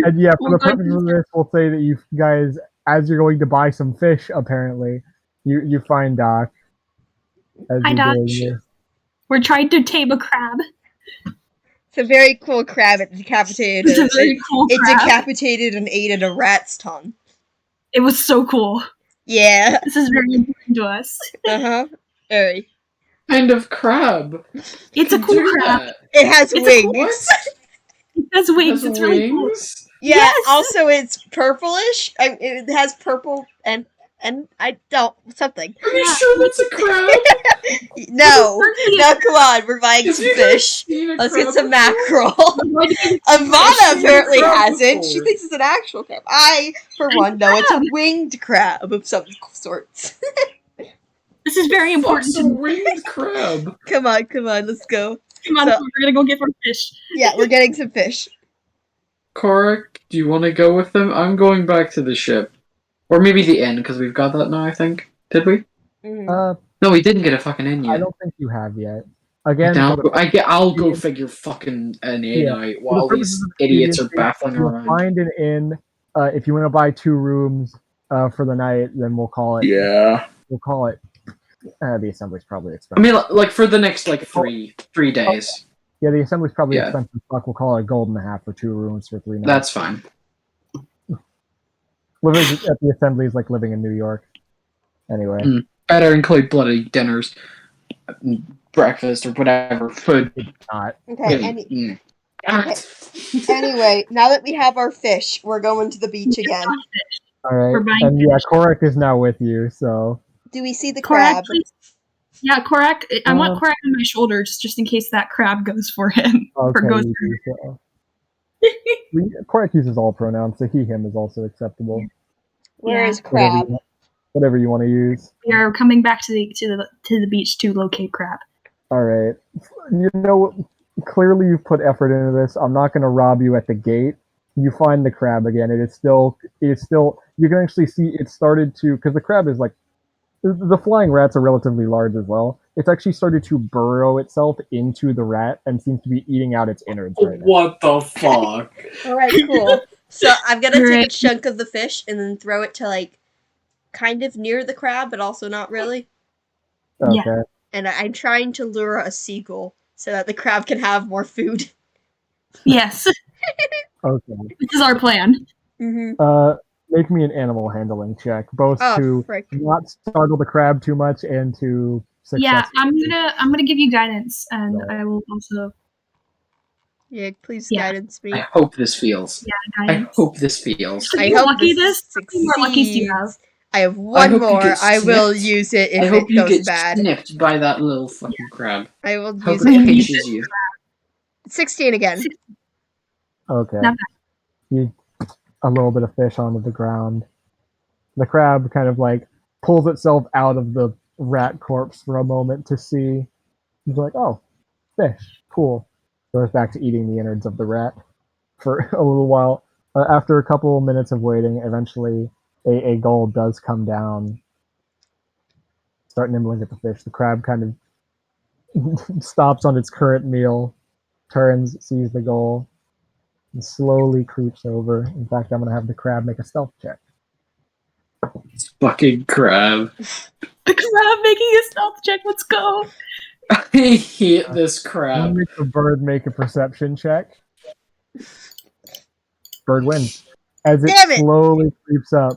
And yeah, for the purpose of this, we'll say that you guys, as you're going to buy some fish, apparently, you find Doc. As Hi, you're Doc. doing this. We're trying to tame a crab. It's a very cool crab. It decapitated. It's a very cool It crab. decapitated and ate at a rat's tongue. It was so cool. Yeah. This is very important to us. Very. Kind of crab. It's a Can cool do crab. that. It has It's a wings. What? It has wings. Has It's really cool. wings? Yeah. Yes! Also, it's purplish. It has purple and I don't something. Are you sure that's a crab? No, no, come on. We're buying Have some you guys fish. seen a Let's crab get some before? mackerel. I've Ivana seen a apparently crab hasn't. She before. thinks it's an actual crab. I, for one, know it's a winged crab of some sorts. This is very important Fuck's to a winged crab? Come on, let's go. Come on, So- we're gonna go get more fish. Yeah, we're getting some fish. Korak, do you want to go with them? I'm going back to the ship. Or maybe the inn, because we've got that now, I think. Did we? Mhm. No, we didn't get a fucking inn I yet. don't think you have yet. Again, Then for the- I'll go figure fucking an inn Yeah. out for the while purposes these of the idiots are expediency, baffling you'll around. find an inn. If you want to buy 2 rooms for the night, then we'll call it. Yeah. We'll call it. The assembly's probably I expensive. mean, like for the next like three days. Yeah, the assembly's probably Yeah. expensive. Fuck, we'll call it $1.50 for 2 rooms for 3 nights. That's fine. Living at the assembly is like living in New York. Anyway, Better include bloody dinners, breakfast, or whatever food. not. Okay, anyway, now that we have our fish, we're going to the beach again. All right, We're buying and yeah, Korak is now with you. So Do we see the Korak, crab? please. Yeah, Korak. I want Um, Korak on my shoulders just in case that crab goes for him. Or okay, goes you for do so. Korak uses all pronouns, so he/him is also acceptable. Where is Whatever crab? whatever you want to use. We are coming back to the beach to locate crab. All right. You know, clearly you've put effort into this. I'm not going to rob you at the gate. You find the crab again. It's still. You can actually see it started to, because the crab is like, the flying rats are relatively large as well. It's actually started to burrow itself into the rat and seems to be eating out its innards right now. What the fuck? Alright, cool. So I'm gonna take a Alright. chunk of the fish and then throw it to like kind of near the crab, but also not really. Yeah. Okay. And I'm trying to lure a seagull so that the crab can have more food. Yes, Okay. this is our plan. Mm-hmm. Make me an animal handling check, both Oh, to frick. not startle the crab too much and to Yeah, successfully. I'm gonna give you guidance, and No. I will also Yeah, please Yeah. guidance me. I hope this feels. I guidance. hope this feels. If I you hope lucky this how many more luckies do you have? succeeds. I have one hope you more. get I will snipped. use it if I hope it you goes get bad. snipped by that little fucking crab. I will Hope use it it. pinches you. 16 again. Okay. Not You a little bit of fish onto the ground. The crab kind of like pulls itself out of the rat corpse for a moment to see. He's like, "Oh, fish, cool." Goes back to eating the innards of the rat for a little while. After a couple minutes of waiting, eventually a gull does come down, start nibbling at the fish. The crab kind of stops on its current meal, turns, sees the gull, and slowly creeps over. In fact, I'm going to have the crab make a stealth check. Fucking crab. The crab making a stealth check. Let's go. I hate this I'm crab. gonna make the bird make a perception check. Bird wins. As it Damn it! slowly creeps up,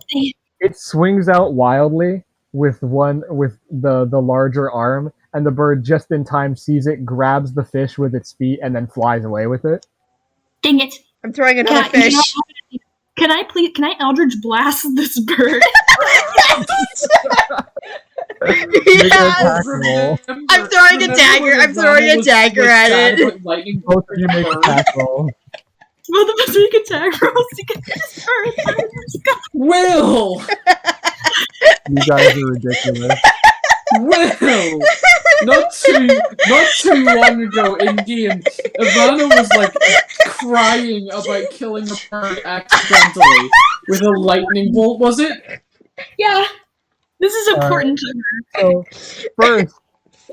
it swings out wildly with the larger arm, and the bird just in time sees it, grabs the fish with its feet, and then flies away with it. Dang it! I'm throwing another fish. Can I Eldritch Blast this bird? Yes! I'm throwing a dagger. I'm throwing a dagger at it. Both of you make attack rolls. Both of us make attack rolls to get this bird. Will! You guys are ridiculous. Will! Not too long ago in game, Ivana was like crying about killing a bird accidentally with a lightning bolt, was it? Yeah. This is important to her. So first,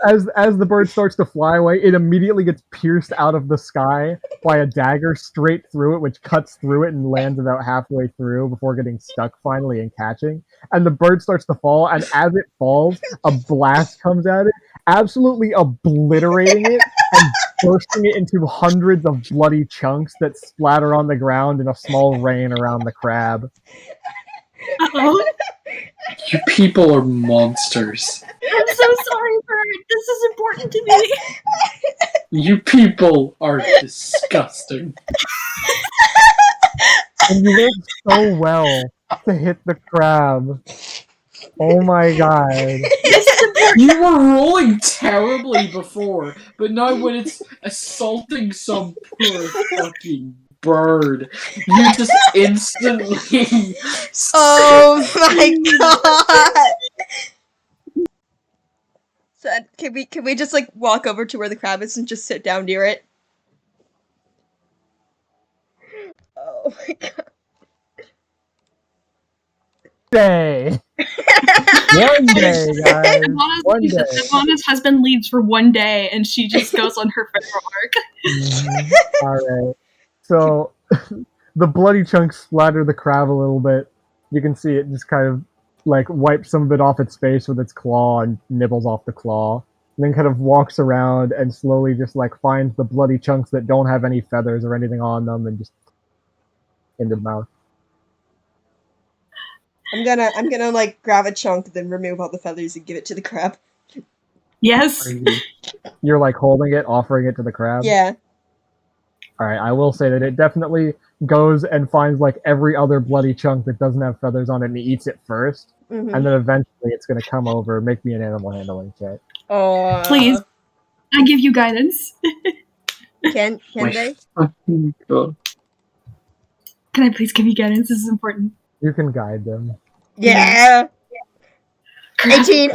as the bird starts to fly away, it immediately gets pierced out of the sky by a dagger straight through it, which cuts through it and lands about halfway through before getting stuck finally and catching. And the bird starts to fall, and as it falls, a blast comes at it, absolutely obliterating it and bursting it into hundreds of bloody chunks that splatter on the ground in a small rain around the crab. Uh-oh. You people are monsters. I'm so sorry, bird. This is important to me. You people are disgusting. And you did so well to hit the crab. Oh my god. You were rolling terribly before, but now when it's assaulting some poor fucking bird, you just instantly. Oh my god! So can we just like walk over to where the crab is and just sit down near it? Oh my god! Day. One day, guys. One day. Ivana's husband leaves for one day, and she just goes on her federal arc. Alright. So, the bloody chunks splatter the crab a little bit. You can see it just kind of, like, wipes some of it off its face with its claw and nibbles off the claw. And then kind of walks around and slowly just, like, finds the bloody chunks that don't have any feathers or anything on them and just into the mouth. I'm gonna like grab a chunk, then remove all the feathers and give it to the crab. Yes. You're like holding it, offering it to the crab? Yeah. Alright, I will say that it definitely goes and finds like every other bloody chunk that doesn't have feathers on it and eats it first. Mm-hmm. And then eventually it's gonna come over, make me an animal handling check. Oh. Please. I give you guidance. Can they? God. Can I please give you guidance? This is important. You can guide them. Yeah. 18.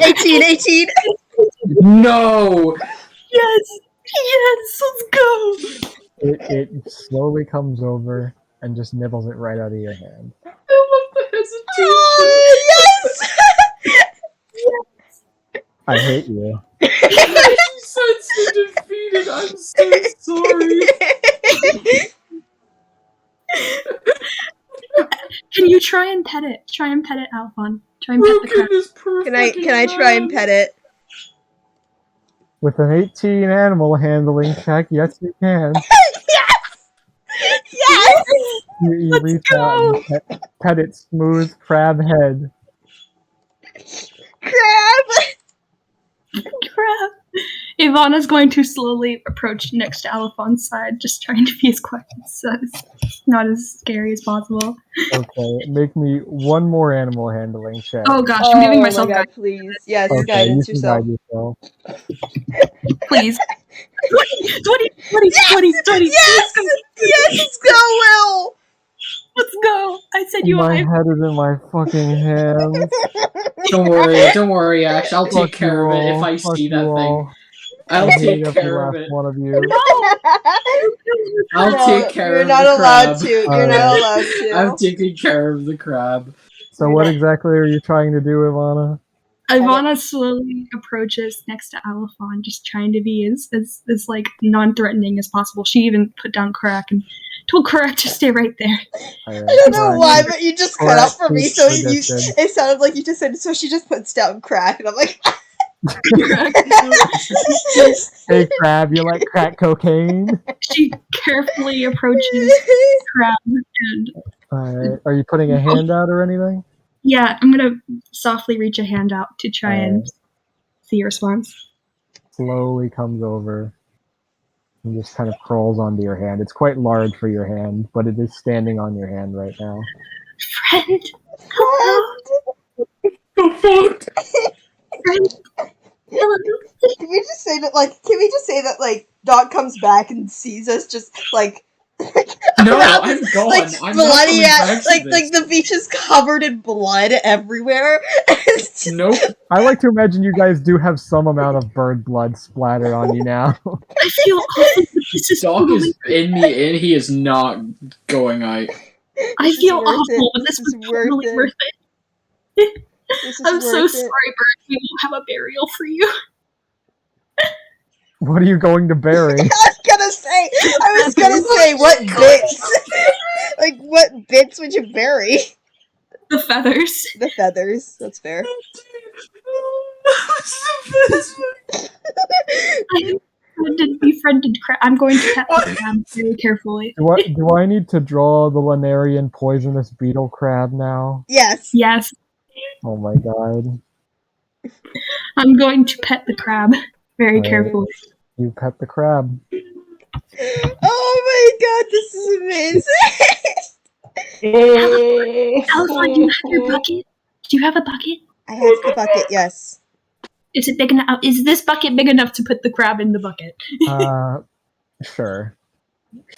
No! Yes! Yes! Let's go! It slowly comes over and just nibbles it right out of your hand. I love the hesitation. Oh, yes! I hate you. You sound so defeated. I'm so sorry. Can you try and pet it? Try and pet it, Alphon. Try and pet the crab. Can I try and pet it? With an 18 animal handling check, yes you can. Yes! You reach out and pet its smooth crab head. Crab! Crab. Ivana's going to slowly approach next to Alphon's side, just trying to be as quiet as not as scary as possible. Okay, make me one more animal handling check. Oh gosh, I'm giving myself my god, guidance. please. Yes, Okay, guidance you can yourself. guide yourself. Please. 20. Yes! Yes, let's go, Will! Let's go. I said you My alive. head is in my fucking hands. Don't worry, Ash. I'll take Fuck care you of it if all, I fuck see you that thing. all. I'll I hate take every care of last it. one of you. I'll No, take care you're of not the allowed crab. to. You're not allowed to. I'm taking care of the crab. So what exactly are you trying to do, Ivana? Ivana slowly approaches next to Alphon, just trying to be as like non-threatening as possible. She even put down Karak and told Karak to stay right there. Alright, I don't know Karak, why, but you just cut out for me, keep so the distance. it sounded like you just said, so she just puts down crack, and I'm like, Hey crab, you like crack cocaine? She carefully approaches Crab and Alright, are you putting a hand out or anything? Yeah, I'm gonna softly reach a hand out to try and see your response. Slowly comes over and just kind of crawls onto your hand. It's quite large for your hand, but it is standing on your hand right now. Friend! Hello! The fuck? Friend! Hello! Can we just say that like Doc comes back and sees us just like No, around I'm this, gone. like I'm not bloody coming back to like this. the beach is covered in blood everywhere. It's just, Nope. I like to imagine you guys do have some amount of bird blood splattered on you now. I feel awful, but this is Doc totally is in me in. He is not going out. I this is feel worth awful, it. but this This was is worth totally it. worth it. This is I'm so worth sorry, it. Bird. We won't have a burial for you. What are you going to bury? I was gonna say what bits? Like what bits would you bury? The feathers. The feathers. That's fair. I befriended crab. I'm going to pet the crab very carefully. Do I need to draw the Lanarian poisonous beetle crab now? Yes. Yes, Oh my god. I'm going to pet the crab very Alright. carefully. You pet the crab. Oh my god, this is amazing. Elephant, do you have your bucket? Do you have a bucket? I have the bucket, yes. Is it big enough? Is this bucket big enough to put the crab in the bucket? Sure.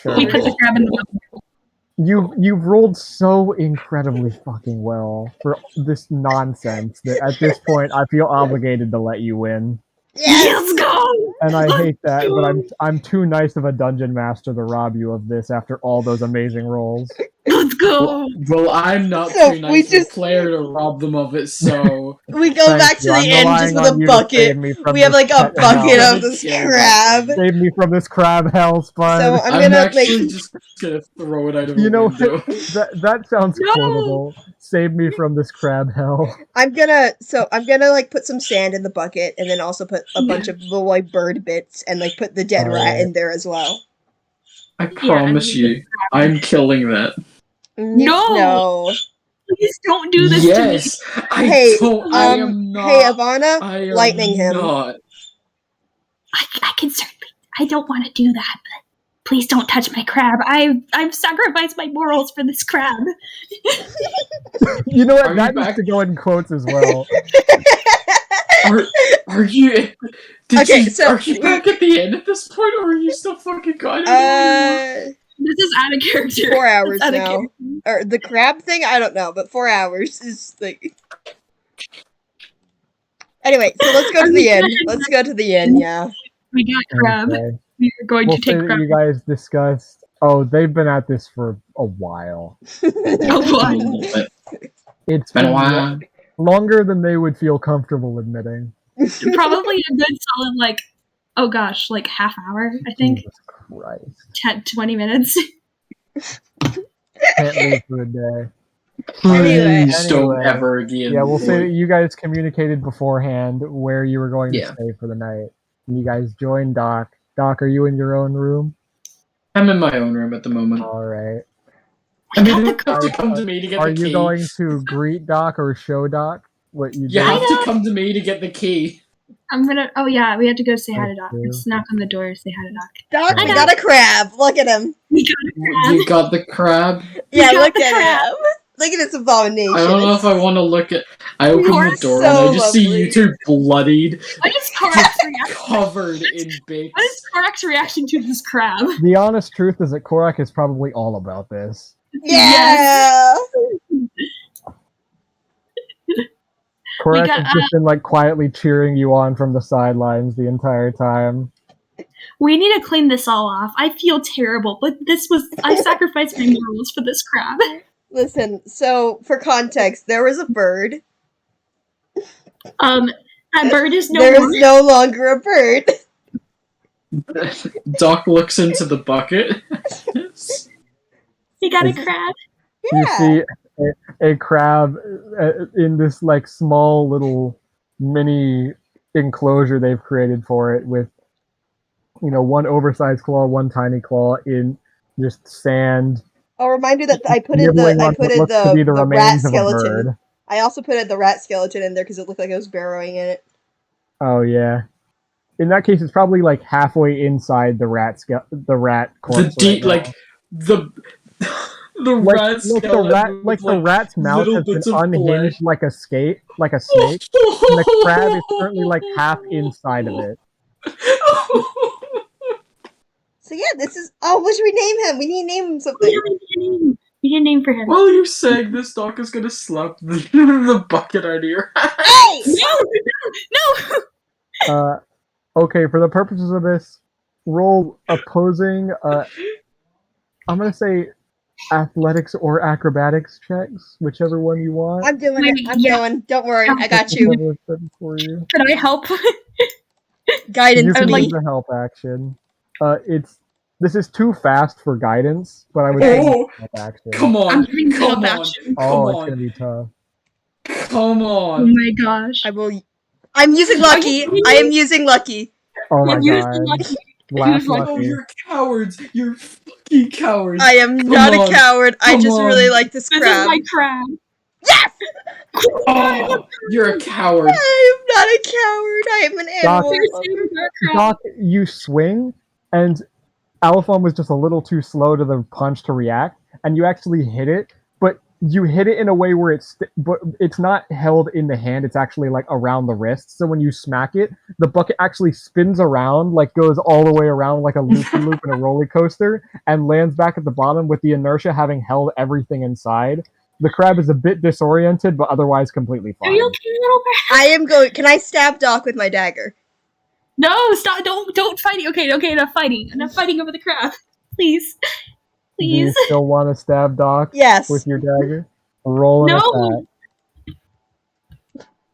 We put the crab in the bucket. You've rolled so incredibly fucking well for this nonsense that at this point I feel obligated to let you win. Let's go! And I hate that, but I'm too nice of a dungeon master to rob you of this after all those amazing rolls. Let's go! Well, I'm not So, too we nice of a just- player to rob them of it, so We go Thank back to you. the I'm end just relying with on a you to bucket. save me from We have this like a pet bucket hell. of this Yeah, crab. Save me from this crab hell, Spud. So I'm I'm gonna actually like just gonna throw it out of You a know, window. that sounds No! quotable. Save me from this crab hell. I'm gonna like put some sand in the bucket and then also put a bunch of little like bird bits and like put the dead rat Alright. in there as well. I promise you, I'm killing that. No. Please don't do this Yes, I Hey, don't. I am not. Hey Ivana, I am lightning him. not. to me! I can certainly. I don't want to do that, but please don't touch my crab. I've sacrificed my morals for this crab. You know what? Are you That needs back? to go in quotes as well. Are you? Okay, so are you back at the end at this point, or are you still fucking gone? This is out of character. 4 hours That's out of now. character. Or the crab thing, I don't know, but 4 hours is like. Anyway, so let's go to the end. Let's go to the end. Yeah. We got crab. Okay. We are going We'll to say take that crab. you guys discussed. Oh, they've been at this for a while. Oh, It's Been a while. longer than they would feel comfortable admitting. Probably a good solid, like, oh gosh, like half hour, I think. Jesus Christ. 20 minutes. Can't leave for a day. Please don't Anyway. ever again. Yeah, we'll say that you guys communicated beforehand where you were going to Yeah. stay for the night. And you guys joined Doc. Doc, are you in your own room? I'm in my own room at the moment. Alright. I mean, you have to come to me to get Are the you key. going to greet Doc or show Doc what you You did? have to come to me to get the key. I'm gonna. Oh yeah, we had to go say hi to Doc. Thank you. Let's knock on the door. Say hi to Doc. Doc, I we got a crab. Look at him. We got a crab. You got the crab. Yeah, got look the at crab. him. Look at this abomination. I don't know if I want to look at. I open are the door so and I just see lovely. you two bloodied, What is Korak's reaction? covered in bits. What is Korak's reaction to this crab? The honest truth is that Korak is probably all about this. Yeah. Korak got, has just been like quietly cheering you on from the sidelines the entire time. We need to clean this all off. I feel terrible, but this was. I sacrificed my morals for this crab. Listen, so for context, there was a bird. That bird is no There more. is no longer a bird. Doc looks into the bucket. We got a crab. You Yeah. see a crab in this like small little mini enclosure they've created for it with, you know, one oversized claw, one tiny claw in just sand. I'll remind you that I put in nibbling the on what looks to be the rat remains of a skeleton. bird. I also put the rat skeleton in there because it looked like it was burrowing in it. Oh yeah. In that case, it's probably like halfway inside the rat corpse. The right the the now. rat skeleton with, the rat's mouth little has been bits of unhinged flesh. like a snake, and the crab is currently like half inside of it. So yeah, this is. Oh, what should we name him? We need to name him something. We need a name for him. While you're saying this, Doc is gonna slap the bucket out of your hand. Hey! No! Okay, for the purposes of this, roll opposing. I'm gonna say athletics or acrobatics checks, whichever one you want. I'm doing it. I'm Yeah. going. Don't worry, I got you. Whichever is better for you. Could I help? Guidance You can me. use the help action. This is too fast for guidance, but I would say Oh, help action. come I'm on, giving the come help on, action. come Oh, it's on, gonna be tough. come Oh on. my gosh. I will. I'm using lucky. I am using lucky. Oh my Use god. the lucky. Laugh Use lucky. Oh, lucky. you're cowards. You're fucking cowards. I am Come not on. a coward. I Come just on. really like this This crab. is my crab. Yes! Oh, you're a coward. I am not a coward. I am an Doc- animal. There's lover. our crab. Doc, you swing, and Alphon was just a little too slow to the punch to react, and you actually hit it, but you hit it in a way where it's not held in the hand, it's actually like around the wrist. So when you smack it, the bucket actually spins around, like goes all the way around like a loop-de-loop in a roller coaster, and lands back at the bottom with the inertia having held everything inside. The crab is a bit disoriented, but otherwise completely Are you fine. okay, little crab? I am going. Can I stab Doc with my dagger? No, stop! Don't fight! Okay, enough fighting. Enough fighting over the crab. Please, Do you please. still want to stab Doc Yes. with your dagger? Roll an No. attack.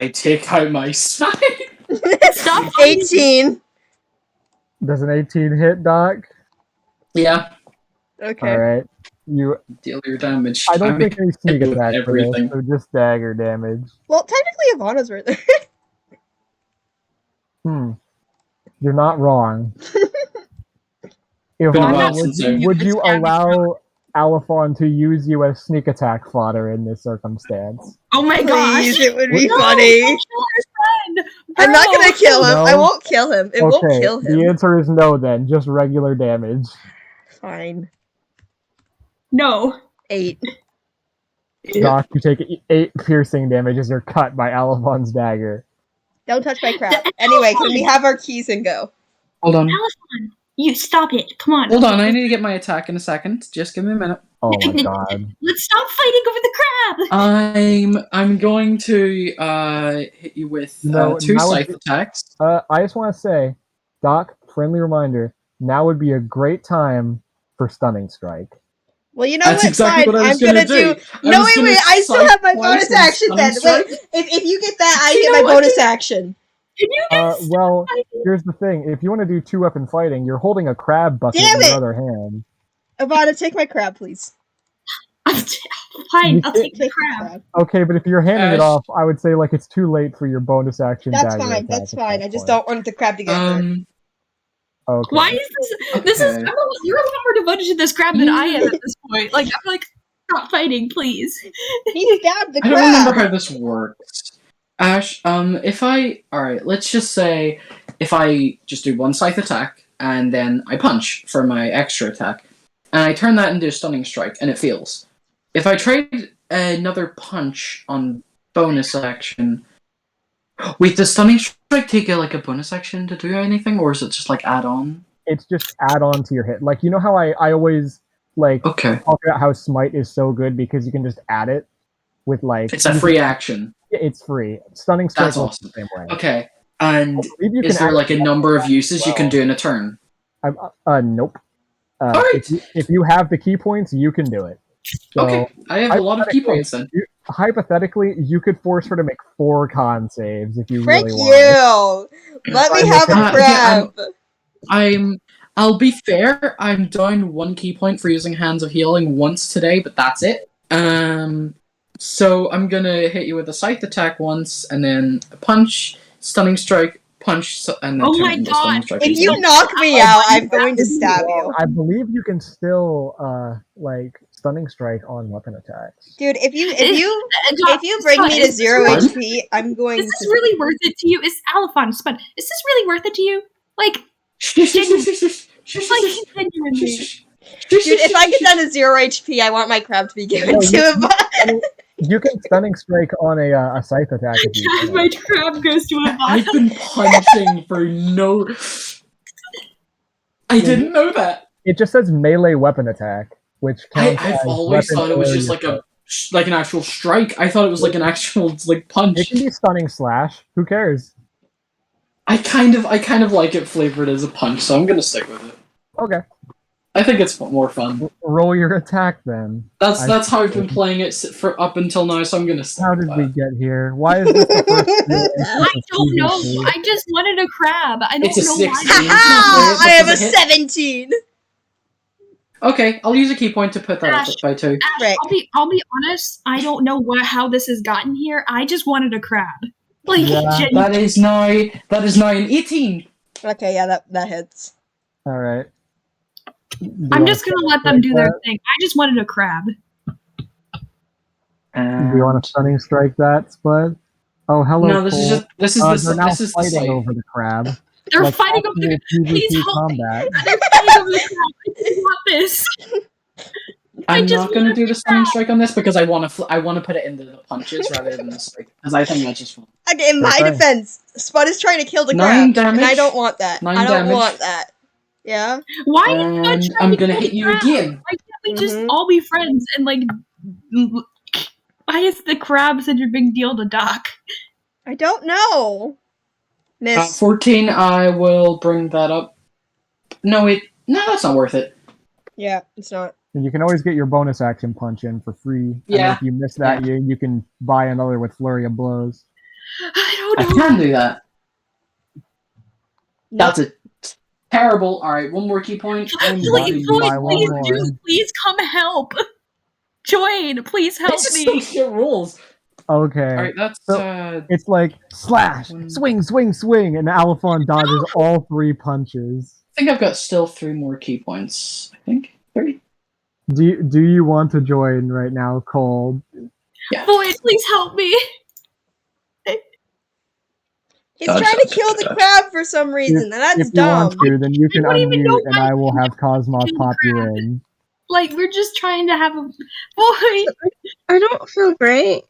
I take out my side. Stop fighting. 18. Does an 18 hit, Doc? Yeah, Okay. Alright. You deal your damage. I don't think mean, any sneak with attack for this, everything. so just dagger damage. Well, technically, Ivana's right there. You're not wrong. Been a Ivana, while since I- would you allow Alphon to use you as sneak attack fodder in this circumstance? Oh my Please, gosh! it would be No, funny. don't kill our friend. I'm not Bro. gonna kill him. No? I won't kill him. It won't Okay, kill the him. answer is no then, just regular damage. Fine. No. 8. Doc, you take 8 piercing damage as you're cut by Alphon's dagger. Don't touch my crap. Anyway, can we have our keys and go? Hold on. Alphon, you stop it. Come on. Hold on, I need to get my attack in a second. Just give me a minute. Oh my god. Let's stop fighting over the crab. I'm going to hit you with No, 2 now scythe it's- attacks. I just want to say, Doc, friendly reminder, now would be a great time for Stunning Strike. Well, you know That's what? exactly Fine. what I was I'm gonna gonna do. No, I was gonna wait. I still scythe have my twice bonus and action then. stunning Wait. strike. If you get that, I You get know my what? bonus action. Can you get Well, here's the thing. If you want to do 2-weapon fighting, you're holding a crab bucket Damn in it! your other hand. Ivana, take my crab, please. Fine, You I'll can't- take the crab. Okay, but if you're handing it Ash. off, I would say like it's too late for your bonus action That's dagger fine. attack That's at fine. that I just point. don't want the crab to get hurt. Okay. Why is this? This is. Okay. You're more devoted to this crab than I am at this point. Like I'm like, stop fighting, please. He stabbed the I crab. don't remember how this works. Ash, alright, let's just say if I just do 1 scythe attack and then I punch for my extra attack, and I turn that into a stunning strike and it fails. If I trade another punch on bonus action, wait, does stunning strike take a bonus action to do anything, or is it just like add on? It's just add on to your hit. Like, you know how I always like Okay, talk about how Smite is so good because you can just add it with like it's a free action. It's free. Stunning Strike That's works awesome. the same way. Okay, and I believe you is can there like a actually- number of uses you can well. do in a turn? Nope. Alright. If you have the key points, you can do it. So, Okay, I have a lot of key points then. hypothetically, you could force her to make 4 con saves if you Frick really wanted. you! Let me I'm have a okay. Yeah, crab. I'll be fair, I'm down 1 key point for using Hands of Healing once today, but that's it. So I'm gonna hit you with a scythe attack once, and then a punch, stunning strike, punch, and then Oh turn my it into a stunning God. strike. If you knock me out, I'm going to stab you. I believe you can still like stunning strike on weapon attacks. Dude, if you bring me to 0 Pardon? HP, I'm going Is this to. really worth it to you? Is Alphon, Spud, is this really worth it to you? Like, genuinely. Dude, if I get down to 0 HP, I want my crab to be given to him. You can stunning strike on a scythe attack if you want. My crab goes to a I've been punching for no. I didn't know that. It just says melee weapon attack, which counts I've as always weapon thought it was or just your like an actual strike. I thought it was like an actual like punch. It can be stunning slash. Who cares? I kind of like it flavored as a punch, so I'm gonna stick with it. Okay. I think it's more fun. Roll your attack then. That's how I've been playing it for up until now, so I'm gonna stick How with did we that. get here? Why is this the first real instance I of don't know. PvP? I just wanted a crab. I don't It's a know 16. why. I have a Does it hit? 17. Okay, I'll use a key point to put that up by 2. Ash, Right. I'll be honest. I don't know how this has gotten here. I just wanted a crab. Like, Yeah. genuinely. That is now an 18. Okay, yeah, that hits. All right. I'm just gonna let them do their that? thing. I just wanted a crab. Do you want to stunning strike that, Spud? Oh, hello. No, this is Cole. just this is They're now this is the fighting site. over the crab. They're Like fighting over the actual Please PvP help me. combat. They're fighting over the crab. I don't want this. I'm just not going to want do the the stunning crab. strike on this because I want to put it into the punches rather than the strike because I think that's just fun. Okay, in my Okay. defense, Spud is trying to kill the 9 crab, and I damage. don't want that. 9 I don't damage. want that. Yeah? Why are you not And trying I'm to gonna kill hit the you crab? again. Why can't we just Mhm. all be friends and like? Why is the crab such a big deal to Doc? I don't know. Miss. 14. I will bring that up. No, that's not worth it. Yeah, it's not. And you can always get your bonus action punch in for free. And Yeah. if you miss that, you can buy another with flurry of blows. I I don't know. can do that. Nope. That's a terrible. All right, one more key point. I'm Please, done. you buy one please more. do. Please come help. Join. Please help This is me. some shit rules. Okay. All right, that's It's like slash, swing, swing, swing, and Alphon dodges all 3 punches. I think I've got still 3 more key points. I think 3. Do you want to join right now, Cole? Yeah. Boys, please help me. He's Dodge, trying to dodge, kill dodge, the dodge. crab for some reason, and that's If you dumb. want to, then you can don't even know unmute, and why I will have Cosmos kill pop you crab. in. Like, we're just trying to have a boy. I don't feel great.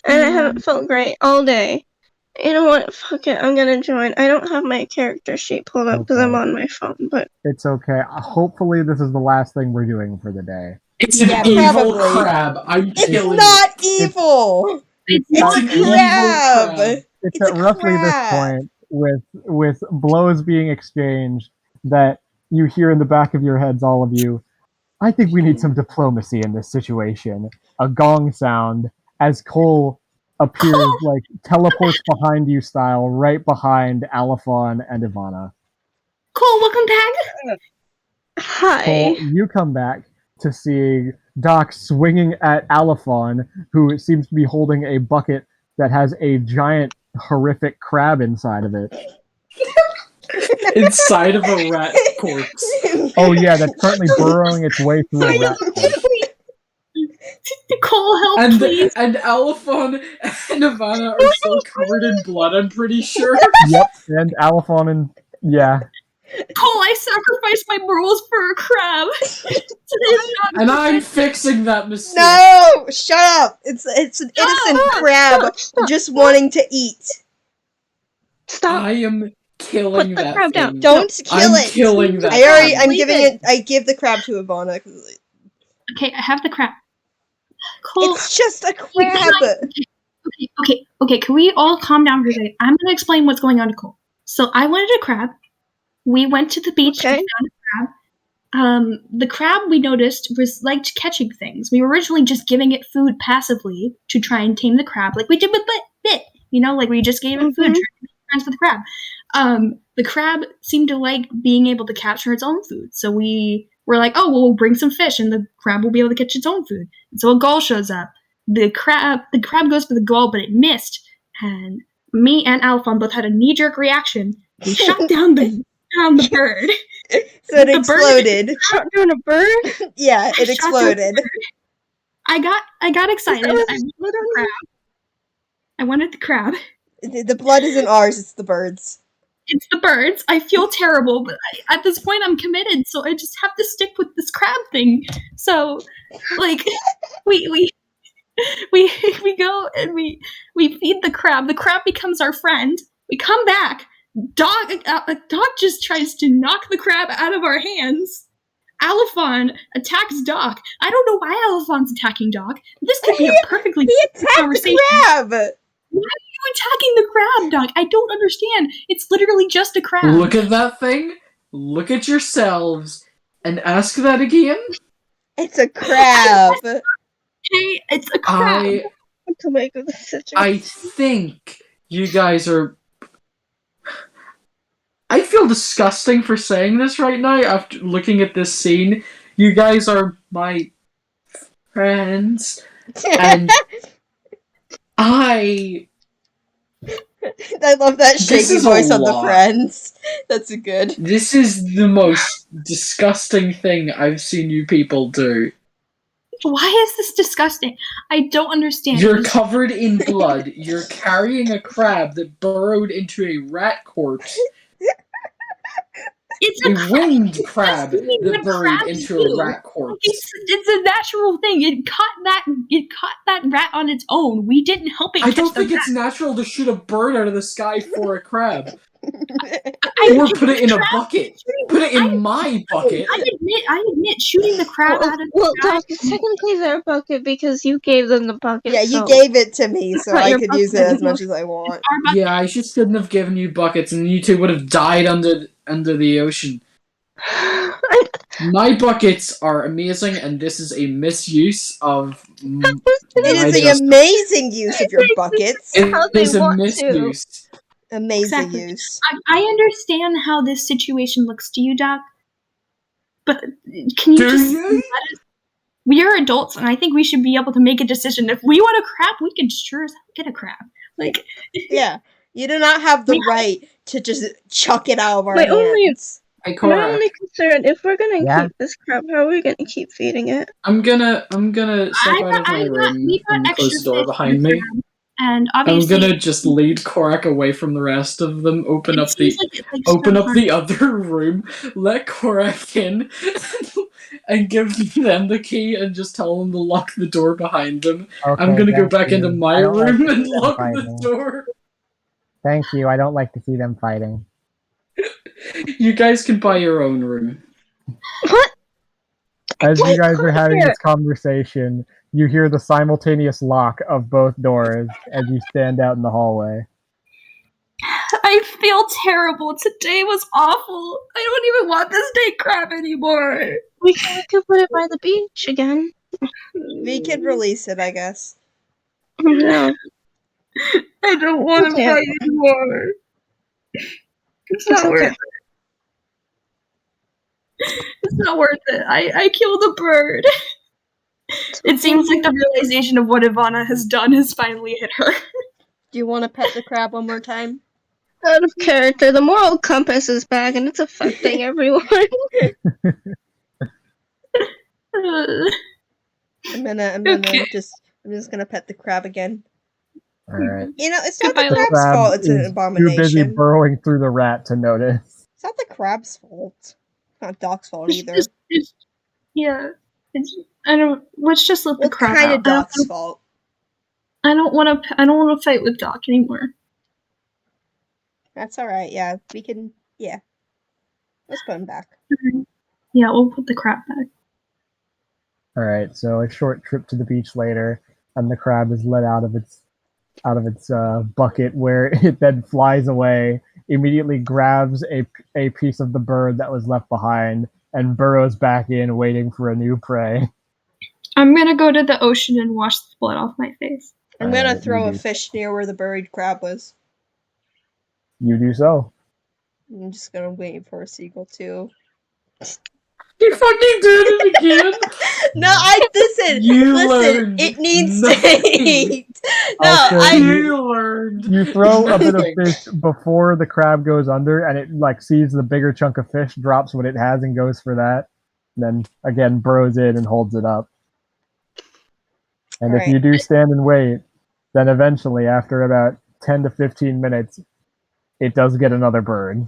And I haven't felt great all day. You know what? Fuck it. I'm gonna join. I don't have my character sheet pulled up because I'm Okay. on my phone, but It's okay. Hopefully, this is the last thing we're doing for the day. It's an Yeah, evil probably. crab. I'm It's killing not evil! It's It's not a an evil crab! crab. It's It's at a roughly this crab. point, with blows being exchanged, that you hear in the back of your heads, all of you. I think we need some diplomacy in this situation. A gong sound as Cole appears, like teleports behind you style, right behind Alphon and Ivana. Cole, welcome back. hi. Cole, you come back to see Doc swinging at Alphon, who seems to be holding a bucket that has a giant, horrific crab inside of it. Inside of a rat corpse. Oh yeah, that's currently burrowing its way through a rat corpse. Cole, help, please. And Alphon and Ivana are still covered in blood, I'm pretty sure. Yep, and Alphon and yeah. Cole, I sacrificed my morals for a crab. It's not And I'm fixing that mistake. No! Shut up! It's an innocent crab just wanting to eat. Stop. I am killing Put the that crab thing. down. Don't kill I'm it! killing that I'm Leave giving it. it. I give the crab to Ivana. Okay, I have the crab. Cole, It's just a crab! okay. Can we all calm down for a second? I'm gonna explain what's going on to Cole. So I wanted a crab. We went to the beach Okay. and found a crab. The crab we noticed liked catching things. We were originally just giving it food passively to try and tame the crab, like we did with Bit. Like we just gave it food, trying to make friends with the crab. The crab seemed to like being able to capture its own food, so we were like, oh, well, we'll bring some fish, and the crab will be able to catch its own food. And so a gull shows up. The crab goes for the gull, but it missed, and me and Alphon both had a knee-jerk reaction. We shot down the bird. So it exploded. Shot down a bird? Yeah, it I shot down exploded. I got excited. That was I wanted the literally- crab. I wanted the crab. The blood isn't ours, it's the birds. It's the birds. I feel terrible, but at this point I'm committed, so I just have to stick with this crab thing. So, like, we go and we feed the crab. The crab becomes our friend. We come back. Dog just tries to knock the crab out of our hands. Alphon attacks Doc. I don't know why Alphon's attacking Doc. This could be a perfectly He attacked conversation. the crab! Why are you attacking the crab, Doc? I don't understand. It's literally just a crab. Look at that thing. Look at yourselves. And ask that again. It's a crab. Okay, it's a crab. What to make of this situation? I think you guys are... I feel disgusting for saying this right now after looking at this scene. You guys are my friends. And I love that This shaky is a voice on the lot. friends. That's a good. This is the most disgusting thing I've seen you people do. Why is this disgusting? I don't understand. You're covered in blood. You're carrying a crab that burrowed into a rat corpse. It's A a crab. winged crab That's what that burrowed crabs into do. a rat corpse. It's a natural thing. It caught that rat on its own. We didn't help it. I don't catch the think it's natural to shoot a bird out of the sky for a crab. I- Or put it in a crab- bucket. Put it in my bucket. I admit, shooting the crab out of Well, the sky. Doc, it's technically their bucket because you gave them the bucket. Yeah, you so- gave it to me, so Not I your could use it bucket as much as I want. Our bucket. Yeah, I just shouldn't have given you buckets, and you two would have died under the ocean. My buckets are amazing, and this is a misuse of. It is an amazing use of your buckets. How It they is a want to. misuse. Amazing Exactly. use. I understand how this situation looks to you, Doc. But can you Do just you? let us? We are adults, and I think we should be able to make a decision. If we want a crab, we can sure as hell get a crab. Like, Yeah. You do not have the right to just chuck it out of our My only- hands. Hey, My Cora, only concern, if we're gonna Yeah? keep this crab, how are we gonna keep feeding it? I'm gonna step out of my room we got and close extra the door fish behind in me. the crab, and I'm obviously, gonna just lead Korak away from the rest of them. Open it up the seems like it's like the other room. Let Korak in, and give them the key, and just tell them to lock the door behind them. Okay, I'm gonna go thank back you. into my I don't like room to and see them lock the fighting. door. Thank you. I don't like to see them fighting. You guys can buy your own room. What? As you Wait, guys are come having here. this conversation, you hear the simultaneous lock of both doors as you stand out in the hallway. I feel terrible. Today was awful. I don't even want this day crab anymore. We could put it by the beach again. We could release it, I guess. No. I don't want to Okay. fight anymore. It's not It's worth okay. it. It's not worth it. I killed a bird. It seems like the realization of what Ivana has done has finally hit her. Do you want to pet the crab one more time? Out of character, the moral compass is back and it's affecting everyone. I'm Okay. just gonna pet the crab again. Alright. You know, it's not Goodbye, the little crab's Crab fault. It's an is too busy abomination. burrowing through the rat to notice. It's not the crab's fault. Not Doc's fault either. Let's just let the It's crab kind of out. Doc's fault. I don't want to fight with Doc anymore. That's all right. Yeah, we can. Yeah, let's put him back. Yeah, we'll put the crab back. Alright, so a short trip to the beach later, and the crab is let out of its bucket, where it then flies away, immediately grabs a piece of the bird that was left behind, and burrows back in, waiting for a new prey. I'm gonna go to the ocean and wash the blood off my face. I'm gonna Alright, throw you a do. fish near where the buried crab was. You do so. I'm just gonna wait for a seagull too. You fucking did it again! No, I listen. You Listen, learned it needs to nothing. eat. No, Also, I. You learned. You throw a bit of nothing. fish before the crab goes under, and it like sees the bigger chunk of fish, drops what it has, and goes for that. And then again, burrows in and holds it up. And if Alright. you do stand and wait, then eventually, after about 10 to 15 minutes, it does get another bird.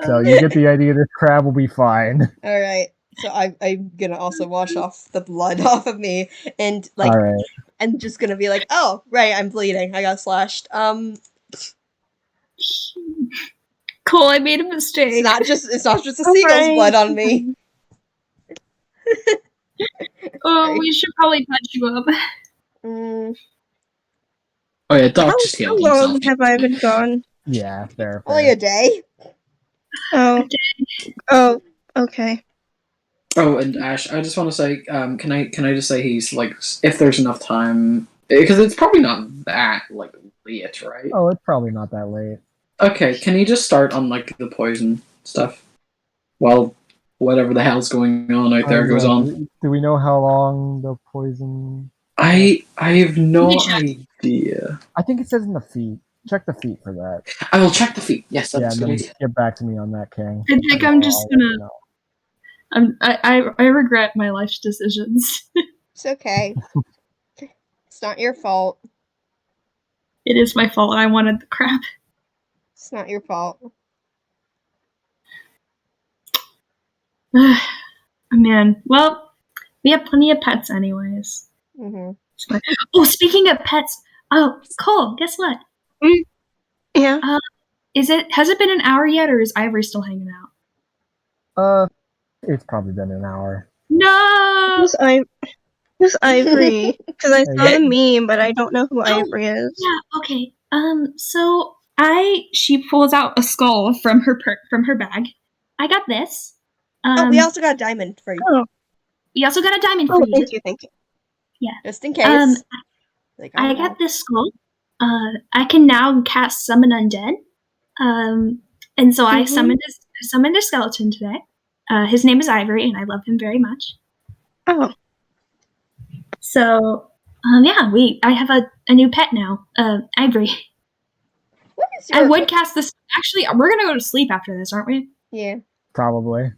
So you get the idea. This crab will be fine. All right. So I'm gonna also wash off the blood off of me, and like, All right. I'm just gonna be like, oh, right, I'm bleeding. I got slashed. Cole, I made a mistake. It's not just a seagull's Alright. blood on me. Oh, we should probably patch you up. Mm, Oh yeah, Doc How, just how healed long himself. have I been gone? Yeah, fair. only a day. Oh. Oh, okay. Oh, and Ash, I just want to say, can I just say he's like, if there's enough time, because it's probably not that like late, right? Oh, it's probably not that late. Okay, can he just start on like the poison stuff? Well, whatever the hell's going on out there goes on. Do we know how long the poison? I have no Let me check. idea. I think it says in the feet. Check the feet for that. I will check the feet. Yes, Yeah, that's and a good then idea. get back to me on that, King. I think I'm just I'll let gonna. you know. I regret my life's decisions. It's okay. It's not your fault. It is my fault. I wanted the crap. It's not your fault. Man, well, we have plenty of pets, anyways. Mm-hmm. Oh, speaking of pets, oh, Cole, guess what? Yeah. Has it been an hour yet, or is Ivory still hanging out? It's probably been an hour. No. Who's Ivory? Because I saw Yeah. the meme, but I don't know who Ivory is. Yeah. Okay. So she pulls out a skull from her bag. I got this. Oh, we also got a diamond for you, Oh, We also got a diamond oh, for you. thank you. just in case. Like, I got this skull. I can now cast Summon Undead. And so I summoned a skeleton today. His name is Ivory, and I love him very much. Oh, So, yeah, I have a new pet now, Ivory. What is I your... would cast this. Actually, we're gonna go to sleep after this, aren't we? Yeah. Probably.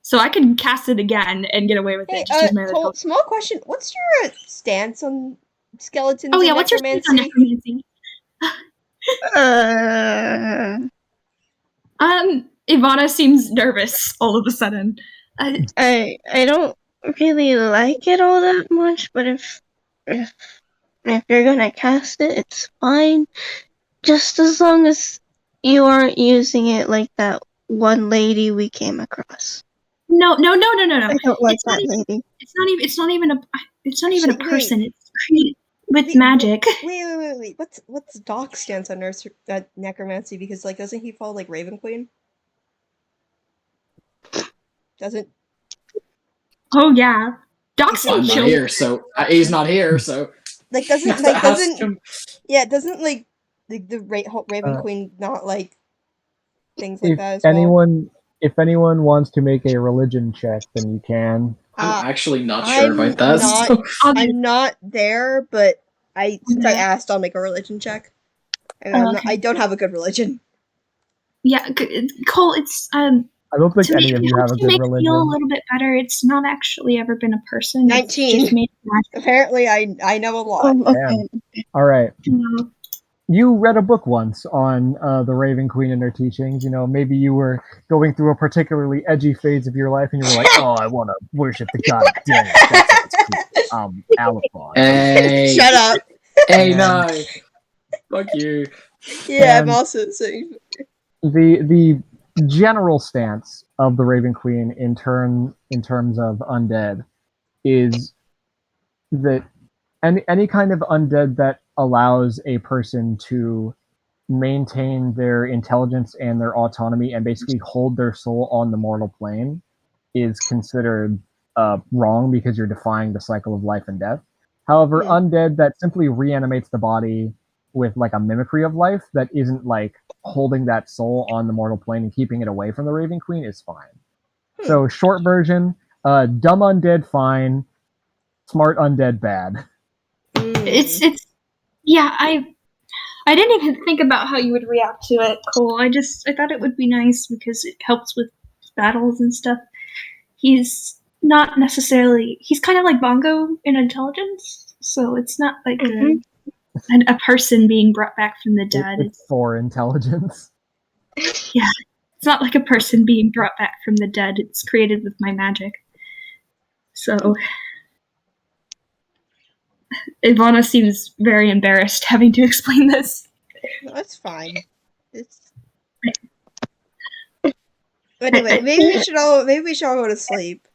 So I can cast it again and get away with Hey, it. Just use my other Cole, spell. small question. What's your stance on skeletons? Oh yeah, and what's your stance on necromancy? necromancy? Ivana seems nervous all of a sudden. I don't really like it all that much, but if you're gonna cast it, it's fine. Just as long as you aren't using it like that one lady we came across. No. I don't like It's not that even- lady. It's not even a Actually, person. It's created with Wait, magic. Wait. What's Doc's stance on necromancy? Because like, doesn't he follow like Raven Queen? Doesn't. Oh yeah, Doc's I'm in not chill. here, so he's not here, so Like ask doesn't him. yeah, doesn't like the Raven Queen not like things like If that as well? if anyone wants to make a religion check, then you can. I'm actually not sure I'm about that. not- so- I'm not there, but since I Okay. asked, I'll make a religion check. And Oh, okay. I don't have a good religion. Yeah, Cole. It's I don't think to any make of you have a to good make it feel a religion. little bit better. It's not actually ever been a person. 19. It's just made magic. Apparently, I know a lot. Okay. All right. No. You read a book once on the Raven Queen and her teachings. You know, maybe you were going through a particularly edgy phase of your life, and you were like, "Oh, I want to worship the god of death." That sounds cool. Alphon. Hey, Shut up. hey, And- no, fuck you. Yeah, I'm And- also saying. The general stance of the Raven Queen in terms of undead is that any kind of undead that allows a person to maintain their intelligence and their autonomy and basically hold their soul on the mortal plane is considered wrong because you're defying the cycle of life and death. However, Hmm. undead that simply reanimates the body with like a mimicry of life that isn't like holding that soul on the mortal plane and keeping it away from the Raven Queen is fine. So short version, Dumb undead, fine. Smart undead, bad. It's yeah, I didn't even think about how you would react to it, Cole. I thought it would be nice because it helps with battles and stuff. He's not necessarily, he's kind of like Bongo in intelligence, so it's not like a person being brought back from the dead. It's for intelligence. Yeah, it's not like a person being brought back from the dead. It's created with my magic. So Ivana seems very embarrassed having to explain this. No, that's fine. But anyway, maybe we should all go to sleep.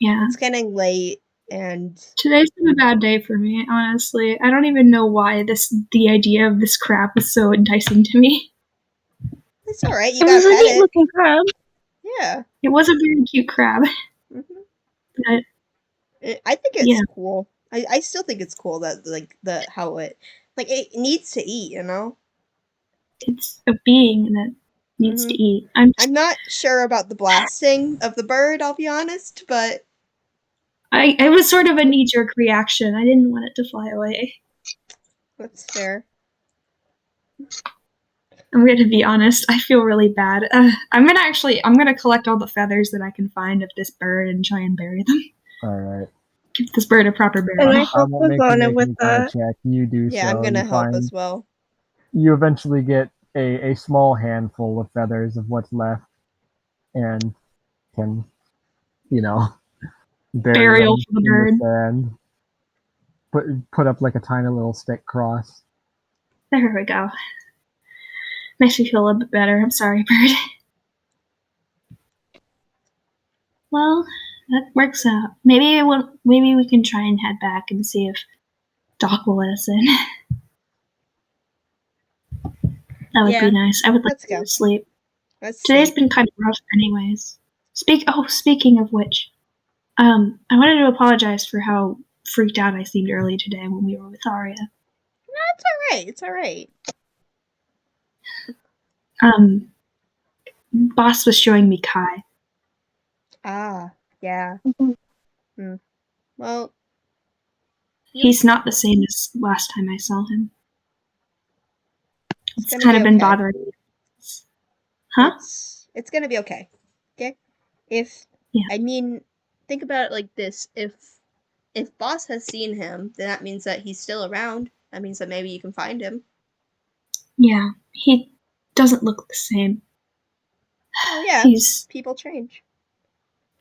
Yeah. It's getting late, and Today's been a bad day for me, honestly. I don't even know why the idea of this crab was so enticing to me. it's all right. You It got was a pet neat it. looking crab. Yeah. It was a very cute crab. Mhm. But I think it's Yeah. cool. I still think it's cool that how it needs to eat. You know. it's a being that needs to eat. I'm not sure about the blasting of the bird. I'll be honest, but It was sort of a knee-jerk reaction. I didn't want it to fly away. that's fair. I'm going to be honest. I feel really bad. I'm gonna collect all the feathers that I can find of this bird and try and bury them. Alright. Give this bird a proper And burial. I I helped won't make you Ivana make with any kind of that. check. You do Yeah, so. I'm gonna You help find- as well. You eventually get a small handful of feathers of what's left, and can, bury Burial them for the in bird. the sand. Put up like a tiny little stick cross. There we go. Makes me feel a little bit better. I'm sorry, bird. Well, that works out. Maybe we can try and head back and see if Doc will let us in. That would Yeah, be nice. I would like let's to go go. to sleep. Let's Today's see. been kind of rough anyways. Speaking of which, I wanted to apologize for how freaked out I seemed early today when we were with Aria. It's all right. It's all right. Boss was showing me Kai. Ah, yeah. Well, He's not the same as last time I saw him. It's gonna kind be of been okay. bothering me. Huh? It's gonna be okay. Okay. I mean, think about it like this: if Boss has seen him, then that means that he's still around. That means that maybe you can find him. Yeah, he doesn't look the same. Oh yeah. People change.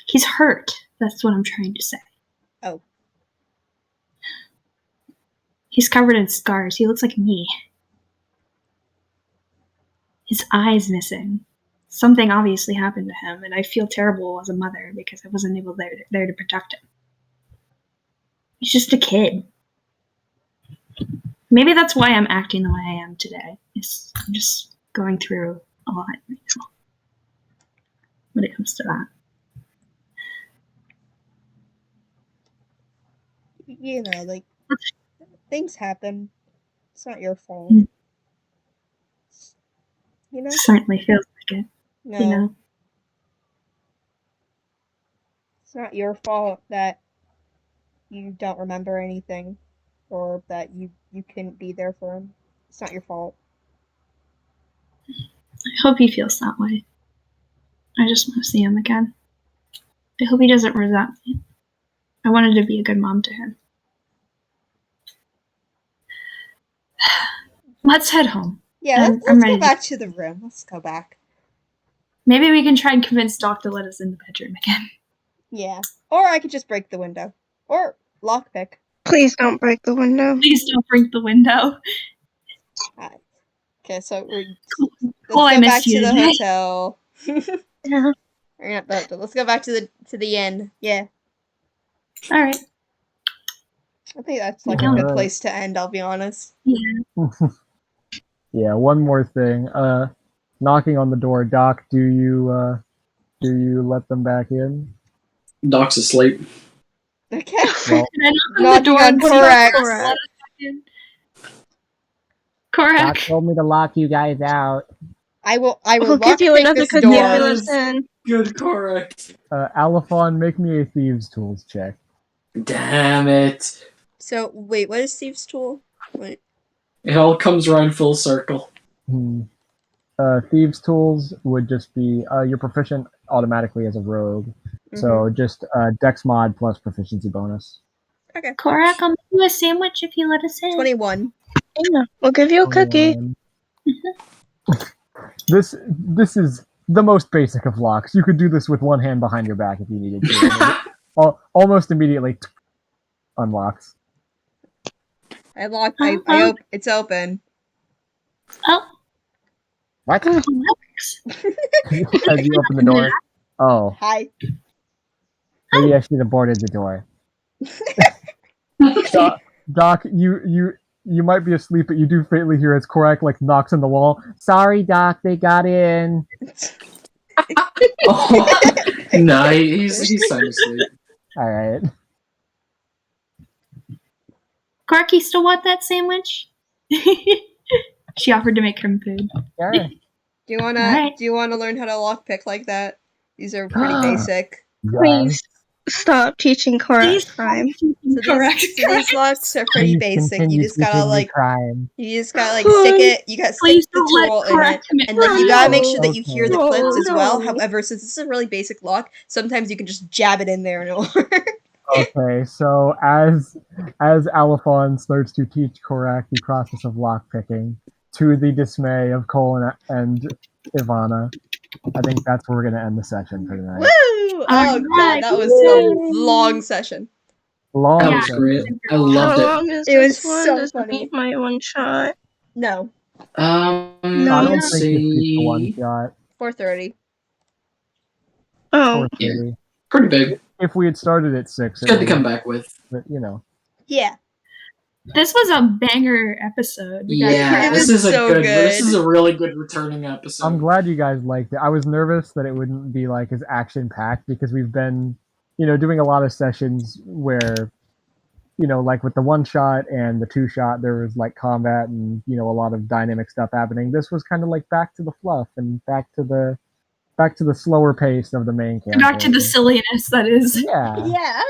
He's hurt. That's what I'm trying to say. Oh. He's covered in scars. He looks like me. His eye's missing. Something obviously happened to him, and I feel terrible as a mother because I wasn't able there to protect him. He's just a kid. Maybe that's why I'm acting the way I am today. I'm just going through a lot right now when it comes to that. You know, like, things happen. It's not your fault. You know? Certainly feels like it. No. You know? It's not your fault that you don't remember anything or that you couldn't be there for him. It's not your fault. I hope he feels that way. I just want to see him again. I hope he doesn't resent me. I wanted to be a good mom to him. Let's head home. Yeah, let's go back to the room. Let's go back. Maybe we can try and convince Doc to let us in the bedroom again. Yeah. Or I could just break the window. Or lockpick. Please don't break the window. Please don't break the window. Okay, so Cool, let's I go back missed you to the today. hotel. Yeah. Or not the hotel. Let's go back to the inn. Yeah. Alright. I think that's like Yeah. a good place to end, I'll be honest. Yeah. Yeah, one more thing. Knocking on the door. Doc, do you let them back in? Doc's asleep. Okay. Well, Can I knock on the Knocking door on and see if Korak. Doc will let us back in? Korak. Doc told me to lock you guys out. I will We'll give you lockpick another this cookie if you let door. us in. Good, correct. Alphon, make me a thieves' tools check. Damn it. So wait, what is Steve's tool? Wait. It all comes around full circle. Thieves' tools would just be you're proficient automatically as a rogue, so just Dex mod plus proficiency bonus. Okay. Korak, I'll make you a sandwich if you let us in. 21. Yeah, we'll give you a cookie. 21. This is the most basic of locks. You could do this with one hand behind your back if you needed to. Almost immediately unlocks. I locked. It's open. Oh. What? As you open the door. Oh. Hi. Maybe I should have boarded the door. Doc, you might be asleep, but you do faintly hear as Korak like knocks on the wall. Sorry, Doc, they got in. Oh, no, he's sound asleep. All right. Korak, you still want that sandwich? She offered to make him food. Yeah. Do you wanna Alright. do you wanna learn how to lockpick like that? These are pretty basic. Please stop teaching Korak crime. So these locks are pretty basic. You just gotta like crime. stick it. You gotta stick the tool in it, and like you gotta make sure that you hear the clips as well. However, since this is a really basic lock, sometimes you can just jab it in there and it'll work. Okay, so as Alphon starts to teach Korak the process of lockpicking, to the dismay of Cole and Ivana, I think that's where we're gonna end the session for tonight. Woo! Oh god, that was a long session. Long That was great. I loved How it. long is It was this one? so Does it funny. beat my one shot? No, I don't Let's think it beats the one see. shot. 4:30. Oh, 4:30. Pretty big. If we had started at 6, Good to come back with. But you know. Yeah. This was a banger episode. Yeah, It this was is so a this good. is a really good returning episode. I'm glad you guys liked it. I was nervous that it wouldn't be like as action packed because we've been, doing a lot of sessions where, like with the one shot and the two shot, there was like combat and a lot of dynamic stuff happening. This was kind of like back to the fluff and back to the slower pace of the main campaign. Back to the silliness that is. Yeah. Yeah.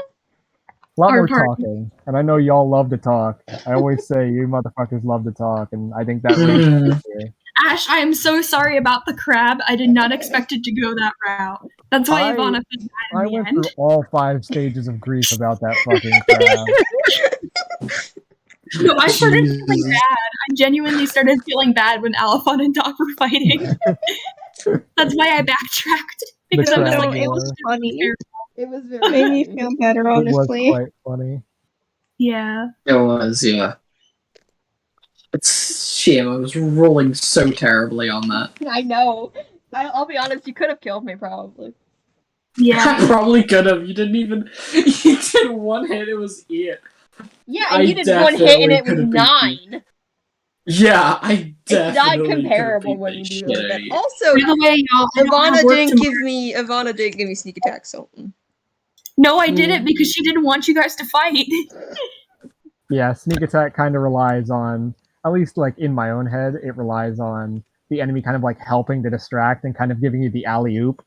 A lot Our more part. talking, and I know y'all love to talk. I always say you motherfuckers love to talk, and I think that really here. Ash, I am so sorry about the crab. I did not expect it to go that route. That's why Ivana felt bad I in the went end. through all 5 stages of grief about that fucking crab. No, I started feeling bad. I genuinely started feeling bad when Alphon and Doc were fighting. That's why I backtracked. Because I was crab like, it was funny. It was very Made me funny. feel better, It was honestly. quite funny. yeah. It was, yeah. It's a shame. I was rolling so terribly on that. I know. I'll be honest, you could have killed me probably. Yeah. I probably could have. You didn't even. You did one hit. It was it. Yeah, I and you did one hit and definitely it was could've beat 9. Yeah, I It's not definitely. comparable could've when beat you the do shit it. out of you. Also, By the way, y'all, I don't have Ivana work didn't tomorrow. give me sneak attack, so No, I didn't because she didn't want you guys to fight. Yeah, sneak attack kind of relies on, at least like in my own head, it relies on the enemy kind of like helping to distract and kind of giving you the alley-oop.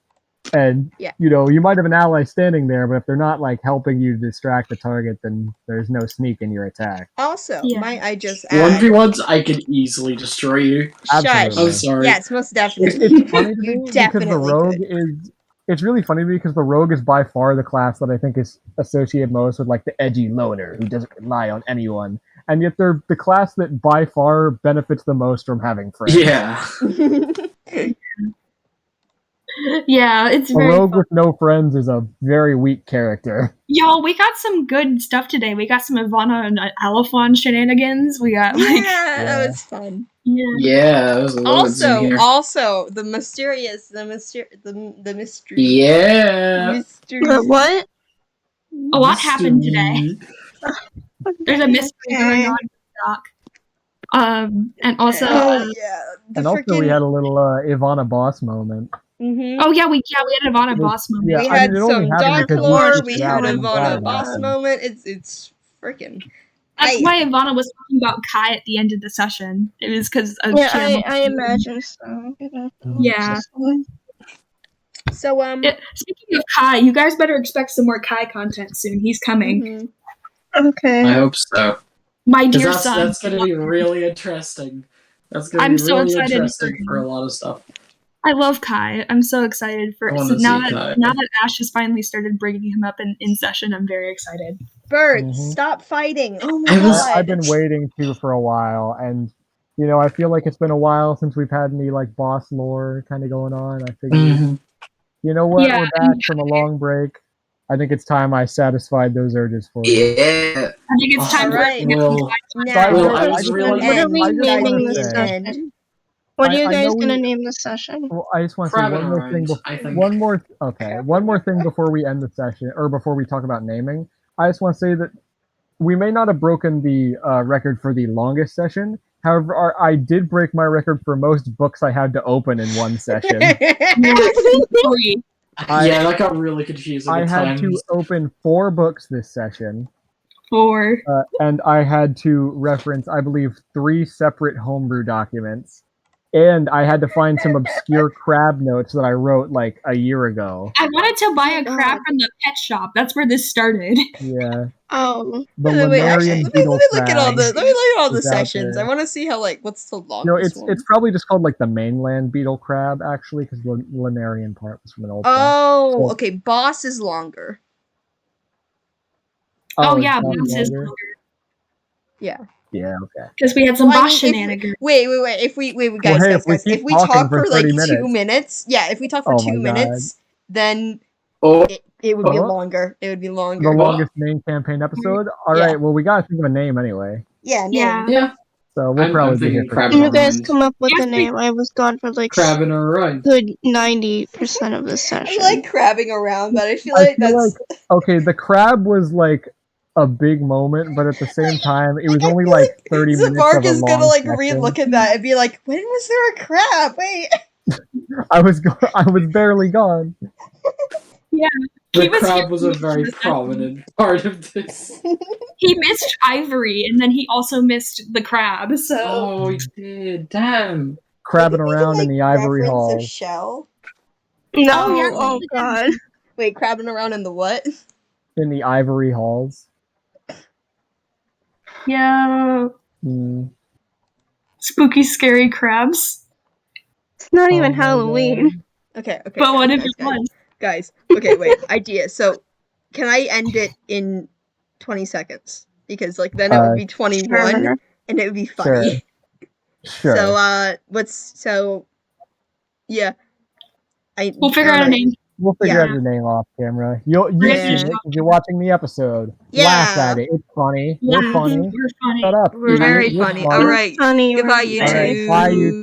And, Yeah. you might have an ally standing there, but if they're not like helping you distract the target, then there's no sneak in your attack. Also, Yeah. might I just add? 1v1s, I can easily destroy you. Shush. Absolutely. I'm sorry. Yes, most definitely. It's funny to You me because the definitely rogue could. is. It's really funny to me because the rogue is by far the class that I think is associated most with like the edgy loner who doesn't rely on anyone, and yet they're the class that by far benefits the most from having friends. Yeah. Yeah, it's A very rogue fun. with no friends is a very weak character. Y'all, we got some good stuff today. We got some Ivana and Alphon shenanigans. We got like Yeah, that was fun. yeah. Yeah, there's loads in here. Also, the mystery. Yeah. Mystery. The what? A lot happened today. There's a mystery going on with Doc. And also yeah. And also we had a little Ivana boss moment. Mm-hmm. oh yeah, we had Ivana boss moment. Yeah, We I had mean, it only some happened dark because we lore. switched We it had out and Ivana Ivana boss happened. moment. It's freaking. That's why Ivana was talking about Kai at the end of the session. It was because of Yeah, Shamble. I imagine so. Yeah. So Speaking of Kai, you guys better expect some more Kai content soon. He's coming. mhm. Okay. I hope so. My 'Cause dear son. that's gonna be really interesting. That's gonna I'm be so really excited interesting for for a him. lot of stuff. I love Kai. I'm so excited for I wanna now see that Kai. now that Ash has finally started bringing him up in session. I'm very excited. Birds, Mhm. stop fighting! Oh my I was- god! I've been waiting to for a while, and you know, I feel like it's been a while since we've had any like boss lore kind of going on. I figured, Mhm. you know what, Yeah, we're back from a long break. I think it's time I satisfied those urges for you. Yeah. I think it's time for us Alright. to get some Well, Now, Well, I I was just really- wanna- What are we I just wanna naming this say- session? What are you I guys know gonna we- name the session? Well, I just want to say Crabbing one more thing. around, I think. One more thing before we end the session, or before we talk about naming. I just want to say that we may not have broken the record for the longest session. However, I did break my record for most books I had to open in one session. Three. Yeah, that got really confusing I at had times. to open 4 books this session, 4. and I had to reference, I believe, 3 separate homebrew documents. And I had to find some obscure crab notes that I wrote like a year ago. I wanted to buy a Oh, crab God. from the pet shop. That's where this started. Yeah. Oh. The Wait, actually, Lunarian let beetle me look at all crab the is out sessions. there. I want to see how what's the You know, longest one. it's probably just called like the mainland beetle crab, actually, because the Lunarian part was from an old one. Oh, So- okay. Boss is longer. Oh, it's yeah, not Boss is longer? longer. Yeah. Yeah, okay. Because we had some Well, I boss mean, shenanigans. Wait. If we guys, hey, guys, if we guys, keep if we talking talk for for like 30 2 minutes. minutes, yeah, if we talk for Oh 2 my God. minutes, then Oh, it would be Uh-huh. longer. It would be The longer. longest main campaign episode? Alright, well, we gotta think of a name anyway. Yeah, Yeah. yeah. So we'll I'm probably be here thinking for crab too You and long. guys around. come up with Yes, a name. I was gone for like Crabbing around. good 90% of the I session. like crabbing around, but I feel I like feel that's. Okay, the crab was like a big moment, but at the same time, it was I only feel like 30 minutes Zabark of a is gonna long like session. re-look at that and be like, "When was there a crab? Wait." I was barely gone. The He was crab here was a most of very the session. prominent part of this. He missed Ivory, and then he also missed the crab. So Oh, he did. Damn. Crabbing Maybe we can, around in like, the ivory reference a halls. shell. No, Oh, yeah. oh god. Wait, crabbing around in the what? In the ivory halls. yeah, Hmm. spooky, scary crabs. It's not Oh even my Halloween. Okay. But guys, what if guys, it guys, was? guys. Okay, wait. Idea. So, can I end it in 20 seconds? Because like then it would be 21, Sure. and it would be funny. Sure. So yeah. We'll figure out a name. We'll figure Yeah. out the name off camera. You've Yeah. seen it 'cause you're watching the episode. Laugh Yeah. at it. It's funny. We're Yeah, funny. We're funny. Shut up. We're idiot. very You're funny. smart. All right. Funny, Goodbye, right? YouTube. All right. Bye, YouTube.